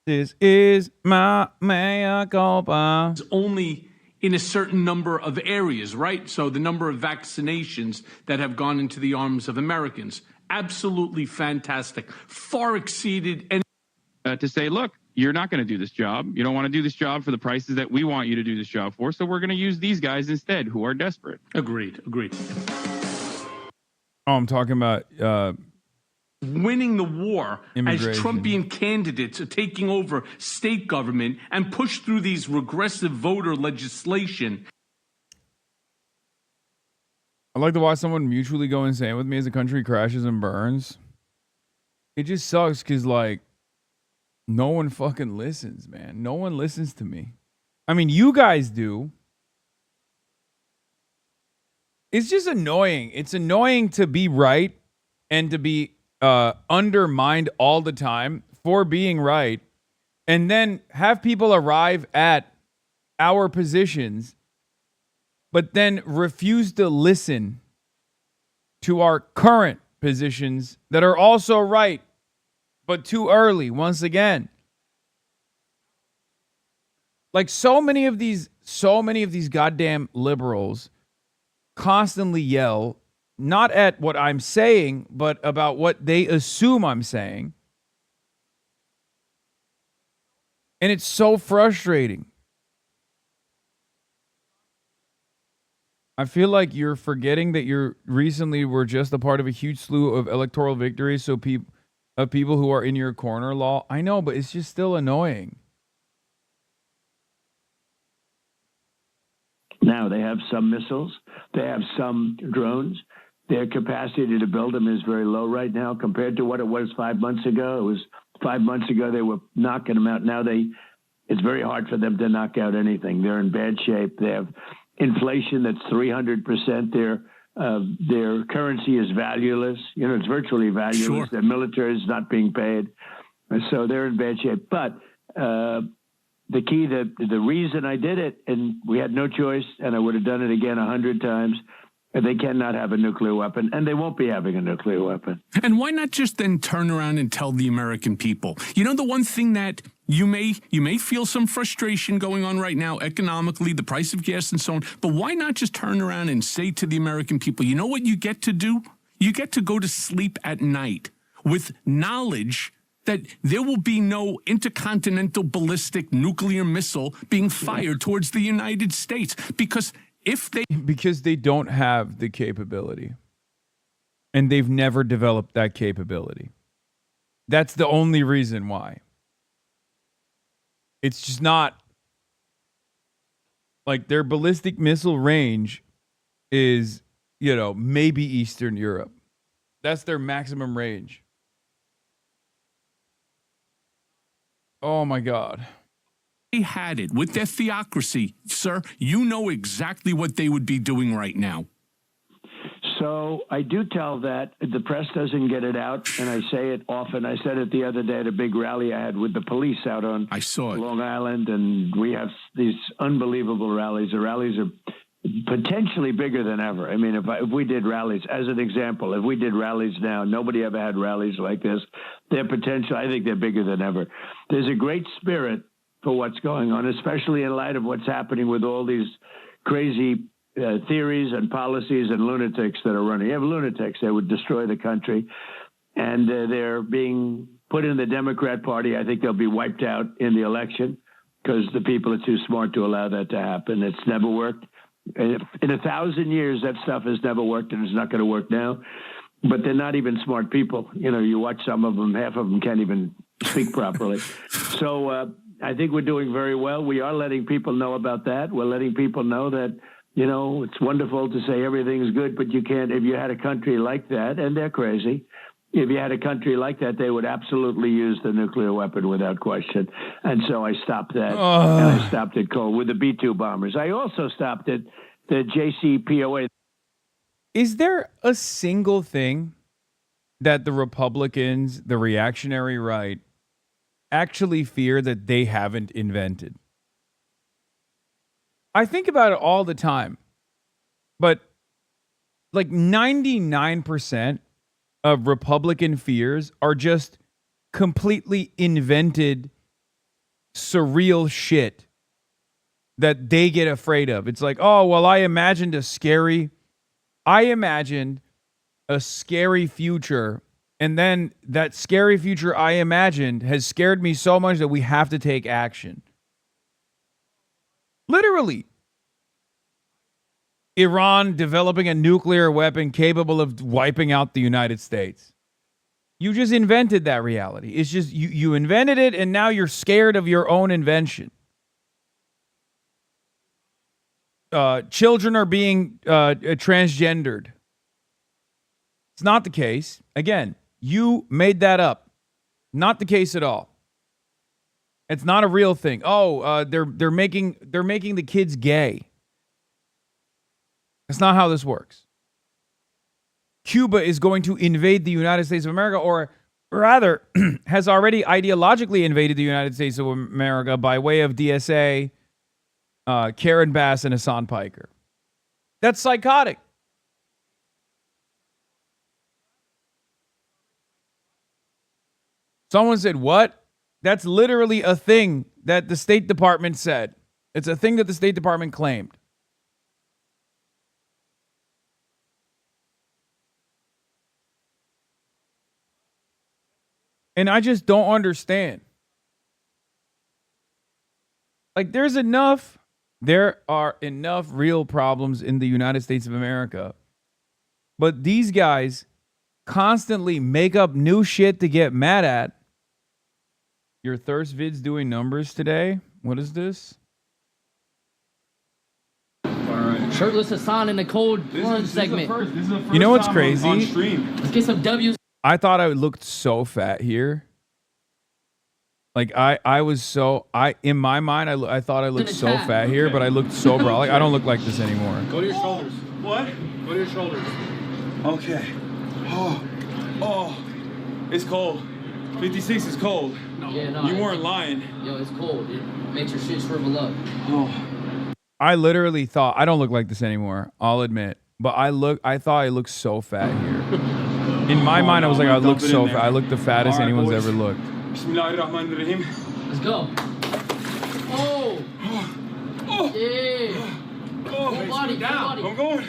[SPEAKER 1] This is my mea culpa.
[SPEAKER 22] It's only in a certain number of areas, right? So the number of vaccinations that have gone into the arms of Americans, absolutely fantastic. Far exceeded any...
[SPEAKER 6] To say, look, you're not going to do this job. You don't want to do this job for the prices that we want you to do this job for. So we're going to use these guys instead who are desperate.
[SPEAKER 22] Agreed.
[SPEAKER 1] Oh, I'm talking about
[SPEAKER 22] winning the war as
[SPEAKER 1] immigration.
[SPEAKER 22] Trumpian candidates are taking over state government and push through these regressive voter legislation.
[SPEAKER 1] I'd like to watch someone mutually go insane with me as the country crashes and burns. It just sucks because, like, no one fucking listens, man. No one listens to me. I mean, you guys do. It's just annoying. It's annoying to be right and to be undermined all the time for being right, and then have people arrive at our positions, but then refuse to listen to our current positions that are also right, but too early once again. Like so many of these goddamn liberals constantly yell not at what I'm saying, but about what they assume I'm saying. And it's so frustrating. I feel like you're forgetting that you recently were just a part of a huge slew of electoral victories, so people who are in your corner, law. I know, but it's just still annoying.
[SPEAKER 23] Now they have some missiles. They have some drones. Their capacity to build them is very low right now compared to what it was 5 months ago. It was 5 months ago they were knocking them out. Now it's very hard for them to knock out anything. They're in bad shape. They have inflation that's 300%. Their currency is valueless. You know, it's virtually valueless. Sure. Their military is not being paid. So they're in bad shape. But the key, the reason I did it, and we had no choice, and I would have done it again 100 times, they cannot have a nuclear weapon, and they won't be having a nuclear weapon.
[SPEAKER 22] And why not just then turn around and tell the American people? You know, the one thing that you may feel some frustration going on right now economically, the price of gas and so on, but why not just turn around and say to the American people, you know what you get to do? You get to go to sleep at night with knowledge that there will be no intercontinental ballistic nuclear missile being fired towards the United States, because they don't have the capability, and they've never developed that capability. That's the only reason why. It's just not like their ballistic missile range is, you know, maybe Eastern Europe. That's their maximum range. Oh my God. They had it with their theocracy, sir. You know exactly what they would be doing right now.
[SPEAKER 23] So I do tell that the press doesn't get it out, and I say it often. I said it the other day at a big rally I had with the police out on Long Island, and we have these unbelievable rallies. The rallies are potentially bigger than ever. I mean, if we did rallies, as an example, if we did rallies now, nobody ever had rallies like this. Their potential, I think they're bigger than ever. There's a great spirit for what's going on, especially in light of what's happening with all these crazy theories and policies and lunatics that are running. You have lunatics that would destroy the country, and they're being put in the Democrat Party. I think they'll be wiped out in the election because the people are too smart to allow that to happen. It's never worked. In 1,000 years, that stuff has never worked, and it's not going to work now. But they're not even smart people. You know, you watch some of them, half of them can't even speak properly. So I think we're doing very well. We are letting people know about that. We're letting people know that, you know, it's wonderful to say everything's good, but you can't. If you had a country like that, and they're crazy, if you had a country like that, they would absolutely use the nuclear weapon without question. And so I stopped that. And I stopped it cold with the B-2 bombers. I also stopped it, the JCPOA.
[SPEAKER 1] Is there a single thing that the Republicans, the reactionary right, actually fear that they haven't invented? I think about it all the time, but like 99% of Republican fears are just completely invented, surreal shit that they get afraid of. It's like, oh, well, I imagined a scary future, and then that scary future I imagined has scared me so much that we have to take action. Literally. Iran developing a nuclear weapon capable of wiping out the United States. You just invented that reality. It's just you invented it, and now you're scared of your own invention. Children are being transgendered. It's not the case. Again, you made that up. Not the case at all. It's not a real thing. Oh, they're making the kids gay. That's not how this works. Cuba is going to invade the United States of America, or rather, has already ideologically invaded the United States of America by way of DSA, Karen Bass, and Hasan Piker. That's psychotic. Someone said, what? That's literally a thing that the State Department said. It's a thing that the State Department claimed. And I just don't understand. Like, there are enough real problems in the United States of America. But these guys constantly make up new shit to get mad at. Your thirst vid's doing numbers today? What is this?
[SPEAKER 7] All right. Shirtless Hasan in the cold plunge segment.
[SPEAKER 1] This is the first you know what's crazy?
[SPEAKER 7] On stream. Let's get some W's.
[SPEAKER 1] I thought I looked so fat here. Like in my mind, I thought I looked so fat here, but I looked so brolic. I don't look like this anymore.
[SPEAKER 7] Go to your shoulders.
[SPEAKER 5] What?
[SPEAKER 7] Go to your shoulders.
[SPEAKER 5] Okay. Oh, it's cold. 56 is cold.
[SPEAKER 7] No. Yeah, no.
[SPEAKER 5] You weren't lying.
[SPEAKER 7] Yo, it's cold. It makes your shit shrivel up.
[SPEAKER 5] Oh.
[SPEAKER 1] I literally thought I don't look like this anymore. I'll admit, but I thought I looked so fat here. In my mind, I was like, I look so fat. I look the fattest anyone's ever looked.
[SPEAKER 5] Bismillahirrahmanirrahim.
[SPEAKER 7] Let's go. Oh. Yeah.
[SPEAKER 5] Oh,
[SPEAKER 7] full body,
[SPEAKER 5] down.
[SPEAKER 7] Full body.
[SPEAKER 5] I'm going.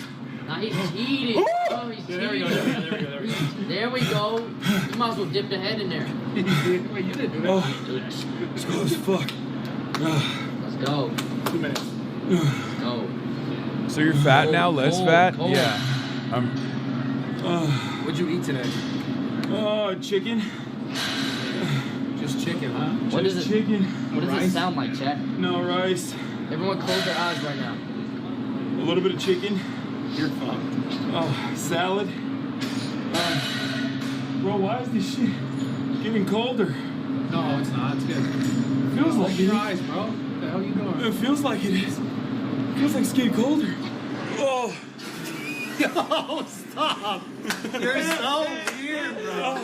[SPEAKER 7] Now he's cheating. Oh, he's cheating. There we go. There we go. You might as well dip the head in there.
[SPEAKER 5] Wait, you didn't do that. It's cold as fuck.
[SPEAKER 7] Let's go.
[SPEAKER 5] 2 minutes.
[SPEAKER 7] Let's go.
[SPEAKER 1] So you're fat now? Less fat?
[SPEAKER 7] Cold.
[SPEAKER 1] Yeah.
[SPEAKER 7] What'd you eat today?
[SPEAKER 5] Chicken.
[SPEAKER 7] Just chicken, huh?
[SPEAKER 5] What is it? Chicken.
[SPEAKER 7] What does it sound like, Chad?
[SPEAKER 5] No rice.
[SPEAKER 7] Everyone close their eyes right now.
[SPEAKER 5] A little bit of chicken.
[SPEAKER 7] You're fucked.
[SPEAKER 5] Salad. Bro, why is this shit getting colder?
[SPEAKER 7] No, it's not. It's good.
[SPEAKER 5] It feels like it.
[SPEAKER 7] Your eyes, bro. What the hell are you doing?
[SPEAKER 5] It feels like it is. It feels like it's getting colder. Oh.
[SPEAKER 7] Yo, stop. You're so weird, bro.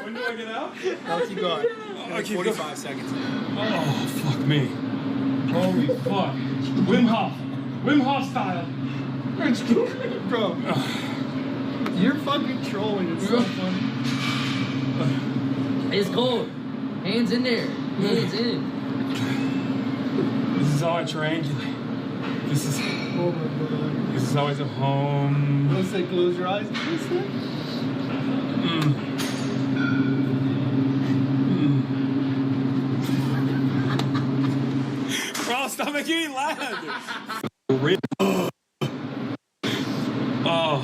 [SPEAKER 5] When do I get out?
[SPEAKER 7] No, keep going.
[SPEAKER 5] Like
[SPEAKER 7] 45 seconds.
[SPEAKER 5] Oh, fuck me. Holy fuck. Wim Hof. Wim hostile. French stupid, bro. You're fucking trolling. It's so funny.
[SPEAKER 7] It's cold. Hands in there. Hands in.
[SPEAKER 5] This is how I triangulate. This is always a home. Don't say close your eyes. Bro, stop making me laugh. Oh.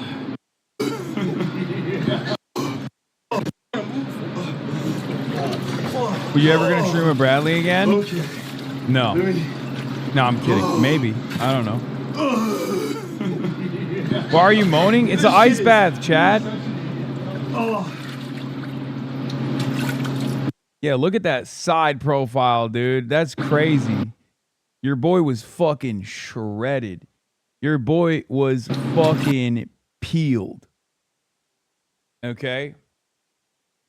[SPEAKER 1] Were you ever gonna stream with Bradley again?
[SPEAKER 5] Okay.
[SPEAKER 1] No. No, I'm kidding. Maybe. I don't know. Why are you moaning? It's an ice bath, Chad. Yeah, look at that side profile, dude. That's crazy. Your boy was fucking shredded. Your boy was fucking peeled. Okay?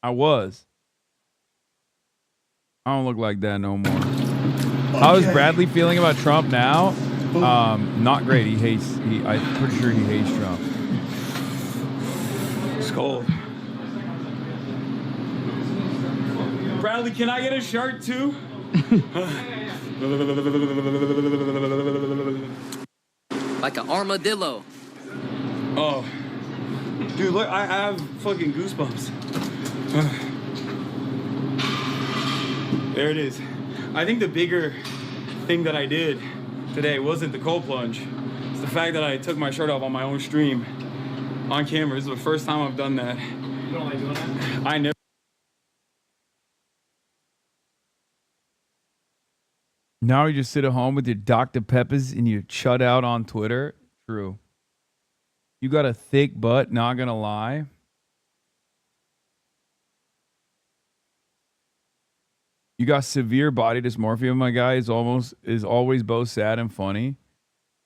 [SPEAKER 1] I was. I don't look like that no more. How is Bradley feeling about Trump now? Not great. I'm pretty sure he hates Trump.
[SPEAKER 5] It's cold. Bradley, can I get a shirt too?
[SPEAKER 8] Like an armadillo.
[SPEAKER 5] Oh. Dude, look, I have fucking goosebumps. There it is. I think the bigger thing that I did today wasn't the cold plunge. It's the fact that I took my shirt off on my own stream on camera. This is the first time I've done that. You don't like doing that? I never.
[SPEAKER 1] Now you just sit at home with your Dr. Peppers and you chut out on Twitter. True. You got a thick butt, not gonna lie. You got severe body dysmorphia, my guy. Is always both sad and funny.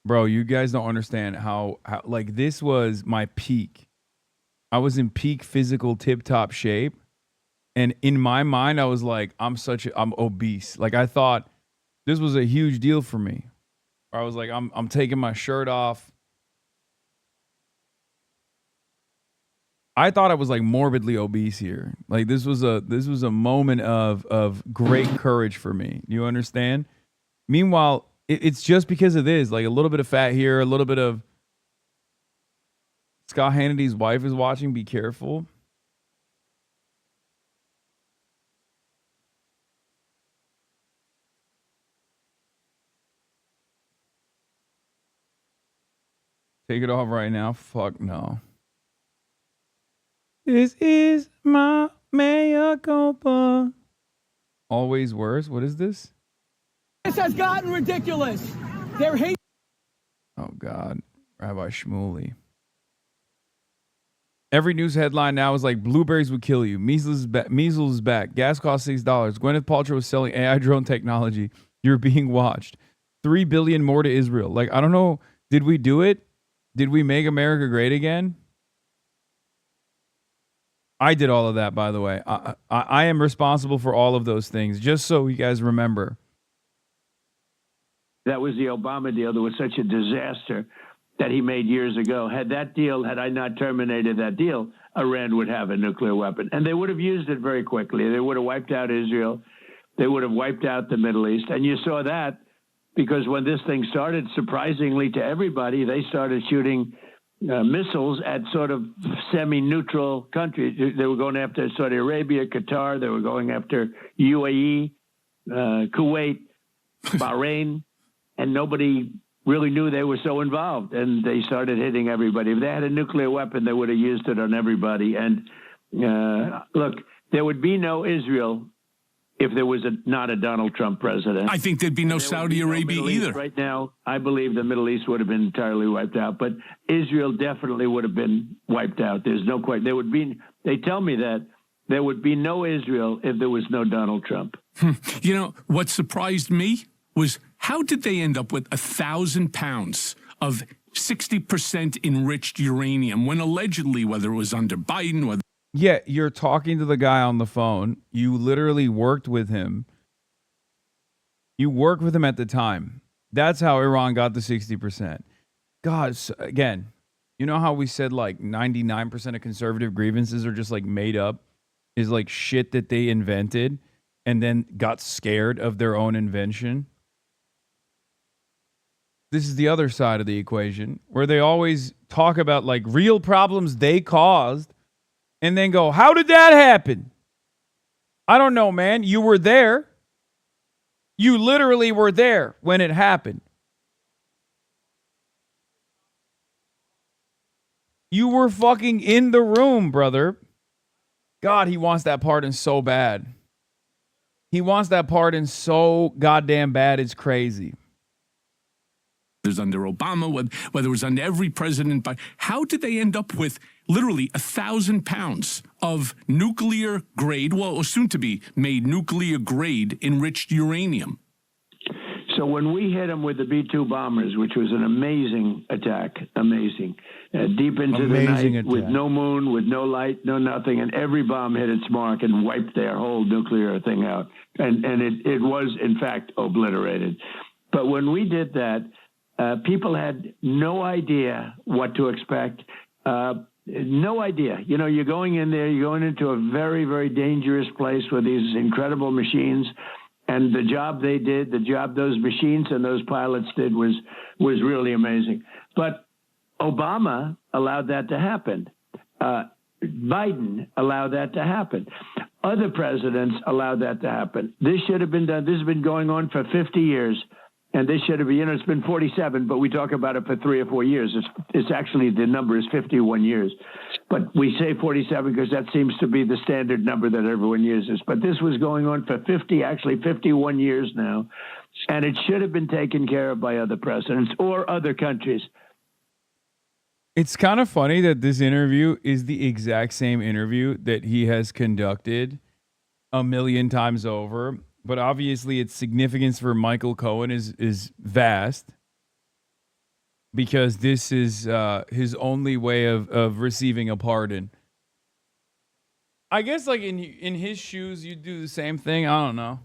[SPEAKER 1] Bro, you guys don't understand how like this was my peak. I was in peak physical tip-top shape. And in my mind, I was like, I'm obese. Like I thought this was a huge deal for me. I was like, I'm taking my shirt off. I thought I was like morbidly obese here. Like this was a moment of great courage for me. You understand? Meanwhile, it's just because of this, like a little bit of fat here, a little bit of Scott Hannity's wife is watching. Be careful. Take it off right now. Fuck no. This is my mea culpa. Always worse. What is this?
[SPEAKER 9] This has gotten ridiculous. They're hating.
[SPEAKER 1] Oh, God. Rabbi Shmuley. Every news headline now is like, blueberries would kill you. Measles is back. Gas costs $6. Gwyneth Paltrow was selling AI drone technology. You're being watched. $3 billion more to Israel. Like, I don't know. Did we do it? Did we make America great again? I did all of that, by the way. I am responsible for all of those things, just so you guys remember.
[SPEAKER 23] That was the Obama deal that was such a disaster that he made years ago. Had I not terminated that deal, Iran would have a nuclear weapon. And they would have used it very quickly. They would have wiped out Israel. They would have wiped out the Middle East. And you saw that because when this thing started, surprisingly to everybody, they started shooting missiles at sort of semi-neutral countries. They were going after Saudi Arabia, Qatar. They were going after UAE, Kuwait, Bahrain, and nobody really knew they were so involved. And they started hitting everybody. If they had a nuclear weapon, they would have used it on everybody. And look, there would be no Israel if there was not a Donald Trump president.
[SPEAKER 22] I think there'd be no Saudi Arabia either.
[SPEAKER 23] Right now, I believe the Middle East would have been entirely wiped out, but Israel definitely would have been wiped out. There's no question. They tell me that there would be no Israel if there was no Donald Trump.
[SPEAKER 22] You know, what surprised me was how did they end up with 1,000 pounds of 60% enriched uranium when allegedly, whether it was under Biden, whether
[SPEAKER 1] Yeah, you're talking to the guy on the phone. You literally worked with him. You worked with him at the time. That's how Iran got the 60%. God, again, you know how we said like 99% of conservative grievances are just like made up, is like shit that they invented and then got scared of their own invention? This is the other side of the equation where they always talk about like real problems they caused and then go, how did that happen? I don't know, man. You were there. You literally were there when it happened. You were fucking in the room, brother. God, he wants that pardon so bad. He wants that pardon so goddamn bad, it's crazy.
[SPEAKER 22] There's under Obama, whether it was under every president. How did they end up with literally 1,000 pounds of nuclear grade, well, soon to be made nuclear grade enriched uranium?
[SPEAKER 23] So when we hit them with the B-2 bombers, which was an amazing attack, deep into the night with no moon, with no light, no nothing, and every bomb hit its mark and wiped their whole nuclear thing out. And it was, in fact, obliterated. But when we did that, people had no idea what to expect. No idea. You know, you're going in there, you're going into a very, very dangerous place with these incredible machines. And the job they did, the job those machines and those pilots did was really amazing. But Obama allowed that to happen. Biden allowed that to happen. Other presidents allowed that to happen. This should have been done. This has been going on for 50 years. And this should have been, it's been 47, but we talk about it for 3 or 4 years. It's actually, the number is 51 years. But we say 47 because that seems to be the standard number that everyone uses. But this was going on for 51 years now. And it should have been taken care of by other presidents or other countries.
[SPEAKER 1] It's kind of funny that this interview is the exact same interview that he has conducted a million times over. But obviously its significance for Michael Cohen is vast because this is his only way of receiving a pardon. I guess like in his shoes, you'd do the same thing. I don't know.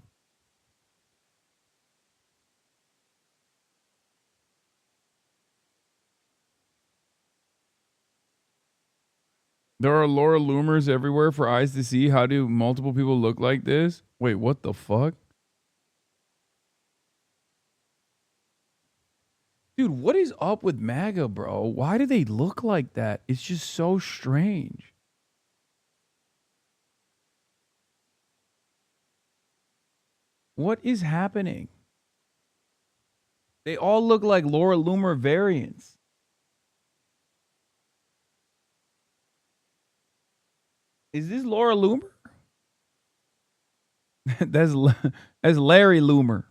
[SPEAKER 1] There are Laura Loomers everywhere for eyes to see. How do multiple people look like this? Wait, what the fuck? Dude, what is up with MAGA, bro? Why do they look like that? It's just so strange. What is happening? They all look like Laura Loomer variants. Is this Laura Loomer? That's Larry Loomer.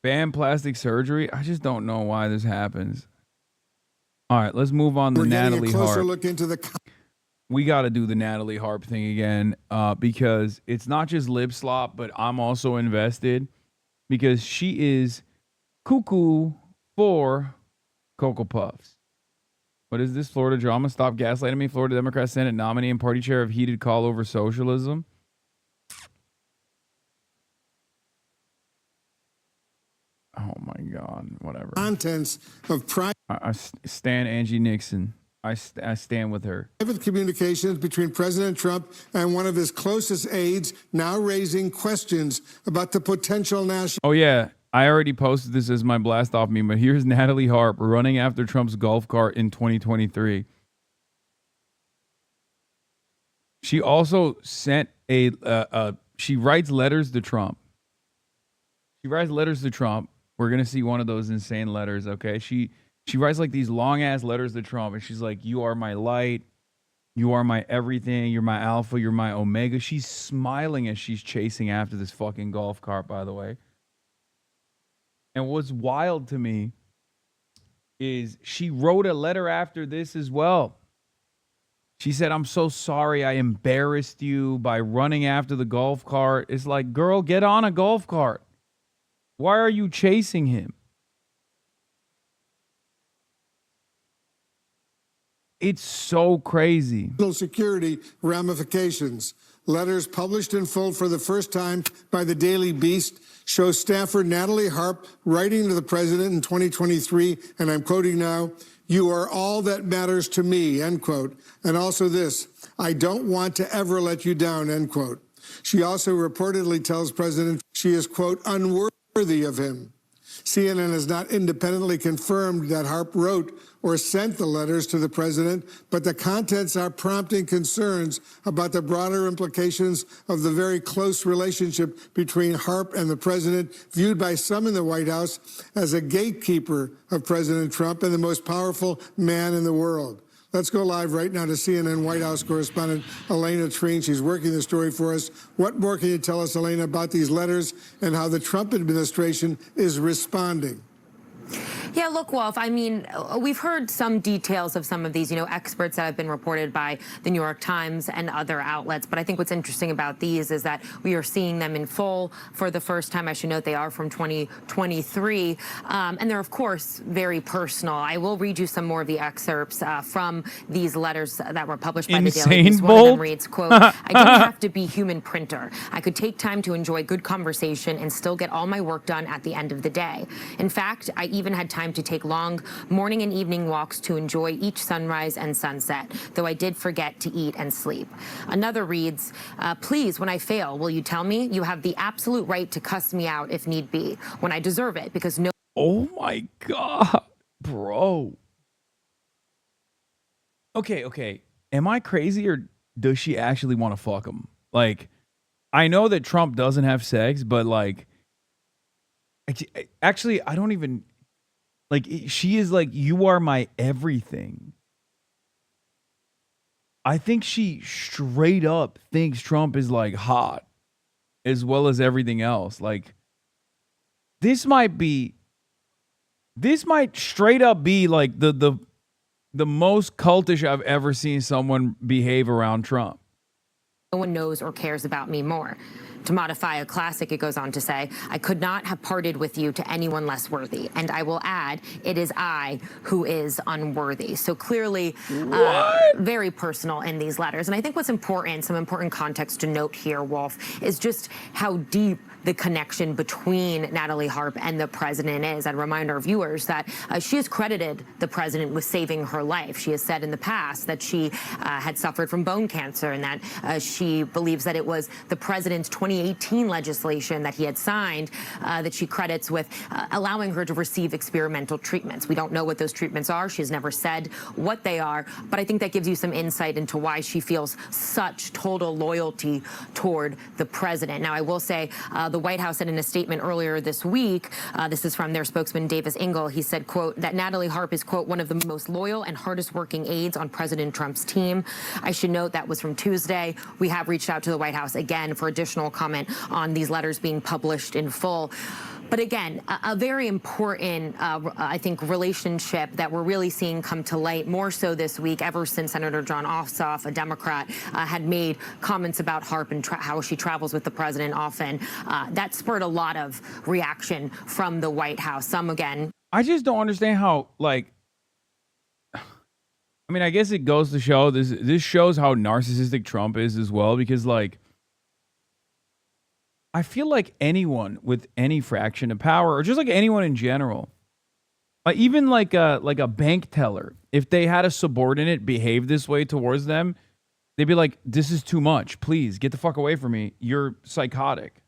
[SPEAKER 1] Ban plastic surgery? I just don't know why this happens. All right, let's move on to Natalie Harp.
[SPEAKER 10] Look into the...
[SPEAKER 1] We got to do the Natalie Harp thing again because it's not just lip slop, but I'm also invested because she is cuckoo for Cocoa Puffs. What is this? Florida drama? Stop gaslighting me. Florida Democrat Senate nominee and party chair of heated call over socialism. Oh my God, whatever.
[SPEAKER 10] Contents of private
[SPEAKER 1] I stand Angie Nixon. I stand with her.
[SPEAKER 10] communications between President Trump and one of his closest aides, now raising questions about the potential national...
[SPEAKER 1] Oh yeah, I already posted this as my blast off meme, but here's Natalie Harp running after Trump's golf cart in 2023. She also sent she writes letters to Trump. She writes letters to Trump. We're going to see one of those insane letters, okay? She writes like these long-ass letters to Trump, and she's like, you are my light. You are my everything. You're my alpha. You're my omega. She's smiling as she's chasing after this fucking golf cart, by the way. And what's wild to me is she wrote a letter after this as well. She said, I'm so sorry I embarrassed you by running after the golf cart. It's like, girl, get on a golf cart. Why are you chasing him? it's so crazy.
[SPEAKER 10] Security ramifications. Letters published in full for the first time by the Daily Beast show staffer Natalie Harp writing to the president in 2023, and I'm quoting now, "You are all that matters to me," end quote. And also this, "I don't want to ever let you down," end quote. She also reportedly tells President she is, quote, unworthy of him. CNN has not independently confirmed that Harp wrote or sent the letters to the president, but the contents are prompting concerns about the broader implications of the very close relationship between Harp and the president, viewed by some in the White House as a gatekeeper of President Trump and the most powerful man in the world. Let's go live right now to CNN White House correspondent Elena Treen. She's working the story for us. What more can you tell us, Elena, about these letters and how the Trump administration is responding?
[SPEAKER 11] Yeah, look, Wolf, I mean, we've heard some details of some of these, experts that have been reported by the New York Times and other outlets. But I think what's interesting about these is that we are seeing them in full for the first time. I should note they are from 2023. And they're, of course, very personal. I will read you some more of the excerpts from these letters that were published by the Daily Beast. One of them reads, quote, "I don't have to be human printer. I could take time to enjoy good conversation and still get all my work done at the end of the day. In fact, I even had time to take long morning and evening walks to enjoy each sunrise and sunset, though I did forget to eat and sleep." Another reads, "Please, when I fail, will you tell me? You have the absolute right to cuss me out if need be, when I deserve it, because no..."
[SPEAKER 1] Oh my God, bro. Okay. Am I crazy or does she actually want to fuck him? Like, I know that Trump doesn't have sex, but like, actually, I don't even... Like, she is like, you are my everything. I think she straight up thinks Trump is like hot as well as everything else. Like, this might straight up be like the most cultish I've ever seen someone behave around Trump.
[SPEAKER 11] "No one knows or cares about me more." To modify a classic, it goes on to say, "I could not have parted with you to anyone less worthy. And I will add, it is I who is unworthy." So clearly, very personal in these letters. And I think what's important, some important context to note here, Wolf, is just how deep the connection between Natalie Harp and the president is. I'd remind our viewers that she has credited the president with saving her life. She has said in the past that she had suffered from bone cancer and that she believes that it was the president's 2018 legislation that he had signed that she credits with allowing her to receive experimental treatments. We don't know what those treatments are. She has never said what they are, but I think that gives you some insight into why she feels such total loyalty toward the president. Now, I will say the White House said in a statement earlier this week, this is from their spokesman, Davis Ingle, he said, quote, that Natalie Harp is, quote, one of the most loyal and hardest working aides on President Trump's team. I should note that was from Tuesday. We have reached out to the White House again for additional comment on these letters being published in full. But again, a very important, I think, relationship that we're really seeing come to light more so this week, ever since Senator John Ossoff, a Democrat, had made comments about Harp and how she travels with the president often. That spurred a lot of reaction from the White House. Some, again.
[SPEAKER 1] I just don't understand how, like, I mean, I guess it goes to show, this shows how narcissistic Trump is as well, because, like, I feel like anyone with any fraction of power, or just like anyone in general, even like a bank teller, if they had a subordinate behave this way towards them, they'd be like, "This is too much. Please get the fuck away from me. You're psychotic."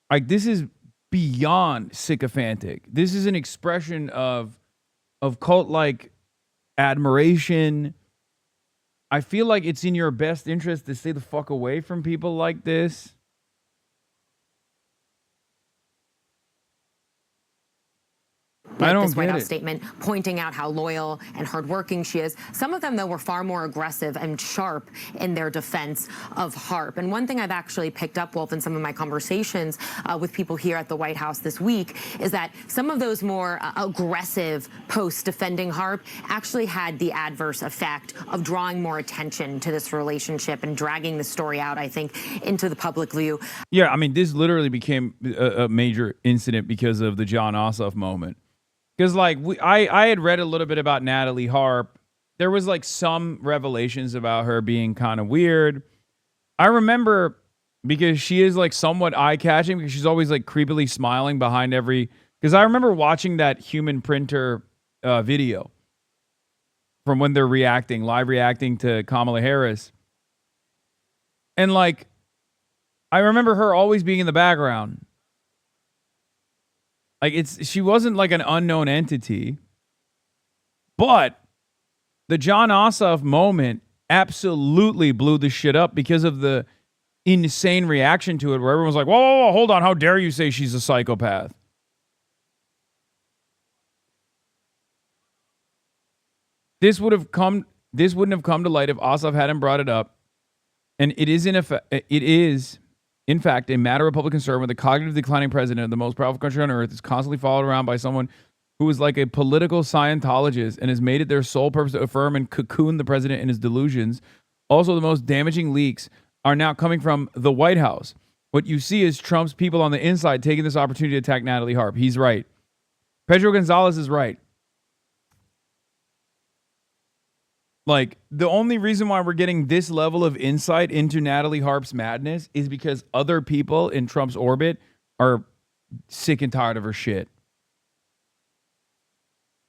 [SPEAKER 1] Like, this is beyond sycophantic. This is an expression of cult-like admiration. I feel like it's in your best interest to stay the fuck away from people like this.
[SPEAKER 11] like this White House statement, pointing out how loyal and hardworking she is. Some of them, though, were far more aggressive and sharp in their defense of Harp. And one thing I've actually picked up, Wolf, in some of my conversations with people here at the White House this week is that some of those more aggressive posts defending Harp actually had the adverse effect of drawing more attention to this relationship and dragging the story out, I think, into the public view.
[SPEAKER 1] Yeah, I mean, this literally became a major incident because of the John Ossoff moment. Because, like, I had read a little bit about Natalie Harp. There was, like, some revelations about her being kind of weird. I remember, because she is, like, somewhat eye-catching, because she's always, like, creepily smiling behind every... Because I remember watching that human printer video from when they're live reacting to Kamala Harris. And, like, I remember her always being in the background. Like, she wasn't like an unknown entity. But the John Ossoff moment absolutely blew the shit up because of the insane reaction to it, where everyone's like, whoa, hold on, how dare you say she's a psychopath? This wouldn't have come to light if Ossoff hadn't brought it up. And it is, in fact, a matter of public concern when the cognitive declining president of the most powerful country on earth is constantly followed around by someone who is like a political Scientologist and has made it their sole purpose to affirm and cocoon the president in his delusions. Also, the most damaging leaks are now coming from the White House. What you see is Trump's people on the inside taking this opportunity to attack Natalie Harp. He's right. Pedro Gonzalez is right. Like, the only reason why we're getting this level of insight into Natalie Harp's madness is because other people in Trump's orbit are sick and tired of her shit.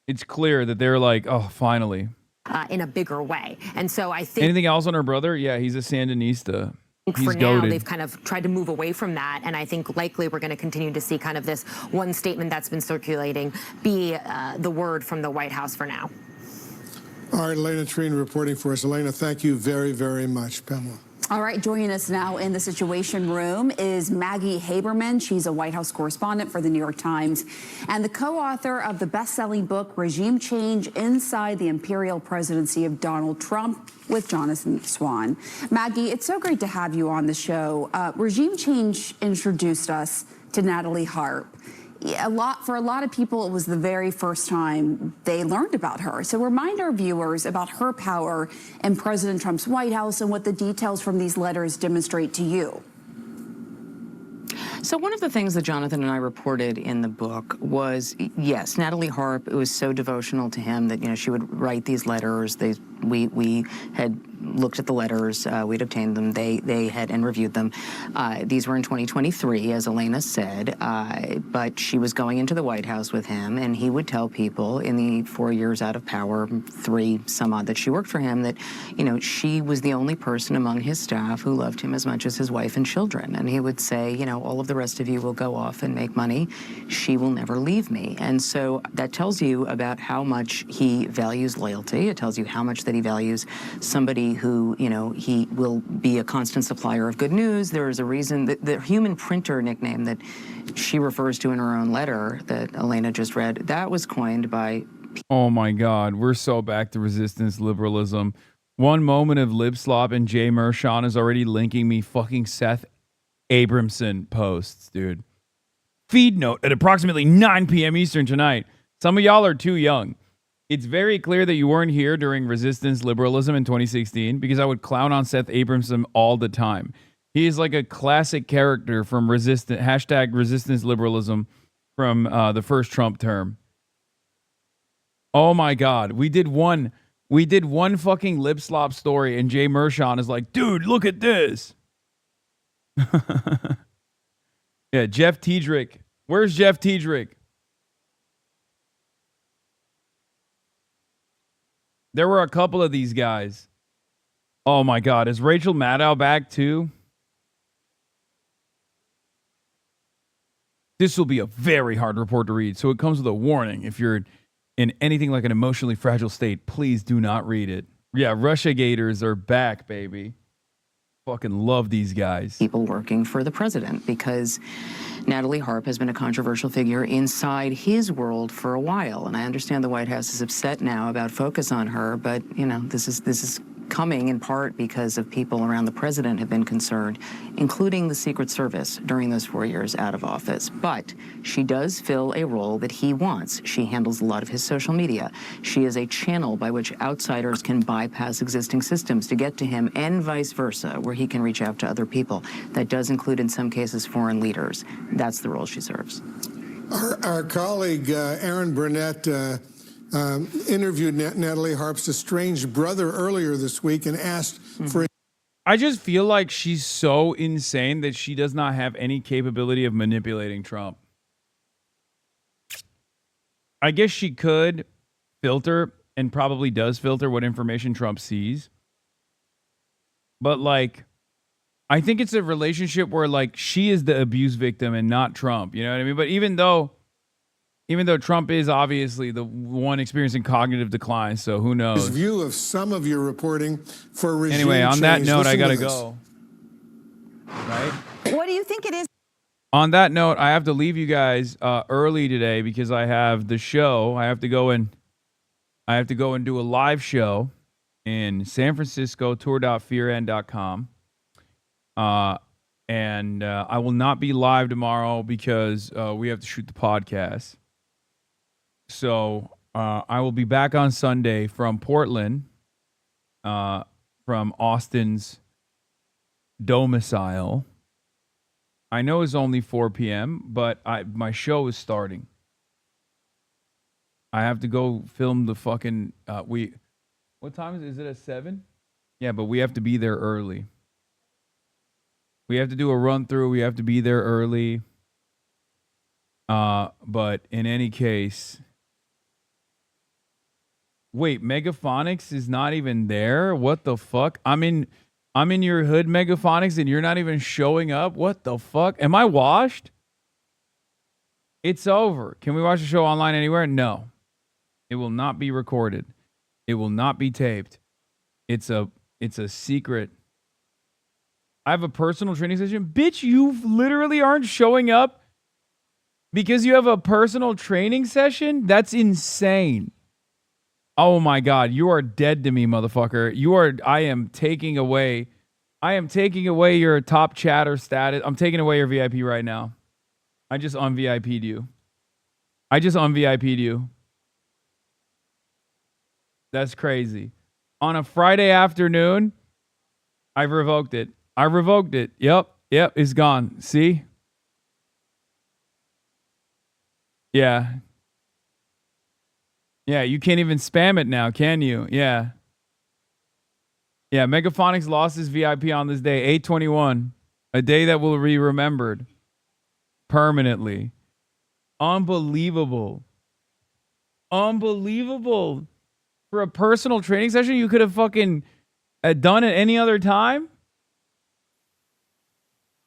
[SPEAKER 1] It's clear that they're like, oh, finally.
[SPEAKER 11] In a bigger way. And so I think...
[SPEAKER 1] Anything else on her brother? Yeah, he's a Sandinista.
[SPEAKER 11] For now, they've kind of tried to move away from that. And I think likely we're going to continue to see kind of this one statement that's been circulating be the word from the White House for now.
[SPEAKER 10] All right, Elena Trine reporting for us. Elena, thank you very, very much. Pamela.
[SPEAKER 12] All right, joining us now in the Situation Room is Maggie Haberman. She's a White House correspondent for the New York Times and the co-author of the best-selling book, Regime Change Inside the Imperial Presidency of Donald Trump, with Jonathan Swan. Maggie, it's so great to have you on the show. Regime Change introduced us to Natalie Harp. For a lot of people, it was the very first time they learned about her. So remind our viewers about her power in President Trump's White House and what the details from these letters demonstrate to you.
[SPEAKER 13] So one of the things that Jonathan and I reported in the book was, yes, Natalie Harp, it was so devotional to him that, you know, she would write these letters. We had looked at the letters, we'd obtained them, they had and reviewed them. These were in 2023, as Elena said, but she was going into the White House with him, and he would tell people in the 4 years out of power, 3 some odd that she worked for him, that, you know, she was the only person among his staff who loved him as much as his wife and children. And he would say, you know, all of the rest of you will go off and make money. She will never leave me. And so that tells you about how much he values loyalty. It tells you how much that he values somebody who, you know, he will be a constant supplier of good news. There is a reason that the human printer nickname that she refers to in her own letter that Elena just read, that was coined by...
[SPEAKER 1] Oh my God, we're so back to resistance liberalism. One moment of lip slop and Jay Mershon is already linking me fucking Seth Abramson posts, dude. Feed note at approximately 9 p.m. Eastern tonight. Some of y'all are too young. It's very clear that you weren't here during resistance liberalism in 2016 because I would clown on Seth Abramson all the time. He is like a classic character from resistance liberalism from the first Trump term. Oh my God. We did one fucking lip slop story and Jay Mershon is like, dude, look at this. Yeah, Jeff Tiedrick. Where's Jeff Tiedrick? There were a couple of these guys. Oh my God. Is Rachel Maddow back too? This will be a very hard report to read, so it comes with a warning. If you're in anything like an emotionally fragile state, please do not read it. Yeah, Russia Gators are back, baby. Fucking love these guys.
[SPEAKER 13] People working for the president, because Natalie Harp has been a controversial figure inside his world for a while, and I understand the White House is upset now about focus on her, but, you know, this is coming in part because of people around the president have been concerned, including the Secret Service during those 4 years out of office. But she does fill a role that he wants. She handles a lot of his social media. She is a channel by which outsiders can bypass existing systems to get to him, and vice versa, where he can reach out to other people. That does include, in some cases, foreign leaders. That's the role she serves.
[SPEAKER 10] Our colleague, Aaron Burnett, interviewed Natalie Harp's estranged brother earlier this week and asked for...
[SPEAKER 1] I just feel like she's so insane that she does not have any capability of manipulating Trump. I guess she could filter, and probably does filter, what information Trump sees. But, like, I think it's a relationship where, like, she is the abuse victim and not Trump. You know what I mean? But even though Trump is obviously the one experiencing cognitive decline, so who knows?
[SPEAKER 10] His view of some of your reporting for regime
[SPEAKER 1] Anyway, on that
[SPEAKER 10] change.
[SPEAKER 1] note, I
[SPEAKER 10] Listen
[SPEAKER 1] gotta
[SPEAKER 10] to this.
[SPEAKER 1] go. Right?
[SPEAKER 12] What do you think it is?
[SPEAKER 1] On that note, I have to leave you guys early today because I have the show. I have to go and do a live show in San Francisco, tour.fearend.com. And I will not be live tomorrow because we have to shoot the podcast. So I will be back on Sunday from Portland, from Austin's domicile. I know it's only 4 p.m., but my show is starting. I have to go film the fucking... what time is it at 7? Yeah, but we have to be there early. We have to do a run through. We have to be there early. But in any case... Wait, Megaphonics is not even there? What the fuck? I'm in your hood, Megaphonics, and you're not even showing up? What the fuck? Am I washed? It's over. Can we watch the show online anywhere? No. It will not be recorded. It will not be taped. It's a secret. I have a personal training session. Bitch, you literally aren't showing up because you have a personal training session? That's insane. Oh my God, you are dead to me, motherfucker. I am taking away your top chatter status. I'm taking away your VIP right now. I just un-VIP'd you. That's crazy. On a Friday afternoon, I've revoked it. Yep, it's gone. See? Yeah. Yeah, you can't even spam it now, can you? Yeah. Yeah, Megaphonics lost his VIP on this day, 8/21. A day that will be remembered permanently. Unbelievable. For a personal training session you could have fucking done at any other time?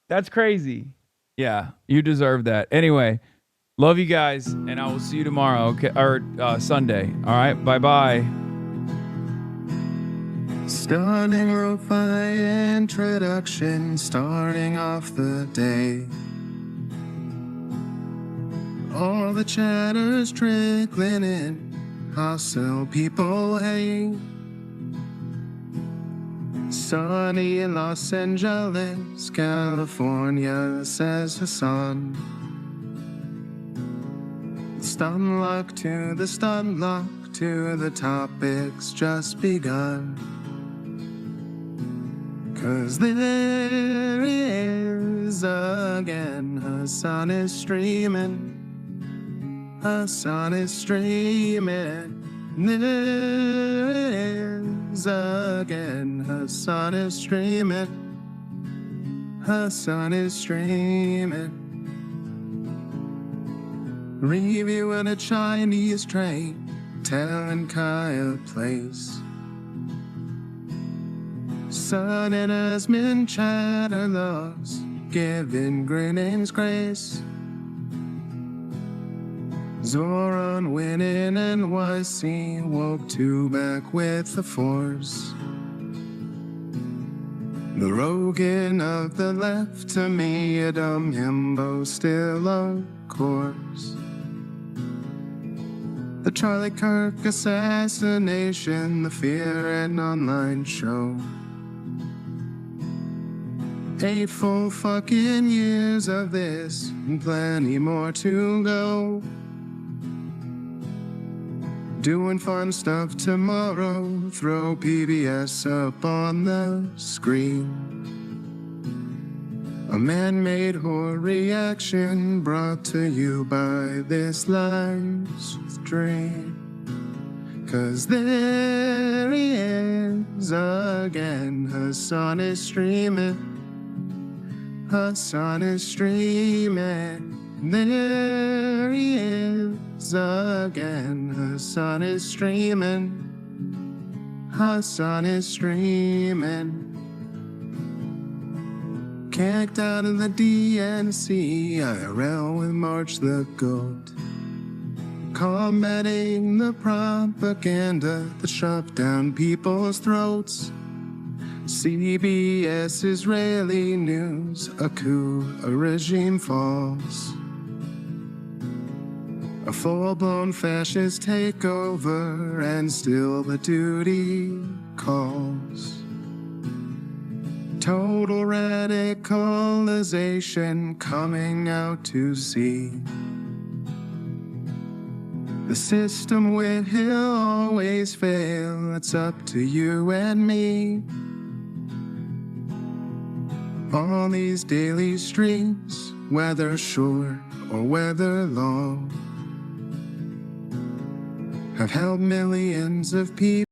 [SPEAKER 1] That's crazy. Yeah, you deserve that. Anyway, love you guys, and I will see you tomorrow, okay? Or Sunday. All right, bye-bye.
[SPEAKER 14] Starting rope by introduction, starting off the day. All the chatter's trickling in, hostile people hate. Sunny in Los Angeles, California, says Hasan. Stun luck to the stun luck to the topics just begun. 'Cause there he is again, Hasan is streaming. Hasan is streaming. There he is again, Hasan is streaming. Hasan is streaming. Reviewing a Chinese train, telling Kyle place. Sun and Asmin chatter loss, giving Greening's grace. Zoran winning NYC, woke two back with the force. The Rogan of the left, to me a dumb himbo, still of course. The Charlie Kirk assassination, the Fear and Online show. 8 full fucking years of this, and plenty more to go. Doing fun stuff tomorrow, throw PBS up on the screen. A man-made horror reaction brought to you by this live stream. 'Cause there he is again, Hasan is streaming. Hasan is streaming. There he is again, Hasan is streaming. Hasan is streaming. Kicked out of the DNC, IRL with March the Goat. Combating the propaganda that shoved down people's throats. CBS Israeli news, a coup, a regime falls. A full-blown fascist takeover, and still the duty calls. Total radicalization coming out to sea. The system will always fail, it's up to you and me. All these daily streams, whether short or whether long, have helped millions of people.